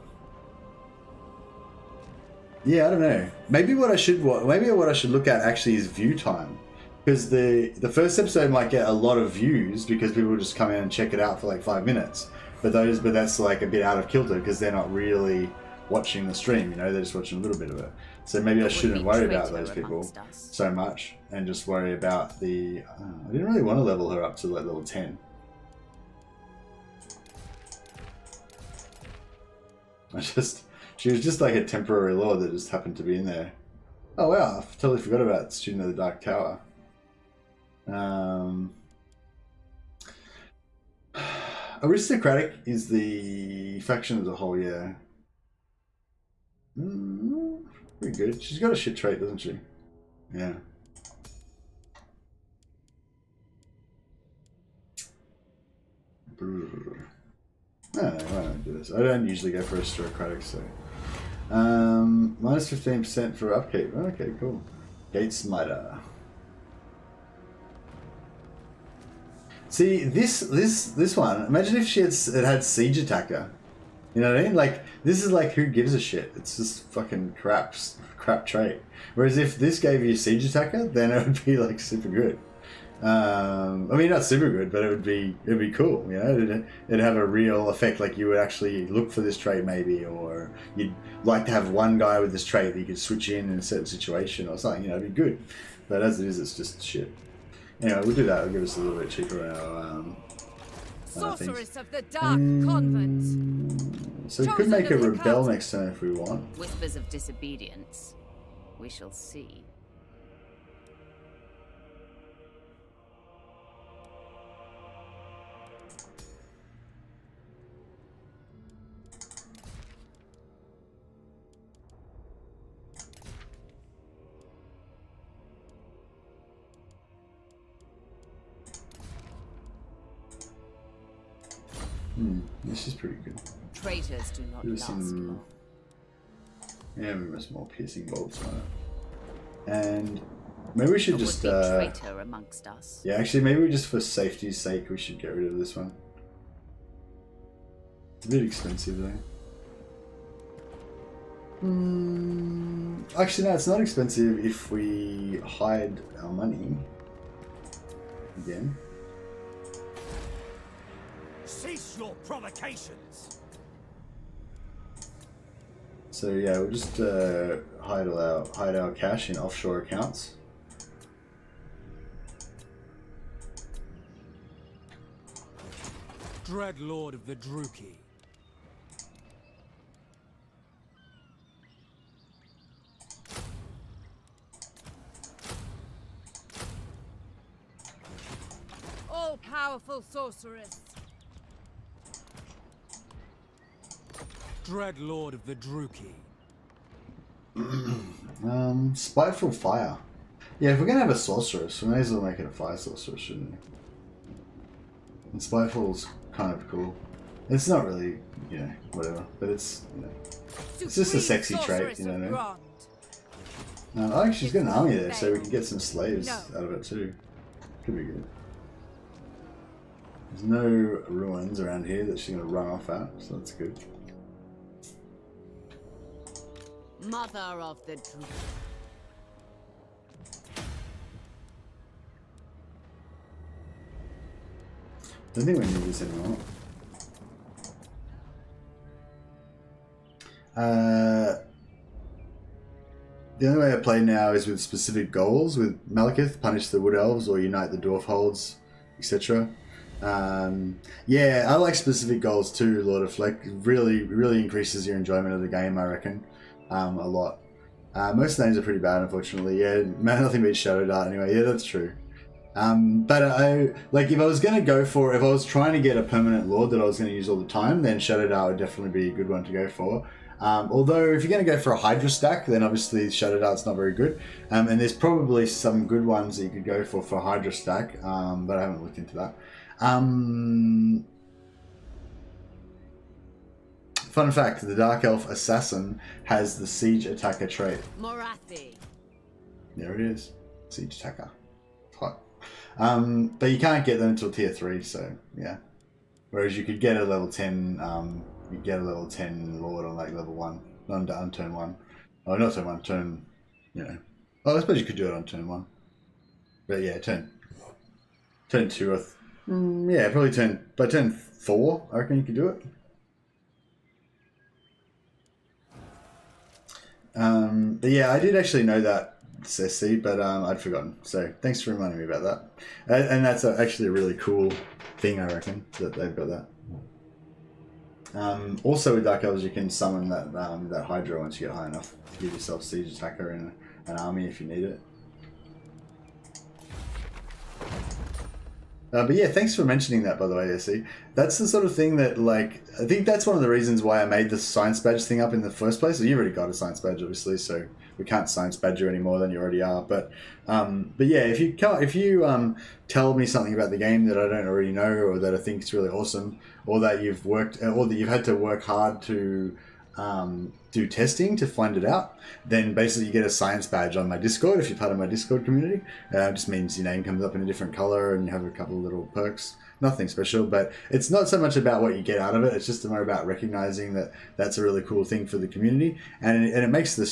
Yeah, I don't know. Maybe what I should look at actually is view time. Because the first episode might get a lot of views because people just come in and check it out for like 5 minutes. But that's like a bit out of kilter because they're not really watching the stream, you know, they're just watching a little bit of it. So maybe I shouldn't worry about those people so much and just worry about the... I didn't really want to level her up to like level 10. She was just like a temporary lord that just happened to be in there. Oh wow, I totally forgot about Student of the Dark Tower. Aristocratic is the faction as a whole, yeah. Pretty good. She's got a shit trait, doesn't she? Yeah. I don't do this. I don't usually go for aristocratic, so. Minus 15% for upkeep. Okay, cool. Gate Smiter. See, this one, imagine if it had Siege Attacker. You know what I mean? Like, this is like, who gives a shit? It's just fucking crap trait. Whereas if this gave you Siege Attacker, then it would be like super good. I mean, not super good, but it'd be cool. You know, it'd have a real effect. Like you would actually look for this trait maybe, or you'd like to have one guy with this trait that you could switch in a certain situation or something. You know, it'd be good. But as it is, it's just shit. Anyway, we'll do that. It'll give us a little bit cheaper our Sorceress of the Dark Convent. So we could make a rebel next turn if we want. Whispers of disobedience. We shall see. This is pretty good. Traitors do not last long. Yeah, we must more piercing bolts on it. And maybe we should just traitor amongst us. Yeah, actually maybe we just for safety's sake we should get rid of this one. It's a bit expensive though. Actually no, it's not expensive if we hide our money again. Cease your provocations. So yeah, we'll just hide our cash in offshore accounts. Dread Lord of the Druchii. All-powerful sorceress. Dread Lord of the Druchii. Spiteful Fire. Yeah, if we're gonna have a sorceress, we may as well make it a fire sorceress, shouldn't we? And Spiteful's kind of cool. It's not really, you know, whatever, but it's, you know, it's just a sexy trait, you know. Oh, she's got an army there, so we can get some slaves out of it too. Could be good. There's no ruins around here that she's going to run off at, so that's good. Mother of the Druchii. I don't think we need this anymore. The only way I play now is with specific goals. With Malekith, punish the Wood Elves or unite the Dwarf Holds, etc. Yeah, I like specific goals too, Lord of Fleck. Really increases your enjoyment of the game, I reckon, a lot. Most names are pretty bad, unfortunately. Yeah, nothing beats Shadow Dart anyway. Yeah, that's true. But if I was trying to get a permanent Lord that I was going to use all the time, then Shadow Dart would definitely be a good one to go for. Although if you're going to go for a Hydra stack, then obviously Shadow Dart's not very good. And there's probably some good ones that you could go for Hydra stack, but I haven't looked into that. Fun fact, the Dark Elf Assassin has the Siege Attacker trait. Morathi. There it is. Siege Attacker. Hot. But you can't get them until tier 3, so yeah. Whereas you could get a level 10, you get a level 10 Lord on like level 1, on turn 1. Oh, not turn 1, turn, Oh, I suppose you could do it on turn 1. But yeah, turn 2 or yeah, probably by turn 4, I reckon you could do it. But yeah, I did actually know that, Ceci, but I'd forgotten. So thanks for reminding me about that. And that's actually a really cool thing, I reckon, that they've got that. Also with Dark Elves, you can summon that Hydra once you get high enough to give yourself Siege Attacker in an army if you need it. But yeah, thanks for mentioning that, by the way, Essie. That's the sort of thing that, like, I think that's one of the reasons why I made the science badge thing up in the first place. Well, you already got a science badge, obviously, so we can't science badge you any more than you already are. But yeah, if you tell me something about the game that I don't already know, or that I think is really awesome, or that you've had to work hard to do testing to find it out, then basically you get a science badge on my Discord if you're part of my Discord community. It just means your name comes up in a different color and you have a couple of little perks. Nothing special, but it's not so much about what you get out of it. It's just more about recognizing that that's a really cool thing for the community, and it makes the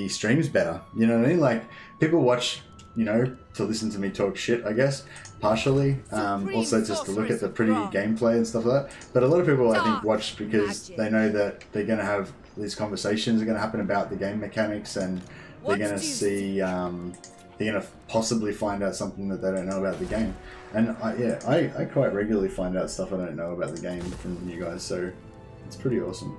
streams better. You know what I mean? Like, people watch, to listen to me talk shit, I guess, partially. Also just to look at the pretty gameplay and stuff like that. But a lot of people, I think, watch because they know that they're going to have these conversations are going to happen about the game mechanics, and they're going to see, they're going to possibly find out something that they don't know about the game. And I quite regularly find out stuff I don't know about the game from you guys, so it's pretty awesome.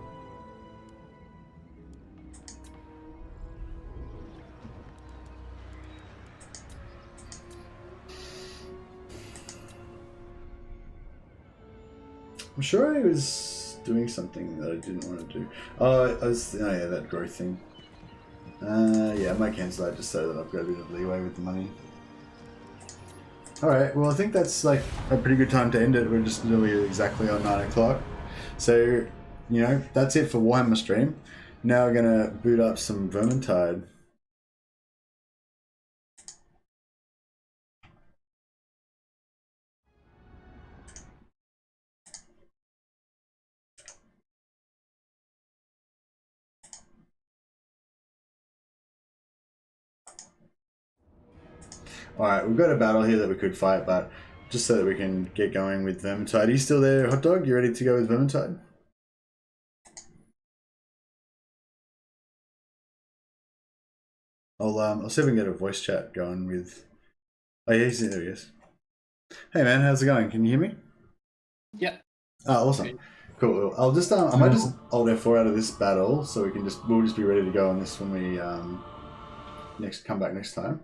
I'm sure I was doing something that I didn't want to do. Oh, yeah, that growth thing. Yeah, I might cancel that just so that I've got a bit of leeway with the money. Alright, well I think that's like a pretty good time to end it. We're just nearly exactly on 9 o'clock. So, that's it for Warhammer stream. Now we're going to boot up some Vermintide. Alright, we've got a battle here that we could fight, but just so that we can get going with Vermintide. Are you still there, Hot Dog? You ready to go with Vermintide? I'll see if we can get a voice chat going with... Oh yeah, there he is. Hey man, how's it going? Can you hear me? Yeah. Oh, awesome. Cool. I'll just I might just Alt F4 out of this battle, so we'll just be ready to go on this when we come back next time.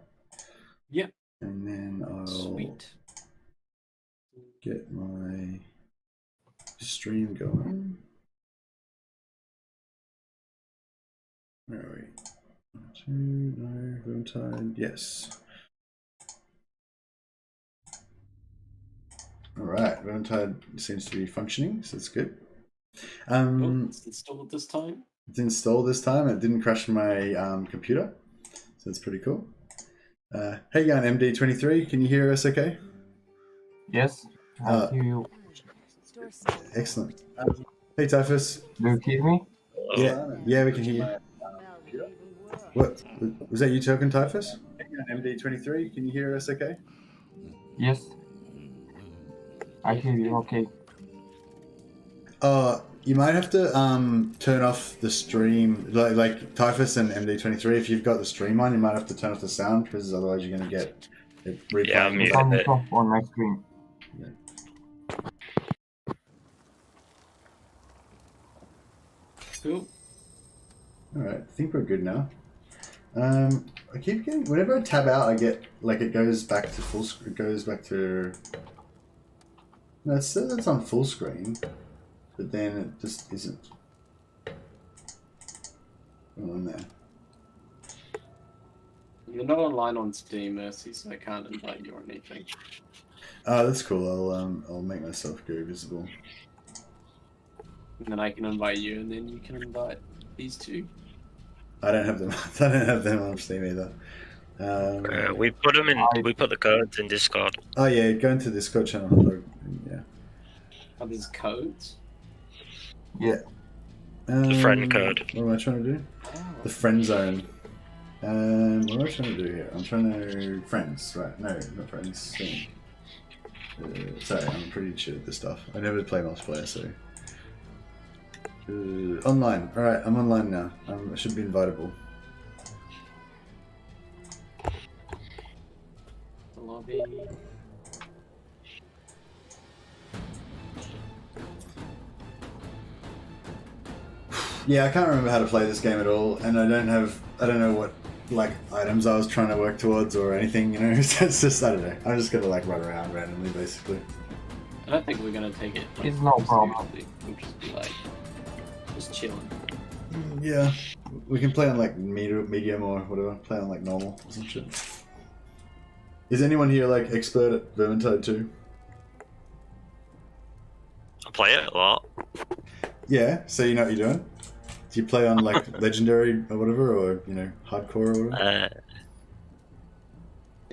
Yeah. And then I'll get my stream going. Where are we? 2, no, Vermintide, yes. Alright, Vermintide seems to be functioning, so that's good. It's installed this time. It's installed this time. It didn't crash my computer, so that's pretty cool. How you going, MD23? Can you hear us okay? Yes, I hear you. Excellent. Hey, Typhus. Do you hear me? Yeah, we can hear you. What was that? You talking, Typhus? MD23. Can you hear us? Okay. Yes. I hear you. Okay. You might have to turn off the stream, like Typhus and MD23. If you've got the stream on, you might have to turn off the sound because otherwise you're going to get it replaying. Yeah, I'm muted it off on my screen. Yeah. Cool. All right, I think we're good now. I keep getting whenever I tab out, I get like it goes back to full screen. It goes back to no, it says it's on full screen, but then it just isn't. On there. You're not online on Steam, Mercy, so I can't invite you or anything. Oh, that's cool. I'll make myself go visible. And then I can invite you, and then you can invite these two. I don't have them. I don't have them on Steam either. We put them in. We put the codes in Discord. Oh yeah, go into the Discord channel. Yeah. Are these codes? Yeah. The friend code. What am I trying to do? The friend zone. What am I trying to do here? I'm trying to friends. Right? No, not friends. Steam. Sorry, I'm pretty shit at this stuff. I never play multiplayer, so. Online. Alright, I'm online now. I should be invitable. The lobby. Yeah, I can't remember how to play this game at all, and I don't know what like items I was trying to work towards or anything, you know. It's just, I don't know. I'm just gonna like run around randomly, basically. I don't think we're gonna take it. Like, it's no problem. We'll just be like, just chilling. Yeah, we can play on like medium or whatever. Play on like normal or some shit. Is anyone here like expert at Vermintide 2? I play it a lot. Yeah, so you know what you're doing? Do you play on like legendary or whatever, or you know, hardcore or whatever?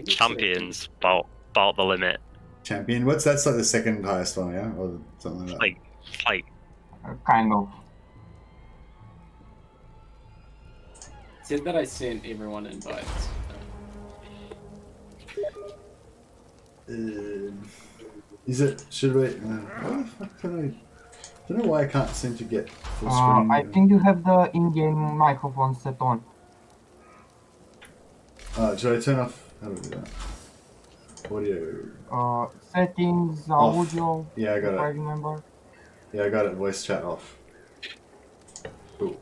Champions, about the limit. Champion? That's like the second highest one, yeah? Or something like that? Like kind of. It said that I sent everyone invites. Is it, should we, how the fuck can I don't know why I can't seem to get full screen. I think you have the in-game microphone set on. Should I turn off, how do I do that? Audio. Settings, Off. audio, Yeah, I got if it. I remember. Yeah, I got it, voice chat off. Cool.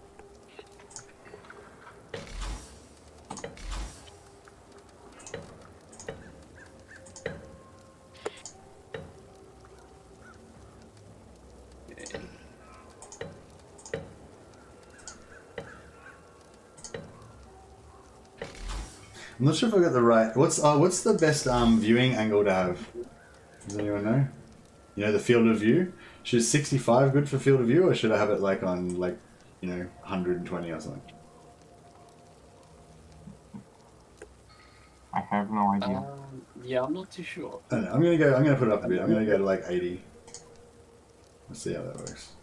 I'm not sure if I got the right. What's the best viewing angle to have? Does anyone know? You know, the field of view. Should 65 good for field of view, or should I have it like on like, you know, 120 or something? I have no idea. Yeah, I'm not too sure. I don't know. I'm gonna put it up a bit. I'm gonna go to like 80. Let's see how that works.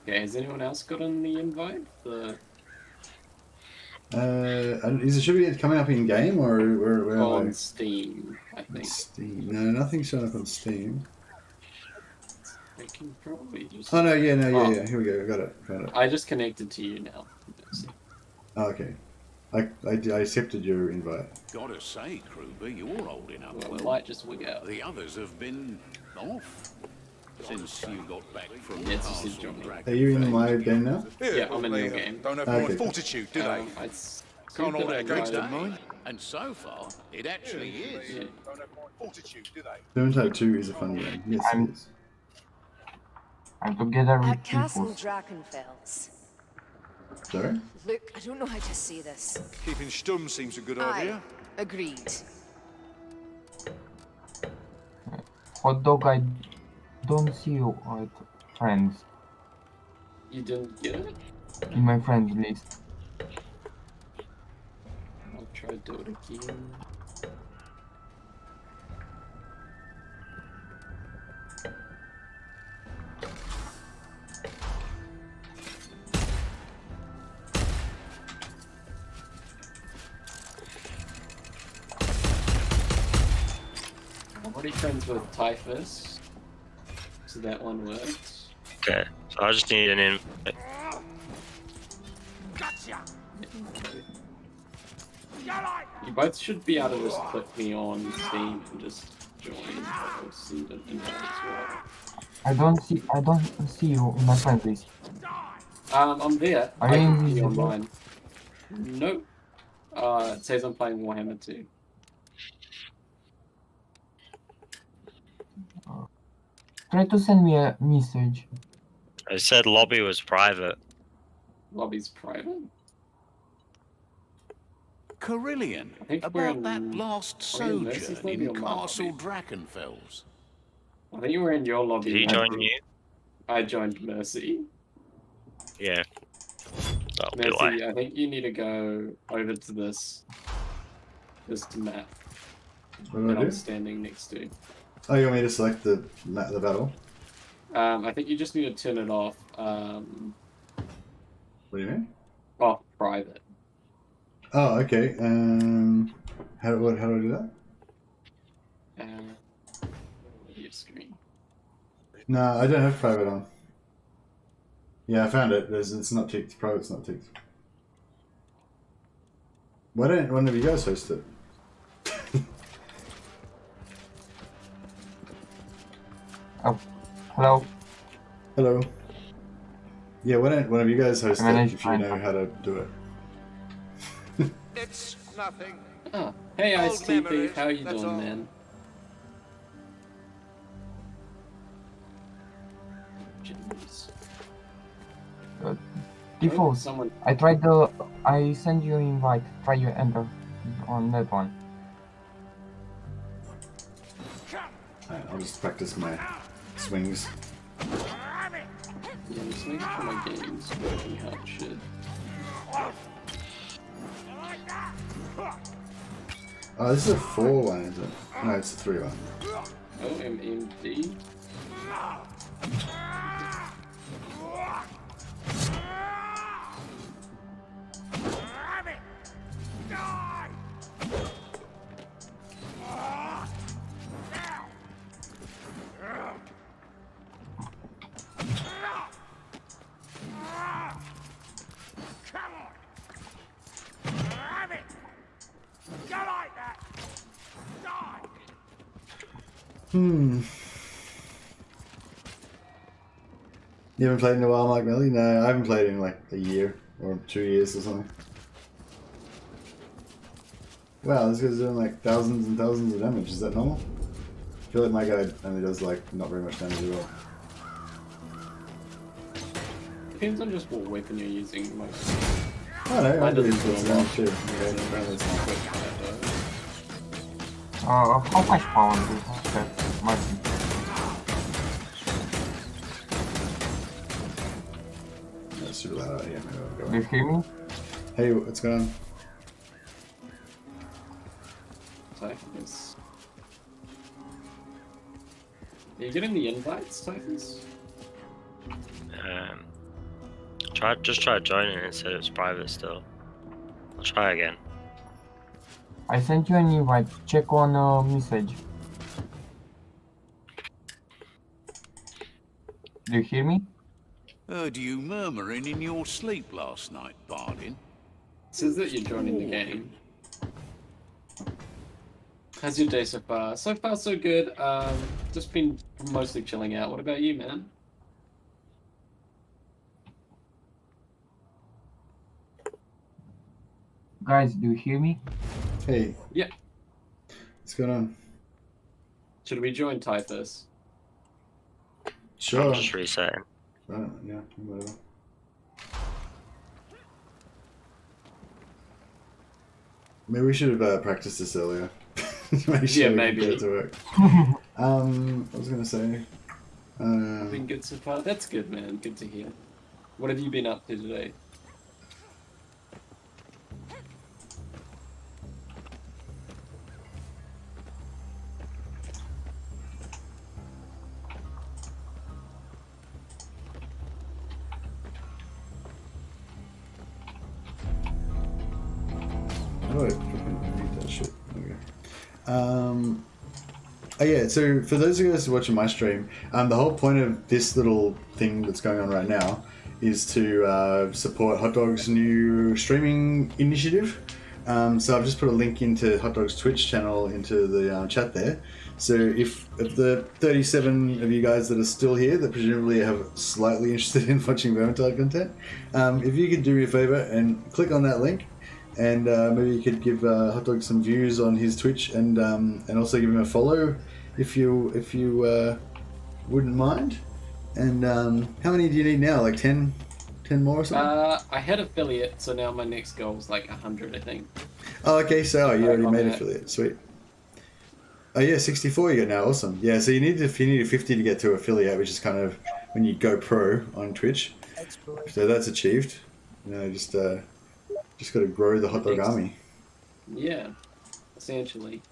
Okay, has anyone else gotten the invite? Should be coming up in game or where on Steam, I think. Steam. No, nothing's showing up on Steam. I can probably just. Oh no, yeah. Here we go. Got it. I just connected to you now. Oh, okay. I accepted your invite. Gotta say, Kruber, you're holding up well. Might just wig out. The others have been off since you got back from the Castle Dragon. Are you in my game now? Yeah, I'm in your game. Don't have Okay. fortitude, do they? Can't hold it against them, and so far, it actually is. Yeah. Don't have fortitude, do they? Vermintide 2 is a fun game. Yes, it is. I'm together with At Castle people. Drakenfels. Sorry? Look, I don't know how to say this. Keeping stum seems a good Aye, idea. agreed. Hot dog, I don't see you at friends. You didn't get it? In my friends list. I'll try to do it again. I'm already friends with Typhus, so that one works. Okay, so I just need an in. You both should be able to just click me on Steam and just join. I'll send an invite as well. I don't see you in my friends list. I'm there. Are I you can be invisible? online. Nope. It says I'm playing Warhammer 2. Try to send me a message. I said lobby was private. Lobby's private? Carillion, think we're about in- that last are we in Mercy's sojourn lobby or in my Castle lobby? Drakenfels. I think you were in your lobby. Did he join Mercy. you? I joined Mercy. Yeah. That'll be why. Mercy, I think you need to go over to this map What that do I I'm do? standing next to. Oh, you want me to select the battle? I think you just need to turn it off. What do you mean? Off private. Oh, okay. How do I do that? Your screen. No, I don't have private on. Yeah, I found it. It's not ticked. Private's not ticked. Why don't one of you guys host it? Oh, hello. Hello. Yeah, why don't one of you guys host it Manage if you know how to do it? It's nothing. Oh, hey Old ISTP, memories, how you that's doing, all. man? Jeez. Default. Someone. I send you invite. Try you enter on that one. Alright, I'll just practice my swings. Yeah, I'm just making sure my game's working how it should. Oh, this is a 4-1, is it? No, it's a 3-1. OMMD. You haven't played in a while, Mike Melly? No, I haven't played in like a year or 2 years or something. Wow, this guy's doing like thousands and thousands of damage. Is that normal? I feel like my guy only does like not very much damage at all. Depends on just what weapon you're using most. Oh no, I Mine do doesn't lots of do a lot. damage too. Okay, apparently it's not. How much power do you have, Martin? That's super loud out here. Maybe I'll go Do you hear me? Hey, what's going on? Typhus. Are you getting the invites, Typhus? Just try joining it and said it was private still. I'll try again. I sent you an invite. Check on message. Do you hear me? Heard you murmuring in your sleep last night, Bardin. Says that you're joining the game. How's your day so far? So far, so good. Just been mostly chilling out. What about you, man? Guys, do you hear me? Hey. Yeah. What's going on? Should we join Typhus? Sure. I'm just resetting. Yeah, whatever. Maybe we should have practiced this earlier. Make sure Yeah, we maybe. Get it to work. I was gonna say, Been good so far. That's good, man. Good to hear. What have you been up to today? How do I fucking read that shit? There we go. Oh yeah, so for those of you guys watching my stream, the whole point of this little thing that's going on right now is to support Hot Dog's new streaming initiative. So I've just put a link into Hot Dog's Twitch channel into the chat there. So if the 37 of you guys that are still here that presumably have slightly interested in watching Vermintide content, if you could do me a favor and click on that link, and maybe you could give Hot Dog some views on his Twitch, and also give him a follow if you wouldn't mind. And how many do you need now? Like 10 more or something? I had affiliate, so now my next goal is like 100, I think. Oh, okay. So you already made affiliate. Sweet. Oh yeah, 64 you got now. Awesome. Yeah. So you need a 50 to get to affiliate, which is kind of when you go pro on Twitch. So that's achieved. You know, just got to grow the Hot Dog army. Yeah, essentially.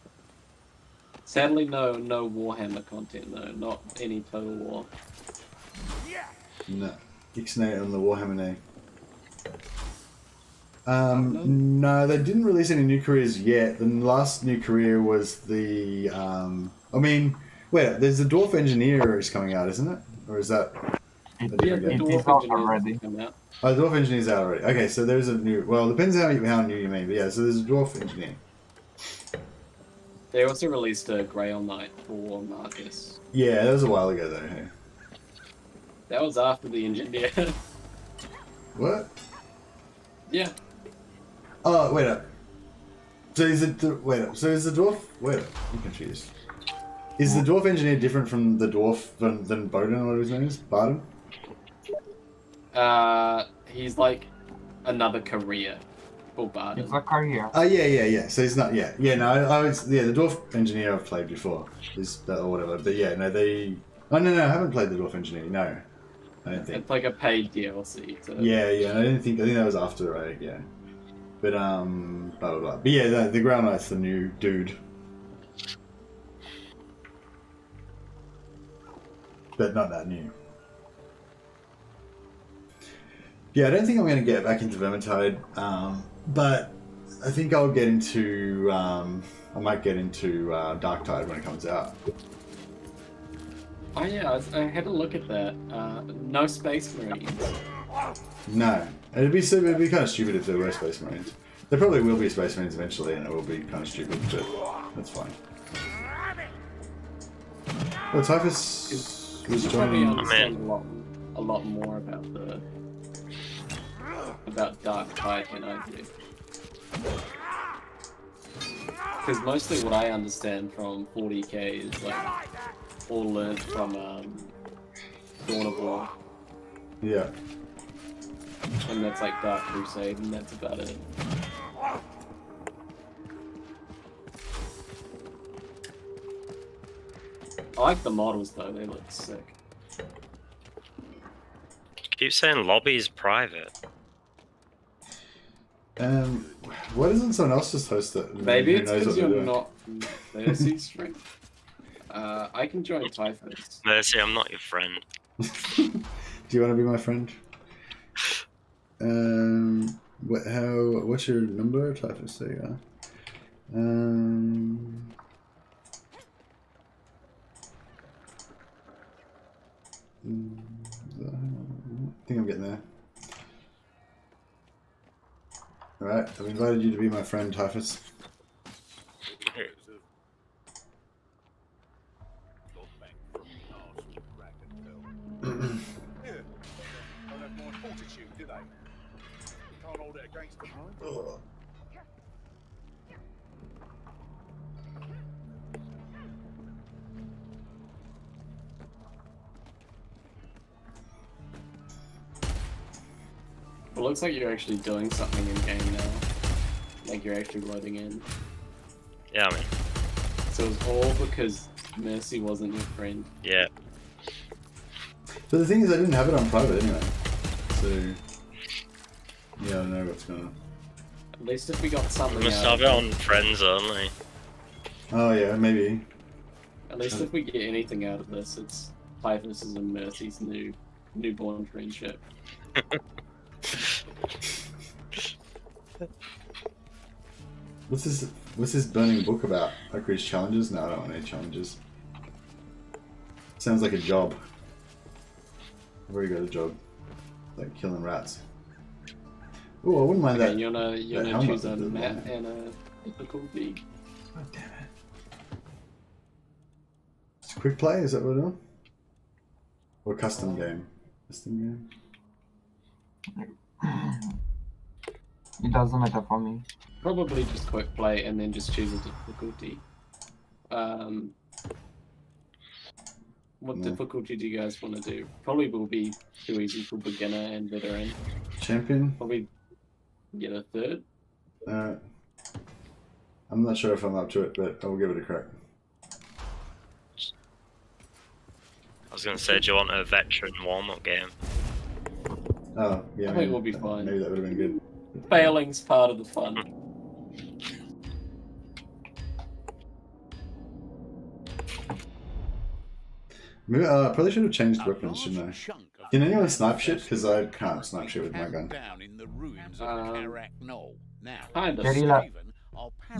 Sadly, no Warhammer content though. Not any Total War. No. Ixnay on the Warhammer name. No, they didn't release any new careers yet. The last new career was the... I mean, wait, there's the Dwarf Engineer is coming out, isn't it? Or is that... Yeah, the Dwarf Engineer out. Oh, the Dwarf Engineer's out already. Okay, so there's a new... Well, it depends how new you mean, but yeah, so there's a Dwarf Engineer. They also released a Grail Knight for Marcus. Yeah, that was a while ago though. Hey. That was after the Engineer. What? Yeah. Oh, wait up. So is it... Wait up. So is the Dwarf... Wait up. I'm confused. Is the Dwarf Engineer different from the Dwarf than Bowden, or whatever his name is? Barden? He's like another career for Barden. It's a career. Oh, yeah. So he's not... Yeah, no, I was... Yeah, the Dwarf Engineer I've played before. Is that or whatever. But yeah, no, they... Oh, no, I haven't played the Dwarf Engineer. No. I don't think. It's like a paid DLC. So. Yeah, I think that was after, right? Yeah. But, blah, blah, blah. But yeah, the Ground Knight's the new dude. But not that new. Yeah, I don't think I'm going to get back into Vermintide, but I think I'll get into, I might get into Darktide when it comes out. Oh yeah, I had a look at that. No Space Marines. No. It'd be kind of stupid if there were Space Marines. There probably will be Space Marines eventually, and it will be kind of stupid, but that's fine. Well, Typhus was joining... understand a lot more about Darktide than I do. Because mostly what I understand from 40k is like all learned from Dawn of War. Yeah. And that's like Dark Crusade, and that's about it. I like the models though, they look sick. Keep saying lobby's private. Why doesn't someone else just host it? Maybe it's because you're not Mercy String. I can join Typhus. Mercy, I'm not your friend. Do you want to be my friend? What's your number? Typhus, there you are. I think I'm getting there. Alright, I've invited you to be my friend, Typhus. It looks like you're actually doing something in game now. Like you're actually loading in. Yeah, I mean. So it's all because Mercy wasn't your friend. Yeah. But the thing is, I didn't have it on private anyway. So, yeah, I don't know what's going on. At least if we got something We must out have it on friends only. Oh yeah, maybe. At least if we get anything out of this, it's Typhus and Mercy's newborn friendship. What's this burning book about? Like these challenges? No, I don't want any challenges. Sounds like a job. I've already got a job. Like killing rats. Oh, I wouldn't mind Okay, that. you wanna helmet choose a with the map long- and a difficulty. Oh damn it. It's quick play, is that what we're doing? Or custom game? Custom game? It doesn't matter for me. Probably just quick play and then just choose a difficulty. What No. difficulty do you guys want to do? Probably will be too easy for beginner and veteran. Champion? Probably get a third. I'm not sure if I'm up to it, but I'll give it a crack. I was gonna say, do you want a veteran warm-up game? Oh, yeah. I think we'll be fine. Maybe that would have been good. Failing's part of the fun. Maybe, I probably should have changed weapons, shouldn't I? Can anyone snipe shit? Because I can't snipe shit with my gun. Guerrilla,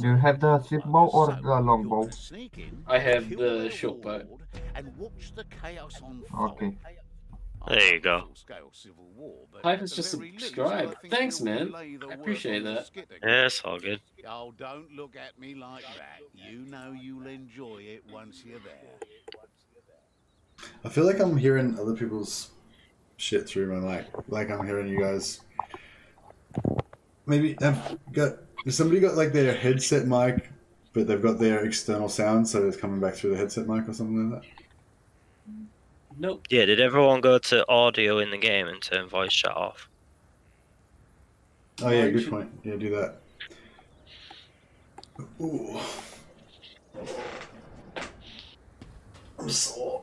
do you have the sweet bow or the long bow? I have the short bow. Okay. There you go. Typhus just subscribed. Thanks, man. I appreciate that. Yeah, it's all good. Oh, don't look at me like that. You know you'll enjoy it once you're there. I feel like I'm hearing other people's shit through my mic. Like I'm hearing you guys. Maybe has somebody got like their headset mic, but they've got their external sound, so it's coming back through the headset mic or something like that? Nope. Yeah, did everyone go to audio in the game and turn voice chat off? Oh yeah, good point. Yeah, do that. Ooh. I'm sore.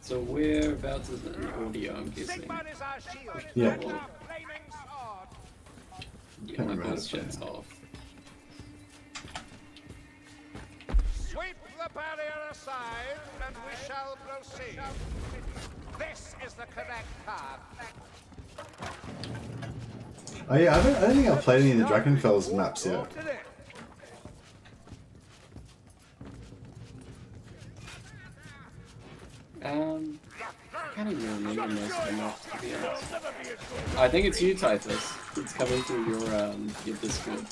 So whereabouts is the audio, I'm guessing? Yeah. Yeah, my voice chat's off. Sweep the barrier aside, and we shall proceed. This is the correct path. Oh yeah, I don't think I've played any of the Drakenfels maps yet. I can't even remember most of the maps, to be honest. I think it's you, Typhus. It's coming through your Discord.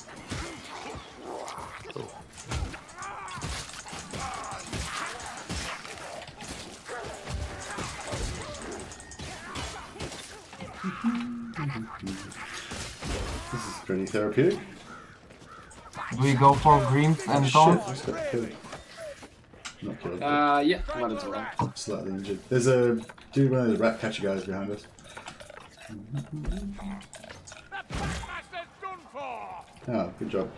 This is pretty therapeutic. Do we go for Grims and Shit, Taunt? I just got killed. Not killed. Yeah, might as well. Slightly injured. There's a dude, one of the rat catcher guys behind us. Oh, good job.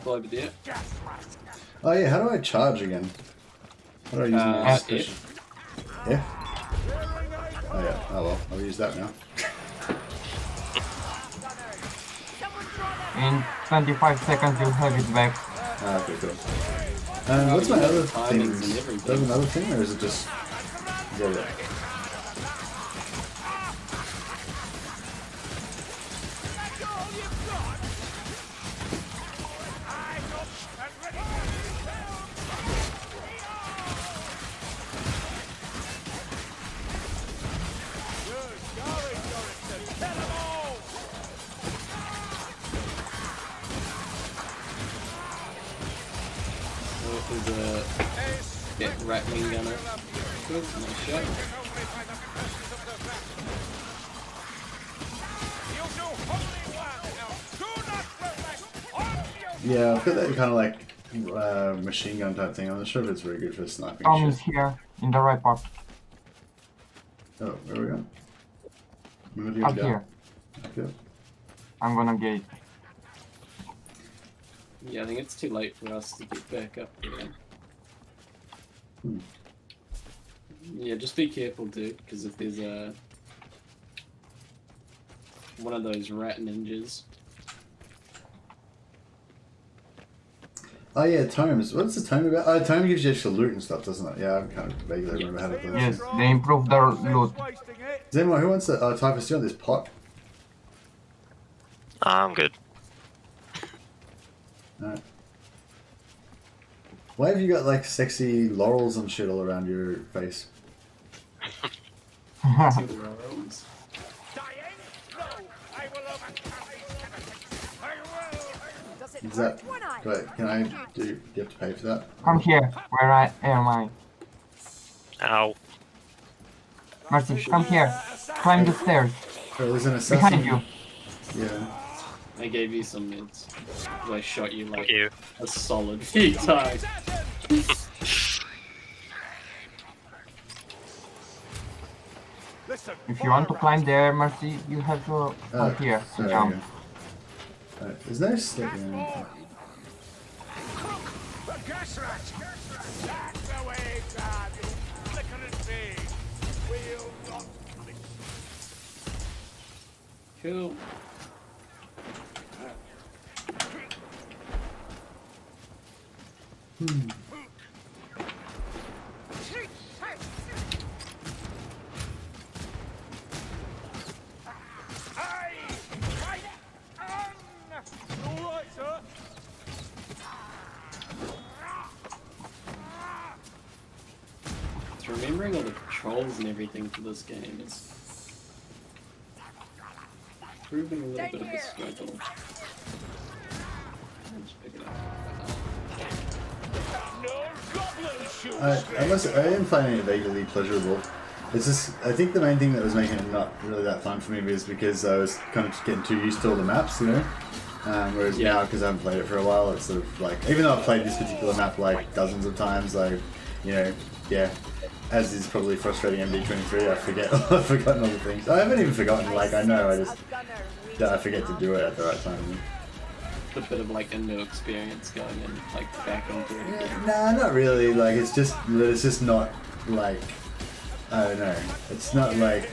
Over there. Oh yeah, how do I charge again? How do I use my special? Yeah. Oh yeah. Oh well, I'll use that now. In 25 seconds you'll have it back. Ah, okay, cool. What's my other thing? Do I have another thing, or is it just go there? Get rattling gunner. Good, nice shot. Yeah, I've got that kind of like machine gun type thing. I'm not sure if it's very good for sniping. Tommy's here in the right part. Oh, where are we going? Moving Up down. here. Okay. I'm gonna gate. Yeah, I think it's too late for us to get back up there. Yeah, just be careful, dude, because if there's one of those rat ninjas. Oh yeah, tomes. What's the tome about? Oh, tome gives you extra loot and stuff, doesn't it? Yeah, I kind of vaguely remember how to play Yes, this. they improved their loot. Is anyone who wants to type us down this pot? I'm good. Alright. Why have you got like sexy laurels and shit all around your face? Is that wait, can I do you have to pay for that? Come here, where am I? Ow. Mercy, come here. Climb the stairs. Oh, there's an assassin. Behind you. Yeah. I gave you some mids. I shot you like you. a solid few times. If you want to climb there, Mercy, you have to come here and jump. Right, there's no stick in it. Cool. It's remembering all the controls and everything for this game is proving a little bit of a struggle. Let's pick it up. I am finding it vaguely pleasurable. It's just, I think the main thing that was making it not really that fun for me was because I was kind of getting too used to all the maps, you know? Whereas now, because I haven't played it for a while, it's sort of like, even though I've played this particular map like dozens of times, like, you know, yeah, as is probably frustrating MD23, I forget, I've forgotten all the things. I haven't even forgotten, like, I know, I forget to do it at the right time. A bit of like a new experience going in, like back into it again. Nah, not really. Like it's just not like I don't know. It's not like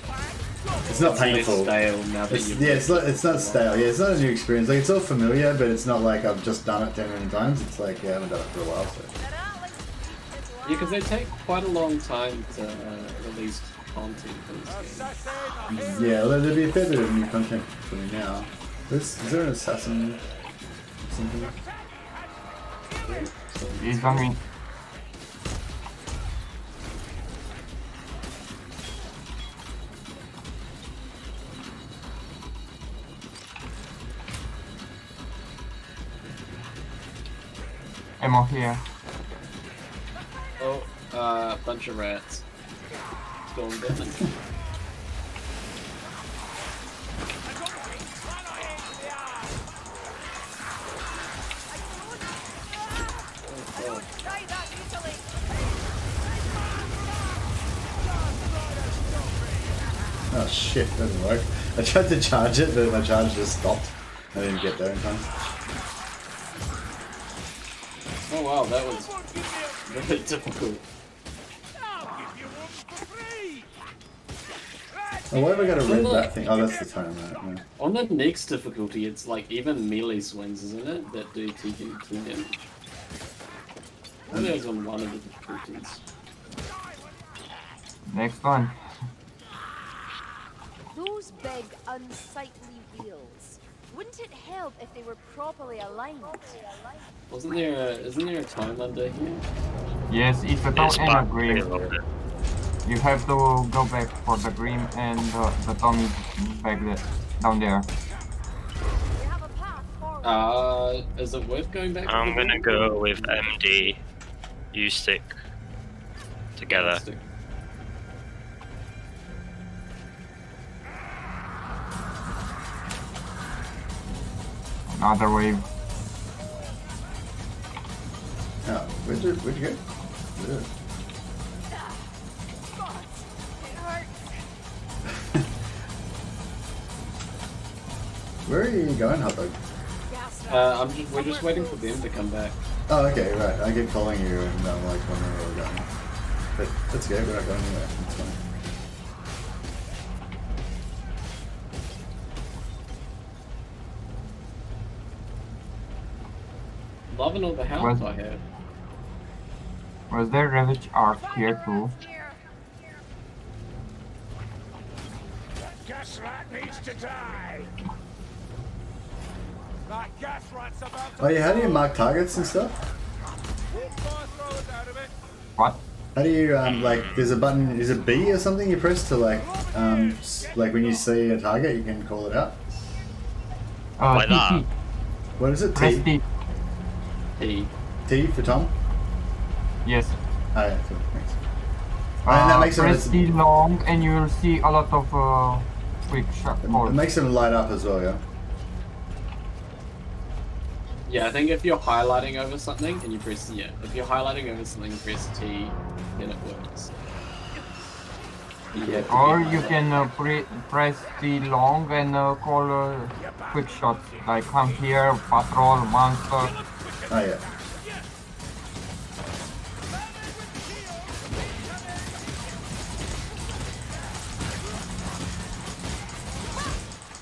it's not painful. Stale now that you've it's not stale. Yeah, it's not a new experience. Like it's all familiar, but it's not like I've just done it 10 million times. It's like I haven't done it for a while. So. Yeah, because they take quite a long time to release content for this game. Yeah, although there'd be a fair bit of new content for me now. Is there an assassin? Something? He's coming. Ammo here. Oh, bunch of rats. Going down. Oh shit, that doesn't work. I tried to charge it, but my charge just stopped. I didn't get there in time. Oh wow, that was really difficult. Oh, why have I got a red bat thing? Oh, that's the time, right? Yeah. On the next difficulty, it's like even melee swings, isn't it? That do 2 damage. I think that was on one of the difficulties. Next one. Those big, unsightly wheels. Wouldn't it help if they were properly aligned? Isn't there a time under here? Yes, it's a town and a green. You have to go back for the green and the Tommy back there, down there. Is it worth going back? I'm gonna go with MD. You stick together. Another wave. Oh, where'd you go? Yeah. Where are you going, Hotdog? We're just waiting for them to come back. Oh, okay, right. I keep calling you and I'm like wondering where we're going. But that's okay, we're not going anywhere. It's fine. Loving all the health I have. Was there Ravage Arc here too? Gasrat needs to die. That Gasrat's about to Oh yeah, how do you mark targets and stuff? What? How do you, like, there's a button, is it B or something you press to, like, like when you see a target, you can call it out? Like that? What is it? Press T? T. T. T for Tom? Yes. Oh yeah, cool, thanks. And that makes press them, T long and you will see a lot of quick shot it calls. makes them light up as well, yeah? Yeah, I think if you're highlighting over something and you press if you're highlighting over something and press T, then it works. Or you can press T long and call quick shots like come here, patrol, monster. Oh yeah.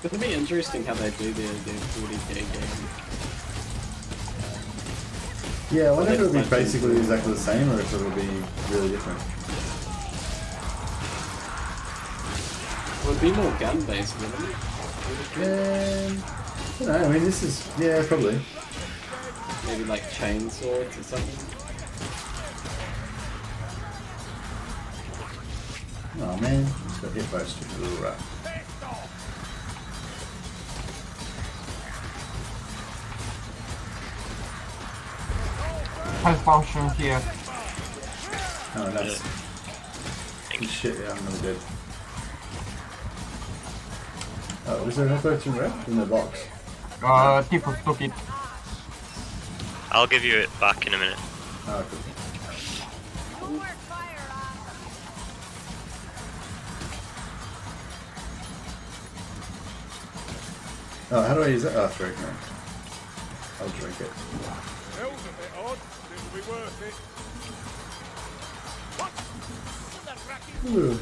It'll be interesting how they do their 40k game. Yeah, I wonder if it'll be basically exactly the same or if it'll be really different. It would be more gun based, wouldn't it? I don't know, I mean this is, yeah, probably. Maybe like chain swords or something. Oh man, just got hit by a stupid little rat. Health potion here. Oh, nice. Shit, yeah, I'm really dead. Oh, was there a health potion left in the box? Tiffus took it. I'll give you it back in a minute. Oh, cool. Oh, how do I use that? Oh, drink now. I'll drink it. Hell's a bit odd. It'll be worth it. What? That racket. Ooh.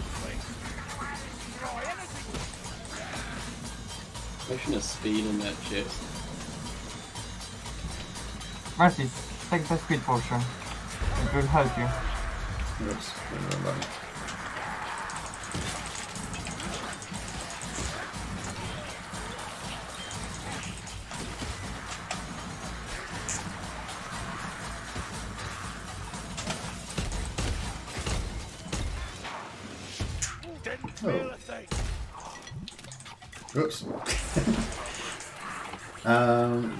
Motion of speed in that chest. Mercy, take the speed potion. It will help you. Oops, wrong button. Oh. Oops.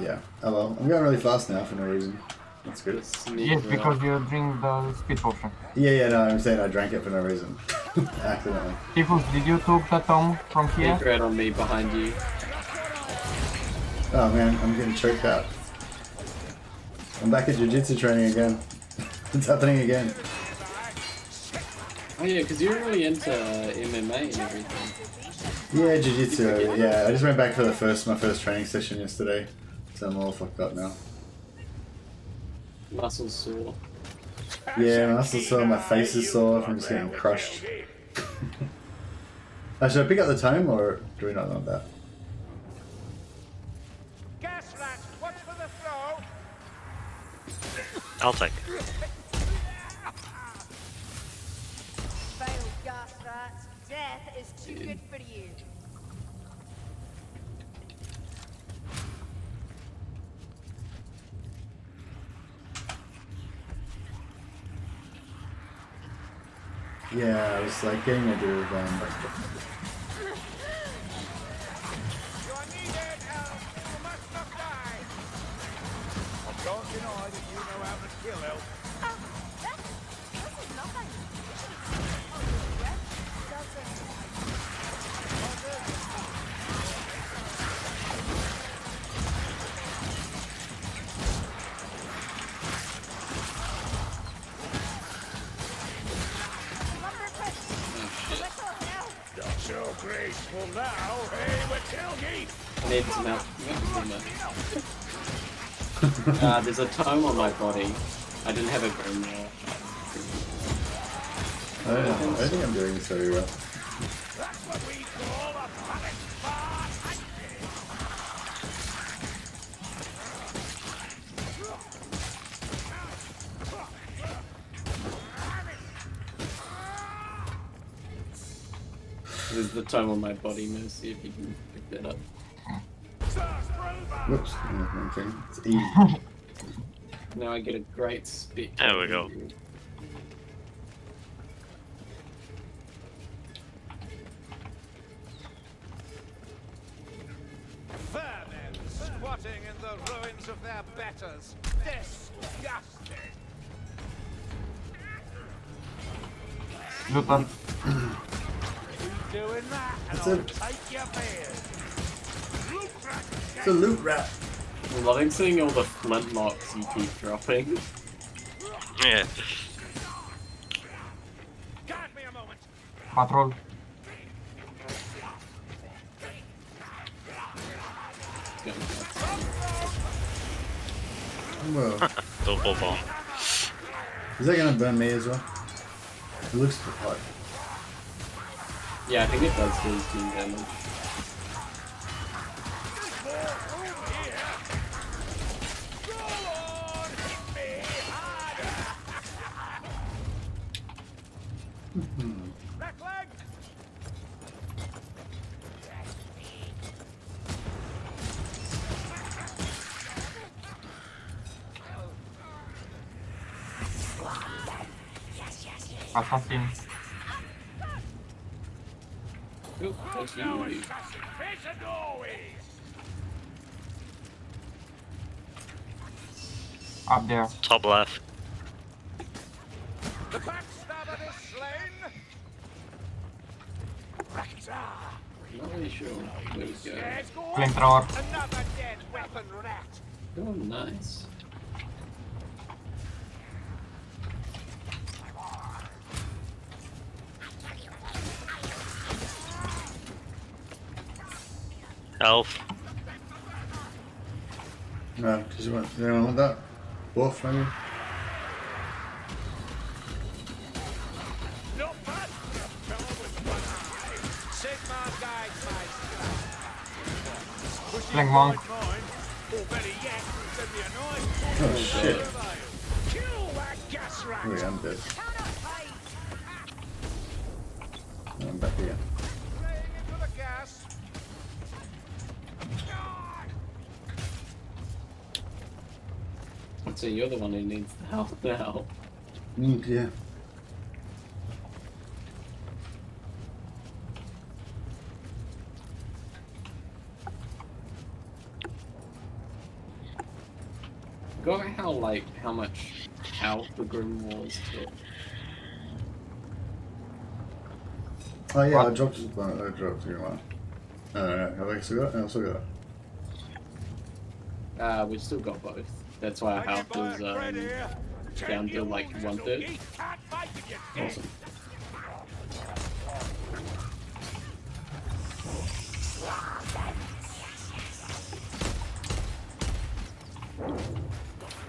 Yeah. Oh well, I'm going really fast now for no reason. That's good. Yes, because you drink the speed potion. Yeah, no, I'm saying I drank it for no reason. Accidentally. Tiffus, did you take the tome from here? Right on me behind you. Oh man, I'm getting choked out. I'm back at jiu-jitsu training again. It's happening again. Oh yeah, because you're really into MMA and everything. Yeah, jiu-jitsu. Yeah, I just went back for my first training session yesterday, so I'm all fucked up now. Muscles sore. Yeah, my muscles sore, my face is sore from just getting crushed. Should I pick up the tome or do we not want that? Gasrat, watch for the throw. I'll take it. Failed, Gasrat. Death is too good for you. Yeah, I was like getting a bit of You are needed, Elves. You must not die. I don't deny that you know how to kill Elves. This is nothing. Peaceful now, hey, Matilgi? I need some help. There's a tome on my body. I didn't have a grimoire. I think I'm doing this very well. That's what we call a panic fart. There's the tome on my body, Mo, see if you can pick that up. Whoops, wrong thing. It's E. Now I get a great spit. There we go. Vermin squatting in the ruins of their betters. Disgusting. Luton. Doing that, and That's I'll it. take your beard. It's a loot rat. I'm loving seeing all the flintlocks you keep dropping. Yeah. Guard me a moment. Patrol. Well, Double bomb. is that gonna burn me as well? It looks hot. Yeah, I think it does do team damage. Assassin. Ooh, thank you. Up there. Top left. The backstabber is slain. Not really sure where we go. Flamethrower. Another dead weapon rat. Oh, nice. Elf. No, does anyone want that? Wolf, maybe? Not bad for a fellow with one eye. Sigma guides my steps. Flank monk. Or better yet, send me a knife. Oh shit. Kill that gas rat. Oh yeah, I'm dead. No, I'm back here. Playing into the gas. So you're the one who needs the help now. Yeah. Got how much health the Grimoires took. Oh yeah, I dropped it. I dropped it. Have I still got it? I also got it. We've still got both. That's why our health is down to like 1/3. Awesome.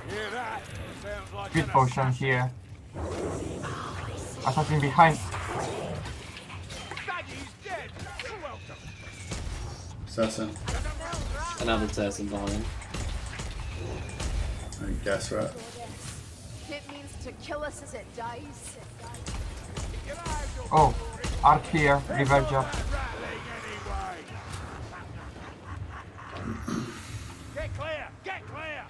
Hear that? Sounds like Speed potion here. Assassin behind. Baggy's dead. Welcome. Assassin. Another assassin behind. And gas rat. It means to kill us as it dies. Oh, arc here. Reverge up. Get clear! Get clear!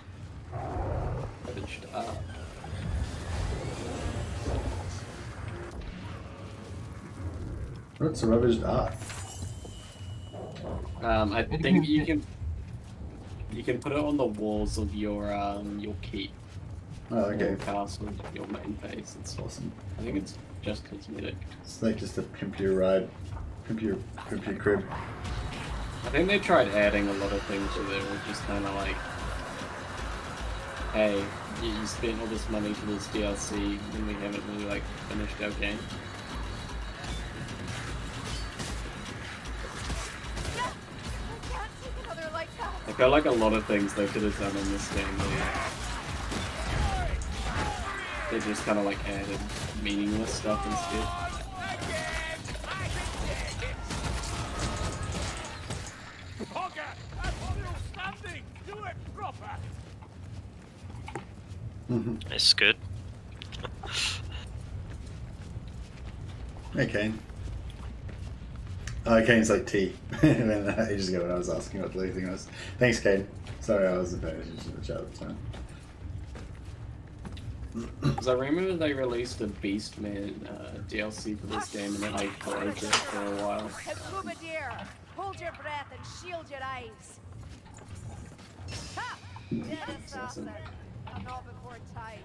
What's a ravaged art? I think you can put it on the walls of your keep. Oh, okay. Your castle, your main base. It's awesome. I think it's just cosmetic. It's like just a pimp your ride, pimp your crib. I think they tried adding a lot of things where they were just kind of like, hey, you spent all this money for this DLC and we haven't really like finished our game. felt like a lot of things they could have done in this game. They just kind of like added meaningless stuff instead. It's good. Hey, Kane. Oh, Kane's like T. And then ages ago when I was asking what the lead thing was. Thanks, Kane. Sorry, I wasn't paying attention to the chat at the time. Because I remember they released a Beastman DLC for this game and then I closed it for a while. Hold your breath and shield your eyes. Ha! Dead assassin. Not before time.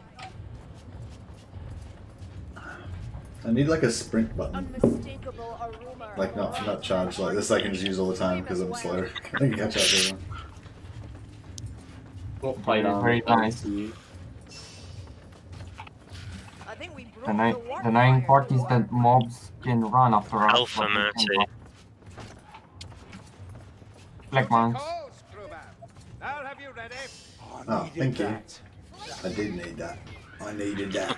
I need like a sprint button. Unmistakable aroma. Like not charged like this. I can just use all the time because I'm slow. I can catch up to everyone. What played on? Very nice. I think we broke The 9 part is that mobs can run after us. Alpha Morathi. Black monks. Now have you ready? Oh, thank you. I did need that. I needed that.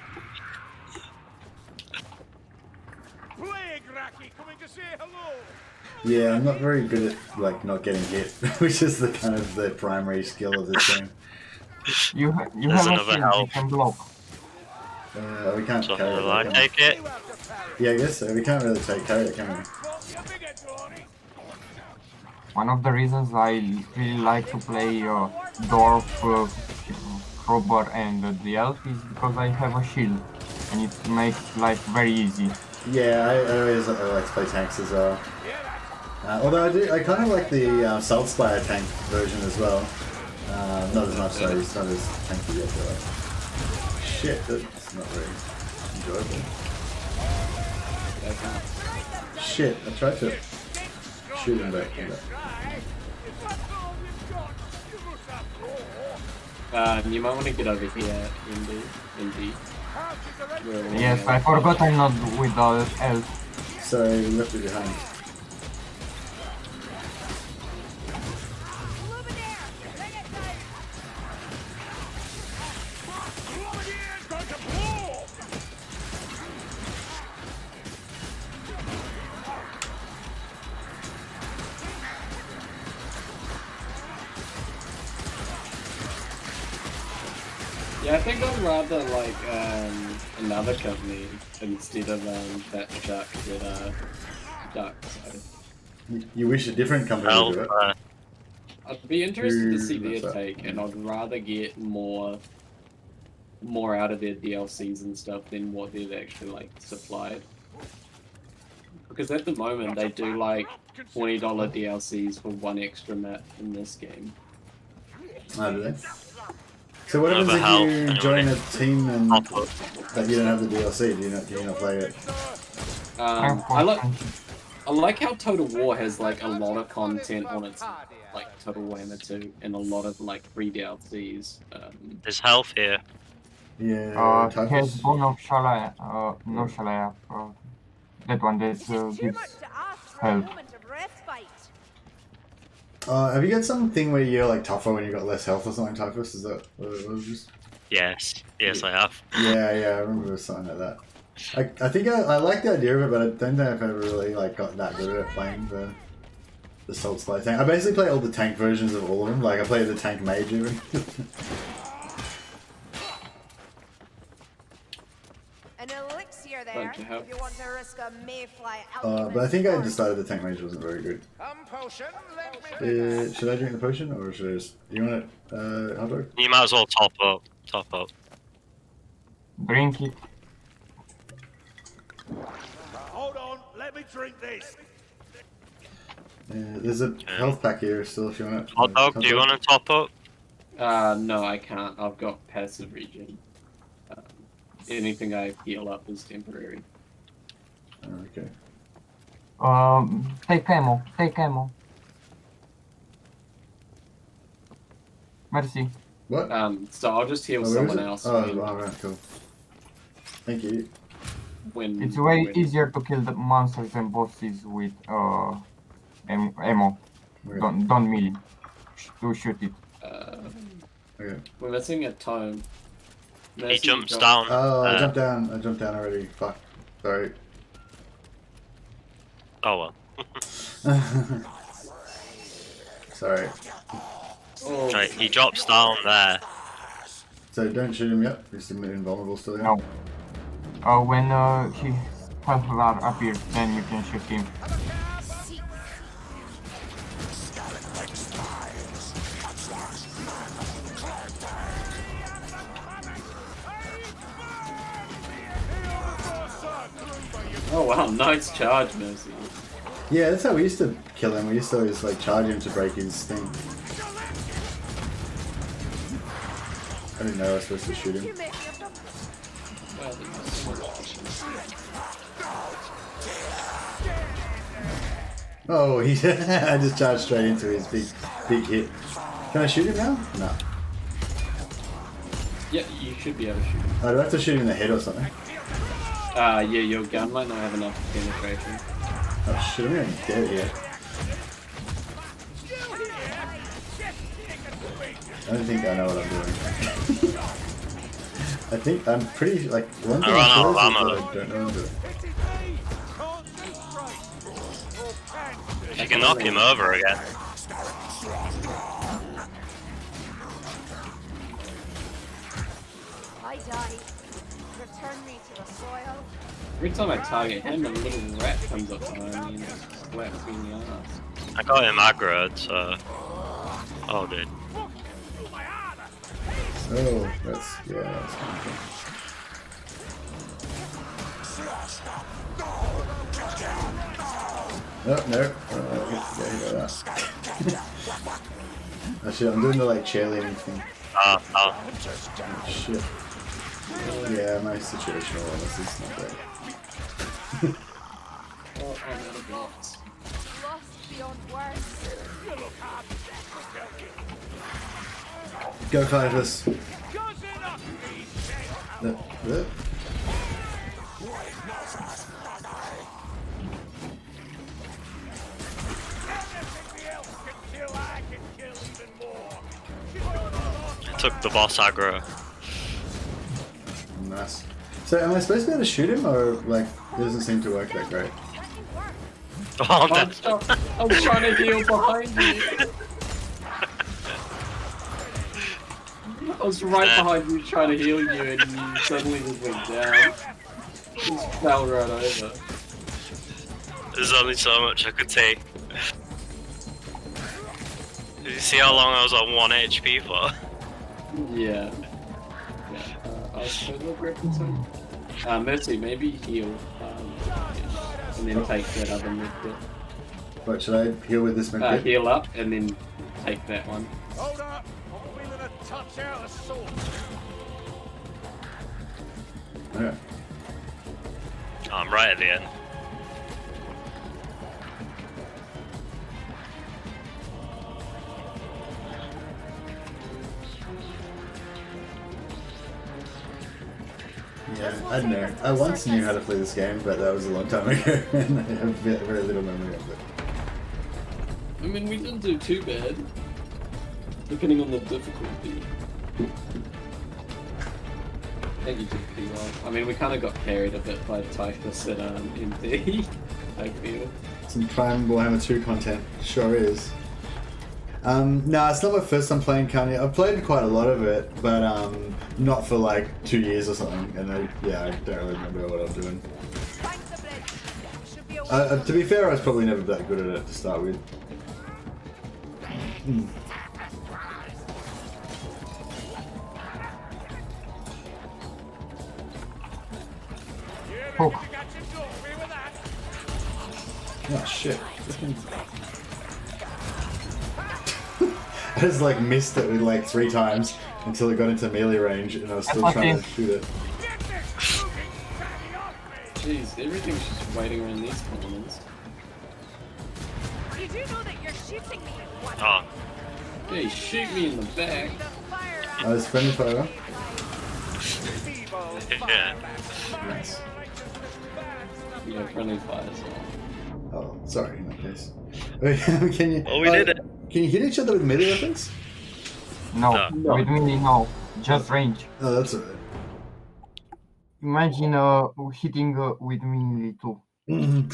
Coming to say hello. Yeah, I'm not very good at like not getting hit, which is the kind of the primary skill of this game. You There's have a another shield, help. you can block. We can't So carry will it. I can we? take it? Yeah, I guess so. We can't really carry it, can we? One of the reasons I really like to play Dwarf, Crowbar and the Elf is because I have a shield and it makes life very easy. Yeah, I always like to play tanks as well. Although I kind of like the Salt Spire tank version as well. Not as much so, it's not as tanky yet though. Shit, that's not very enjoyable. Shit, I tried to shoot him back. You might want to get over here, Indy. Yes, I forgot I'm not with the elf. Sorry, you left it behind. Yeah, I think I'd rather like another company instead of that Chuck with Duck. So. You wish a different company would do it? I'd be interested to see their take, and I'd rather get more out of their DLCs and stuff than what they've actually like supplied. Because at the moment they do like $20 DLCs for one extra map in this game. Oh, do they? So what happens if you join a team and that you don't have the DLC? Do you not play it? I like how Total War has like a lot of content on its like Total Warhammer 2 and a lot of like free DLCs. There's health here. Yeah. Here's Bone of Shalaya. No Shalaya. That one that gives health. Have you got something where you're like tougher when you got less health or something, Typhus? Is that what it was? Yes, I have. Yeah, I remember it was something like that. I think I like the idea of it, but I don't know if I ever really like got that good at playing the Salt Spire tank. I basically play all the tank versions of all of them. Like I play the tank mage even. An elixir there, if you want to risk a mayfly out. But I think I decided the tank mage wasn't very good. Potion, let me Should I drink the potion or should I just? You want it, hot dog? You might as well top up. Drink it. Hold on, let me drink this. There's a health pack here still if you want it. Hot dog, do you want to top up? No, I can't. I've got passive regen. Anything I heal up is temporary. Okay. Take ammo. Merci. What? So I'll just heal someone else. Right, cool. Thank you. It's way easier to kill the monsters and bosses with ammo. Okay. Don't melee. to shoot it. Okay. We're missing a tome. He jumps down. Oh, I jumped down. I jumped down already. Fuck. Sorry. Oh well. Sorry. Right, he drops down there. So don't shoot him yet. He's invulnerable still. No. When he Hellar appears, then you can shoot him. Oh wow, nice charge, Mercy. Yeah, that's how we used to kill him. We used to always like charge him to break his thing. I didn't know I was supposed to shoot him. Oh, he I just charged straight into his big hit. Can I shoot him now? No. Yeah, you should be able to shoot him. Oh, do I have to shoot him in the head or something? Yeah, your gun might not have enough penetration. Oh shit, I'm gonna get it here. I don't think I know what I'm doing. I think I'm pretty, like, one thing I I'm run out of sure is ammo. that I don't know what I'm doing. If you can knock him over again. I die. Return me to the soil. Every time I target him, a little rat comes up behind me and just slaps me in the ass. I got him aggroed, so. Oh, dude. Oh, that's, yeah, that's kind of cool. Oh, no. Get hit by that. Actually, I'm doing the, like, cheerleading thing. Oh. Oh, shit. Yeah, my situational awareness is not great. Lost beyond words. Go, Clivus. Took the boss aggro. Nice. So, am I supposed to be able to shoot him, or, like, it doesn't seem to work that great? Oh, I'm trying to heal behind you. I was right behind you trying to heal you and you suddenly just went down. Just fell right over. There's only so much I could take. Did you see how long I was on 1 HP for? Yeah. I'll show the grip and some. Mercy, maybe heal. And then take that other medkit. What, should I heal with this medkit? Heal up and then take that one. Hold up! I'm feeling a touch out of sorts. Okay. Oh, I'm right at the end. Yeah, I don't know. I once knew how to play this game, but that was a long time ago, and I have very little memory of it. I mean, we didn't do too bad, depending on the difficulty. I think you did pretty well. I mean, we kind of got carried a bit by Typhus at MD, I feel. Some prime Warhammer 2 content, sure is. No, it's not my first time playing Kanye. I've played quite a lot of it, but not for like 2 years or something, and I don't really remember what I'm doing. To be fair, I was probably never that good at it to start with. Oh shit. I just like missed it with like 3 times until it got into melee range and I was still trying to shoot it. Jeez, everything's just waiting around these corners. You do know that you're shooting me in one. Oh. Hey, shoot me in the back. I was friendly fire. Yeah. Nice. Yeah, friendly fire as well. Oh, sorry in that case. Can you? Oh, we did it. Can you hit each other with melee weapons? No, with me, no. Just range. Oh, that's alright. Imagine hitting with melee too. In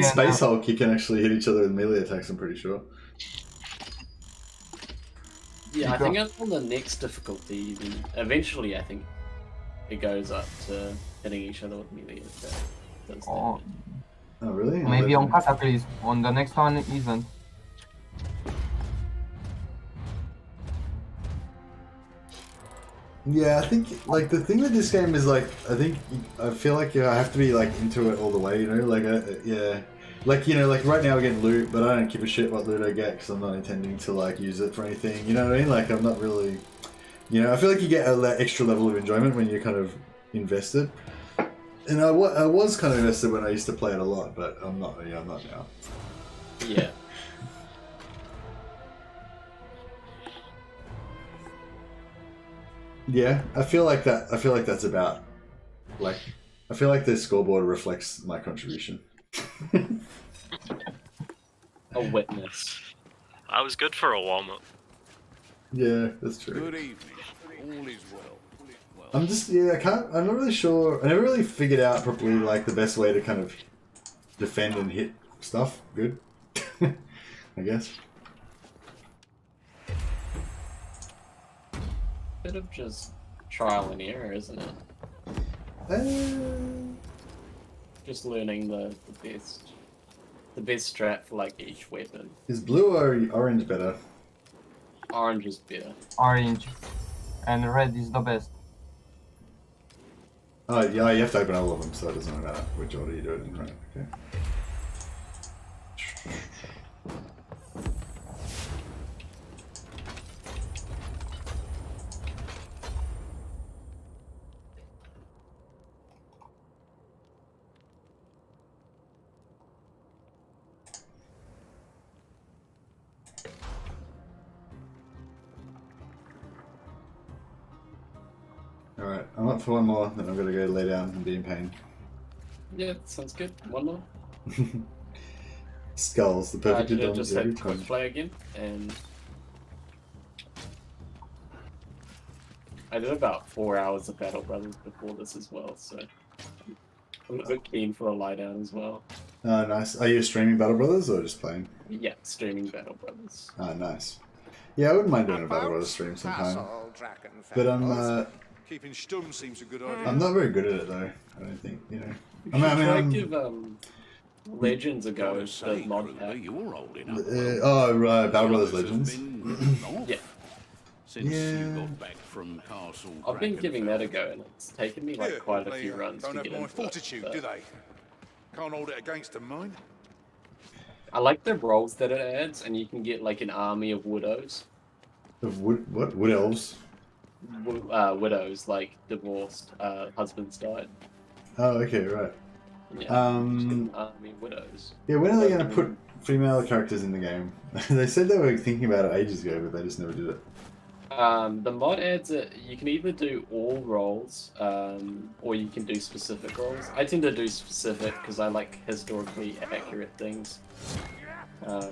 Space Hulk, you can actually hit each other with melee attacks. I'm pretty sure. Yeah, I think it's on the next difficulty. Even eventually, I think it goes up to hitting each other with melee attacks. Oh, really? Maybe on Cataclysm. On the next one, it isn't. Yeah, I think like the thing with this game is like I feel like I have to be like into it all the way, you know, like like like right now I get loot, but I don't give a shit what loot I get because I'm not intending to like use it for anything, you know what I mean? Like I'm not really, I feel like you get an extra level of enjoyment when you're kind of invested, and I was kind of invested when I used to play it a lot, but I'm not. Yeah, I'm not now. Yeah. Yeah, I feel like that. I feel like that's about, like, I feel like the scoreboard reflects my contribution. A witness. I was good for a warm-up. Yeah, that's true. Good evening. All is well. I'm just, I'm not really sure. I never really figured out properly, like, the best way to kind of defend and hit stuff. Good. I guess. Bit of just trial and error, isn't it? Just learning the best strat for like each weapon. Is blue or orange better? Orange is better. Orange. And red is the best. Oh yeah, you have to open all of them, so it doesn't matter which order you do it in, right? Okay. Alright, I'm up for one more, then I'm gonna go lay down and be in pain. Yeah, sounds good. One more. Skulls, the perfect just adornment every hit quick time. play again, and I did about 4 hours of Battle Brothers before this as well, so I'm a bit keen for a lie down as well. Oh, nice. Are you streaming Battle Brothers or just playing? Yeah, streaming Battle Brothers. Oh, nice. Yeah, I wouldn't mind doing a Battle Brothers stream sometime. But Keeping stum seems a good idea. I'm not very good at it though. I don't think, You should try give Legends a go, the mod pack. Battle Brothers Legends. Yeah. Since you got back from Castle I've been giving that a go, and it's taken me like quite a few runs Don't to have get my into fortitude, it, do but they? Can't hold it against them, mine. I like the rolls that it adds, and you can get like an army of widows. Of what? Wood elves? Widows, like divorced husbands died. Oh, okay, right. Yeah, army widows. Yeah, when are they going to put female characters in the game? They said they were thinking about it ages ago, but they just never did it. The mod adds it. You can either do all roles, or you can do specific roles. I tend to do specific because I like historically accurate things. Yeah,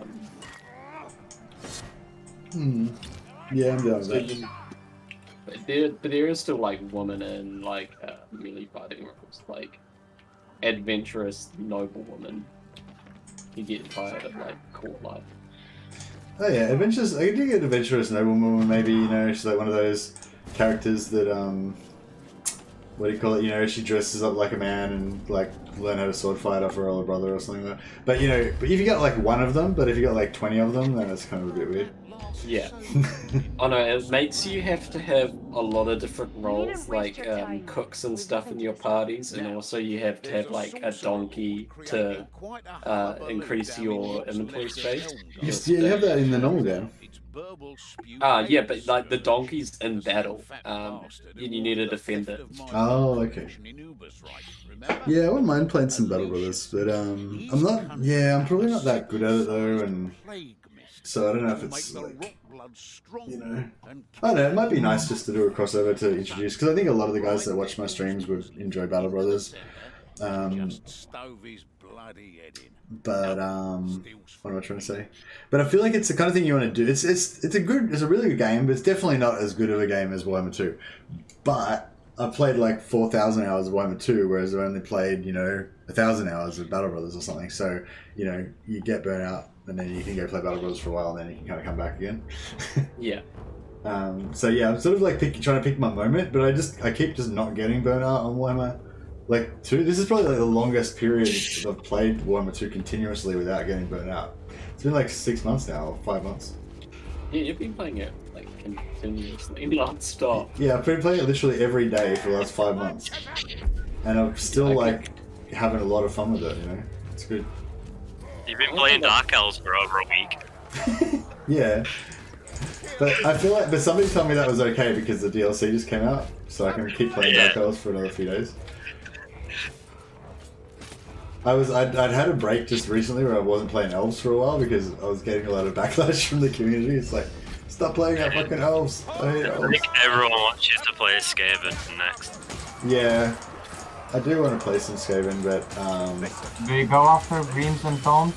I'm down with that. But there is still like women in like melee fighting roles, like adventurous noble women. You get tired of like court life. Oh yeah, adventurous. I do get adventurous noblewoman. Maybe she's like one of those characters that what do you call it? She dresses up like a man and like learn how to sword fight off her older brother or something like that. But but if you got like one of them, but if you got like 20 of them, then it's kind of a bit weird. Yeah. Oh no, it makes you have to have a lot of different roles, like cooks and stuff in your parties, and also you have to have like a donkey to increase your inventory space. Yeah, you have that in the normal game. Yeah, but like the donkey's in battle, you need to defend it. Oh, okay. Yeah, I wouldn't mind playing some Battle Brothers, but I'm not. Yeah, I'm probably not that good at it though, and so I don't know if it's like, I don't know. It might be nice just to do a crossover to introduce, because I think a lot of the guys that watch my streams would enjoy Battle Brothers. bloody heading. But what am I trying to say? But I feel like it's the kind of thing you want to do. It's a really good game, but it's definitely not as good of a game as Warhammer 2. But I played like 4,000 hours of Warhammer 2, whereas I only played 1,000 hours of Battle Brothers or something. So you get burnt out, and then you can go play Battle Brothers for a while, and then you can kind of come back again. Yeah. So yeah, I'm sort of like trying to pick my moment, but I keep just not getting burnt out on Warhammer. Like 2, this is probably like the longest period I've played Warhammer 2 continuously without getting burnt out. It's been like 6 months now, or 5 months. Yeah, you've been playing it like continuously, non-stop. Yeah, I've been playing it literally every day for the last 5 months. And I'm still like having a lot of fun with it, It's good. You've been playing Dark Elves for over a week. Yeah. But I feel like, somebody told me that was okay because the DLC just came out, so I can keep playing Dark Elves for another few days. I'd had a break just recently where I wasn't playing Elves for a while because I was getting a lot of backlash from the community. It's like, stop playing that fucking Elves. I hate Elves. I think everyone wants you to play Skaven next. Yeah, I do want to play some Skaven, but Do you go after Greens and Tones?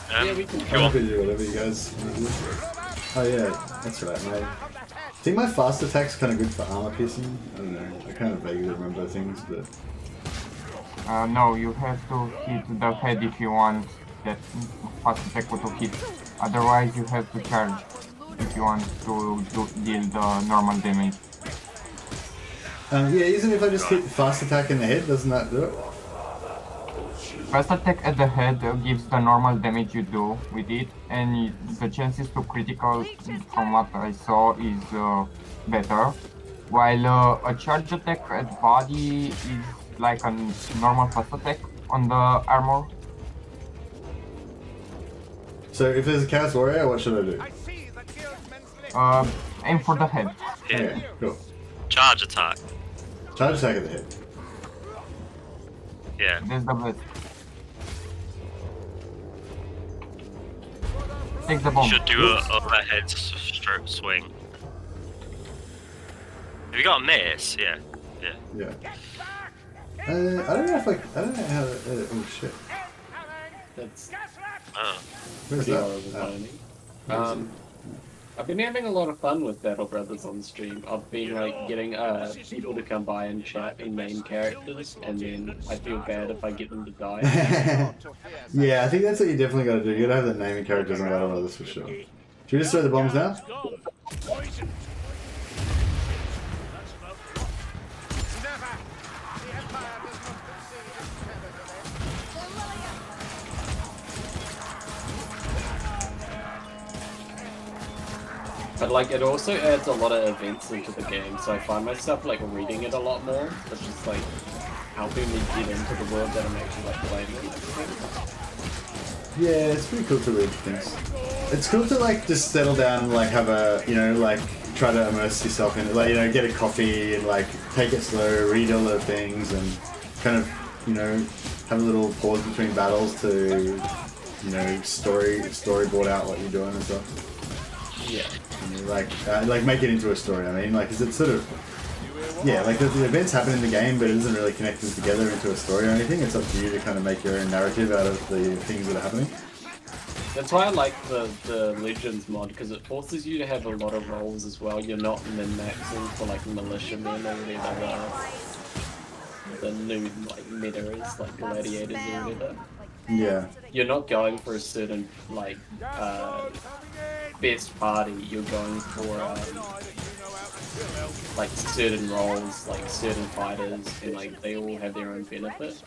Yeah, we can. I'm happy to do whatever you guys want to do. Oh yeah, that's right, mate. I think my fast attack's kind of good for armor piercing. I don't know. I kind of vaguely remember things, but. No, you have to hit the head if you want that fast attack to hit. Otherwise, you have to charge if you want to deal the normal damage. Yeah, isn't if I just hit fast attack in the head, doesn't that do it? Fast attack at the head gives the normal damage you do with it, and the chances to critical, from what I saw, is better. While a charge attack at body is like a normal fast attack on the armor. So if there's a Chaos Warrior, what should I do? Aim for the head. Yeah. Okay, cool. Charge attack. Charge attack at the head. Yeah. That's the best. Take the bomb. You should do a overhead stroke swing. Have you got a mace? Yeah. Yeah. I don't know if I don't know how to, oh shit. That's Where's pretty that? horrible. I've been having a lot of fun with Battle Brothers on stream. I've been like getting people to come by and chat in main characters, and then I feel bad if I get them to die. Yeah, I think that's what you definitely got to do. You got to have the naming characters on Battle Brothers for sure. Should we just throw the bombs now? But like, it also adds a lot of events into the game, so I find myself like reading it a lot more, which is like helping me get into the world that I'm actually like playing with. Yeah, it's pretty cool to read things. It's cool to like just settle down and like have a, like try to immerse yourself in it, like, get a coffee and like take it slow, read all the things and kind of, have a little pause between battles to, storyboard out what you're doing and stuff. Yeah. And like make it into a story. I mean, like, is it sort of, like the events happen in the game, but it doesn't really connect them together into a story or anything. It's up to you to kind of make your own narrative out of the things that are happening. That's why I like the Legends mod, because it forces you to have a lot of roles as well. You're not min-maxing for like militiamen or whatever the new like meta is, like gladiators or whatever. Yeah. You're not going for a certain like best party. You're going for like certain roles, like certain fighters, and like they all have their own benefit.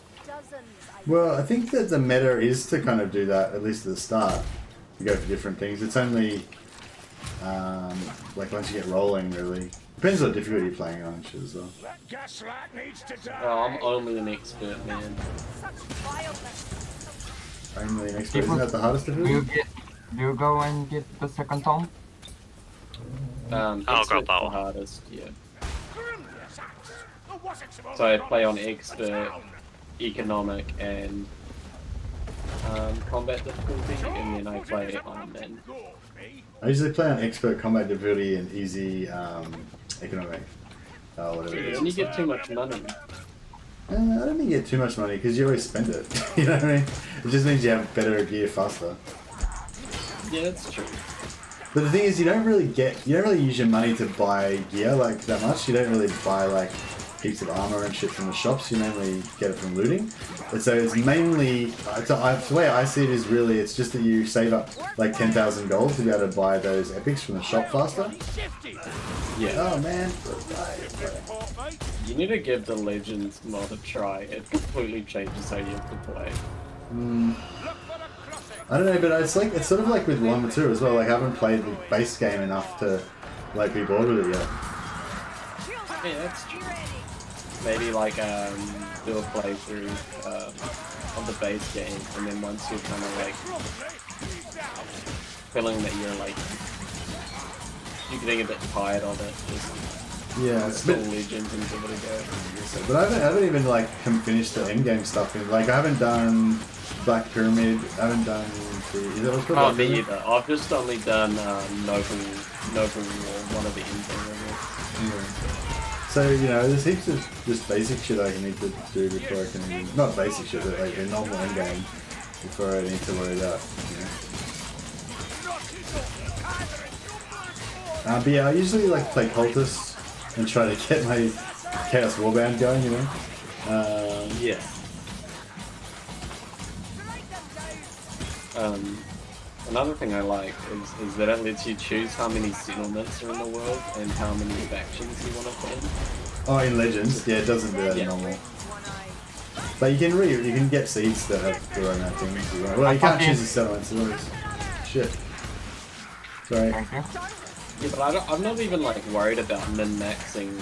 Well, I think that the meta is to kind of do that, at least at the start. You go for different things. It's only like once you get rolling, really. Depends what difficulty you're playing on, shit as well. Oh, I'm only an expert, man. Only an expert. Isn't that the hardest difficulty? Do you go and get the second tome? I'll grab that one. Hardest, yeah. So I play on expert, economic, and combat difficulty, and then I play on min. I usually play on expert, combat difficulty, and easy economic. Whatever it is. When you get too much money. I don't think you get too much money because you always spend it. You know what I mean? It just means you have better gear faster. Yeah, that's true. But the thing is, you don't really use your money to buy gear like that much. You don't really buy like heaps of armor and shit from the shops. You mainly get it from looting. And so it's mainly, the way I see it is really, it's just that you save up like 10,000 gold to be able to buy those epics from the shop faster. Yeah. Oh man. You need to give the Legends mod a try. It completely changes how you have to play. I don't know, but it's sort of like with Warhammer 2 as well. Like I haven't played the base game enough to like be bored with it yet. Yeah, that's true. Maybe like do a playthrough of the base game, and then once you're kind of like feeling that you're like getting a bit tired of it, just install Legends and give it a go. But I haven't even like finished the end game stuff. Like I haven't done Black Pyramid. I haven't done is that what's called? Oh, me either. I've just only done Noble War, one of the end game. Yeah. So, you know, there's heaps of just basic shit I need to do before I can... Not basic shit, but like a normal endgame before I need to worry about, you know. But yeah, I usually like to play Cultist and try to get my Chaos Warband going, you know. Yeah. Another thing I like is that it lets you choose how many settlements are in the world and how many factions you want to play. Oh, in Legends? Yeah, it doesn't do that in normal. But you can get seeds that have their own things as well. Well, you can't choose the settlements, shit. Sorry. Yeah, but I'm not even like worried about min-maxing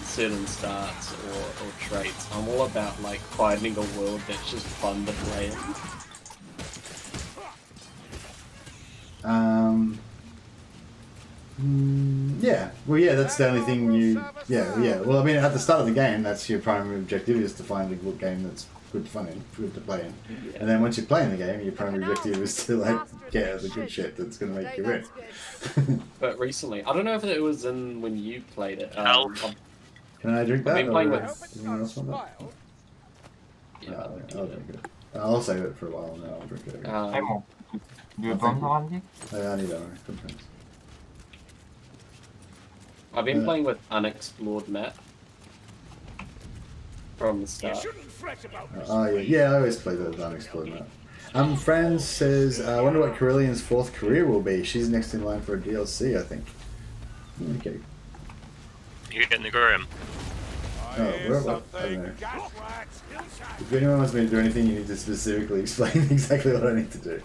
certain stats or traits. I'm all about like finding a world that's just fun to play in. Yeah. Well, yeah, that's the only thing you... Yeah. Well, I mean, at the start of the game, that's your primary objective, is to find a good game that's good fun in, good to play in. Yeah. And then once you're playing the game, your primary objective is to, like, get the good shit that's going to make you win. But recently, I don't know if it was in when you played it. Can I drink that? I've been playing with... Anyone else want that? Yeah, I'll drink it. I'll save it for a while and then I'll drink it again. Do you don't want it? I need that sometimes. I've been playing with Unexplored Map from the start. Oh yeah, I always play the Unexplored Map. Fran says, I wonder what Corellian's fourth career will be. She's next in line for a DLC, I think. Okay. You're getting the Grim. Oh, what? I don't know. If anyone wants me to do anything, you need to specifically explain exactly what I need to do.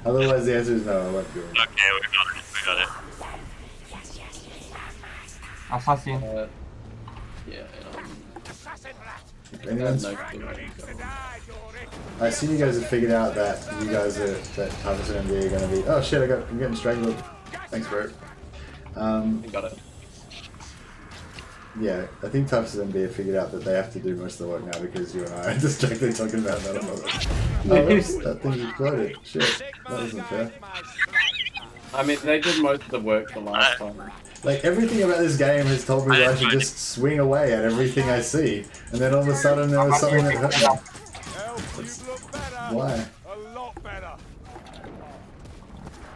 Otherwise, the answer is no, I won't do it. Okay, we got it. Assassin. I assume you guys have figured out that you guys that Harvest and MD are going to be... Oh shit, I'm getting strangled. Thanks, bro. You got it. Yeah, I think Tufts and MD have figured out that they have to do most of the work now because you and I are distracted talking about that. Oh, oops, that thing exploded. Shit, that wasn't fair. I mean, they did most of the work the last time. Like, everything about this game has told me that I should just swing away at everything I see, and then all of a sudden there was something that hurt me. Why?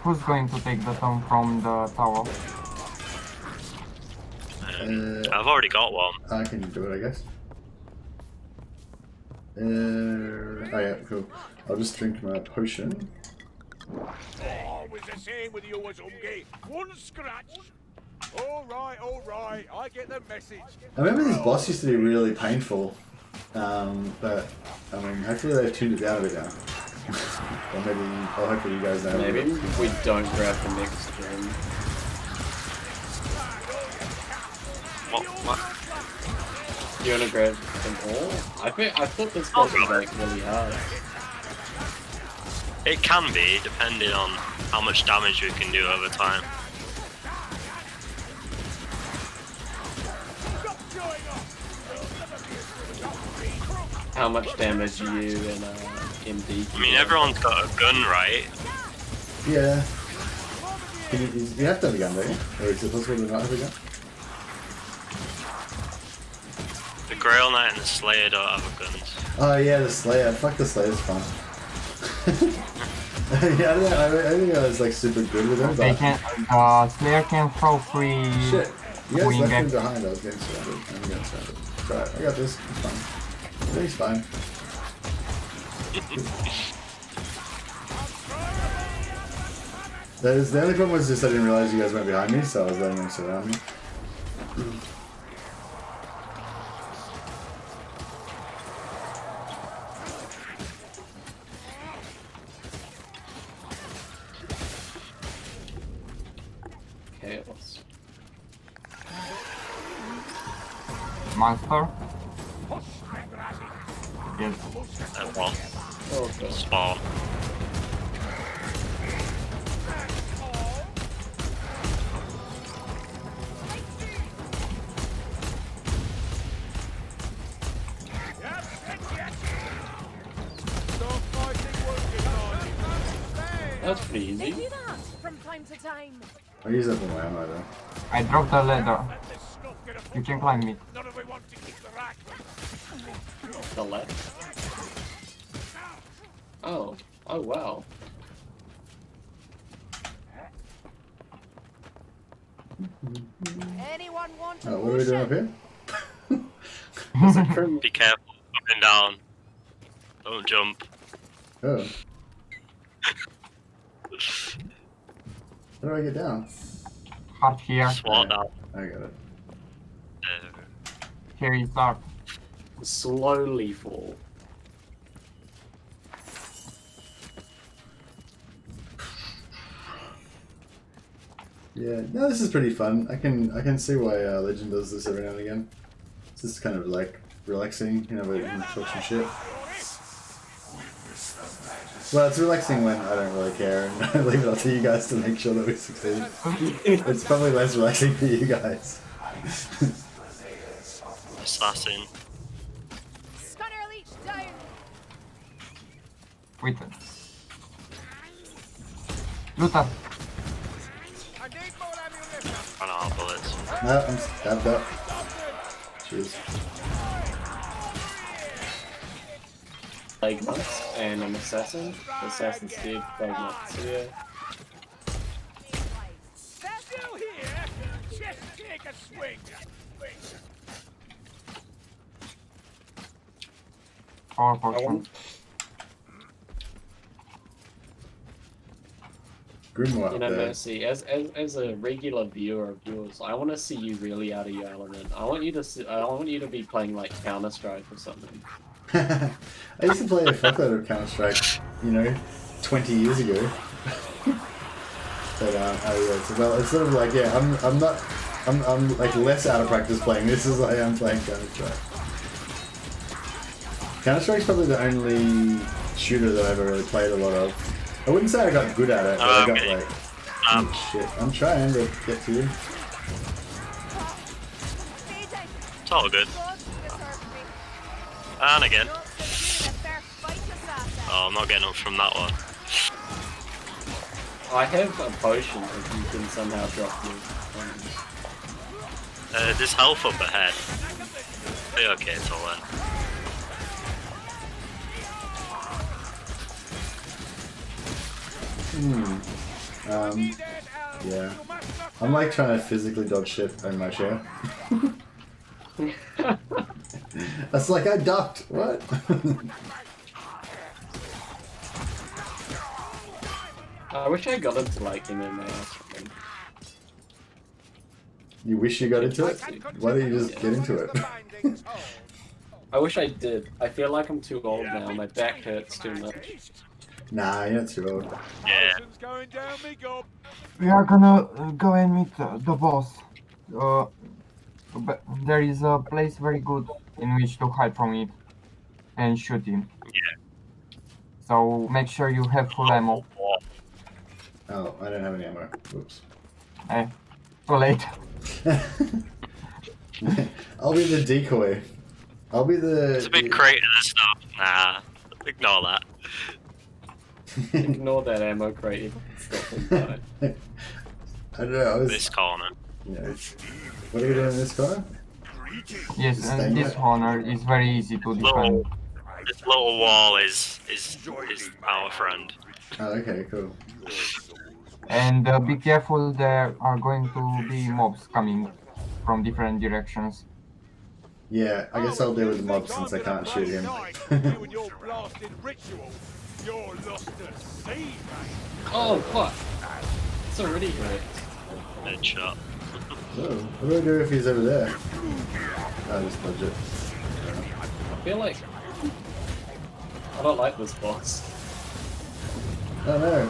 Who's going to take the tome from the tower? I've already got one. I can do it, I guess. Oh yeah, cool. I'll just drink my potion. Always the same with you, Ungi. One scratch. All right, I get the message. I remember this boss used to be really painful, but I mean, hopefully they've tuned it down a bit now. Or maybe, or hopefully you guys know. Maybe if we don't grab the next gem. What? You wanna grab them all? I thought this boss was like really hard. It can be, depending on how much damage we can do over time. How much damage you and MD? I mean, everyone's got a gun, right? Yeah. You have to have a gun, don't you? Or is it possible to not have a gun? The Grail Knight and the Slayer don't have guns. Oh yeah, the Slayer. Fuck, the Slayer's fun. Yeah, I think I was like super good with him. They But can. Slayer can throw free. shit, you guys wing left me action. behind. I was getting surrounded. I'm getting surrounded. It's alright. I got this. It's fine. Everything's fine. That is the only problem was just I didn't realize you guys went behind me, so I was letting them surround me. Chaos. Monster. Yes. And one. Okay. Spawn. That's pretty They easy. do that from time to time. I use that for my ammo though. I dropped the ladder. You can climb it. The left. Oh. Oh wow. Anyone want a What are we doing up here? Be careful, up and down. Don't jump. Oh. How do I get down? Hard here. Swat down. I got it. Here is dark. Slowly fall. Yeah, no, this is pretty fun. I can see why Legend does this every now and again. It's just kind of like relaxing, you know, but you can talk some shit. Well, it's relaxing when I don't really care and I leave it up to you guys to make sure that we succeed. It's probably less relaxing for you guys. Assassin. Stunner leech down. Wait. Luther. Run out of bullets. No, I'm stabbed up. Jeez. Plague Monks and an assassin. The assassin's dead, Plague Monks here. Still here? Just take a swing. Power potion. Grimoire You know, up there. Mercy, as a regular viewer of yours, I want to see you really out of your element. I want you to be playing like Counter-Strike or something. I used to play a fuckload of Counter-Strike, you know, 20 years ago. But well, it's sort of like, yeah, I'm like less out of practice playing this as I am playing Counter-Strike. Counter-Strike's probably the only shooter that I've ever really played a lot of. I wouldn't say I got good at it, but I got like, oh, shit. I'm trying to get to you. It's all good. And again. Oh, I'm not getting up from that one. I have a potion if you can somehow drop me. There's health up ahead. Be okay, it's all there. Yeah. I'm like trying to physically dodge shit in my chair. That's like I ducked. What? I wish I got into like MMA or something. You wish you got into it? Why don't you just get into it? I wish I did. I feel like I'm too old now. My back hurts too much. Nah, you're not too old. Yeah. We are gonna go and meet the boss. But there is a place very good in which to hide from it and shoot him. Yeah. So make sure you have full ammo. Oh, I don't have any ammo. Whoops. Eh, too late. I'll be the decoy. I'll be the... There's a big crate of this stuff. Nah, ignore that. Ignore that ammo crate. I don't know, I was... This corner. Yeah. What are you doing in this corner? Yes, and this corner is very easy to defend. This little wall is our friend. Oh, okay, cool. And be careful, there are going to be mobs coming from different directions. Yeah, I guess I'll deal with the mob since I can't shoot him. Oh, fuck. It's already great. Headshot. Oh, what do I do if he's over there? I'll just dodge it. I feel like... I don't like this boss. Oh no.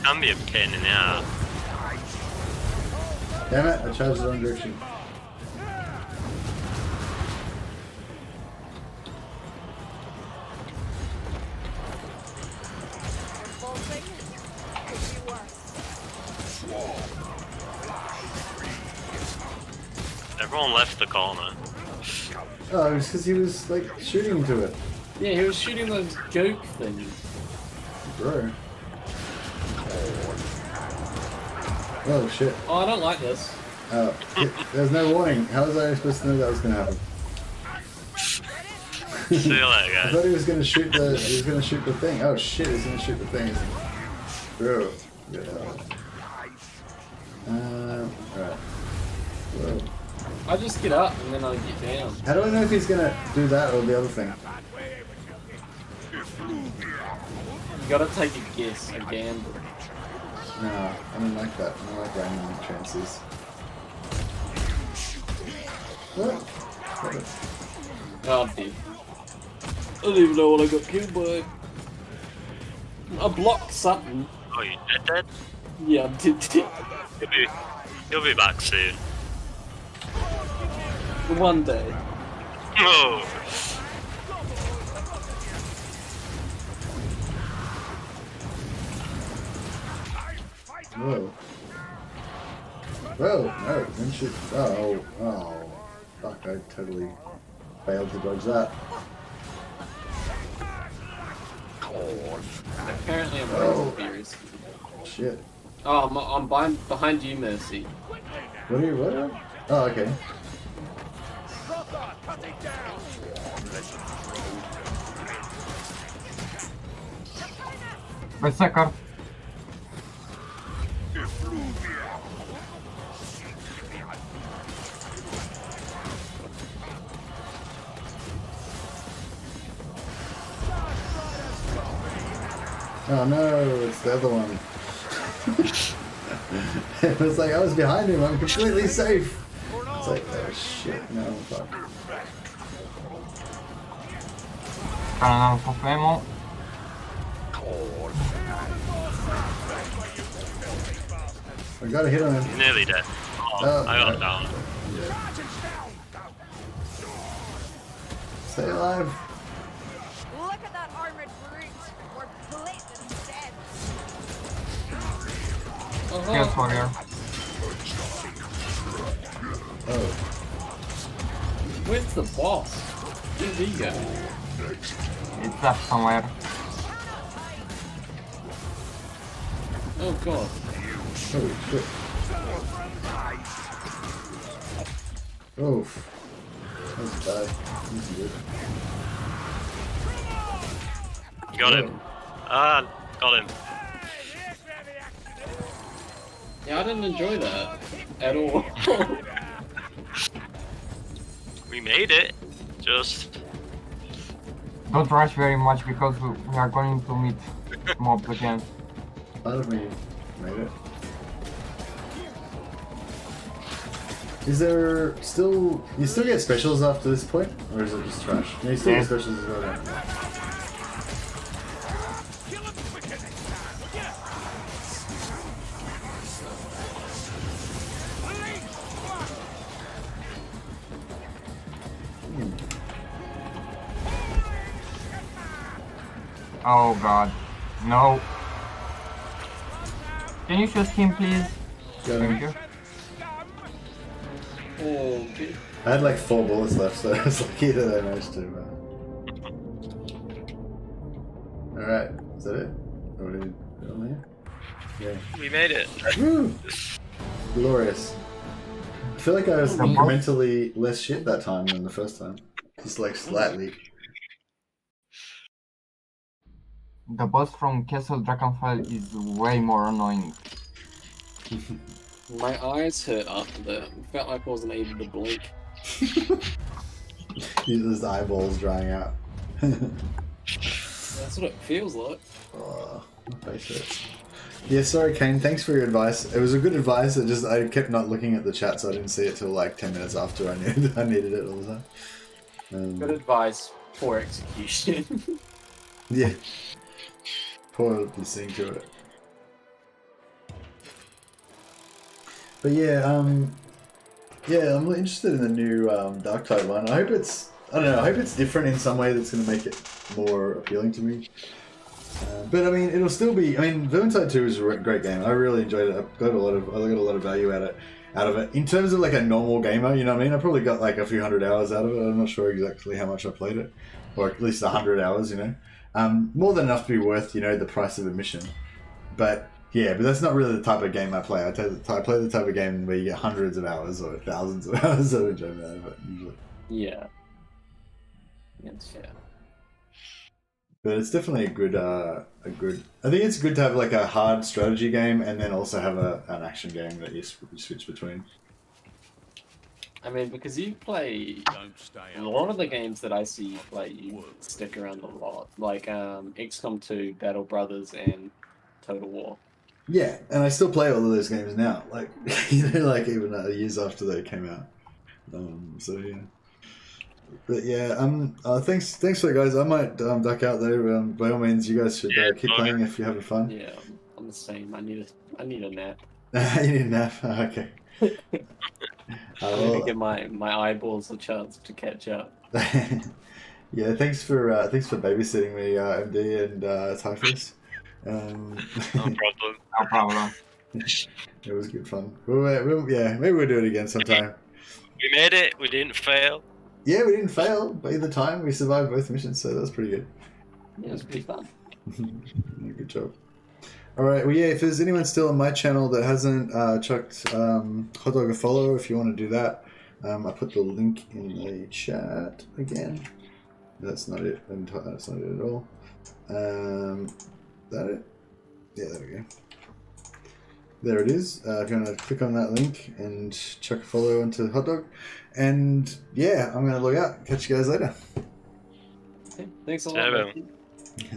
Can be a pain in the ass. Damn it, I charged the wrong direction. Everyone left the corner. Oh, it was because he was like shooting into it. Yeah, he was shooting those joke things. Bro. Oh shit. Oh, I don't like this. Oh, there's no warning. How was I supposed to know that was gonna happen? See you later, guys. I thought he was gonna shoot the. He was gonna shoot the thing. Oh shit! He's gonna shoot the thing. Bro. Yeah. Alright. Whoa. I just get up and then I get down. How do I know if he's gonna do that or the other thing? You gotta take a guess, a gamble. No, I don't like that. I don't like random chances. What? Oh, I'm dead. I don't even know what I got killed by. I blocked something. Oh, you dead? Yeah, I'm dead. You'll be back soon. One day. Oh. Whoa. Whoa, no, didn't shoot. Oh, fuck, I totally failed to dodge that. Apparently I'm very confused. Shit. Oh, I'm behind you, Mercy. What are you, what? Oh, okay. Berserker. Oh no, it's the other one. It was like, I was behind him, I'm completely safe. It's like, oh shit, no, fuck. Ran out of ammo. I got a hit on him. He's nearly dead. Oh, I got him down. Yeah. Stay alive. Look at that armored brute. We're blitzed instead. Yes, warrior. Oh. Where's the boss? Where's he go? It's left somewhere. Oh god. Holy shit. Oof. That was bad. Easy good. Got him. Ah, got him. Yeah, I didn't enjoy that at all. We made it. Just Don't rush very much because we are going to meet mobs again. Part of me made it. Is there still... You still get specials after this point? Or is it just trash? No, you still get specials as well, yeah. Oh god. No. Can you shoot him, please? Thank you. Oh, okay. I had like 4 bullets left, so I was lucky that I managed to. Alright, is that it? Or did we go on here? Yeah. we made it. Woo! Glorious. feel like I was incrementally less shit that time than the first time. Just like slightly. The boss from Castle Drakenfell is way more annoying. My eyes hurt after that. It felt like I wasn't able to blink. His eyeballs drying out. That's what it feels like. Oh, my face hurts. Yeah, sorry, Kane. Thanks for your advice. It was a good advice. I kept not looking at the chat, so I didn't see it till like 10 minutes after I needed it all the time. Good advice, poor execution. Yeah. Poor listening to it. But yeah, I'm really interested in the new Darktide one. I hope it's different in some way that's going to make it more appealing to me. But I mean, it'll still be. I mean, Vermintide 2 is a great game. I really enjoyed it. I got a lot of value out of it. In terms of like a normal gamer, you know what I mean? I probably got like a few hundred hours out of it. I'm not sure exactly how much I played it, or at least 100 hours. You know, more than enough to be worth the price of admission. But yeah, but that's not really the type of game I play. I play the type of game where you get hundreds of hours or thousands of hours of enjoyment out of it usually. Yeah. That's fair. But it's definitely a good. I think it's good to have like a hard strategy game and then also have an action game that you switch between. I mean, because you play a lot of the games that I see you play, you stick around a lot, like XCOM 2, Battle Brothers, and Total War. Yeah, and I still play all of those games now, like like even years after they came out. So yeah. But yeah, thanks for it, guys. I might duck out there. By all means, you guys should keep playing if you're having fun. Yeah, I'm the same. I need a nap. You need a nap? Okay. I need to give my eyeballs a chance to catch up. Yeah, thanks for babysitting me, MD and Typhus. No problem. No problem. It was good fun. Yeah, maybe we'll do it again sometime. We made it. We didn't fail. Yeah, we didn't fail either time. We survived both missions, so that was pretty good. Yeah, it was pretty fun. Good job. Alright, well yeah, if there's anyone still on my channel that hasn't chucked Hot Dog a follow, if you want to do that, I put the link in the chat again. That's not it. That's not it at all. That it? Yeah, there we go. There it is. If you want to click on that link and chuck a follow onto Hot Dog. And yeah, I'm going to log out. Catch you guys later. Okay, thanks a lot.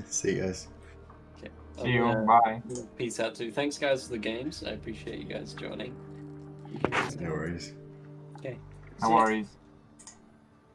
See you guys. Okay. See you. Bye. Peace out too. Thanks guys for the games. I appreciate you guys joining. No worries. Okay. No worries.